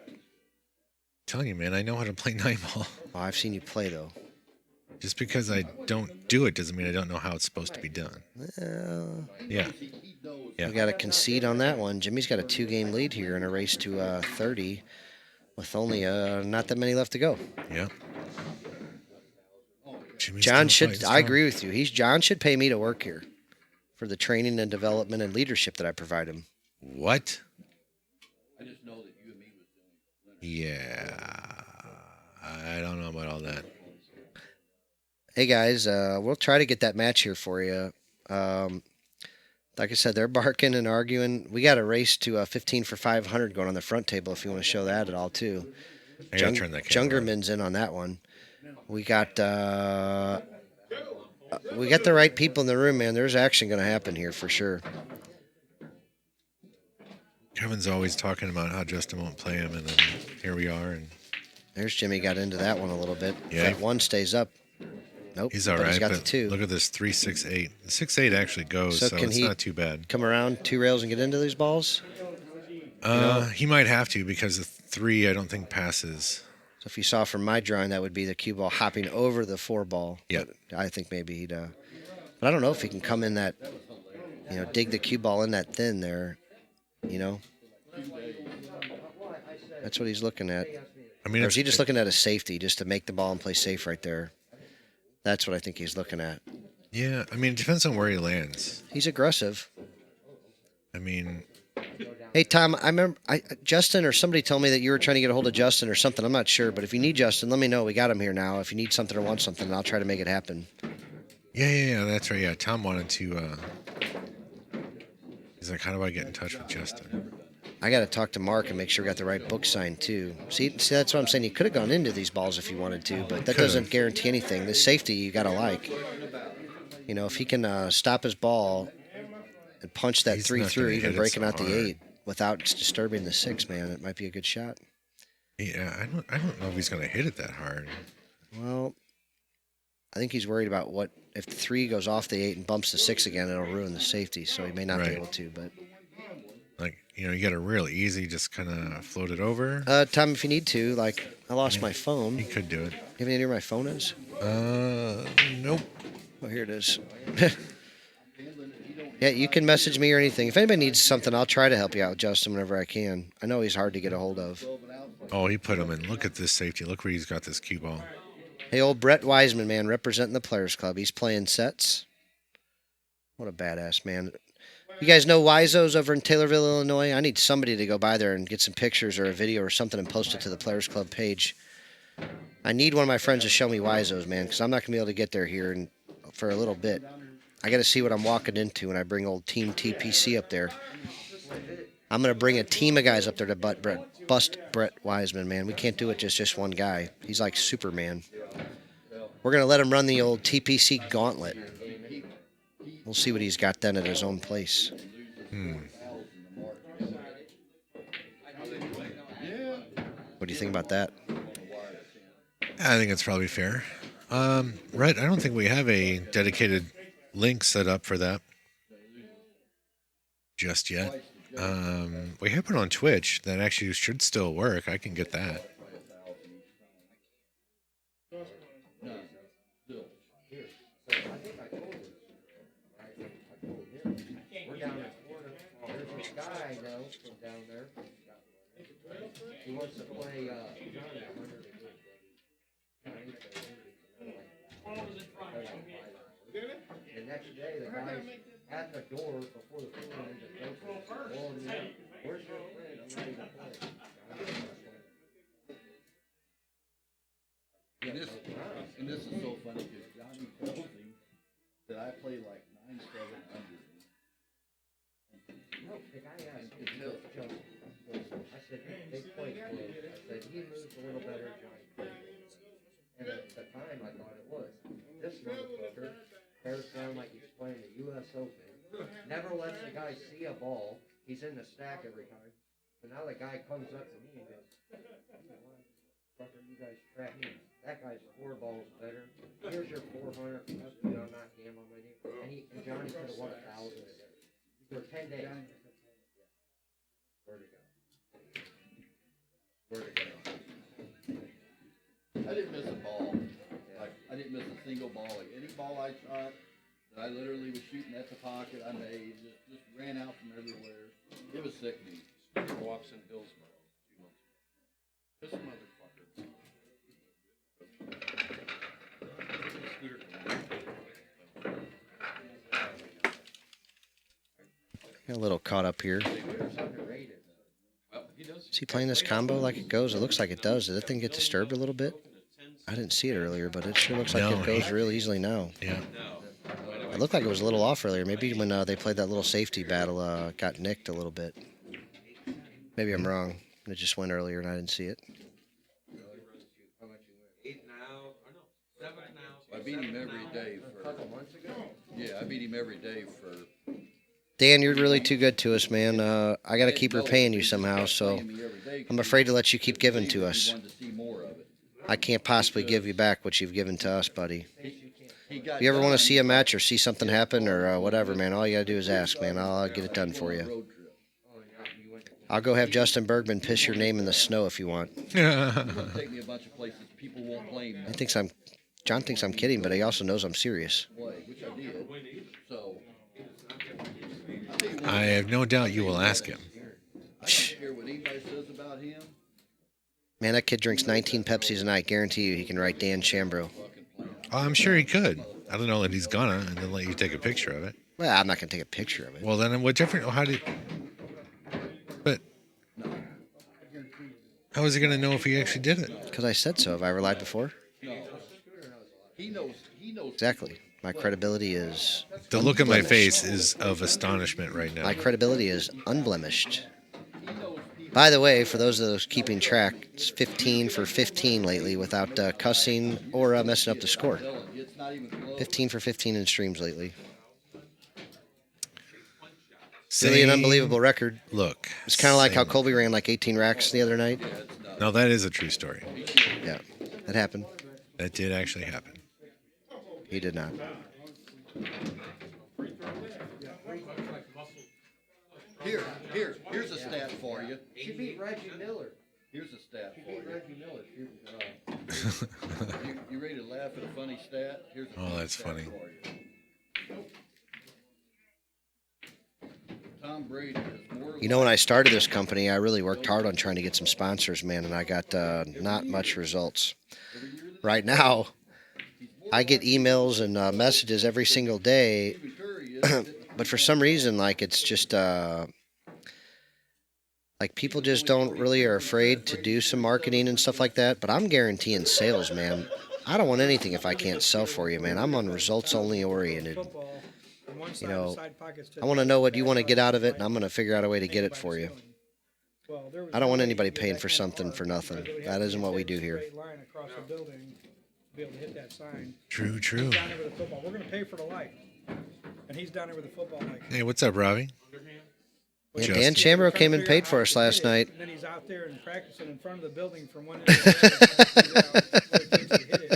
Telling you, man, I know how to play 9 ball. Oh, I've seen you play, though. Just because I don't do it doesn't mean I don't know how it's supposed to be done. Well, Yeah. Yeah. we got to concede on that one. Jimmy's got a 2-game lead here in a race to 30 with only not that many left to go. Yeah. Jimmy's John still should, fighting I strong. agree with you. John should pay me to work here for the training and development and leadership that I provide him. What? I just know that you and me was doing. Yeah. I don't know about all that. Hey guys, we'll try to get that match here for you. Like I said, they're barking and arguing. We got a race to 15 for 500 going on the front table if you want to show that at all too. I gotta turn that camera on. Jungerman's in on that one. We got the right people in the room, man. There's action going to happen here for sure. Kevin's always talking about how Justin won't play him, and then here we are. And There's Jimmy got into that one a little bit. Yeah. That one stays up. Nope. he's all but right. He's got the but 2. Look at this 3-6-8. The 6-8 actually goes, so can it's he not too bad. come around 2 rails and get into these balls? He might have to because the 3 I don't think passes. So if you saw from my drawing, that would be the cue ball hopping over the 4 ball. Yeah. But I think maybe he'd. But I don't know if he can come in that, dig the cue ball in that thin there. That's what he's looking at. I mean, Or is he just looking at a safety just to make the ball and play safe right there? That's what I think he's looking at. Yeah, I mean, it depends on where he lands. He's aggressive. I mean, Hey, Tom, I remember Justin or somebody told me that you were trying to get a hold of Justin or something. I'm not sure, but if you need Justin, let me know. We got him here now. If you need something or want something, I'll try to make it happen. yeah, that's right. Yeah, Tom wanted to. He's like, how do I get in touch with Justin? I got to talk to Mark and make sure we got the right book signed too. See, that's what I'm saying. You could have gone into these balls if you wanted to, but that doesn't guarantee anything. The safety you got to like. If he can stop his ball and punch that He's 3 not through, gonna even hit it breaking so out the hard. 8 without disturbing the 6, man, it might be a good shot. Yeah, I don't know if he's gonna hit it that hard. Well, I think he's worried about what if the 3 goes off the 8 and bumps the 6 again, it'll ruin the safety. So he may not be Right. able to. But Like, you got a real easy, just kind of float it over. Tom, if you need to, like I lost my phone. He could do it. You have any idea where my phone is? Nope. Oh, here it is. Yeah, you can message me or anything. If anybody needs something, I'll try to help you out, Justin, whenever I can. I know he's hard to get a hold of. Oh, he put him in. Look at this safety. Look where he's got this cue ball. Hey, old Brett Wiseman, man, representing the Players Club. He's playing sets. What a badass, man. You guys know Wizo's over in Taylorville, Illinois? I need somebody to go by there and get some pictures or a video or something and post it to the Players Club page. I need one of my friends to show me Wizo's, man, because I'm not going to be able to get there here for a little bit. I got to see what I'm walking into when I bring old Team TPC up there. I'm going to bring a team of guys up there to bust Brett Wiseman, man. We can't do it just one guy. He's like Superman. We're going to let him run the old TPC gauntlet. We'll see what he's got then at his own place. What do you think about that? I think it's probably fair. Right, I don't think we have a dedicated link set up for that just yet. We have it on Twitch. That actually should still work. I can get that. He wants to play the next day, the guy's at the door before the tournament. Where's your friend? I'm ready to play. And this is so funny because Johnny tells him that I play like 9-7 under. No, the guy asked me to jump. I said, they play close. I said, he moves a little better, Johnny plays. And at the time, I thought it was. This motherfucker tears down like he's playing the U.S. Open. Never lets the guy see a ball. He's in the stack every time. So now the guy comes up to me and goes, fucker, you guys track me. That guy's 4 balls better. Here's your 400. I'm not gambling with you. And Johnny could have won 1,000 for 10 days. Where to go? Where to go? I didn't miss a ball. Like, I didn't miss a single ball. Like, any ball I shot, that I literally was shooting at the pocket, I made, just ran out from everywhere. It was sickening. Walks in Hillsborough 2 months ago. This motherfucker. Got a little caught up here. Well, he does. Is he playing this combo like it goes? It looks like it does. Did that thing get disturbed a little bit? I didn't see it earlier, but it sure looks like No, it goes real easily now. Yeah. It looked like it was a little off earlier. Maybe when they played that little safety battle, got nicked a little bit. Maybe I'm wrong. It just went earlier and I didn't see it. 8 now, or no, 7 now. I beat him every day for. A couple months ago? Yeah, I beat him every day for. Dan, you're really too good to us, man. I got to keep repaying you somehow, so I'm afraid to let you keep giving to us. I can't possibly give you back what you've given to us, buddy. If you ever want to see a match or see something happen or whatever, man, all you got to do is ask, man. I'll get it done for you. I'll go have Justin Bergman piss your name in the snow if you want. Take me a bunch of places people won't blame me. John thinks I'm kidding, but he also knows I'm serious. Which I did. So. I have no doubt you will ask him. I don't care what anybody says about him. Man, that kid drinks 19 Pepsis a night. Guarantee you he can write Dan Chambro. Oh, I'm sure he could. I don't know that he's gonna, and then let you take a picture of it. Well, I'm not going to take a picture of it. Well, then what different? How did? But how is he gonna know if he actually did it? Because I said so. Have I ever lied before? No. He knows. Exactly. My credibility is... The look on my face is of astonishment right now. My credibility is unblemished. By the way, for those of those keeping track, it's 15 for 15 lately without cussing or messing up the score. 15 for 15 in streams lately. Really an unbelievable record. Look. It's kind of like how Colby ran like 18 racks the other night. No, that is a true story. Yeah, that happened. That did actually happen. He did not. Here's a stat for you. She beat Reggie Miller. Here's a stat for you. Reggie Miller. You ready to laugh at a funny stat? Here's a funny That's stat funny. for you. Tom Brady is more. You know, when I started this company, I really worked hard on trying to get some sponsors, man, and I got not much results. Right now, I get emails and messages every single day, but for some reason, like, it's just, like, people just don't really are afraid to do some marketing and stuff like that, but I'm guaranteeing sales, man. I don't want anything if I can't sell for you, man. I'm on results-only oriented. You know, I want to know what you want to get out of it, and I'm going to figure out a way to get it for you. I don't want anybody paying for something for nothing. That isn't what we do here. Be able to hit that sign. True. He's down there with the football. We're going to pay for the light. And he's down there with the football light. Hey, what's up, Robbie? Yeah, Dan Chambro came and paid for us last night. And then he's out there and practicing in front of the building from one end to the other.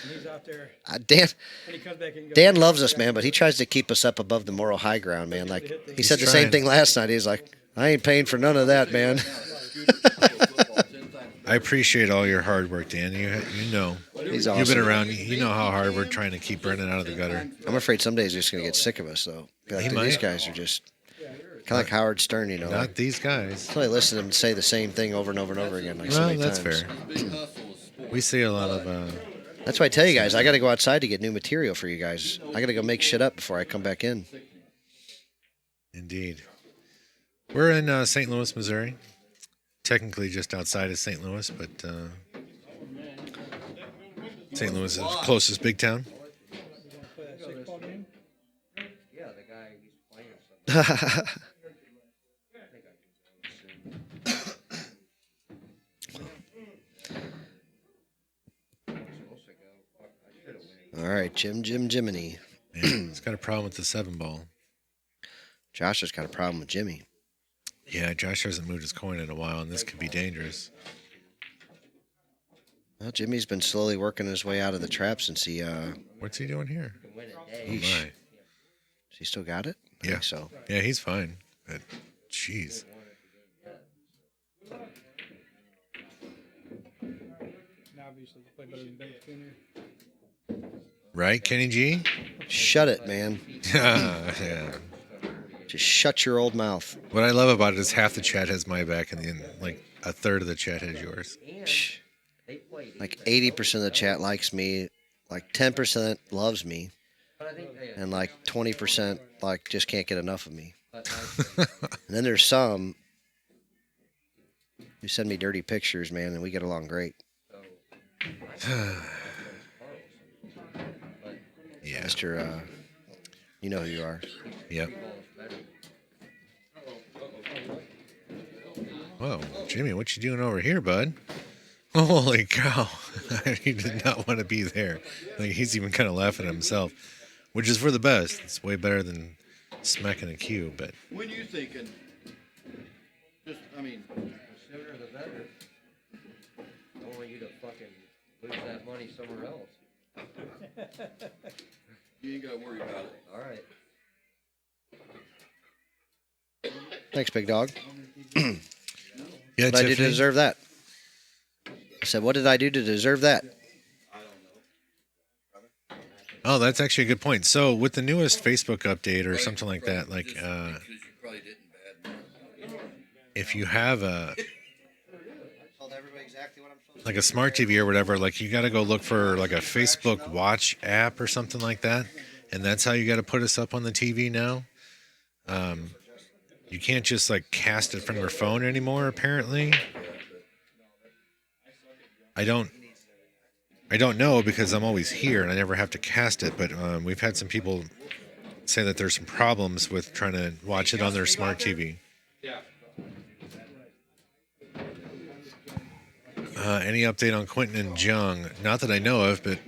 And he's out there. Dan, and he comes back and goes, Dan loves us, man, but he tries to keep us up above the moral high ground, man. Like, he said the same thing last night. He's like, I ain't paying for none of that, man. I appreciate all your hard work, Dan. You know, He's awesome. You've been around. You know how hard we're trying to keep Brendan out of the gutter. I'm afraid some days he's just going to get sick of us, though. Be like, He dude, might. these guys are just kind of like Howard Stern, you know. Not these guys. So I listen to him say the same thing over and over and over again. Like so Well, many that's times. fair. We see a lot of. That's why I tell you guys, I got to go outside to get new material for you guys. I got to go make shit up before I come back in. Indeed. We're in St. Louis, Missouri. Technically just outside of St. Louis, but St. Louis is the closest big town. Yeah, the guy he's playing. All right, Jiminy. Yeah, he's got a problem with the 7-ball. Josh has got a problem with Jimmy. Yeah, Josh hasn't moved his coin in a while, and this could be dangerous. Well, Jimmy's been slowly working his way out of the trap since he. What's he doing here? Oh, Yeesh. my. Has he still got it? I Yeah. think so. Yeah, he's fine. But, jeez. And obviously, you play better than Ben Skinner. Right, Kenny G? Shut it, man. Yeah. Just shut your old mouth. What I love about it is half the chat has my back, and then like a third of the chat has yours. Psh. Like 80% of the chat likes me, like 10% loves me, and like 20% like just can't get enough of me. And then there's some who send me dirty pictures, man, and we get along great. Yeah. Mr. You know who you are. Yep. Whoa, Jimmy, what you doing over here, bud? Holy cow. He did not want to be there. Like, he's even kind of laughing at himself, which is for the best. It's way better than smacking a cue, but... When you thinking? Just, I mean... The sooner the better. I don't want you to fucking lose that money somewhere else. You ain't got to worry about it. All right. Thanks, big dog. Yeah, what did I do to deserve that? I said, what did I do to deserve that? Oh, that's actually a good point. So with the newest Facebook update or something like that, like if you have a like a smart TV or whatever, like you got to go look for like a Facebook Watch app or something like that, and that's how you got to put us up on the TV now. You can't just like cast it from your phone anymore, apparently. I don't know because I'm always here and I never have to cast it, but we've had some people say that there's some problems with trying to watch it on their smart TV. Any update on Quentin and Jung? Not that I know of, but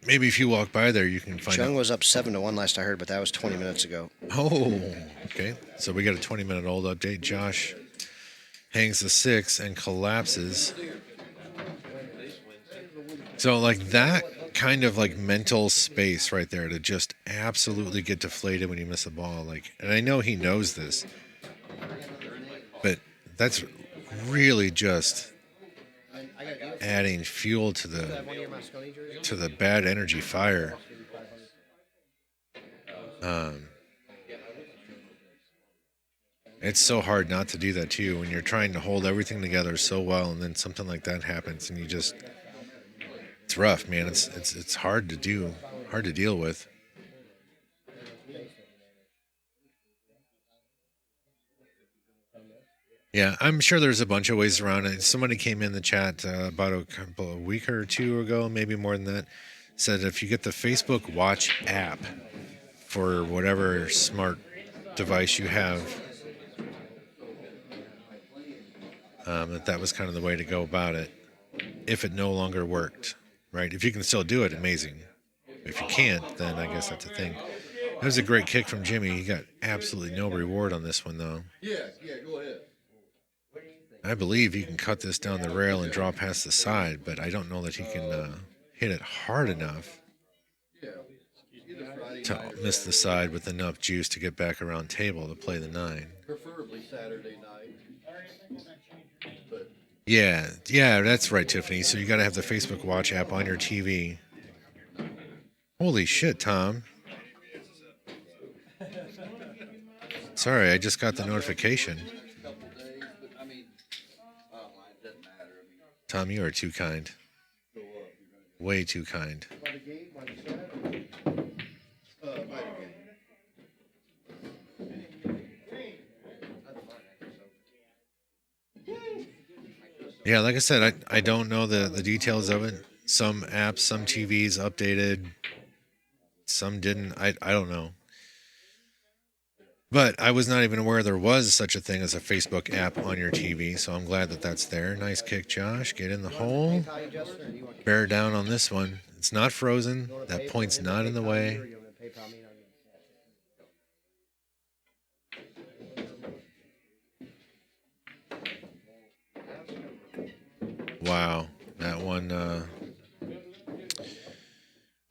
maybe if you walk by there, you can find out. Jung was up 7-1 last I heard, but that was 20 minutes ago. Oh, okay. So we got a 20-minute old update. Josh hangs the 6 and collapses. So like that kind of like mental space right there to just absolutely get deflated when you miss a ball. Like, and I know he knows this, but that's really just adding fuel to the bad energy fire. It's so hard not to do that too when you're trying to hold everything together so well, and then something like that happens, and you just. It's rough, man. It's hard to do, hard to deal with. Yeah, I'm sure there's a bunch of ways around it. Somebody came in the chat about a week or two ago, maybe more than that, said if you get the Facebook Watch app for whatever smart device you have, that was kind of the way to go about it. If it no longer worked. Right? If you can still do it, amazing. If you can't, then I guess that's a thing. That was a great kick from Jimmy. He got absolutely no reward on this one, though. Yeah, go ahead. I believe he can cut this down the rail and draw past the side, but I don't know that he can hit it hard enough to miss the side with enough juice to get back around table to play the 9. Preferably Saturday night. But Yeah, that's right, Tiffany. So you got to have the Facebook Watch app on your TV. Holy shit, Tom. Sorry, I just got the notification. Tom, you are too kind. Way too kind. Yeah, like I said, I don't know the details of it. Some apps, some TVs updated, some didn't. I don't know. But I was not even aware there was such a thing as a Facebook app on your TV, so I'm glad that that's there. Nice kick, Josh. Get in the hole. Bear down on this one. It's not frozen. That point's not in the way. Wow, that one,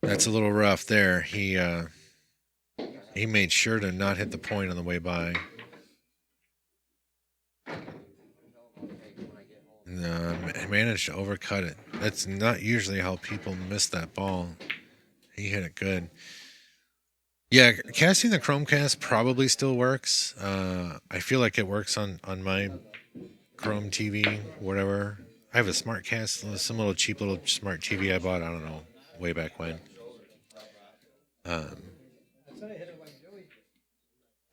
that's a little rough there. He made sure to not hit the point on the way by. Managed to overcut it. That's not usually how people miss that ball. He hit it good. Yeah, casting the Chromecast probably still works. I feel like it works on my Chrome TV, whatever. I have a smart cast, some little cheap little smart TV I bought. I don't know, way back when. But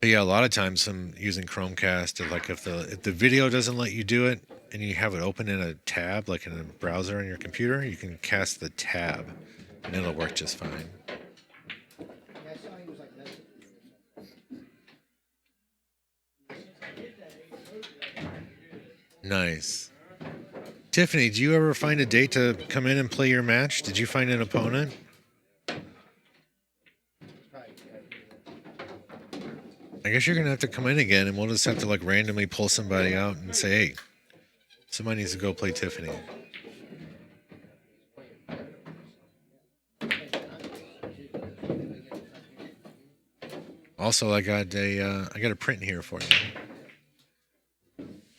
yeah, a lot of times I'm using Chromecast. Like if the video doesn't let you do it, and you have it open in a tab, like in a browser on your computer, you can cast the tab, and it'll work just fine. Nice. Tiffany, do you ever find a date to come in and play your match? Did you find an opponent? I guess you're going to have to come in again, and we'll just have to like randomly pull somebody out and say, hey, somebody needs to go play Tiffany. Also, I got a print here for you,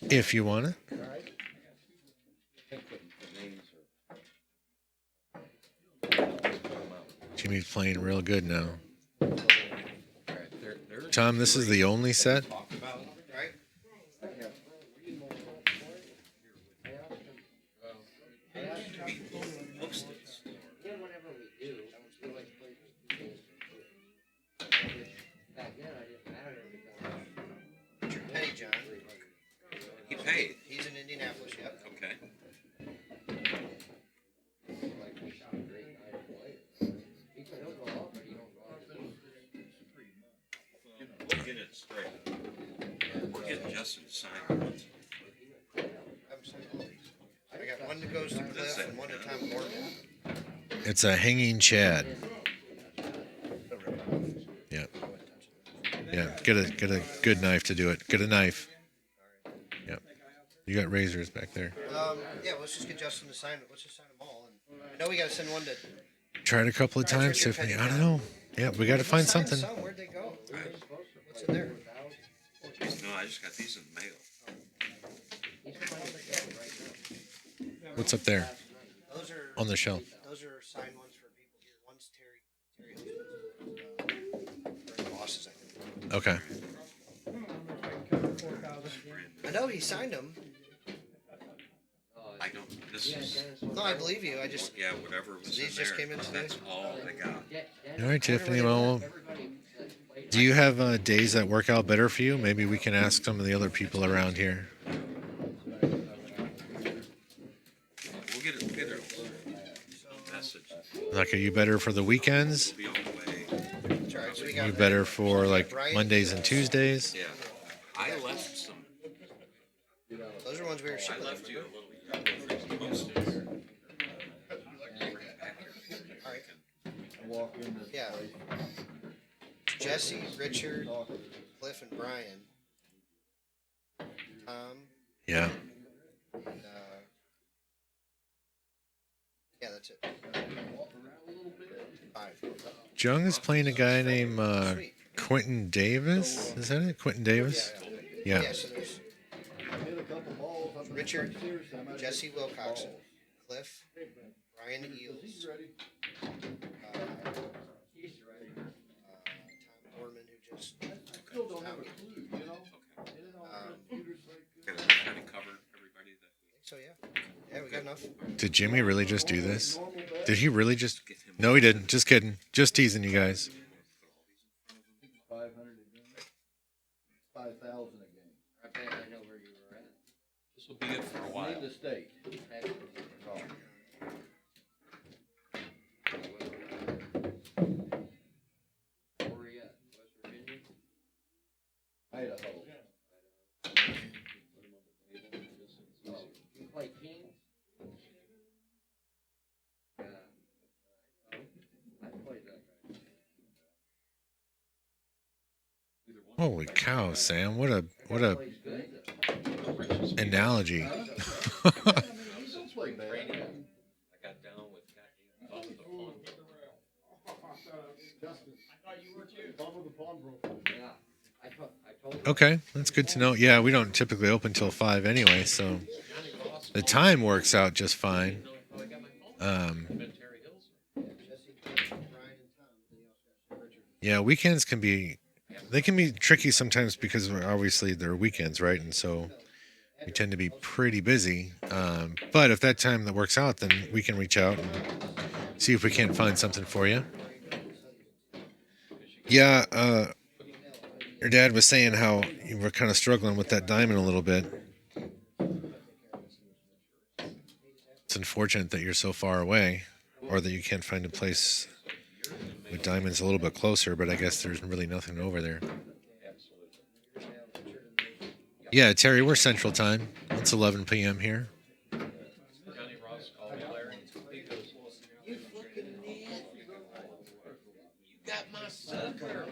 if you want it. Jimmy's playing real good now. Tom, this is the only set? Petty John. He paid. He's in Indianapolis, yep. Okay. We'll get it straight. We're getting Justin to sign once. I got one that goes to Cliff and one to Tom Gordon. It's a hanging Chad. Yeah. Yeah. Get a good knife to do it. Get a knife. Yeah. You got razors back there. Yeah, let's just get Justin to sign it. Let's just sign them all. And I know we got to send one to. Tried a couple of times, Tiffany. I don't know. Yeah, we got to find something. Where'd they go? What's in there? No, I just got these in the mail. What's up there? Those are on the shelf. Those are signed ones for people here. One's Terry bosses, I think. Okay. I know he signed them. I don't. This is. No, I believe you. I just. Yeah, whatever was These in just there. came in today? That's all I got. All right, Tiffany. Well, do you have days that work out better for you? Maybe we can ask some of the other people around here. We'll get it. Message. Like, are you better for the weekends? We'll be on the way. That's all right. So we got You better for like Mondays and Tuesdays? Yeah. I left some. Those are ones we were I shipping. left you a little. All right. Yeah. Jesse, Richard, Cliff, and Brian. Yeah. And, yeah, that's it. 5. Jung is playing a guy named Quentin Davis. Is that it? Quentin Davis? Yeah. Yeah, so there's Richard, Jesse Wilcoxon, Cliff, Brian Eels, Tom Gorman, who just Still don't have a clue, you know? Kind of cover everybody that. So yeah, yeah, we got enough. Did Jimmy really just do this? Did he really just? No, he didn't. Just kidding. Just teasing you guys. 500 a game. 5,000 a game. I bet I know where you were at. This will be it for a while. Name the state. Where were you at? West Virginia? Idaho. You play Kings? I played that guy. Holy cow, Sam! What a analogy. I got down with above the pond. Yeah. I told Okay, that's good to know. Yeah, we don't typically open till 5 anyway, so the time works out just fine. Jesse, Brian, and Yeah, weekends can be tricky sometimes because obviously they're weekends, right? And so we tend to be pretty busy. But if that time that works out, then we can reach out and see if we can't find something for you. Yeah, your dad was saying how you were kind of struggling with that diamond a little bit. It's unfortunate that you're so far away, or that you can't find a place with diamonds a little bit closer, but I guess there's really nothing over there. Yeah, Terry, we're Central Time. It's 11 p.m. here. Johnny Ross called me, Larry. He goes, "You got my sucker."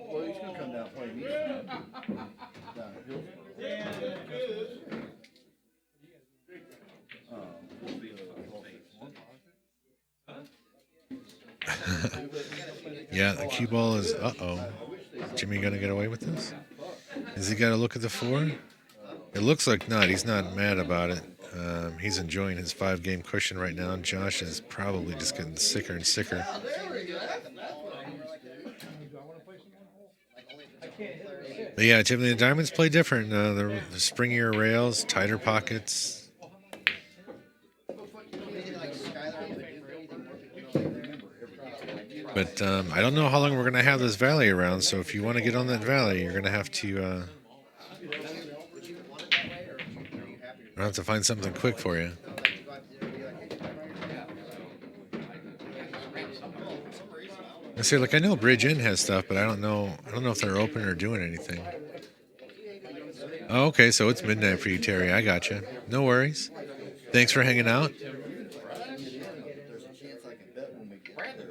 Well, he's gonna come down and play me. Down at Hillsborough. Yeah, the cue ball is. Jimmy gonna get away with this? Has he got to look at the 4? It looks like not. He's not mad about it. He's enjoying his 5-game cushion right now. Josh is probably just getting sicker and sicker. But yeah, Jimmy, the diamonds play different. The springier rails, tighter pockets. But I don't know how long we're going to have this valley around, so if you want to get on that valley, you're going to have to find something quick for you. I say, look, I know Bridge Inn has stuff, but I don't know if they're open or doing anything. Oh, okay, so it's midnight for you, Terry. I gotcha. No worries. Thanks for hanging out.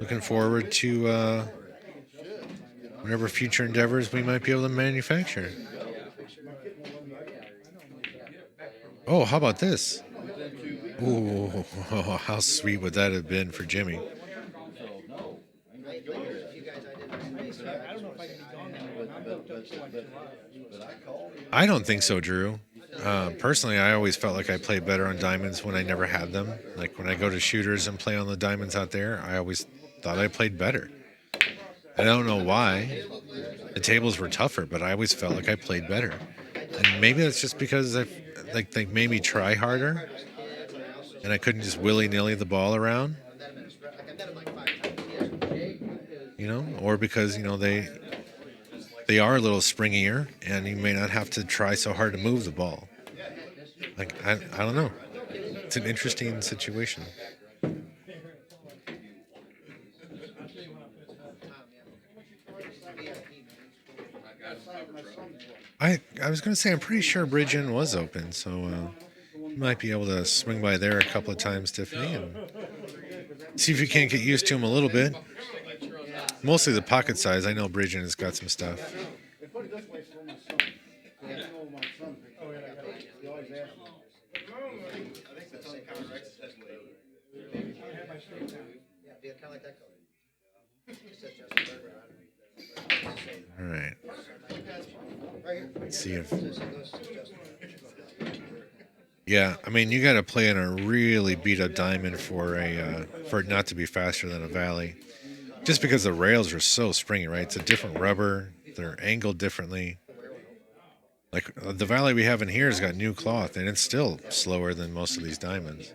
Looking forward to whatever future endeavors we might be able to manufacture. Oh, how about this? Ooh, how sweet would that have been for Jimmy? I don't think so, Drew. Personally, I always felt like I played better on diamonds when I never had them. Like when I go to shooters and play on the diamonds out there, I always thought I played better. I don't know why. The tables were tougher, but I always felt like I played better. And maybe that's just because they made me try harder, and I couldn't just willy-nilly the ball around. Or because they are a little springier, and you may not have to try so hard to move the ball. Like I don't know. It's an interesting situation. I was going to say I'm pretty sure Bridge Inn was open, so you might be able to swing by there a couple of times, Tiffany, and see if you can't get used to them a little bit. Mostly the pocket size. I know Bridge Inn has got some stuff. All right. Let's see if. Yeah, I mean, you got to play in a really beat up diamond for it not to be faster than a valley. Just because the rails are so springy, right? It's a different rubber. They're angled differently. Like the valley we have in here has got new cloth, and it's still slower than most of these diamonds.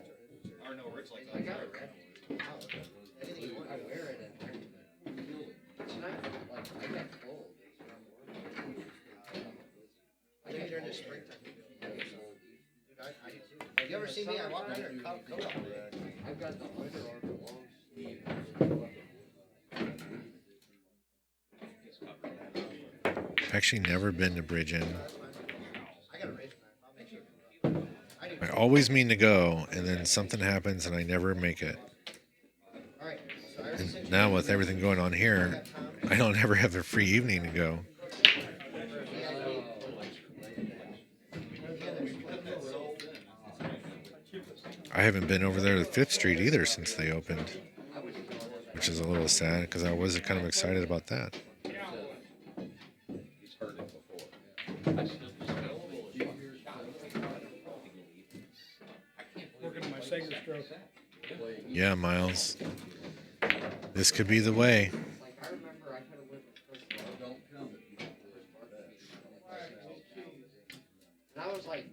You ever see me? I walk around here and coat off. I've got the Under Armour long sleeve. Actually never been to Bridge Inn. I always mean to go, and then something happens and I never make it. And now with everything going on here, I don't ever have a free evening to go. I haven't been over there to 5th Street either since they opened, which is a little sad because I was kind of excited about that. He's heard it before. Working on my Sager stroke. Yeah, Miles. This could be the way. And I was like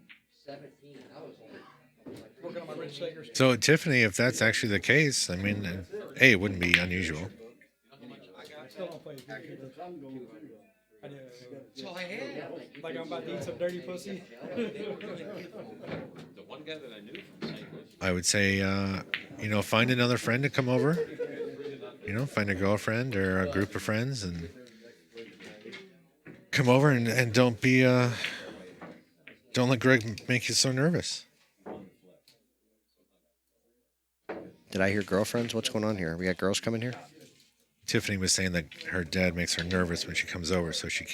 17. I was Working on my Rich Sager stroke. So, Tiffany, if that's actually the case, I mean, A, it wouldn't be unusual. I still don't play as good as I do. Like I'm about to eat some dirty pussy. The one guy that I knew from St. Louis. I would say, find another friend to come over. Find a girlfriend or a group of friends and come over and don't be, don't let Greg make you so nervous. Did I hear girlfriends? What's going on here? We got girls coming here? Tiffany was saying that her dad makes her nervous when she comes over, so she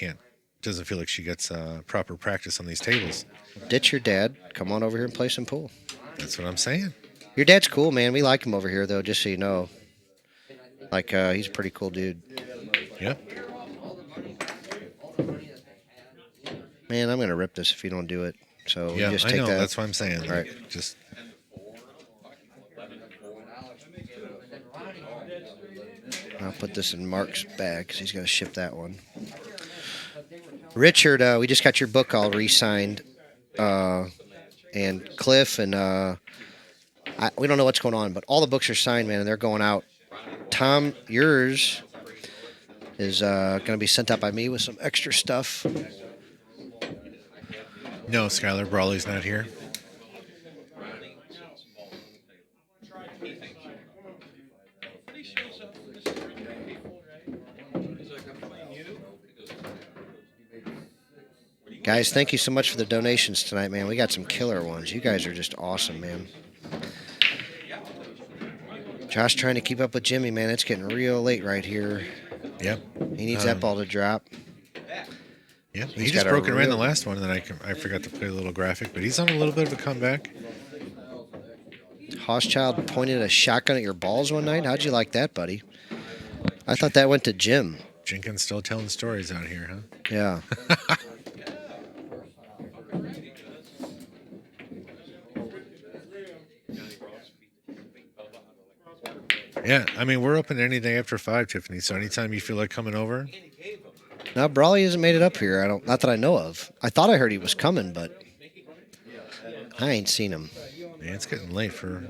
doesn't feel like she gets proper practice on these tables. Ditch your dad. Come on over here and play some pool. That's what I'm saying. Your dad's cool, man. We like him over here, though, just so you know. Like, he's a pretty cool dude. Yep. Man, I'm going to rip this if you don't do it. So Yeah, just I take know. that. That's what I'm saying. All right. Just I'll put this in Mark's bag because he's got to ship that one. Richard, we just got your book all re-signed. And Cliff and we don't know what's going on, but all the books are signed, man, and they're going out. Tom, yours is going to be sent out by me with some extra stuff. no, Skylar Brawley's not here. Guys, thank you so much for the donations tonight, man. We got some killer ones. You guys are just awesome, man. Josh trying to keep up with Jimmy, man. It's getting real late right here. Yep. He needs that ball to drop. Yep. He's He just got a broke and ran the real- last one, and then I forgot to play a little graphic, but he's on a little bit of a comeback. Hochschild pointed a shotgun at your balls one night. How'd you like that, buddy? I thought that went to Jim. Jenkins still telling stories out here, huh? Yeah. Yeah, I mean, we're open any day after 5, Tiffany, so anytime you feel like coming over. Now, Brawley hasn't made it up here. Not that I know of. I thought I heard he was coming, but I ain't seen him. Yeah, it's getting late for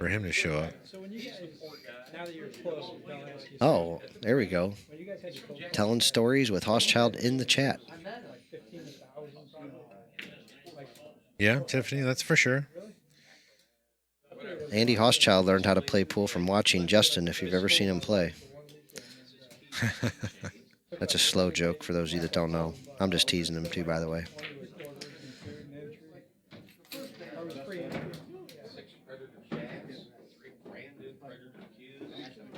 him to show up. So when you guys, now that you're close, I'll ask you. Oh, there we go. When you guys had your cold Telling stories with Hochschild in the chat. like 15,000 something, like Yeah, Tiffany, that's for sure. Andy Hochschild learned how to play pool from watching Justin, if you've ever seen him play. That's a slow joke for those of you that don't know. I'm just teasing him, too, by the way.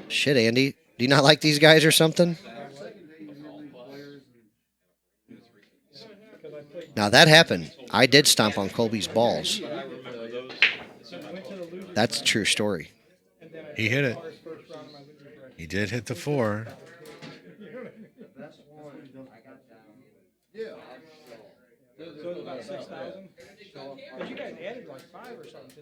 Shit, Andy. Do you not like these guys or something? Now, that happened. I did stomp on Colby's balls. That's a true story. He hit it. He did hit the 4. So it's about 6,000. But you guys added like 5 or something to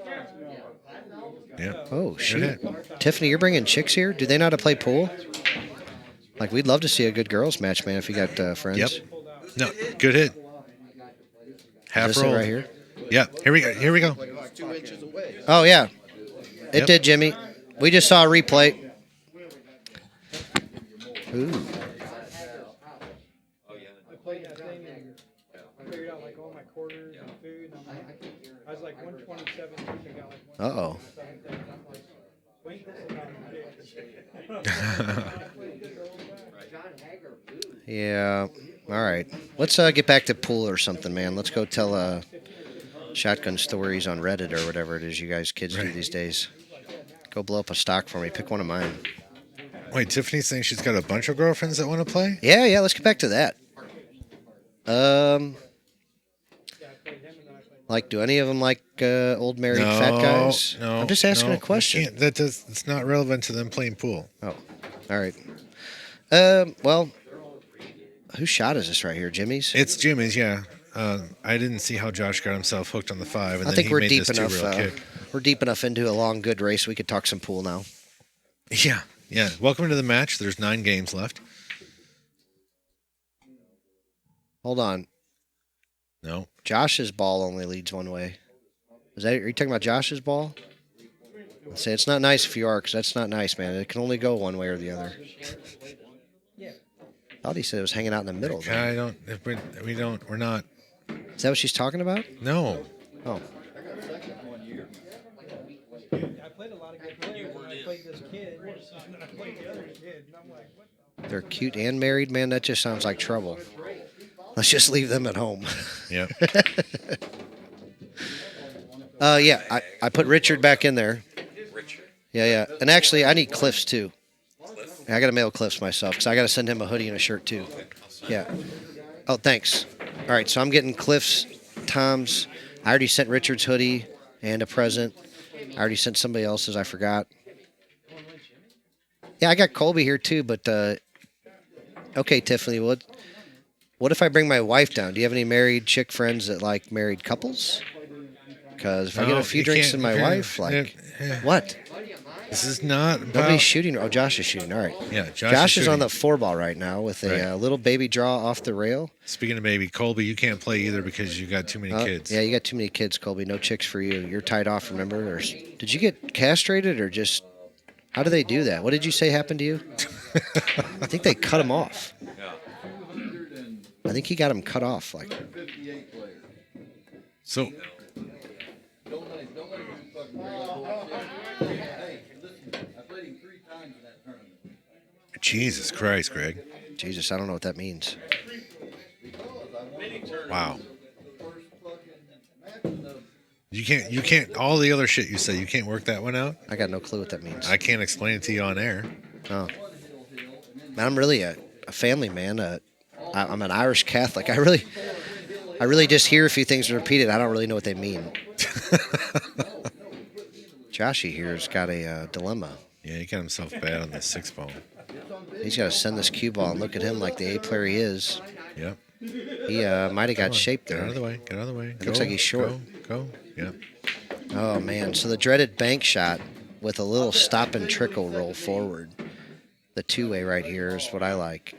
that. Yep. Oh, Good shoot. hit. Tiffany, you're bringing chicks here? Do they know how to play pool? Like, we'd love to see a good girls match, man, if you got friends. Yep. No, good hit. Half Is this it roll. right here? Yeah, here we go. Here we go. 2 inches away. Oh, yeah. It Yep. did, Jimmy. We just saw a replay. Ooh. I played that thing and I figured out like all my quarters and food. And I was like 127. I got like Uh-oh. 127. I'm like, wait, this is not Yeah. All right. Let's get back to pool or something, man. Let's go tell shotgun stories on Reddit or whatever it is you guys kids do these days. Go blow up a stock for me. Pick one of mine. Wait, Tiffany's saying she's got a bunch of girlfriends that want to play? Yeah. Let's get back to that. Like, do any of them like old married fat guys? No, I'm just asking no, a question. you can't- It's not relevant to them playing pool. Oh, all right. Well, whose shot is this right here? Jimmy's? It's Jimmy's, yeah. I didn't see how Josh got himself hooked on the 5, and I then think he we're made deep this enough. two-rail kick. We're deep enough into a long, good race. We could talk some pool now. Yeah, yeah. Welcome to the match. There's 9 games left. Hold on. No. Josh's ball only leads one way. Are you talking about Josh's ball? I'd say it's not nice if you are, because that's not nice, man. It can only go one way or the other. I thought he said it was hanging out in the middle. Though. We're not. Is that what she's talking about? No. Oh. I played a lot of good players, and I played this kid, and I played the other kid, and I'm like, what? They're cute and married, man. That just sounds like trouble. Let's just leave them at home. Yeah. Yeah, I put Richard back in there. Yeah. And actually, I need Cliff's too. I got to mail Cliff's myself because I got to send him a hoodie and a shirt too. Yeah. Oh, thanks. All right, so I'm getting Cliff's, Tom's. I already sent Richard's hoodie and a present. I already sent somebody else's. I forgot. Yeah, I got Colby here too, but okay, Tiffany, what if I bring my wife down? Do you have any married chick friends that like married couples? Because if I get a few drinks in my wife, like, what? This is not about... Nobody's shooting. Oh, Josh is shooting. All right. Yeah, Josh is on the 4-ball right now with a little baby draw off the rail. Speaking of baby, Colby, you can't play either because you got too many kids. Yeah, you got too many kids, Colby. No chicks for you. You're tied off, remember? Or did you get castrated or just... How do they do that? What did you say happened to you? I think they cut him off. I think he got him cut off. Like. So... Jesus Christ, Greg. Jesus, I don't know what that means. Wow. You can't, all the other shit you say, you can't work that one out? I got no clue what that means. I can't explain it to you on air. Oh. Man, I'm really a family man. I'm an Irish Catholic. I really just hear a few things repeated. I don't really know what they mean. Joshy here's got a dilemma. Yeah, he got himself bad on the 6-ball. He's got to send this cue ball and look at him like the A player he is. Yep. He might have got shaped there. Get out of the way. Get out of the way. It looks like he's short. Go. Yeah. Oh, man. So the dreaded bank shot with a little stop and trickle roll forward. The 2-way right here is what I like.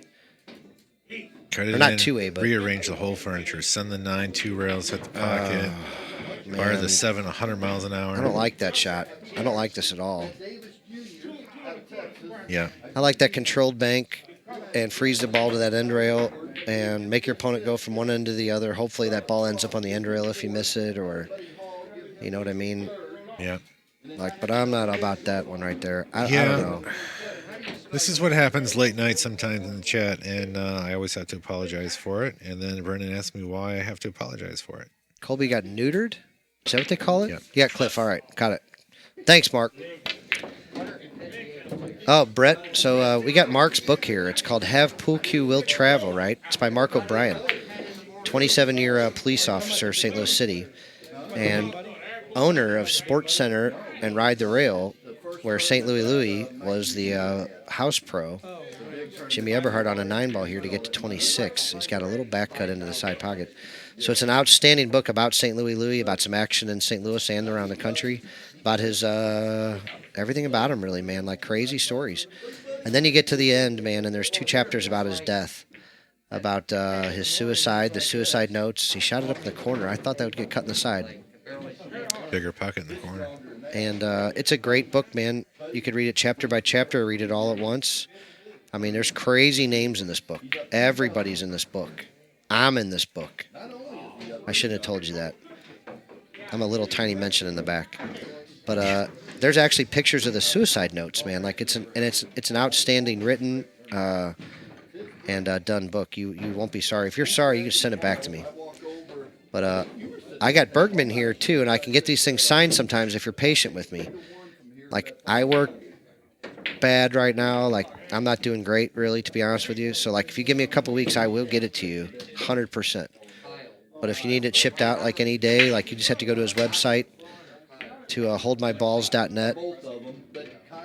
Cut it or not in, 2-way, but... rearrange the whole furniture. Send the 9 2 rails, hit the pocket. Fire the 7 100 miles an hour. I don't like that shot. I don't like this at all. Yeah. I like that controlled bank and freeze the ball to that end rail and make your opponent go from one end to the other. Hopefully that ball ends up on the end rail if you miss it, or you know what I mean? Yeah. Like, but I'm not about that one right there. I don't know. This is what happens late night sometimes in the chat, and I always have to apologize for it. And then Brennan asked me why I have to apologize for it. Colby got neutered? Is that what they call it? Yep. Yeah, Cliff. All right. Got it. Thanks, Mark. Oh, Brett. So we got Mark's book here. It's called Have Pool Cue Will Travel, right? It's by Mark O'Brien, 27-year police officer, St. Louis City, and owner of Sports Center and Ride the Rail, where St. Louis was the house pro. Jimmy Eberhart on a 9-ball here to get to 26. He's got a little back cut into the side pocket. So it's an outstanding book about St. Louis, about some action in St. Louis and around the country, about his everything about him, really, man, like crazy stories. And then you get to the end, man, and there's 2 chapters about his death, about his suicide, the suicide notes. He shot it up in the corner. I thought that would get cut in the side. Bigger pocket in the corner. And it's a great book, man. You could read it chapter by chapter or read it all at once. I mean, there's crazy names in this book. Everybody's in this book. I'm in this book. I shouldn't have told you that. I'm a little tiny mention in the back. But there's actually pictures of the suicide notes, man. Like it's an outstanding written and done book. You won't be sorry. If you're sorry, you can send it back to me. But I got Bergman here too, and I can get these things signed sometimes if you're patient with me. Like I work bad right now. Like I'm not doing great, really, to be honest with you. So like if you give me a couple weeks, I will get it to you, 100%. But if you need it shipped out like any day, like you just have to go to his website to holdmyballs.net.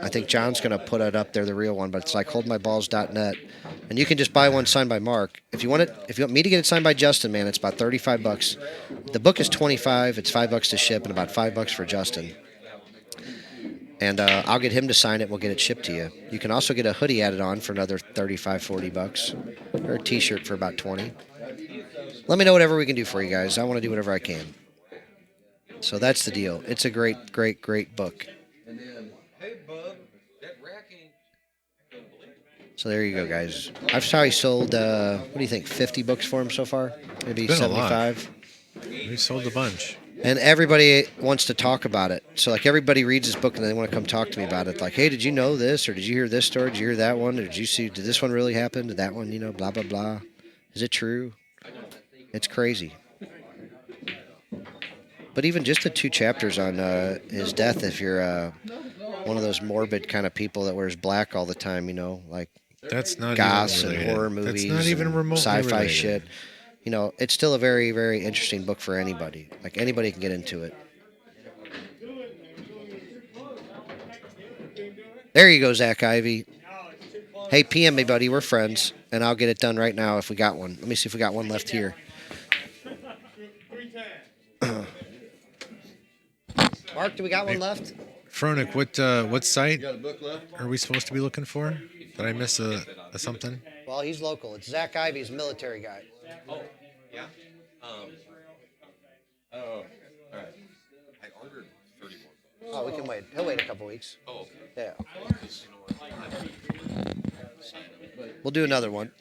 I think John's going to put it up there, the real one, but it's like holdmyballs.net. And you can just buy one signed by Mark. If you want me to get it signed by Justin, man, it's about $35. The book is $25. It's $5 to ship and about $5 for Justin. And I'll get him to sign it. We'll get it shipped to you. You can also get a hoodie added on for another $35-$40, or a T-shirt for about $20. Let me know whatever we can do for you guys. I want to do whatever I can. So that's the deal. It's a great, great, great book. Hey, bub, that rack ain't. So there you go, guys. I've probably sold, what do you think, 50 books for him so far? Maybe It's been a lot. 75. We sold a bunch. And everybody wants to talk about it. So, like, everybody reads this book and they want to come talk to me about it. Like, hey, did you know this? Or did you hear this story? Did you hear that one? Or did this one really happen? Did that one, blah, blah, blah. Is it true? It's crazy. But even just the 2 chapters on his death, if you're one of those morbid kind of people that wears black all the time, like that's not goths even and related. horror movies, That's not even remotely sci-fi related. shit. It's still a very, very interesting book for anybody. Like, anybody can get into it. There you go, Zach Ivy. Hey, PM me, buddy. We're friends, and I'll get it done right now if we got one. Let me see if we got one left here. Mark, do we got one left? Fronik, what site Got a book left? are we supposed to be looking for? Did I miss a something? Well, he's local. It's Zach Ivy's military guy. Oh, yeah. Oh, all right. I ordered 34. Oh, we can wait. He'll wait a couple weeks. Oh, okay. Yeah. Because, you know, We'll do another one.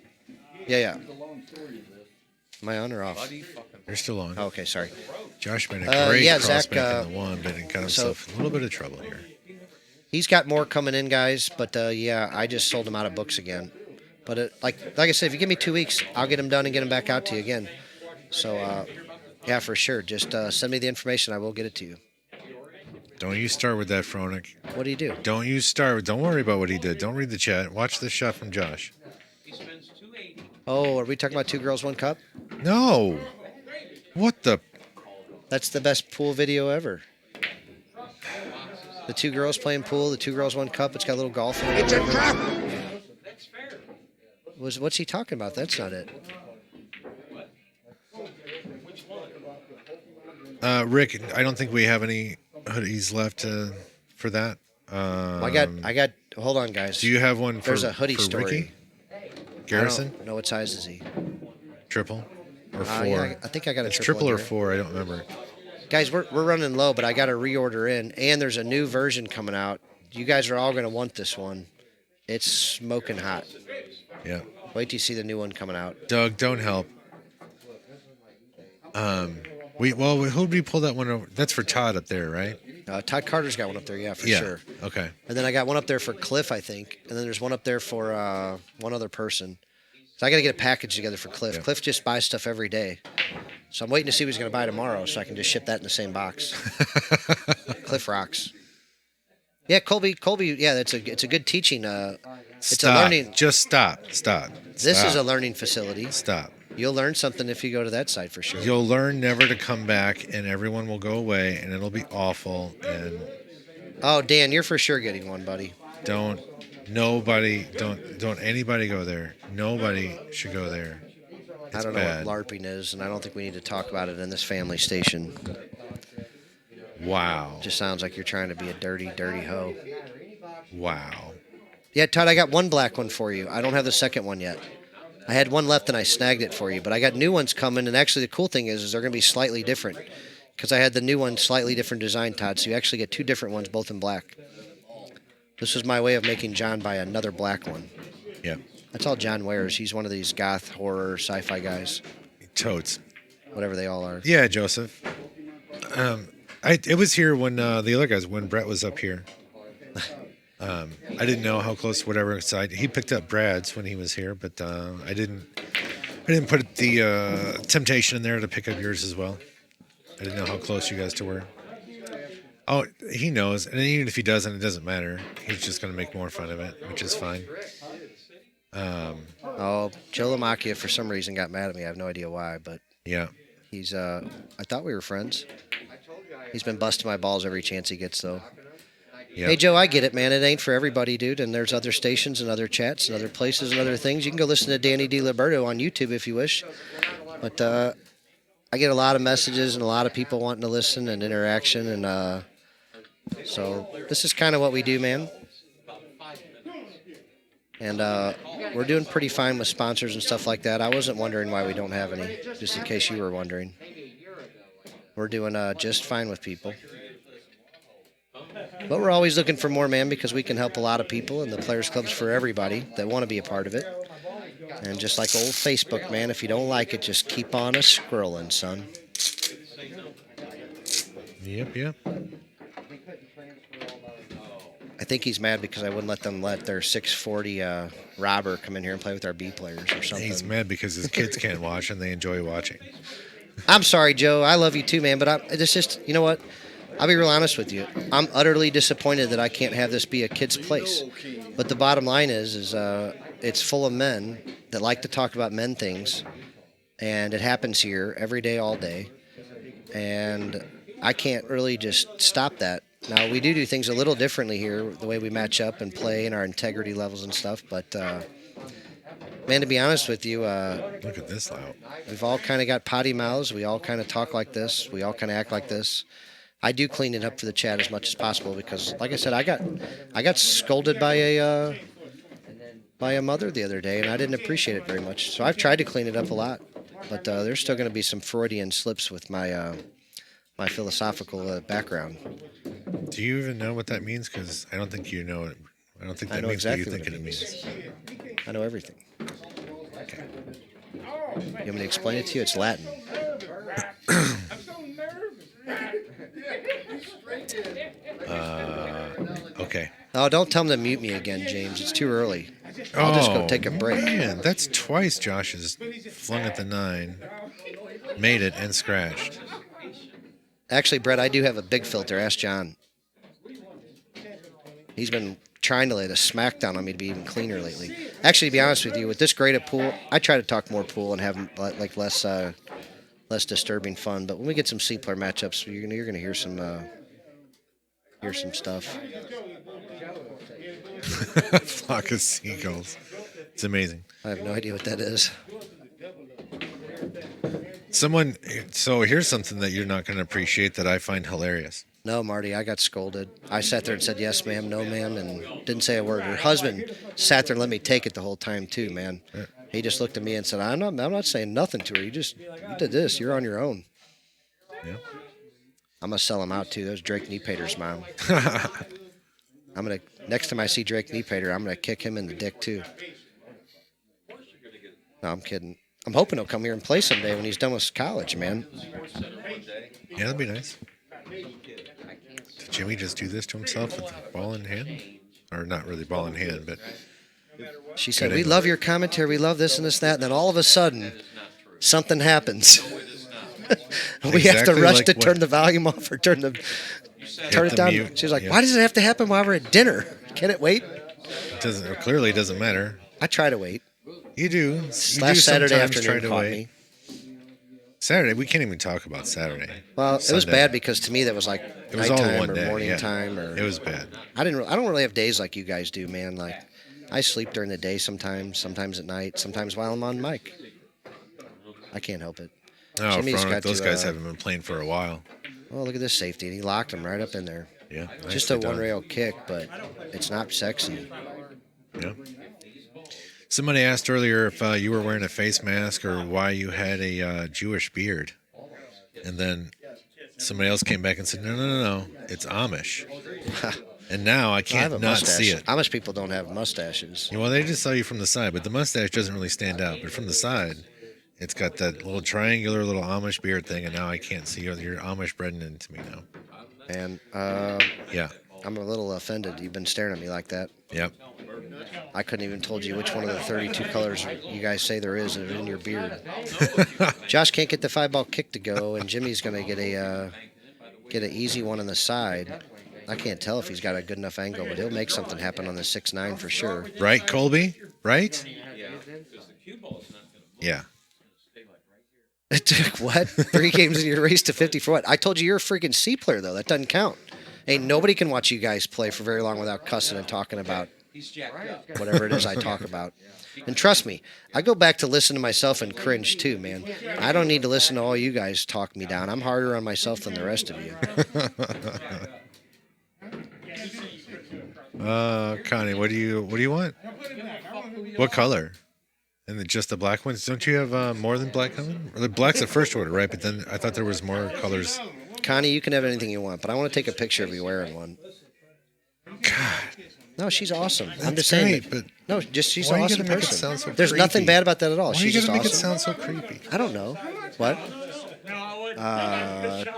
Yeah. The long story of this. Am I on or off? buddy fucking. You're still on. Oh, okay, sorry. Josh made a great yeah, crossback Zach, in the one, but he got himself a little bit of trouble here. He's got more coming in, guys. But yeah, I just sold him out of books again. But like I said, if you give me 2 weeks, I'll get them done and get them back out to you again. So yeah, for sure. Just send me the information. I will get it to you. Don't you start with that, Fronik. What do you do? Don't you start. Don't worry about what he did. Don't read the chat. Watch the shot from Josh. He spends $280. Oh, are we talking about 2 Girls, 1 Cup? No. What the? That's the best pool video ever. The 2 girls playing pool, the 2 Girls, 1 Cup. It's got a little golf in it. It's a trap. That's fair. What's he talking about? That's not it. Rick, I don't think we have any hoodies left for that. I got. Hold on, guys. Do you have one for There's a hoodie for story. Ricky? Garrison? I don't know what size is he? Triple? Or 4? Yeah, I think I got a It's triple triple or in here. 4. I don't remember. Guys, we're running low, but I got a reorder in, and there's a new version coming out. You guys are all going to want this one. It's smoking hot. Yeah. Wait till you see the new one coming out. Doug, don't help. Who'd we pull that one over? That's for Todd up there, right? Todd Carter's got one up there, yeah, for Yeah. sure. Okay. And then I got one up there for Cliff, I think. And then there's one up there for one other person. So I got to get a package together for Cliff. Yeah. Cliff just buys stuff every day. So I'm waiting to see what he's going to buy tomorrow so I can just ship that in the same box. Cliff rocks. Yeah, Colby, yeah, it's a good teaching. It's Stop. a learning. Just stop. This is a learning facility. Stop. You'll learn something if you go to that site for sure. You'll learn never to come back, and everyone will go away, and it'll be awful. And Oh, Dan, you're for sure getting one, buddy. don't anybody go there. Nobody should go there. It's I don't know bad. what LARPing is, and I don't think we need to talk about it in this family station. Wow. Just sounds like you're trying to be a dirty, dirty hoe. Wow. Yeah, Todd, I got one black one for you. I don't have the second one yet. I had one left and I snagged it for you, but I got new ones coming. And actually, the cool thing is they're going to be slightly different because I had the new one slightly different design, Todd. So you actually get 2 different ones, both in black. This was my way of making John buy another black one. Yeah. That's all John wears. He's one of these goth, horror, sci-fi guys. Totes. Whatever they all are. Yeah, Joseph. It was here when the other guys, when Brett was up here. I didn't know how close, whatever side he picked up Brad's when he was here, but I didn't put the temptation in there to pick up yours as well. I didn't know how close you guys two were. Oh, he knows, and even if he doesn't, it doesn't matter. He's just going to make more fun of it, which is fine. Joe Lamacchia, for some reason, got mad at me. I have no idea why, but Yeah. He's I thought we were friends. He's been busting my balls every chance he gets, though. Yep. Hey, Joe, I get it, man. It ain't for everybody, dude. And there's other stations and other chats and other places and other things. You can go listen to Danny DiLiberto on YouTube if you wish. But I get a lot of messages and a lot of people wanting to listen and interaction. And so this is kind of what we do, man. And we're doing pretty fine with sponsors and stuff like that. I wasn't wondering why we don't have any, just in case you were wondering. We're doing just fine with people. But we're always looking for more, man, because we can help a lot of people, and the Players Club's for everybody that want to be a part of it. And just like old Facebook, man, if you don't like it, just keep on a scrolling, son. Yep. I think he's mad because I wouldn't let them let their 640 robber come in here and play with our B players or something. He's mad because his kids can't watch and they enjoy watching. I'm sorry, Joe. I love you too, man. But it's just, you know what? I'll be real honest with you. I'm utterly disappointed that I can't have this be a kid's place. But the bottom line is it's full of men that like to talk about men things, and it happens here every day, all day. And I can't really just stop that. Now, we do things a little differently here, the way we match up and play and our integrity levels and stuff. But, man, to be honest with you, look at this loud. We've all kind of got potty mouths. We all kind of talk like this. We all kind of act like this. I do clean it up for the chat as much as possible because, like I said, I got scolded by a mother the other day, and I didn't appreciate it very much. So I've tried to clean it up a lot, but there's still going to be some Freudian slips with my my philosophical background. Do you even know what that means? Because I don't think you know it. I don't think that means exactly what you think it means. I know everything. Okay. You want me to explain it to you? It's Latin. Okay. Oh, don't tell him to mute me again, James. It's too early. I'll just go take a break. Man, that's twice Josh has flung at the 9, made it, and scratched. Actually, Brett, I do have a big filter. Ask John. He's been trying to lay the smackdown on me to be even cleaner lately. Actually, to be honest with you, with this great at pool, I try to talk more pool and have like less disturbing fun. But when we get some C-player matchups, you're gonna hear some stuff. Flock of seagulls. It's amazing. I have no idea what that is. So here's something that you're not going to appreciate that I find hilarious. No, Marty, I got scolded. I sat there and said, yes, ma'am, no, ma'am, and didn't say a word. Her husband sat there and let me take it the whole time, too, man. Yeah. He just looked at me and said, I'm not saying nothing to her. You did this. You're on your own. Yeah. I'm going to sell him out, too. That was Drake Kneepater's mom. Next time I see Drake Kneepater, I'm going to kick him in the dick, too. No, I'm kidding. I'm hoping he'll come here and play someday when he's done with college, man. Yeah, that'd be nice. Did Jimmy just do this to himself with the ball in hand? Or not really ball in hand, but... She said, we love your commentary, we love this and this, that, and then all of a sudden, something happens. We have to rush to turn the volume off or turn it down. Mute. She's like, why does it have to happen while we're at dinner? Can it wait? Clearly doesn't matter. I try to wait. You do. Last Saturday afternoon caught me. Saturday, we can't even talk about Saturday. Well, it was bad because to me that was like it was all nighttime one or day, morning time. Or it was bad. I don't really have days like you guys do, man. Like I sleep during the day sometimes at night, sometimes while I'm on mic. I can't help it. No, those guys haven't been playing for a while. Oh, look at this safety. And he locked him right up in there. Yeah. Just a one-rail kick, but it's not sexy. Yeah. Somebody asked earlier if you were wearing a face mask or why you had a Jewish beard. And then somebody else came back and said, no, it's Amish. And now I can't not see it. Amish people don't have mustaches. Yeah, well, they just saw you from the side, but the mustache doesn't really stand out. But from the side, it's got that little triangular little Amish beard thing, and now I can't see you. You're Amish bred into me now. And yeah, I'm a little offended. You've been staring at me like that. Yep. I couldn't even told you which one of the 32 colors you guys say there is in your beard. Josh can't get the 5-ball kick to go, and Jimmy's going to get an easy one on the side. I can't tell if he's got a good enough angle, but he'll make something happen on the 6-9 for sure. Right, Colby? Right? Yeah. It took what? 3 games in your race to 50 for what? I told you you're a freaking C player though. That doesn't count. Ain't nobody can watch you guys play for very long without cussing and talking about whatever it is I talk about. And trust me, I go back to listen to myself and cringe too, man. I don't need to listen to all you guys talk me down. I'm harder on myself than the rest of you. Connie, what do you want? What color? And just the black ones? Don't you have more than black coming? The black's the first order, right? But then I thought there was more colors. Connie, you can have anything you want, but I want to take a picture of you wearing one. God. No, she's awesome. I'm That's just saying. great, but no, just she's why an are you awesome gonna make it person. sound so There's nothing creepy? bad about that at all. Why are She's you just gonna make it awesome. sound so creepy? I don't know. What?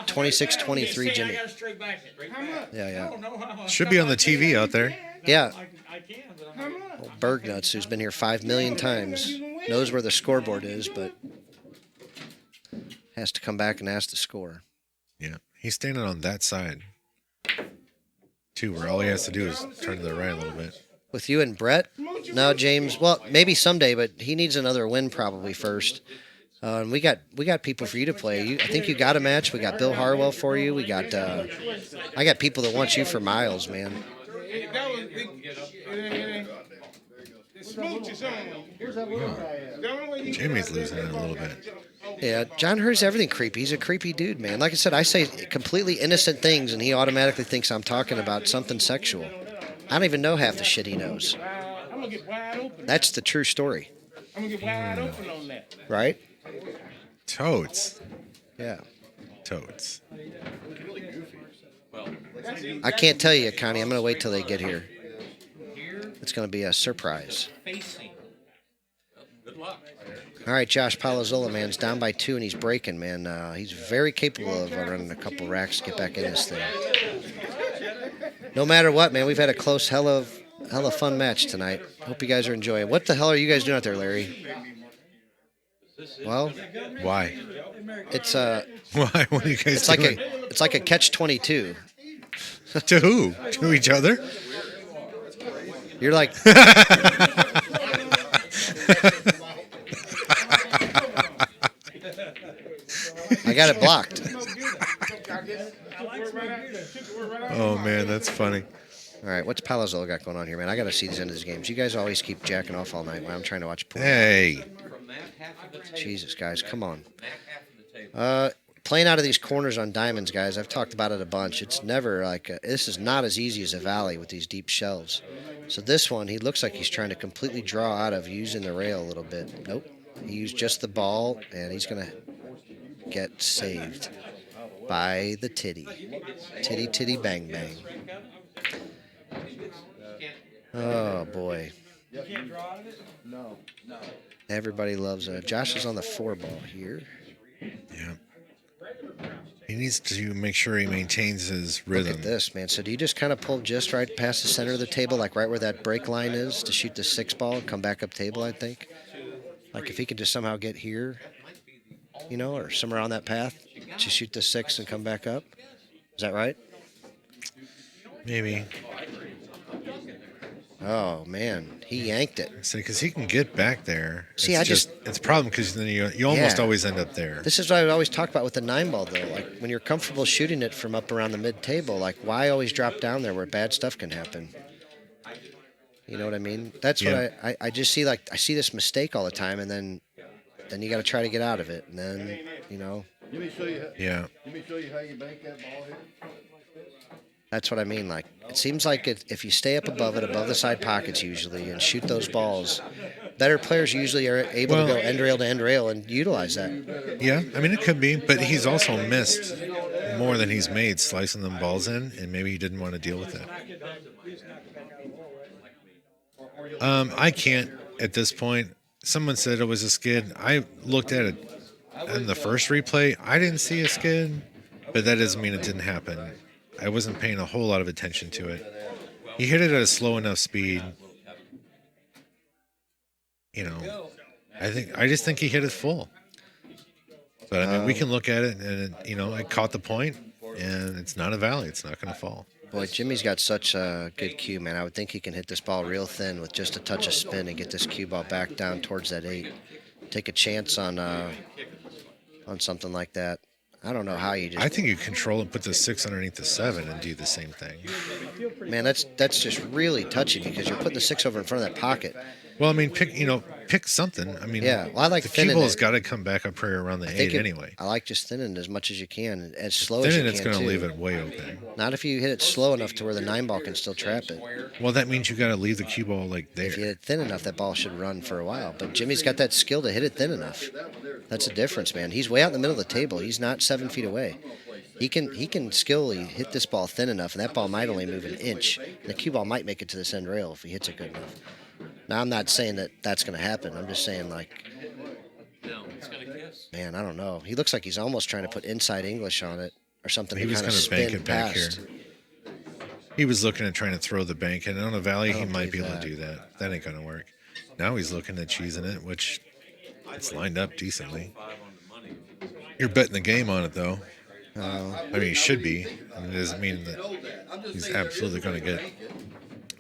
26-23, Jimmy. Yeah. Should be on the TV out there. Yeah. Old Bergnuts, who's been here 5 million times, knows where the scoreboard is, but has to come back and ask the score. Yeah. He's standing on that side, too, where all he has to do is turn to the right a little bit. With you and Brett? No, James. Well, maybe someday, but he needs another win probably first. And we got people for you to play. I think you got a match. We got Bill Harwell for you. We got I got people that want you for miles, man. Jimmy's losing it a little bit. Yeah, John Hurt's everything creepy. He's a creepy dude, man. Like I said, I say completely innocent things, and he automatically thinks I'm talking about something sexual. I don't even know half the shit he knows. That's the true story. I'm gonna get wide open on that. Right? Toads. Yeah. Toads. I can't tell you, Connie. I'm going to wait till they get here. It's going to be a surprise. All right, Josh Palozzola, man, is down by 2, and he's breaking, man. He's very capable of running a couple racks to get back in this thing. No matter what, man, we've had a close, hella fun match tonight. Hope you guys are enjoying it. What the hell are you guys doing out there, Larry? Well, why? It's why? What are you guys doing? It's like a catch-22. To who? To each other? You're like. I got it blocked. Oh man, that's funny. All right, what's Palazzola got going on here, man? I got to see these end of these games. You guys always keep jacking off all night while I'm trying to watch pool. Hey. Jesus, guys, come on. Playing out of these corners on diamonds, guys, I've talked about it a bunch. It's never like, this is not as easy as a valley with these deep shelves. So this one, he looks like he's trying to completely draw out of using the rail a little bit. Nope. He used just the ball, and he's going to get saved by the titty. Titty, titty, bang, bang. Oh, boy. No. Everybody loves Josh is on the 4-ball here. Yeah. He needs to make sure he maintains his rhythm. Look at this, man. So do you just kind of pull just right past the center of the table, like right where that break line is to shoot the 6-ball and come back up table, I think? Like if he could just somehow get here, you know, or somewhere on that path to shoot the 6 and come back up. Is that right? Maybe. Oh, man. He yanked it. Because he can get back there. See, it's a problem because then you almost always end up there. This is what I always talk about with the 9-ball, though. Like, when you're comfortable shooting it from up around the mid-table, like, why always drop down there where bad stuff can happen? You know what I mean? That's what I just see. Like, I see this mistake all the time, and then you got to try to get out of it. And then, you know. Let me show you. Yeah. Let me show you how you bank that ball here. That's what I mean. Like, it seems like if you stay up above it, above the side pockets usually, and shoot those balls, better players usually are able to go end rail to end rail and utilize that. Yeah, I mean, it could be, but he's also missed more than he's made slicing them balls in, and maybe he didn't want to deal with it. I can't at this point. Someone said it was a skid. I looked at it in the first replay. I didn't see a skid, but that doesn't mean it didn't happen. I wasn't paying a whole lot of attention to it. He hit it at a slow enough speed. You know, I just think he hit it full. But I mean, we can look at it, and you know, I caught the point, and it's not a valley. It's not going to fall. Boy, Jimmy's got such a good cue, man. I would think he can hit this ball real thin with just a touch of spin and get this cue ball back down towards that 8. Take a chance on on something like that. I don't know how you just. I think you control and put the 6 underneath the 7 and do the same thing. Man, that's just really touchy because you're putting the 6 over in front of that pocket. Well, I mean, pick something. I mean, Yeah, well, I like the thinning cue ball's it. got to come back up prayer around the 8 anyway. I like just thinning as much as you can, as slow as you Thinning, can. it's going to too. leave it way open. Not if you hit it slow enough to where the 9 ball can still trap it. Well, that means you got to leave the cue ball like there. If you hit it thin enough, that ball should run for a while. But Jimmy's got that skill to hit it thin enough. That's the difference, man. He's way out in the middle of the table. He's not 7 feet away. He can skillfully hit this ball thin enough, and that ball might only move an inch. And the cue ball might make it to this end rail if he hits it good enough. Now, I'm not saying that that's going to happen. I'm just saying, like, man, I don't know. He looks like he's almost trying to put inside English on it or something. He was going to bank it back here. He was looking at trying to throw the bank, and on a valley, he might be able to do that. That ain't going to work. Now he's looking at cheesing it, which it's lined up decently. You're betting the game on it, though. I mean, he should be. I mean, it doesn't mean that he's absolutely going to get.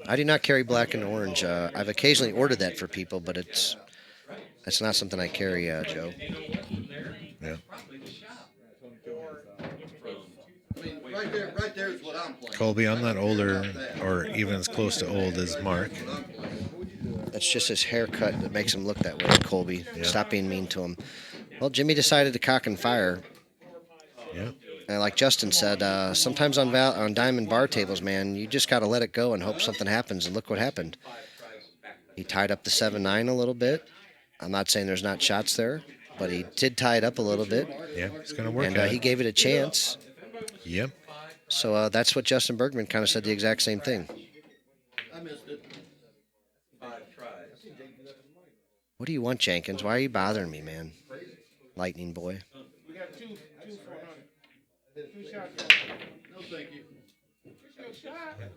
I do not carry black and orange. I've occasionally ordered that for people, but it's not something I carry, Joe. Yeah. Right there is what I'm playing. Colby, I'm not older or even as close to old as Mark. That's just his haircut that makes him look that way, Colby. Yeah. Stop being mean to him. Well, Jimmy decided to cock and fire. Yeah. And like Justin said, sometimes on diamond bar tables, man, you just got to let it go and hope something happens. And look what happened. He tied up the 7-9 a little bit. I'm not saying there's not shots there, but he did tie it up a little bit. Yeah, it's going to work. And he gave it a chance. Yep. So that's what Justin Bergman kind of said, the exact same thing. I missed it. What do you want, Jenkins? Why are you bothering me, man? Lightning boy. We got two 400. 2 shots. No, thank you.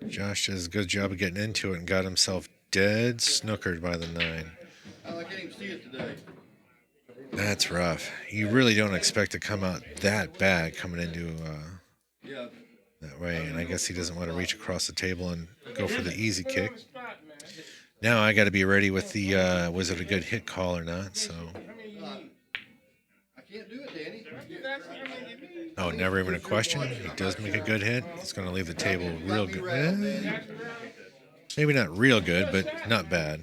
Josh does a good job of getting into it and got himself dead snookered by the 9. I can't even see it today. That's rough. You really don't expect to come out that bad coming into that way. And I guess he doesn't want to reach across the table and go for the easy kick. Now I got to be ready with the, was it a good hit call or not? So. I can't do it, Danny. Oh, never even a question. He does make a good hit. He's going to leave the table real good. Maybe not real good, but not bad.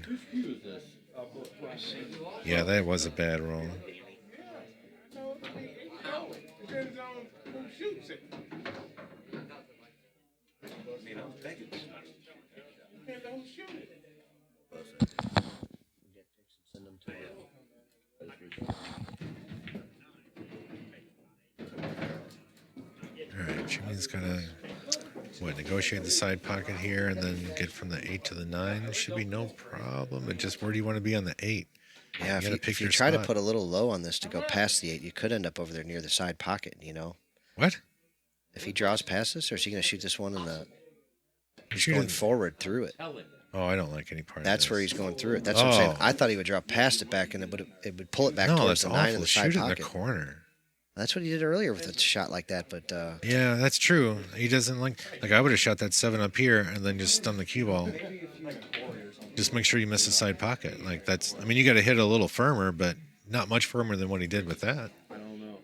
Yeah, that was a bad roll. Alright, Jimmy's gonna negotiate the side pocket here and then get from the 8 to the 9. Should be no problem. But just where do you want to be on the 8? Yeah, if you try to put a little low on this to go past the 8, you could end up over there near the side pocket, you know. What? If he draws past this, or is he going to shoot this one in the... He's going forward through it. Oh, I don't like any part of That's this. where he's going through it. That's what I'm saying. I thought he would draw past it back, and it would pull it back towards the 9 in the side pocket. Shoot pocket. it in the corner. That's what he did earlier with a shot like that, but... Yeah, that's true. He doesn't like I would have shot that 7 up here and then just stun the cue ball. Just make sure you miss the side pocket. Like that's, I mean, you got to hit a little firmer, but not much firmer than what he did with that. I don't know.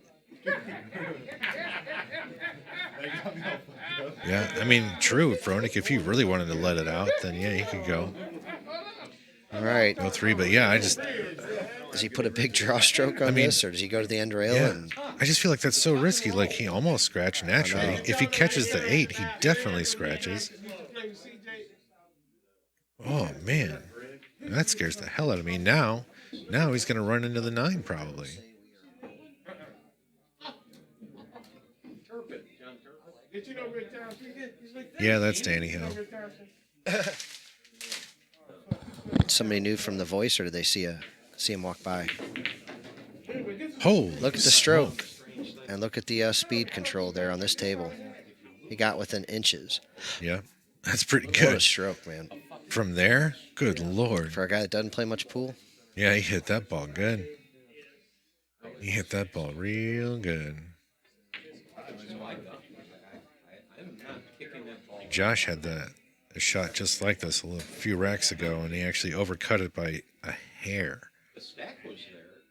Yeah, I mean, true, Fronik. If you really wanted to let it out, then yeah, you could go. All right. Go 3, but yeah, Does he put a big draw stroke on this, or does he go to the end rail? Yeah, And I just feel like that's so risky. Like he almost scratched naturally. If he catches the 8, he definitely scratches. Oh man, that scares the hell out of me. Now he's gonna run into the 9 probably. Yeah, that's Danny Hill. Somebody new from The Voice, or did they see him walk by? Holy look at the stroke, and look at the speed control there on this table. He got within inches. Yeah, that's pretty good. What a stroke, man. From there? Good Lord. For a guy that doesn't play much pool? Yeah, he hit that ball good. He hit that ball real good. Josh had a shot just like this a few racks ago, and he actually overcut it by a hair. The stack was there.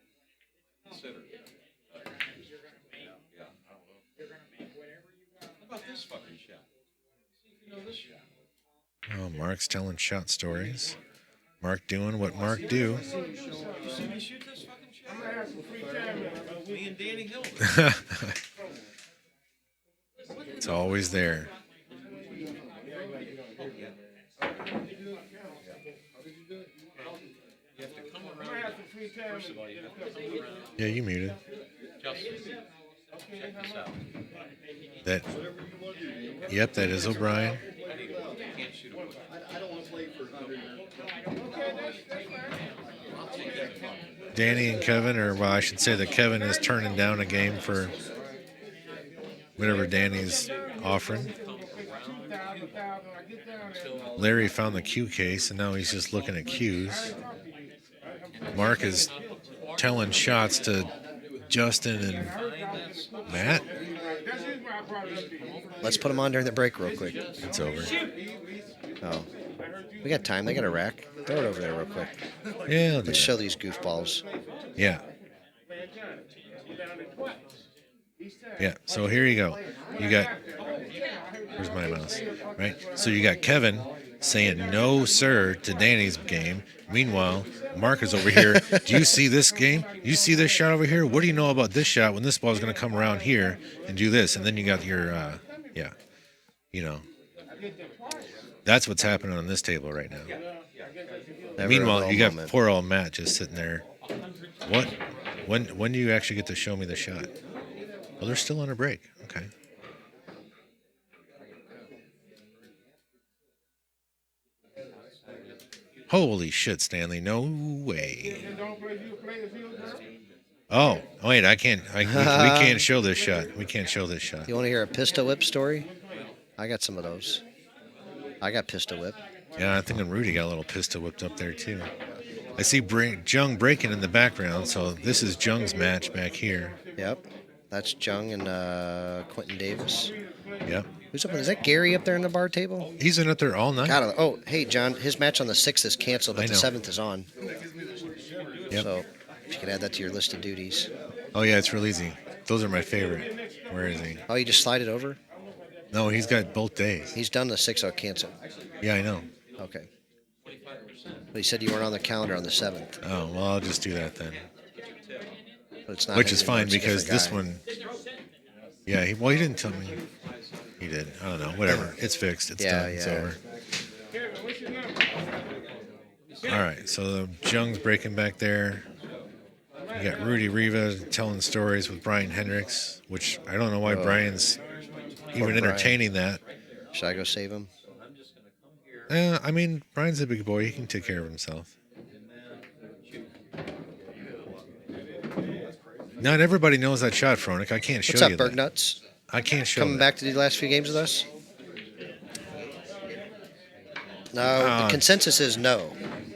Oh, Mark's telling shot stories. Mark doing what Mark do. You see me shoot this fucking shit? I'm gonna have some free time in Me and Danny Hill. It's always there. You have to come I'm gonna around. have some free time. First of all, you have to come around. Yeah, you muted. Justin, check this out. That. Yep, that is O'Brien. You can't shoot a push. I don't wanna play for another. I'll take that. Danny and Kevin, or well, I should say that Kevin is turning down a game for whatever Danny's offering. Larry found the cue case, and now he's just looking at cues. Mark is telling shots to Justin and Matt. Let's put them on during the break real quick. It's over. Oh. We got time. They got a rack. Throw it over there real quick. Yeah, I'll do Let's that. show these goofballs. Yeah. Yeah, so here you go. You got, where's my mouse? Right? So you got Kevin saying no, sir, to Danny's game. Meanwhile, Mark is over here. Do you see this game? You see this shot over here? What do you know about this shot when this ball is going to come around here and do this? And then you got your, yeah, you know. That's what's happening on this table right now. Never a Meanwhile, dull you got moment. poor old Matt just sitting there. What? When do you actually get to show me the shot? Well, they're still on a break. Okay. Holy shit, Stanley! No way. Oh, wait! I can't. We can't show this shot. We can't show this shot. You want to hear a pistol whip story? I got some of those. I got pistol whip. Yeah, I think Rudy got a little pistol whipped up there too. I see Jung breaking in the background, so this is Jung's match back here. Yep. That's Jung and Quentin Davis. Yep. Who's up? Is that Gary up there in the bar table? He's been up there all night. Oh, hey, John. His match on the 6th is canceled, I but the know. 7th is on. Yep. So if you could add that to your list of duties. Oh yeah, it's real easy. Those are my favorite. Where is he? Oh, you just slide it over? No, he's got both days. He's done the 6-0 cancel. Yeah, I know. Okay. But he said you weren't on the calendar on the 7th. Oh, well, I'll just do that then. But it's not Which him is anymore, fine it's a because different this guy. one. Yeah, he didn't tell me. He did. I don't know. Whatever. It's fixed. It's Yeah, done. It's yeah. over. All right. So Jung's breaking back there. You got Rudy Riva telling stories with Brian Hendricks, which I don't know why Oh. Brian's even Brian. entertaining that. Should I go save him? I mean, Brian's a big boy. He can take care of himself. Not everybody knows that shot, Fronik. I can't show What's up, you Berg that. Nuts? I can't show Coming that. back to do the last few games with us? No, the consensus is no.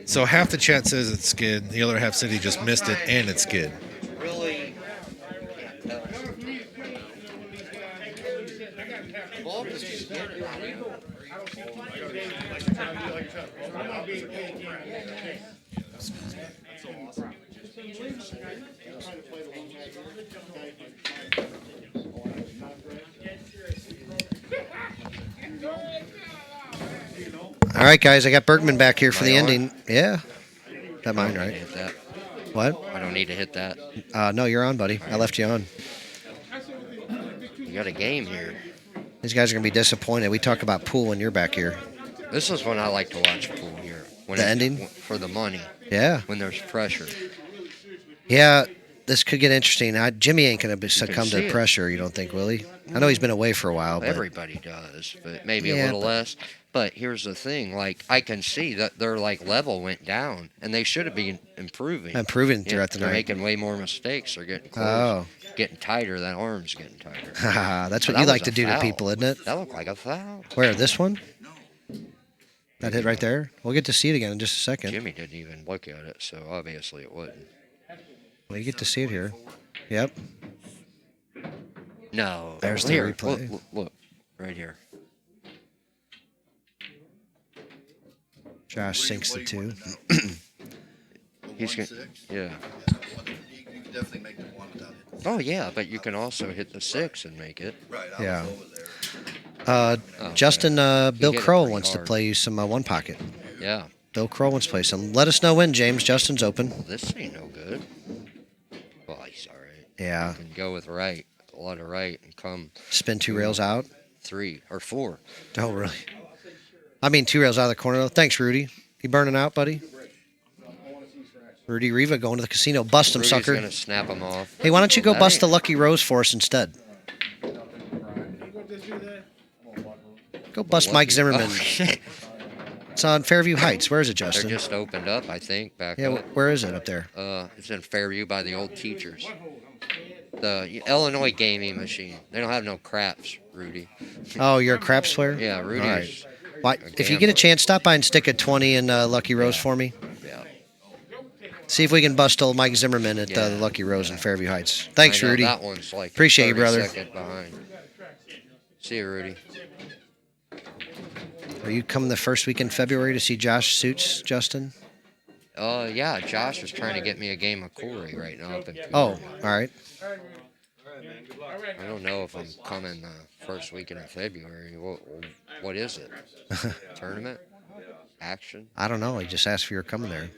So half the chat says it's skid. The other half said he just missed it and it's skid. Really? All right, guys, I got Bergman back here for Am the I on? ending. Yeah. Got mine I don't right. need to hit that. What? I don't need to hit that. No, you're on, buddy. I left you on. You got a game here. These guys are going to be disappointed. We talk about pool when you're back here. This is when I like to watch pool here. When The ending? For the money. Yeah. When there's pressure. Yeah, this could get interesting. Jimmy ain't going to succumb see to it. pressure, you don't think, will he? I know he's been away for a while, but Everybody does, but maybe a Yeah, little but- less. But here's the thing, like I can see that their like level went down, and they should have been improving. Improving throughout the they're night. making way more mistakes. They're getting close, Oh. getting tighter. That arm's getting tighter. That's what That you like was to a do to foul. people, isn't it? That looked like a foul. Where, this one? That hit right there? We'll get to see it again in just a second. Jimmy didn't even look at it, so obviously it wouldn't. Well, you get to see it here. Yep. No. There's the Here, replay. Look, right here. Josh sinks the two. He's gonna, 1-6. yeah. You can definitely make the one without it. Oh yeah, but you can also hit the 6 and make it. Right. Yeah. Over there. Justin, Bill hit it Crow pretty wants to hard. play you some one pocket. Yeah. Bill Crow wants to play some. Let us know when, James. Justin's open. Well, this ain't no good. Well, he's all right. Yeah. Can go with right. A lot of right and come Spin 2 rails out. 3 or 4. Oh, really? I mean, 2 rails out of the corner, though. Thanks, Rudy. You burning out, buddy? Rudy Riva going to the casino. Bust him, Rudy's sucker. gonna snap him off. Hey, why don't you go That bust ain't- the Lucky Rose for us instead? Go bust Lucky- Mike Zimmerman. Oh, shit. It's on Fairview Heights. Where is it, They're Justin? just opened up, I think, back Yeah, up. where is it up there? It's in Fairview by the old teachers. The Illinois gaming machine. They don't have no craps, Rudy. Oh, you're a craps player? Yeah, Rudy. All is- right. Why, if you get a gambler. chance, stop by and stick a 20 in Lucky Rose for me. Yeah. See if we can bust old Mike Zimmerman at the Yeah. Lucky Rose in Fairview Heights. Thanks, I know Rudy. That one's like Appreciate you, 30 brother. second behind. See you, Rudy. Are you coming the first week in February to see Josh Suits, Justin? Yeah, Josh is trying to get me a game of Corey right now up in Cooper. Oh, all right. I don't know if I'm coming first weekend in February. What is it? Tournament? Action? I don't know. I just asked if you were coming there.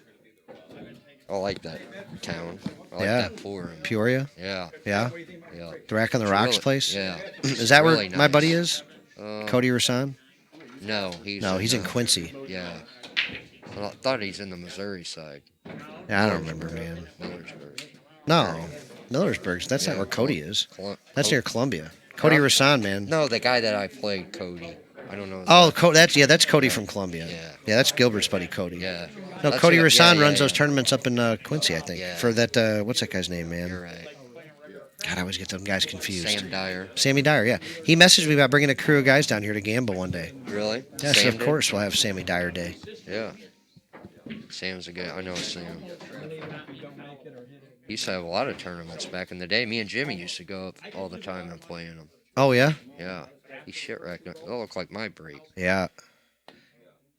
I like that town. I like Yeah. that pool room. Peoria? Yeah. Yeah? Yeah. The Rack on the It's Rocks really- place? Yeah. Is that Really where my nice. buddy is? Uh, Cody Rasan? No, he's No, he's in uh, Quincy. Yeah. Well, I thought he's in the Missouri side. Yeah, I don't remember, man. Millersburg. No. Millersburg. That's not Yeah, where Cody is. Col- That's Col- near Columbia. Cody Huh? Rasan, man. No, the guy that I played, Cody. I don't know. his Oh, last- that's Cody from Columbia. Yeah. Yeah, that's Gilbert's buddy, Cody. Yeah. No, That's Cody who- Rasan yeah, runs yeah, those yeah. tournaments up in Quincy, I think. Yeah. For that, what's that guy's name, man? You're right. God, I always get them guys confused. Sam Dyer. Sammy Dyer, yeah. He messaged me about bringing a crew of guys down here to gamble one day. Really? Yes, Sam of did? course we'll have Sammy Dyer Day. Yeah. Sam's a good. I know Sam. He used to have a lot of tournaments back in the day. Me and Jimmy used to go up all the time and play in them. Oh, yeah? Yeah. He shit wrecked it. They'll look like my break. Yeah.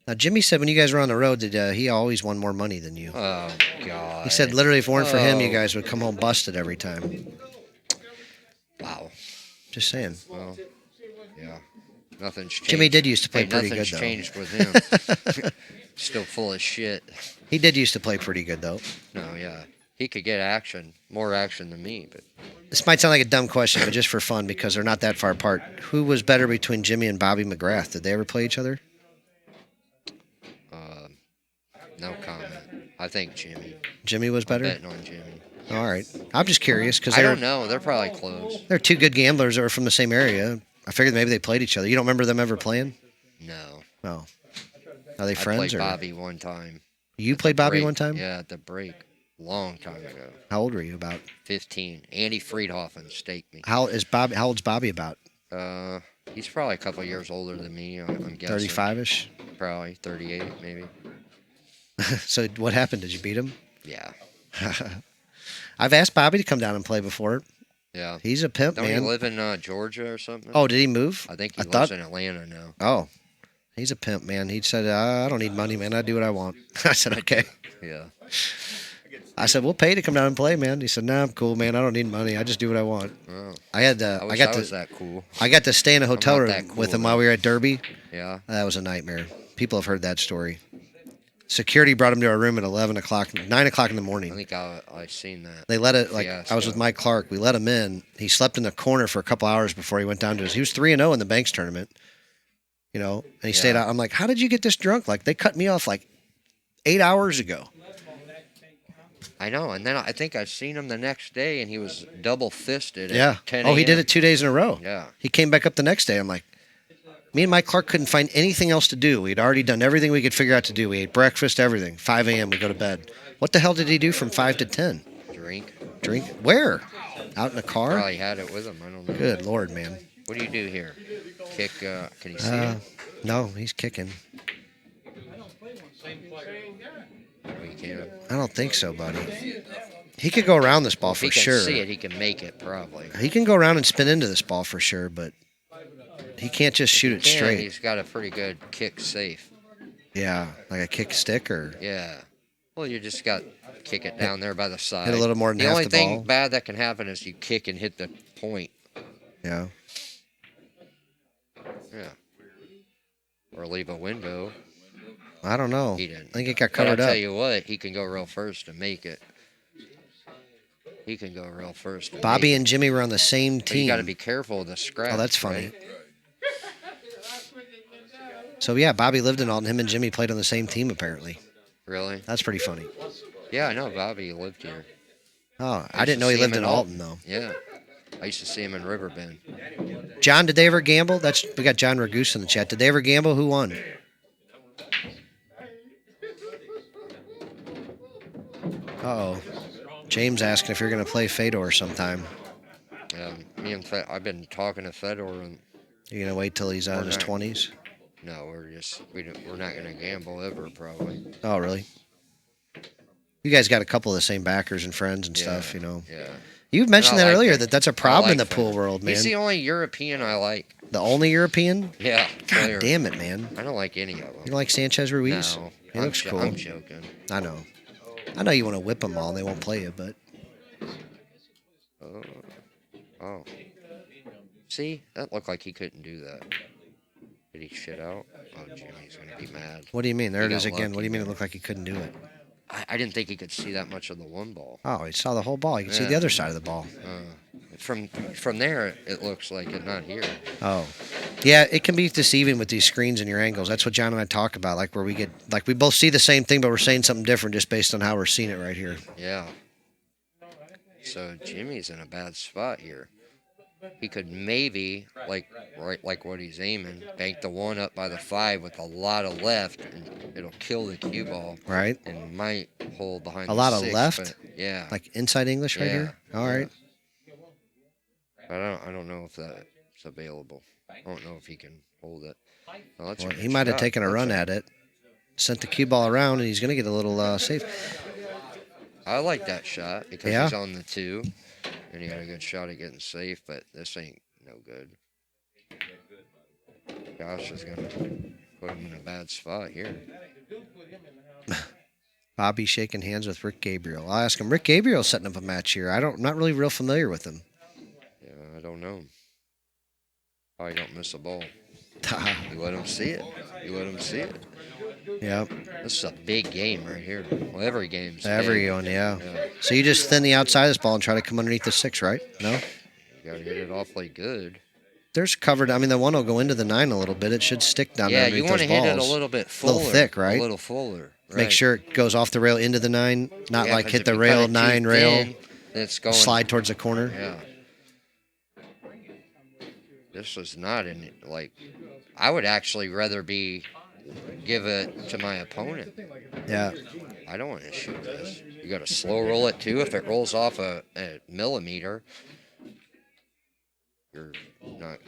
Now, Jimmy said when you guys were on the road that he always won more money than you. Oh, God. He said literally if it weren't for him, you Oh. guys would come home busted every time. Wow. Just saying. Well, yeah. Nothing's changed. Jimmy did used to play Hey, pretty good, nothing's though. changed with him. Still full of shit. He did used to play pretty good, though. No, yeah. He could get action, more action than me, but This might sound like a dumb question, but just for fun, because they're not that far apart. Who was better between Jimmy and Bobby McGrath? Did they ever play each other? no comment. I think Jimmy. Jimmy was better? Betting on Jimmy. All right. I'm just curious because I don't know. They're probably close. they're two good gamblers that were from the same area. I figured maybe they played each other. You don't remember them ever playing? No. No. Are they I friends? played Or Bobby one time. you played Bobby Break. one time? Yeah, at the break. Long time ago. How old were you? About 15. Andy Friedhofen staked me. how old's Bobby about? He's probably a couple years older than me. I'm guessing. 35ish. Probably 38, maybe. So what happened? Did you beat him? Yeah. I've asked Bobby to come down and play before. Yeah. He's a pimp, Don't man. he live in Georgia or something? Oh, did he move? I think he I lives thought- in Atlanta now. Oh, he's a pimp, man. He said, I don't need money, man. I do what I want. I said, okay. Yeah. I said, we'll pay to come down and play, man. He said, nah, I'm cool, man. I don't need money. I just do what I want. Oh. I had I wish got I to was that cool. I got to stay in a hotel not room that cool, with him though. while we were at Derby. Yeah. That was a nightmare. People have heard that story. Security brought him to our room at 9 o'clock in the I morning. think I seen that. They let it, like, I was fiasco. with Mike Clark. We let him in. He slept in the corner for a couple hours before he went down to his. He was 3-0 in the Banks tournament, and he stayed out. I'm like, how did you get this drunk? Like, they cut me off like 8 hours ago. I know, and then I think I seen him the next day, and he was double fisted. Yeah. At 10 Oh, he did a.m. it 2 days in a row. Yeah. He came back up the next day. I'm like, me and Mike Clark couldn't find anything else to do. We'd already done everything we could figure out to do. We ate breakfast, everything. 5 a.m. we go to bed. What the hell did he do from 5 to 10? Drink. Drink? Where? Out in the car? Probably had it with him. I don't know. Good Lord, man. What do you do here? Kick? Can you see it? No, he's kicking. Oh, you can't. I don't think so, buddy. He could go around this ball If for he can sure. see it, he can make it probably. He can go around and spin into this ball for sure, but he can't just shoot it He can, straight. He's got a pretty good kick safe. Yeah, like a kick stick or. Yeah. Well, you just got to kick it down there by the side. Hit a little more than the half only the thing ball. bad that can happen is you kick and hit the point. Yeah. Yeah. Or leave a window. I don't know. He didn't. I think it got But I'll covered tell up. you what, he can go real first and make it. He can go real first. Bobby and Jimmy were on the same But you got to team. be careful of the scratch. Oh, that's funny. right? So yeah, Bobby lived in Alton. Him and Jimmy played on the same team apparently. Really? That's pretty funny. Yeah, I know Bobby lived here. Oh, I didn't know he lived in Alton though. Yeah. I used to see him in Riverbend. John, did they ever gamble? We got John Ragoose in the chat. Did they ever gamble? Who won? Uh-oh. James asking if you're going to play Fedor sometime. Me and I've been talking to Fedor, and You're going to wait till he's in his 20s? no, we're not going to gamble ever probably. Oh, really? You guys got a couple of the same backers and friends and stuff, you know. Yeah. You mentioned And I that like earlier, that. that's a I problem in like the pool Fedor. world, man. He's the only European I like. The only European? Yeah. God player. damn it, man. I don't like any of them. You don't like Sanchez Ruiz? No. He looks cool. I'm joking. I know. I know you want to whip them all and they won't play you, but... Oh. See? That looked like he couldn't do that. Did he shit out? Oh, Jimmy's going to be mad. What do you mean? There He it is got again. What do you mean it lucky. looked like he couldn't do it? I didn't think he could see that much of the one ball. Oh, he saw the whole ball. You can see the Yeah. other side of the ball. From there, it looks like it, not here. Oh. Yeah, it can be deceiving with these screens and your angles. That's what John and I talk about, like where we both see the same thing, but we're saying something different just based on how we're seeing it right here. Yeah. So Jimmy's in a bad spot here. He could maybe, like what he's aiming, bank the one up by the 5 with a lot of left, and it'll kill the cue ball. Right. And might hold behind A the lot of 6, left? but yeah. Like inside English right Yeah. here? All right. I don't know if that's available. I don't know if he can hold it. Well, that's a Well, good he might have shot. taken a run at it, sent the cue ball around, and he's going to get a little safe. I like that shot because Yeah. he's on the 2, and he had a good shot at getting safe, but this ain't no good. Josh is going to put him in a bad spot here. Bobby shaking hands with Rick Gabriel. I'll ask him. Rick Gabriel's setting up a match here. I'm not really real familiar with him. Yeah, I don't know. Probably don't miss a ball. You let him see it. You let him see it. Yeah. This is a big game right here. Well, every game's Every big. one, yeah. So you just thin the outside of this ball and try to come underneath the 6, right? No? You got to hit it awfully good. There's covered. I mean, the one will go into the 9 a little bit. It should stick down Yeah, underneath you want to those hit it a balls. little bit A fuller. little thick, right? A little fuller. Right. Make sure it goes off the rail into the 9, not Yeah, like 'cause hit if the you cut rail, it too 9 rail, thin, it's going slide towards the corner. Yeah. This was not in like. I would actually rather give it to my opponent. Yeah. I don't want to shoot this. You got to slow roll it too. If it rolls off a millimeter, you're not.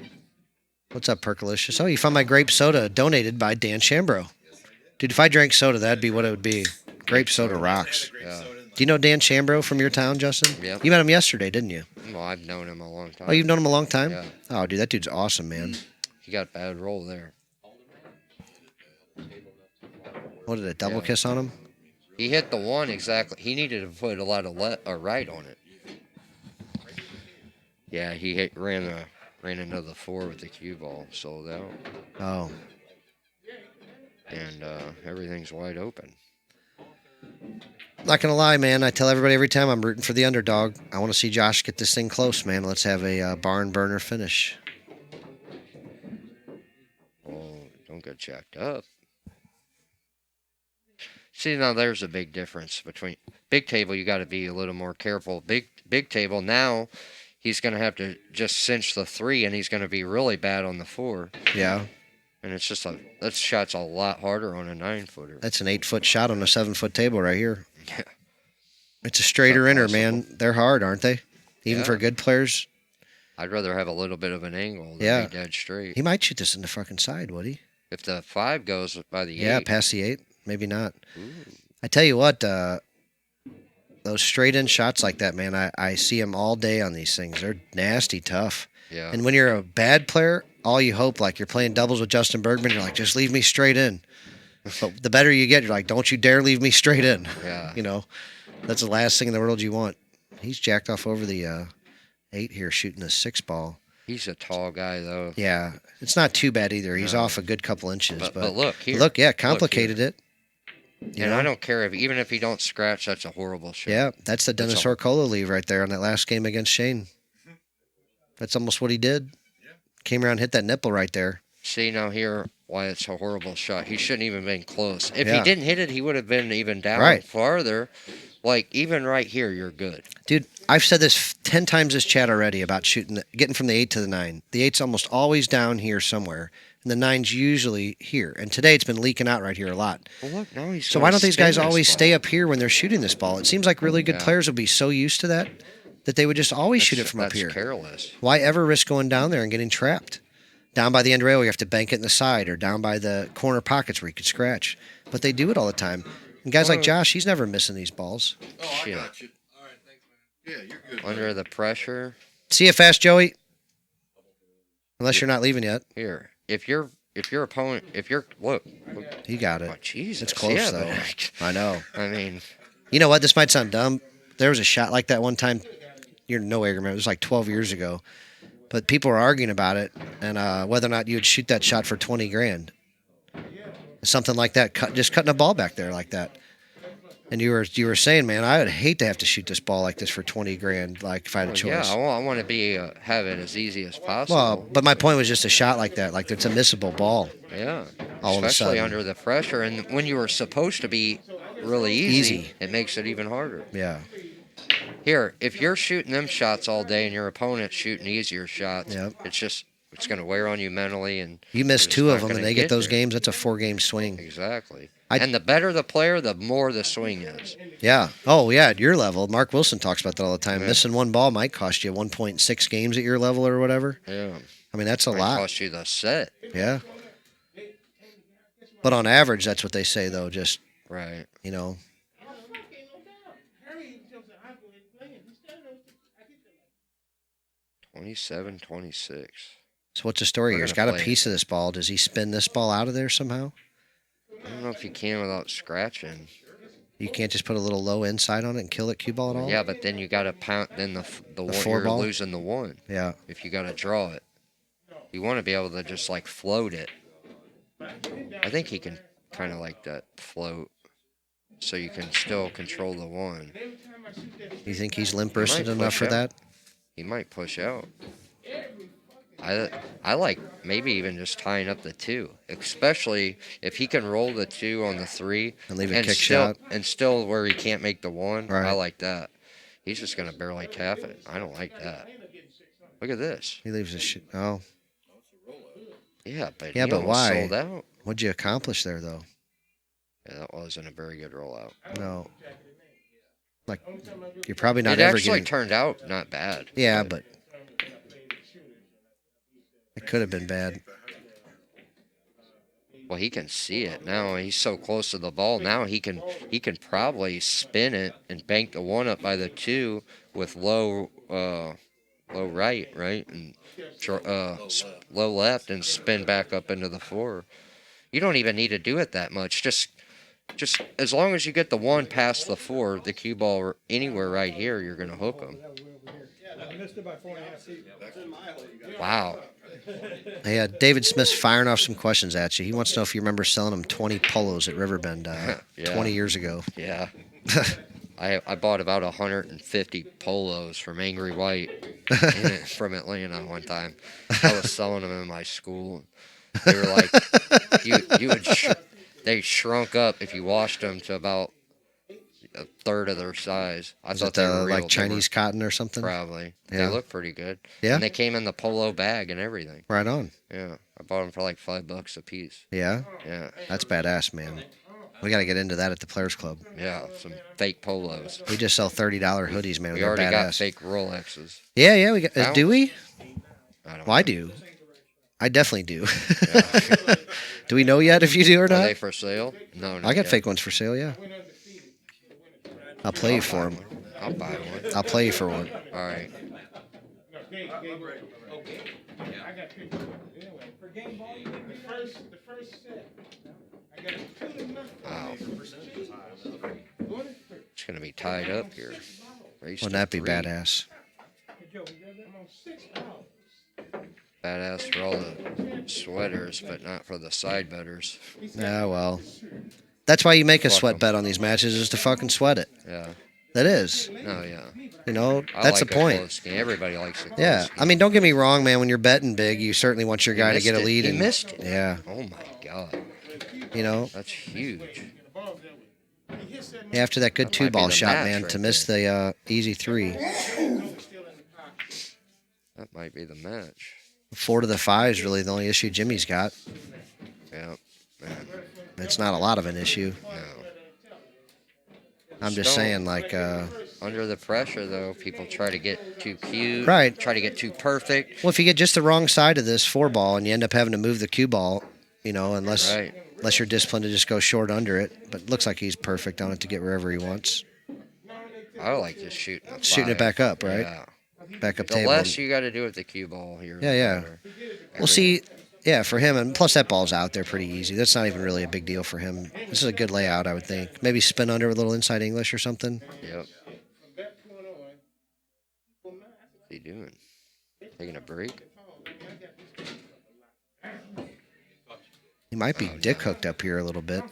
What's up, Percolicious? Oh, you found my grape soda donated by Dan Shambro. Dude, if I drank soda, that'd be what it would be. Grape soda rocks. Yeah. Do you know Dan Shambro from your town, Justin? Yeah. You met him yesterday, didn't you? Well, I've known him a long time. Oh, you've known him a long time? Yeah. Oh, dude, that dude's awesome, man. He got bad roll there. What did it, double kiss on him? He hit the 1 exactly. He needed to put a lot of right on it. Yeah, he ran into the 4 with the cue ball, sold out. Oh. And everything's wide open. Not going to lie, man. I tell everybody every time I'm rooting for the underdog. I want to see Josh get this thing close, man. Let's have a barn burner finish. Oh, don't get jacked up. See, now there's a big difference between big table. You got to be a little more careful. Big table now, he's going to have to just cinch the 3, and he's going to be really bad on the 4. Yeah. And it's just that shot's a lot harder on a 9-footer. That's an 8-foot shot on a 7-foot table right here. Yeah. It's a straighter inner, man. They're hard, aren't they? Even for good players. I'd rather have a little bit of an angle than be dead straight. He might shoot this in the fucking side, would he? If the 5 goes by the 8. Yeah, past the 8. Maybe not. Ooh. I tell you what, those straight-in shots like that, man, I see them all day on these things. They're nasty tough. Yeah. And when you're a bad player, all you hope, like you're playing doubles with Justin Bergman, you're like, just leave me straight in. But the better you get, you're like, don't you dare leave me straight in. Yeah. You know, that's the last thing in the world you want. He's jacked off over the 8 here, shooting a 6 ball. He's a tall guy, though. Yeah, it's not too bad either. He's No. off a good couple inches. But look here. Look, yeah, Look complicated here. it. You And know? I don't care even if he don't scratch. That's a horrible shot. Yeah, that's the That's Dennis a- Orcola leave right there on that last game against Shane. That's almost what he did. Came around, hit that nipple right there. See now here why it's a horrible shot. He shouldn't even been close. If Yeah. he didn't hit it, he would have been even down Right. farther. Like even right here, you're good. Dude, I've said this 10 times this chat already about getting from the 8 to the 9. The 8's almost always down here somewhere, and the 9's usually here. And today it's been leaking out right here a lot. Well, look now he's. So gonna why don't these spin guys this always ball. stay up here when they're shooting this ball? It seems like really good Yeah. players would be so used to that they would just always shoot it from up That's here. careless. Why ever risk going down there and getting trapped? Down by the end rail, you have to bank it in the side, or down by the corner pockets where you could scratch. But they do it all the time. And guys like Josh, he's never missing these balls. Oh, I Shit. got you. All right, thanks, man. Yeah, you're good. Under the pressure. See you fast, Joey. Unless you're not leaving yet. Here, if your opponent, look, He got it. oh, Jesus, It's close, yeah, though. but- I know. I mean, You know what? This might sound dumb. There was a shot like that one time. You're no way to remember. It was like 12 years ago. But people were arguing about it and whether or not you would shoot that shot for 20 grand. Something like that. Just cutting a ball back there like that. And you were saying, man, I would hate to have to shoot this ball like this for 20 grand, like if I had a choice. yeah, I want to be have it as easy as possible. Well, but my point was just a shot like that, like it's a missable ball. Yeah, All of a especially sudden. under the pressure, and when you were supposed to be really easy, Easy. it makes it even harder. Yeah. Here, if you're shooting them shots all day and your opponent's shooting easier shots, Yep. it's going to wear on you mentally, and You miss you're just two not of them gonna and they get those there. games, that's a 4-game swing. Exactly. I- And the better the player, the more the swing is. Yeah. Oh, yeah, at your level. Mark Wilson talks about that all the time. Yeah. Missing one ball might cost you 1.6 games at your level or whatever. Yeah, I mean, that's a might lot. cost you the set. Yeah. But on average, that's what they say, though. Just, Right. you know, 27-26. so what's the story We're here? He's gonna got a play piece of this ball. Does he spin this ball out of there somehow? I don't know if you can without scratching. You can't just put a little low inside on it and kill it cue ball at all? Yeah, but then you got to pound. Then the one four you're ball? losing the one. Yeah. If you got to draw it, you want to be able to just like float it. I think he can kind of like that float, so you can still control the one. You think he's limp-wristed He might enough push for out. that? He might push out. I like maybe even just tying up the 2, especially if he can roll the 2 on the 3 And leave a kick still, shot. and still where he can't make the 1. Right. I like that. He's just gonna barely tap it. I don't like that. Look at this. He leaves his shit. Oh. Yeah, but Yeah, he but almost why? sold out. What'd you accomplish there, though? Yeah, that wasn't a very good rollout. No. Like, you're probably not it ever actually getting... turned out not bad. Yeah, but it could have been bad. Well, he can see it now. He's so close to the ball now. He can probably spin it and bank the 1 up by the 2 with low right, and low left, and spin back up into the 4. You don't even need to do it that much. Just as long as you get the 1 past the 4, the cue ball anywhere right here, you're gonna hook them. I missed it by 4.5 feet. Wow. Hey, David Smith's firing off some questions at you. He wants to know if you remember selling him 20 polos at Riverbend Yeah. 20 years ago. Yeah. I bought about 150 polos from Angry White from Atlanta one time. I was selling them in my school. They were like, they shrunk up if you washed them to about a third of their size. I Is thought it they were real. like Chinese cotton or something? Probably. Yeah. They look pretty good. Yeah? And they came in the polo bag and everything. Right on. Yeah. I bought them for like $5 a piece. Yeah? Yeah. That's badass, man. We got to get into that at the Players Club. Yeah. Some fake polos. We just sell $30 hoodies, man. We They're already badass. got fake Rolexes. Yeah, we got. Bounce. Do we? I don't Well, I know. do. I definitely do. Yeah. Do we know yet if you do or Are not? they for sale? No, not I got yet. fake ones for sale, yeah. I'll play you for them. I'll buy one. I'll play you for one. All right. I got people. Anyway, for game ball, the first set, I got a 2-0. Wow. It's gonna be tied up here. Race Wouldn't to that be 3. badass? I'm on 6 hours. badass for all the sweaters, but not for the side betters. Yeah, well. That's why you make a Fuck sweat 'em. bet on these matches, is to fucking sweat it. Yeah. That is. Oh yeah. You know, I that's like the point. A close game. Everybody likes a close Yeah. I game. mean, don't get me wrong, man. When you're betting big, you certainly want your He guy to missed get a it. lead. He and, missed it. Yeah. Oh my god. You know, That's huge. after that good That might be two-ball the shot, match man, right to miss the easy three. That might be the match. 4 to the 5 is really the only issue Jimmy's got. Yeah. Man. It's not a lot of an issue. No. I'm just saying, like, under the pressure, though, people try to get too cute. Right. Try to get too perfect. well, if you get just the wrong side of this 4-ball and you end up having to move the cue ball, you know, unless you're disciplined to just go short under it. But it looks like he's perfect on it to get wherever he wants. I like just shooting a Shooting it 5. back up, right? Yeah. Back up The table. less you got to do with the cue ball here. Yeah, yeah. the better. Well, see, yeah, for him, and plus that ball's out there pretty easy. That's not even really a big deal for him. This is a good layout, I would think. Maybe spin under with a little inside English or something. Yep. What's he doing? Taking a break? He might be dick hooked up here a little bit.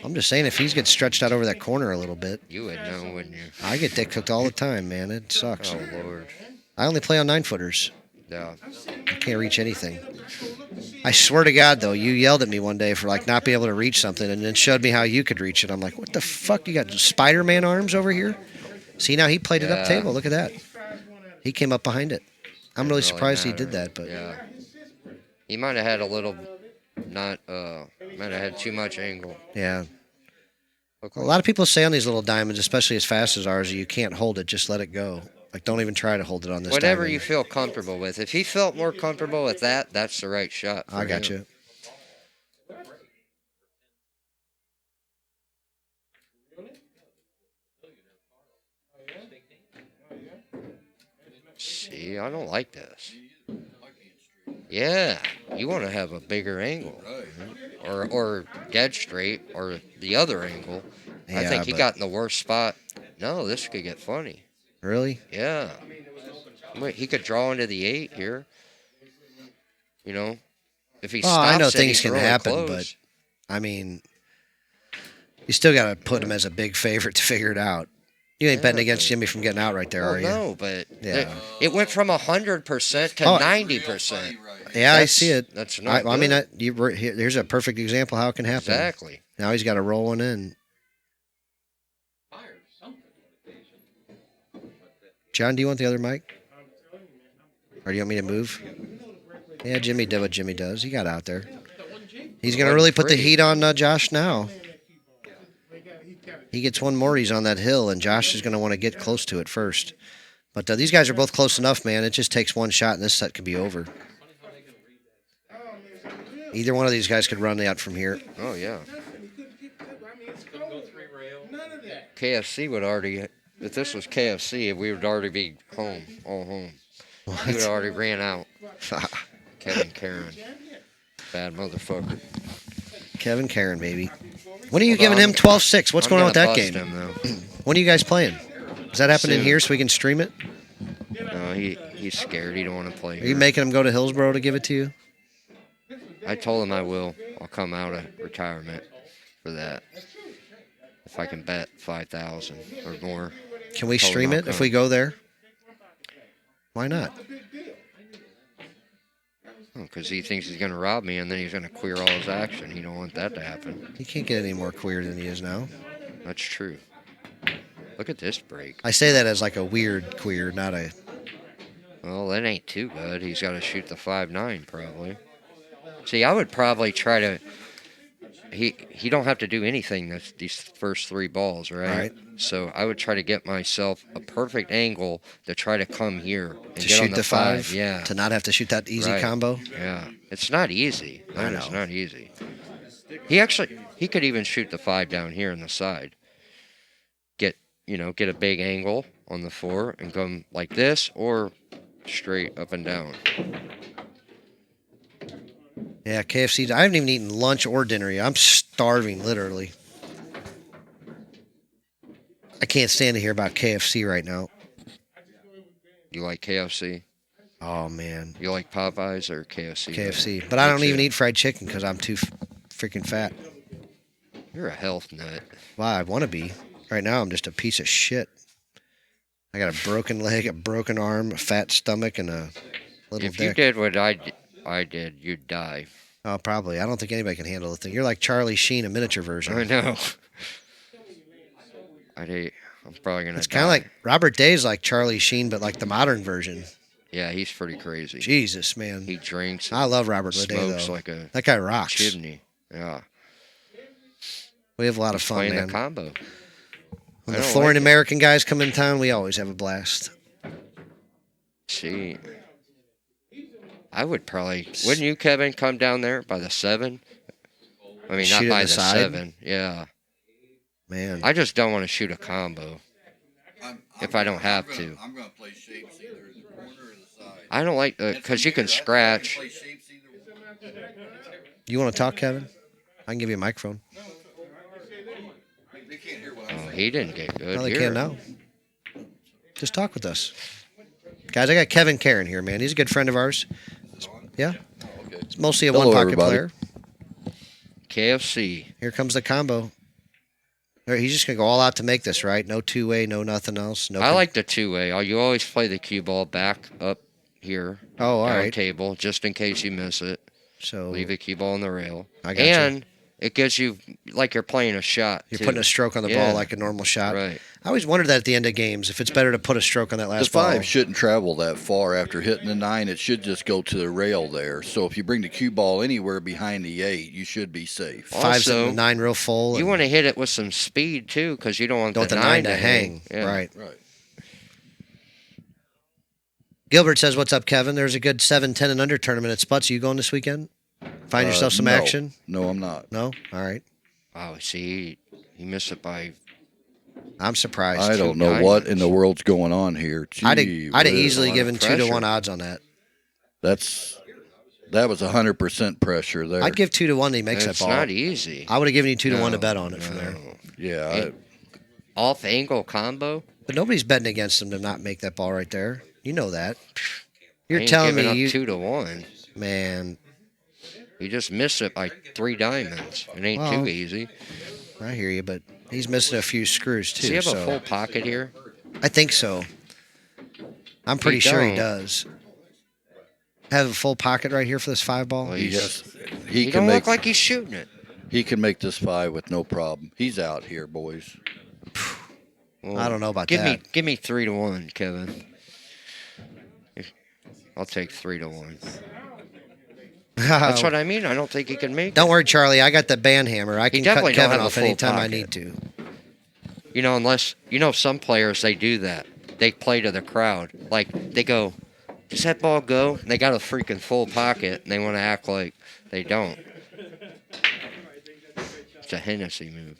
I'm just saying, if he gets stretched out over that corner a little bit, You would know, wouldn't you? I get dick hooked all the time, man. It sucks. Oh, Lord. I only play on 9-footers. Yeah. I can't reach anything. I swear to God, though, you yelled at me one day for like not being able to reach something, and then showed me how you could reach it. I'm like, what the fuck? You got Spider-Man arms over here? See, now he played it up Yeah. table. Look at that. He came up behind it. I'm really Didn't surprised he matter. did that, but Yeah. He might have had a little, might have had too much angle. yeah. Look A lot of people say on these little diamonds, especially as fast as ours, you can't hold it. Just let it go. Like, don't even try to hold it on this Whatever diamond. you feel comfortable with. If he felt more comfortable with that, that's the right shot. For I got him. you. See, I don't like this. Yeah, you want to have a bigger angle, or dead straight, or the other angle. I Yeah, think he but- got in the worst spot. No, this could get funny. Really? Yeah, wait, he could draw into the 8 here. You know, if he Oh, stops I know it, things he's can really happen, close. but I mean, you still got to put him as a big favorite to figure it out. You ain't betting against Jimmy from getting out right there, Well, are you? no, but Yeah. it went from 100% to Oh. 90%. Yeah, I see it. That's not I mean, good. here's a perfect example how it can happen. Exactly. Now he's got to roll one in. John, do you want the other mic? Or do you want me to move? Yeah, Jimmy did what Jimmy does. He got out there. He's going to really put the heat on Josh now. He gets one more, he's on that hill, and Josh is going to want to get close to it first. But these guys are both close enough, man. It just takes one shot, and this set could be over. Either one of these guys could run out from here. Oh, yeah. KFC would already, if this was KFC, we would already be home, all home. He would have already ran out. Kevin Karen. Bad motherfucker. Kevin Karen, baby. When are you giving him 12-6? What's going on with that game? When are you guys playing? Does that happen in Soon. here so we can stream it? No, he's scared. He don't want to play. Are you making him go to Hillsboro to give it to you? I told him I will. I'll come out of retirement for that. If I can bet 5,000 or more. Can we Told him stream I'll it if come. we go there? Why not? Because he thinks he's going to rob me and then he's going to queer all his action. He don't want that to happen. He can't get any more queer than he is now. That's true. Look at this break. I say that as like a weird queer, not a... Well, that ain't too good. He's got to shoot the 5-9 probably. See, I would probably try to... He don't have to do anything these first 3 balls, right? Right. So I would try to get myself a perfect angle to try to come here and To get on shoot the the 5? Yeah. To not have to shoot that easy Right. combo? Yeah. It's not easy. I It's know. not easy. He could even shoot the 5 down here on the side. Get a big angle on the 4 and come like this or straight up and down. Yeah, KFC. I haven't even eaten lunch or dinner yet. I'm starving, literally. I can't stand to hear about KFC right now. You like KFC? Oh man, You like Popeyes or KFC? KFC. But I don't even eat fried chicken because I'm too freaking fat. You're a health nut. Well, I want to be. Right now, I'm just a piece of shit. I got a broken leg, a broken arm, a fat stomach, and a little If you dick. did what I did, you'd die. Oh, probably. I don't think anybody can handle the thing. You're like Charlie Sheen, a miniature version. I know. I'm probably gonna. It's kind of like Robert Day's like Charlie Sheen, but like the modern version. Yeah, he's pretty crazy. Jesus, man. He drinks. I love Robert Day smokes though. like a That guy rocks. chimney. Yeah. We have a lot of fun, Playing man. a combo. When I the don't foreign like it. American guys come in town, we always have a blast. See, I would probably. Wouldn't you, Kevin, come down there by the 7? I mean, Shoot not it by in the the side? 7. Yeah. Man. I just don't want to shoot a combo if I don't have to. I'm gonna play shapes either in the corner or the side. I don't like because you can scratch. Play shapes either. You want to talk, Kevin? I can give you a microphone. They can't hear what Oh, he didn't get good. No, they here. can't now. Just talk with us. Guys, I got Kevin Karen here, man. He's a good friend of ours. Yeah? Okay. It's mostly a Hello, one-pocket everybody. player. KFC. Here comes the combo. All right, he's just going to go all out to make this, right? No two-way, no nothing else. No. I like the 2-way. You always play the cue ball back up here. Oh, all down right. table, just in case you miss it. So Leave the cue ball on the rail. I got you. And it gives you, like you're playing a shot. You're too. putting a stroke on the Yeah. ball like a normal shot. Right. I always wondered that at the end of games, if it's better to put a stroke on that The last 5 ball. shouldn't travel that far after hitting the 9. It should just go to the rail there. So if you bring the cue ball anywhere behind the 8, you should be safe. Five's Also, in the 9 real full. You and want to hit it with some speed, too, because you don't want don't the the 9 to hang. Yeah. Right. Right. Gilbert says, what's up, Kevin? There's a good 7, 10, and under tournament at Sputz. Are you going this weekend? Find yourself some No. action? No, I'm not. No? All right. Wow, see, he missed it by. I'm surprised. I don't know what in the world's going on here. I'd Gee have whiz. easily lot of given 2 to pressure. 1 odds on that. That was 100% pressure there. I'd give 2 to 1 that he makes It's that ball. not easy. I would have given you 2 to 1 to No, bet on it from there. no. Yeah. It- Off angle combo. But nobody's betting against him to not make that ball right there. You know that. I You're ain't telling giving me up you, 2 to 1. man. You just missed it by 3 diamonds. It ain't Well, too easy. I hear you, but he's missing a few screws too. Does he have so a full pocket here? I think so. I'm pretty sure he don't. does. Have a full pocket right here for this 5 ball. Well, He he's- has, he He can don't make look like he's shooting it. he can make this 5 with no problem. He's out here, boys. Well, I don't know about give that. Give me 3 to 1, Kevin. I'll take 3 to 1. That's what I mean. I don't think he can make it. Don't worry, Charlie. I got the band hammer. I He can cut definitely don't Kevin have a off full anytime I pocket. need to. You know, unless some players they do that. They play to the crowd. Like they go, does that ball go? And they got a freaking full pocket, and they want to act like they don't. It's a Hennessy move.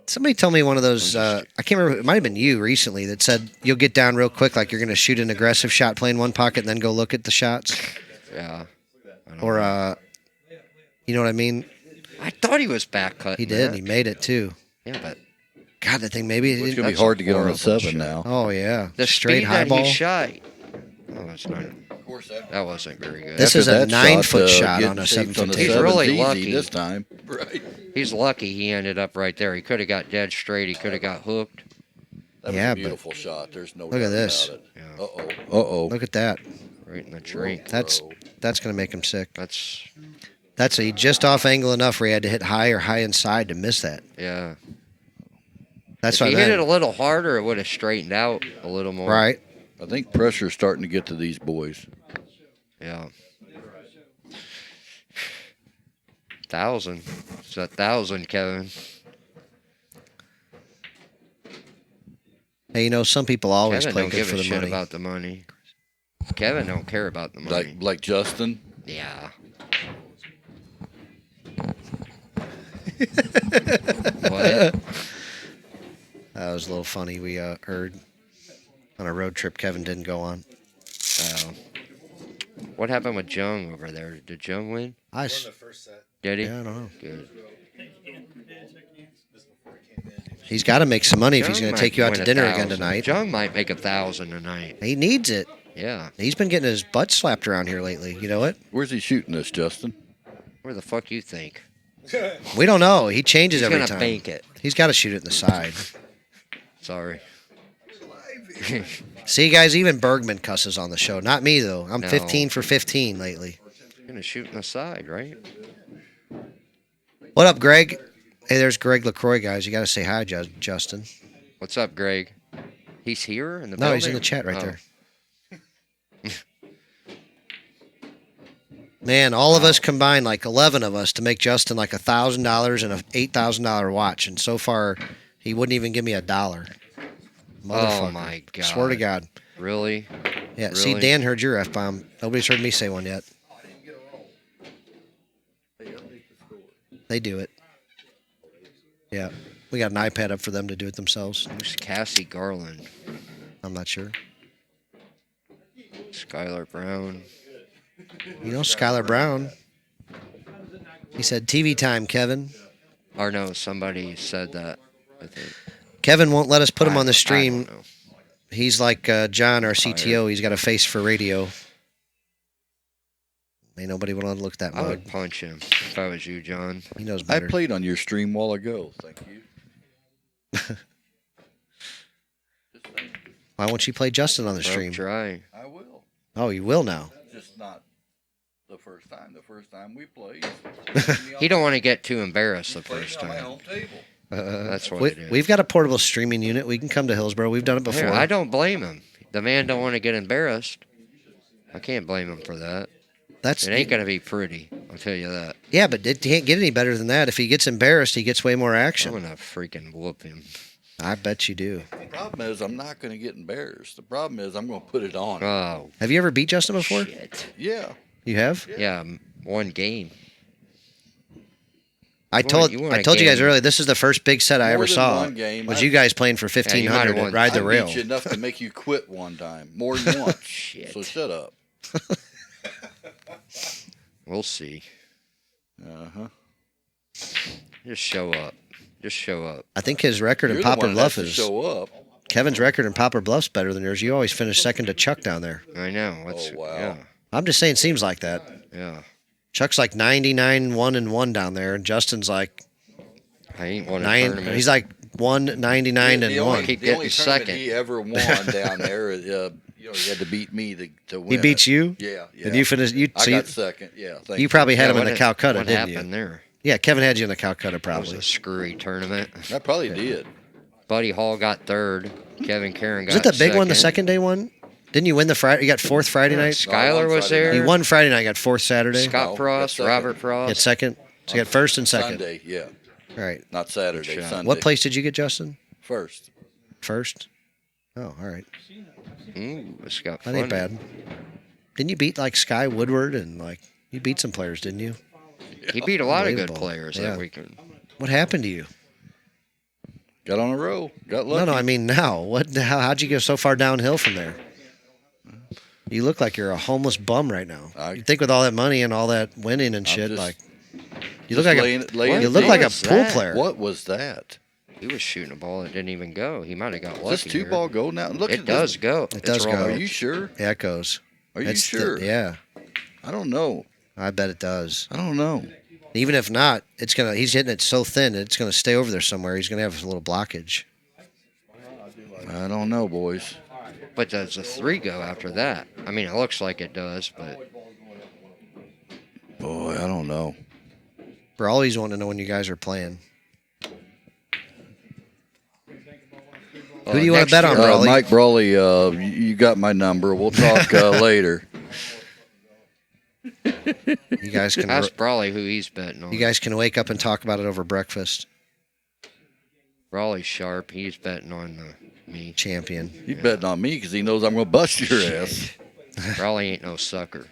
Somebody told me one of those. I can't remember. It might have been you recently that said you'll get down real quick, like you're going to shoot an aggressive shot, play in one pocket, and then go look at the shots. Yeah. Or, you know what I mean? I thought he was back cut. He did. He made it too. Yeah, but God, that thing maybe. It's going to be hard to get on a 7 now. Oh yeah, the straight speed high that ball. he shot. Oh, that's not. Of course, That wasn't very good. This after is a that 9-foot shot getting on a shapes 7-foot the table. He's 7's really easy lucky. this time. Right. He's lucky he ended up right there. He could have got dead straight. He could have got hooked. That Yeah, was a but beautiful shot. There's no look at doubt this. about it. Yeah. Uh-oh. Uh-oh. Look at that. Right in the drink. That's going to make him sick. That's He just off angle enough where he had to hit high or high inside to miss that. yeah. That's If what he I hit it meant. a little harder, it would have straightened out a little more. Right. I think pressure's starting to get to these boys. Yeah. 1,000. It's 1,000, Kevin. Hey, you know, some people always Kevin play don't good give for a the shit money. about the money. Kevin don't care about the money. Like Justin. Yeah. What? That was a little funny. We heard on a road trip Kevin didn't go on. What happened with Jung over there? Did Jung win? Did he? Yeah, I don't know. Good. He's got to make some money if he's Jung going to might take you out win to dinner 1,000. again tonight. Jung might make 1,000 tonight. He needs it. Yeah. He's been getting his butt slapped around here lately. You know what? Where's he shooting this, Justin? Where the fuck you think? We don't know. He changes He's every gonna time. bank it. He's got to shoot it in the side. Sorry. See, guys, even Bergman cusses on the show. Not me, though. I'm No. 15 for 15 lately. Gonna shoot in the side, right? What up, Greg? Hey, there's Greg LaCroix, guys. You got to say hi, Justin. What's up, Greg? He's here in the No, building? he's in the chat right Oh. there. Man, all of us combined, like 11 of us, to make Justin like $1,000 and an $8,000 watch, and so far, he wouldn't even give me $1. Motherfucker. Oh my god. Swear to God. Really? Yeah. See, Really? Dan heard your F-bomb. Nobody's heard me say one yet. They do it. Yeah. We got an iPad up for them to do it themselves. Who's Cassie Garland? I'm not sure. Skylar Brown. You know, Skylar Brown. He said, TV time, Kevin. Or no, somebody said that, I think. Kevin won't let us put him on the I stream. don't know. He's like John, our CTO. He's got a face for radio. Ain't nobody want to look at that I mug. would punch him if I was you, John. He knows I better. played on your stream a while ago. Thank you. Why won't you play Justin on the stream? Try. I will. Oh, you will now. Just not the first time. The first time we played. He don't want to get too embarrassed the played first on my time. home table. That's what it is. We've got a portable streaming unit. We can come to Hillsboro. We've done it before. Here, I don't blame him. The man don't want to get embarrassed. I can't blame him for that. That's It ain't gonna be pretty. I'll tell you that. Yeah, but it can't get any better than that. If he gets embarrassed, he gets way more I'm action. gonna freaking whoop him. I bet you do. The problem is I'm not going to get embarrassed. The problem is I'm going to put it on. Oh Have you ever beat Justin before? shit. Yeah. You have? Yeah, one game. I told you you won a guys game. earlier. This is the first big set I More ever than saw. one game. Was I- you guys playing for Yeah, you might 1,500 have at won. Ride the I Rail? beat you enough to make you quit one time. More than once. Shit. So shut up. We'll see. Uh-huh. Just show up. Just show up. I think his record You're in the Poplar one that has Bluff to is show up. Kevin's record in Poplar Bluff's better than yours. You always finish second to Chuck down there. I know. What's, Oh, wow. Yeah. I'm just saying, seems like that. Yeah. Chuck's like 99-1-1 down there, and Justin's like I ain't won a 9. tournament. He's like 199 and the 1. only, Keep the only getting tournament second. he ever won down there, he had to beat me to win. He beats it. you, Yeah, yeah. and you finished. You I so got you, second. Yeah, thank you probably had Yeah, him in what the Calcutta, what didn't happened you? there? Yeah, Kevin had you in the Calcutta, It was probably. a screwy tournament. I probably did. Buddy Hall got third. Kevin Karen got Was it the big one, the second. second day one? Didn't you win the Friday? You got fourth Friday Yeah, night. Skylar won was Friday there. You won Friday night. Got fourth Saturday. Scott No, Frost, got second. Robert Frost. Get second. So you got first and second. Sunday, yeah. All right. Not Saturday, Good shot. Sunday. What place did you get, Justin? First. First. Oh, all right. Ooh, this got That funny. ain't bad. Didn't you beat like Sky Woodward and like you beat some players, didn't you? He beat a lot of good Unbelievable. players Yeah. that weekend. What happened to you? Got on a roll. Got lucky. No, I mean now. What? How'd you go so far downhill from there? You look like you're a homeless bum right now. You think with all that money and all that winning and shit, just- like you look like laying you look like a was pool that? player. What was that? He was shooting a ball that didn't even go. He might have got Does lucky. this two here. ball go now? Look It at does this. go. It It's does go. rolling. Are you sure? Yeah, it goes. Are you It's sure? yeah, I don't know. I bet it does. I don't know. Even if not, it's gonna. He's hitting it so thin, it's gonna stay over there somewhere. He's gonna have a little blockage. I don't know, boys. But does the three go after that? I mean, it looks like it does, but Boy, I don't know. We're always wanting to know when you guys are playing. Who do you want to next bet on, year- Brawley? Mike Brawley, you got my number. We'll talk later. You guys can. ask Brawley who he's betting on. You guys can wake up and talk about it over breakfast. Brawley's sharp. He's betting on me. Champion. He's betting on me because he knows I'm going to bust your ass. Brawley ain't no sucker.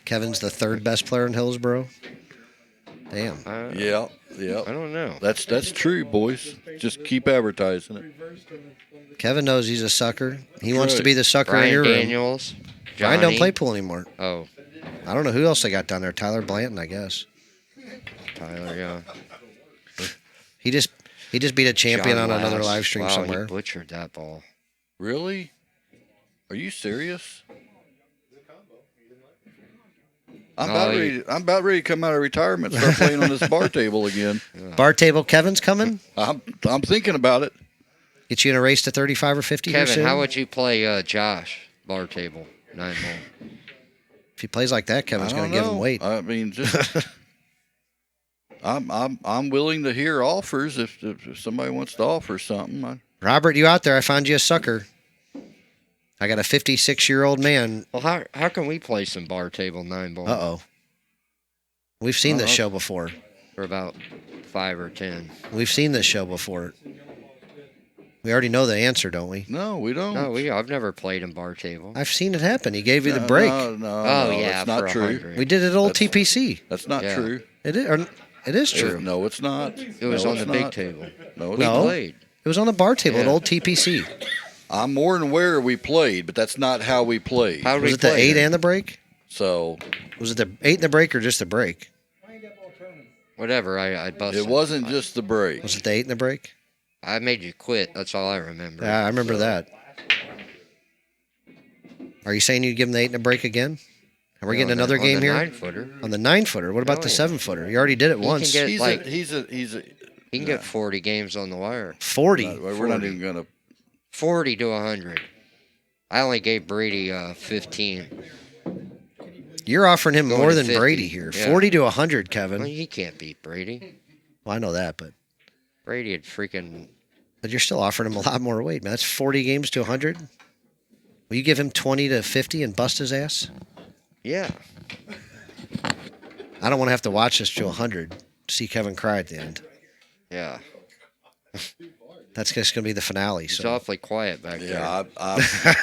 Kevin's the third best player in Hillsboro. Damn. Yeah, yeah. I don't know. That's true, boys. Just keep advertising it. Kevin knows he's a sucker. He That's wants to right. be the sucker in Brian your room. Daniels. Brian don't Johnny. play pool anymore. Oh, I don't know who else they got down there. Tyler Blanton, I guess. Tyler, yeah. He just beat a champion John on another Lass. live stream wow, somewhere. He butchered that ball. Really? Are you serious? No, I'm about ready to come out of retirement and start playing on this bar table again. Bar table Kevin's coming? I'm thinking about it. Get you in a race to 35 or 50 here Kevin, soon? how would you play Josh bar table 9 ball? If he plays like that, Kevin's going to give him weight. I mean, just I'm willing to hear offers if somebody wants to offer something. Robert, you out there? I found you a sucker. I got a 56-year-old man. Well, how can we play some bar table 9 ball? Uh-oh. We've seen this show before. For about 5 or 10. We've seen this show before. We already know the answer, don't we? No, we don't. No, I've never played in bar table. I've seen it happen. He gave you the break. No, yeah, that's not for true. 100. We did it at old TPC. That's not true. It is true. No, it's not. It was on the big table. No, We played. It was on the bar table at Yeah. old TPC. I'm more than aware we played, but that's not how we played. How did Was we it the play 8 then? and the break? So Was it the 8 and the break or just the break? Whatever, I busted. it wasn't just the break. Was it the 8 and the break? I made you quit. That's all I remember. Yeah, I remember that. Are you saying you'd give him the 8 and the break again? Are we getting another game here? 9-footer. On the 9-footer. What about Oh, the yeah. 7-footer? You already did it He once. can get, He's a. He can get 40 games on the wire. 40. We're not even gonna. 40 to 100. I only gave Brady 15. You're offering him Going more to than 50. Brady here. Yeah. 40 to 100, Kevin. Well, he can't beat Brady. Well, I know that, but Brady had freaking. you're still offering him a lot more weight, man. That's 40 games to 100. Will you give him 20 to 50 and bust his ass? Yeah. I don't want to have to watch this to 100 to see Kevin cry at the end. Yeah. That's just going to be the finale. He's So awfully quiet back there. Yeah,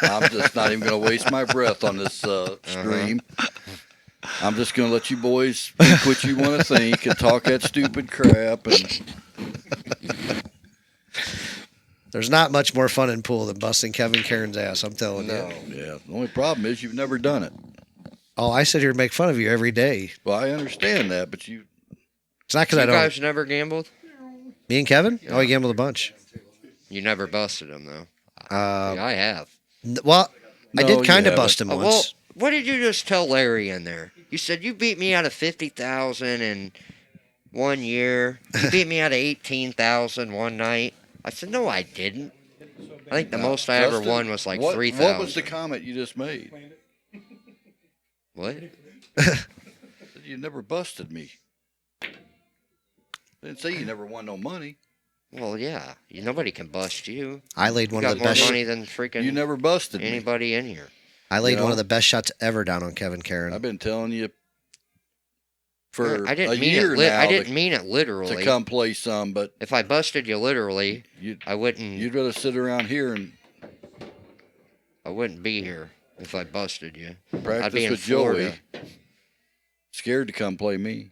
I'm just not even gonna waste my breath on this stream. I'm just gonna let you boys think what you want to think and talk that stupid crap. And there's not much more fun in pool than busting Kevin Cairn's ass, I'm telling you. yeah, the only problem is you've never done it. Oh, I sit here and make fun of you every day. Well, I understand that, but It's not because You I don't. guys never gambled? Me and Kevin? Oh, we gambled a bunch. You never busted him, though. Uh, Yeah, I have. Well, I No, did you kind of haven't. bust him Well, once. what did you just tell Larry in there? You said you beat me out of 50,000 in 1 year. You beat me out of 18,000 one night. I said, no, I didn't. I think the most I ever Justin, won was like what 3,000. was the comment you just made? What? You never busted me. Didn't say you never won no money. Well, yeah. Nobody can bust you. I laid You one got of the more best. money than freaking You never busted me. anybody in here. I laid You know? one of the best shots ever down on Kevin Cairn. I've been telling you for I didn't a mean year it. now I didn't mean it literally. to come play some, but If I busted you literally, I wouldn't. you'd rather sit around here and I wouldn't be here if I busted you. I'd practice be in with Florida. Joey. Scared to come play me.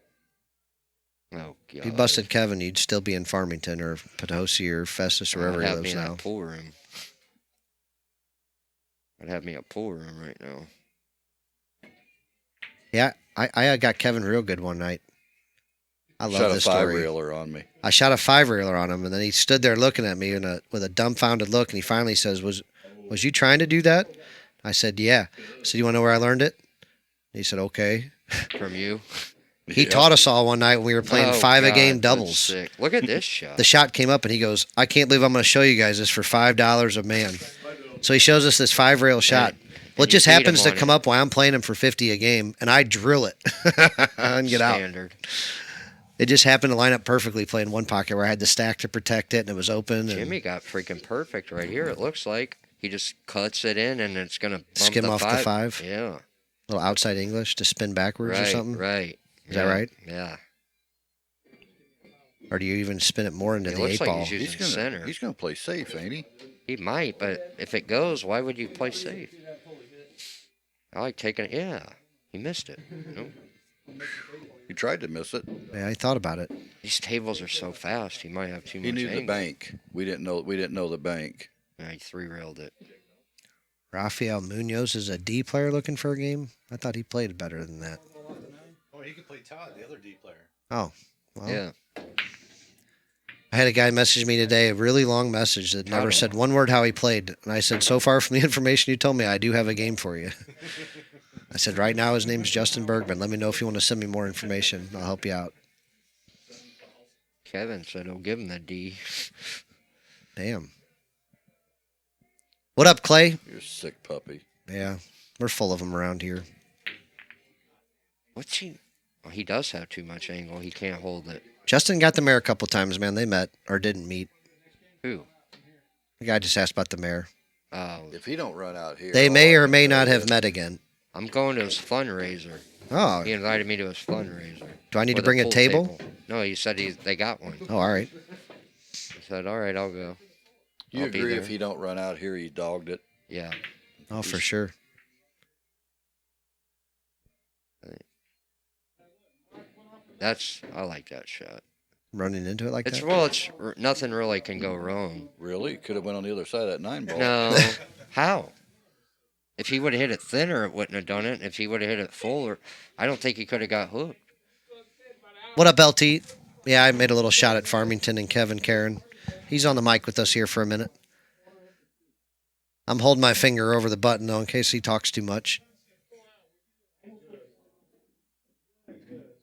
Oh, God. If you busted Kevin, you'd still be in Farmington or Potosi or Festus or wherever he I'd have me lives in now. a pool room. I'd have me a pool room right now. Yeah, I got Kevin real good one night. I love Shot a this story. 5-reeler on me. I shot a 5-reeler on him, and then he stood there looking at me with a dumbfounded look, and he finally says, "Was you trying to do that?" I said, "Yeah." I said, "You want to know where I learned it?" He said, "Okay." From you? He taught us all one night when we were playing 5 a game God, doubles. that's sick. Look at this shot. The shot came up, and he goes, "I can't believe I'm going to show you guys this for $5 a man." So he shows us this 5-rail shot. Well, it just you beat happens him to on come it. up while I'm playing him for 50 a game, and I drill it and get out. Standard. It just happened to line up perfectly playing one pocket where I had the stack to protect it, and it was open. And Jimmy got freaking perfect right here. It looks like he just cuts it in, and it's gonna bump Skim the off the 5? Yeah. A little outside English to spin backwards or Right. something? Right. Is that Yeah, right? Yeah. Or do you even spin it more into It the looks 8 like ball? he's using center. He's gonna play safe, ain't he? He might, but if it goes, why would you play safe? I like taking it. Yeah, he missed it. He tried to miss it. Yeah, I thought about it. These tables are so fast. He might have too much. He knew the angle. bank. We didn't know the bank. Yeah, he 3-railed it. Rafael Munoz is a D player looking for a game? I thought he played better than that. Oh, you could play Todd, the other D player. Oh, well. Yeah. I had a guy message me today, a really long message that never said one word how he played. And I said, so far from the information you told me, I do have a game for you. I said, right now his name's Justin Bergman. Let me know if you want to send me more information. I'll help you out. Kevin said he'll give him the D. Damn. What up, Clay? You're a sick puppy. Yeah, we're full of them around here. What's he? Oh, he does have too much angle. He can't hold it. Justin got the mayor a couple times, man. They met or didn't meet. Who? The guy just asked about the mayor. Oh. If he don't run out here, They may or may not have met again. I'm going to his fundraiser. Oh. He invited me to his fundraiser. Do I need to With bring a pool table? No, he said they got one. Oh, all right. I said, all right, I'll go. You I'll be agree there. if he don't run out here, he dogged it? Yeah. Oh, for sure. I like that shot. Running into it like that? Well, nothing really can go wrong. Really? Could have went on the other side of that 9 ball. No. How? If he would have hit it thinner, it wouldn't have done it. If he would have hit it fuller, I don't think he could have got hooked. What up, LT? Yeah, I made a little shot at Farmington and Kevin Karen. He's on the mic with us here for a minute. I'm holding my finger over the button, though, in case he talks too much.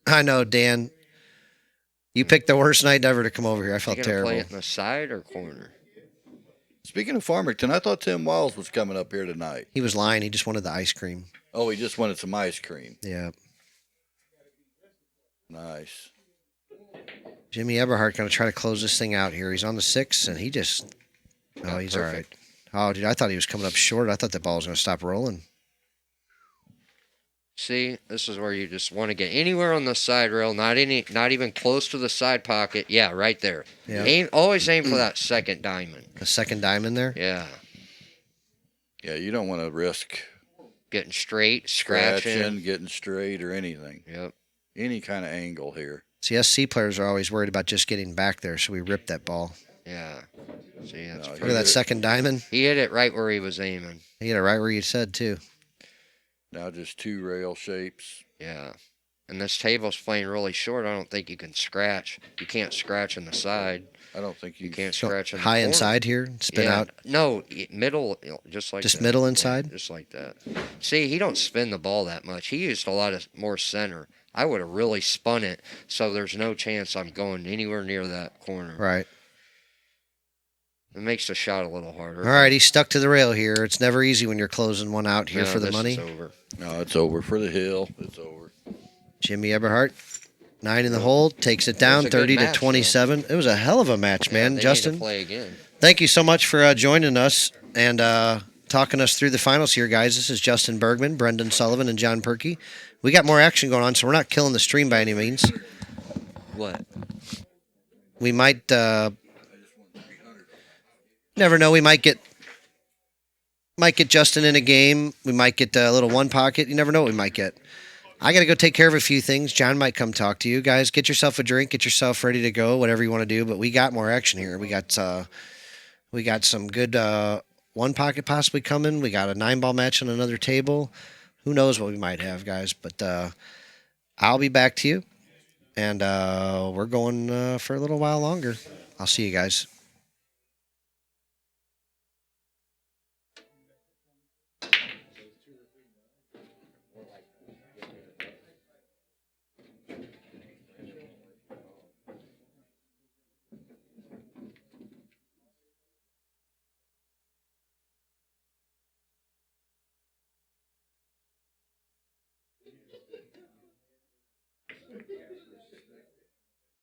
I know, Dan. You picked the worst night ever to come over here. I felt terrible. Play it in the side or corner? Speaking of Farmington, I thought Tim Wiles was coming up here tonight. He was lying. He just wanted the ice cream. Oh, he just wanted some ice cream. Yeah. Nice. Jimmy Eberhart going to try to close this thing out here. He's on the 6, and he just... Oh, he's all right. Oh, dude, I thought he was coming up short. I thought the ball was going to stop rolling. See, this is where you just want to get anywhere on the side rail, not even close to the side pocket. Yeah, right there. Yeah. Always aim for that second diamond. The second diamond there? Yeah. Yeah, you don't want to risk getting straight, scratching, getting straight, or anything. Yep. Any kind of angle here. See, SC players are always worried about just getting back there, so we ripped that ball. Yeah. See, that's Look at that second diamond. He hit it right where he was aiming. He hit it right where you said, too. Now just 2 rail shapes. Yeah. And this table's playing really short. I don't think you can scratch. You can't scratch in the side. I don't think you can't scratch in the high corner. inside here, spin out. No, middle, just like just that. middle inside. Yeah, just like that. See, he don't spin the ball that much. He used a lot of more center. I would have really spun it, so there's no chance I'm going anywhere near that corner. Right. It makes the shot a little harder. All right, he's stuck to the rail here. It's never easy when you're closing one out here No, for the this money. is over. No, it's over for the hill. It's over. Jimmy Eberhart, 9 in the hole, takes it down, It was a good 30 match, to 27. It was a hell of a match, man. They need Justin, to play again. thank you so much for joining us and talking us through the finals here, guys. This is Justin Bergman, Brendan Sullivan, and John Perkey. We got more action going on, so we're not killing the stream by any means. What? We might... never know. We might get Justin in a game. We might get a little one pocket. You never know what we might get. I got to go take care of a few things. John might come talk to you guys. Get yourself a drink. Get yourself ready to go. Whatever you want to do. But we got more action here. We got some good one pocket possibly coming. We got a 9-ball match on another table. Who knows what we might have, guys? But I'll be back to you, and we're going for a little while longer. I'll see you guys.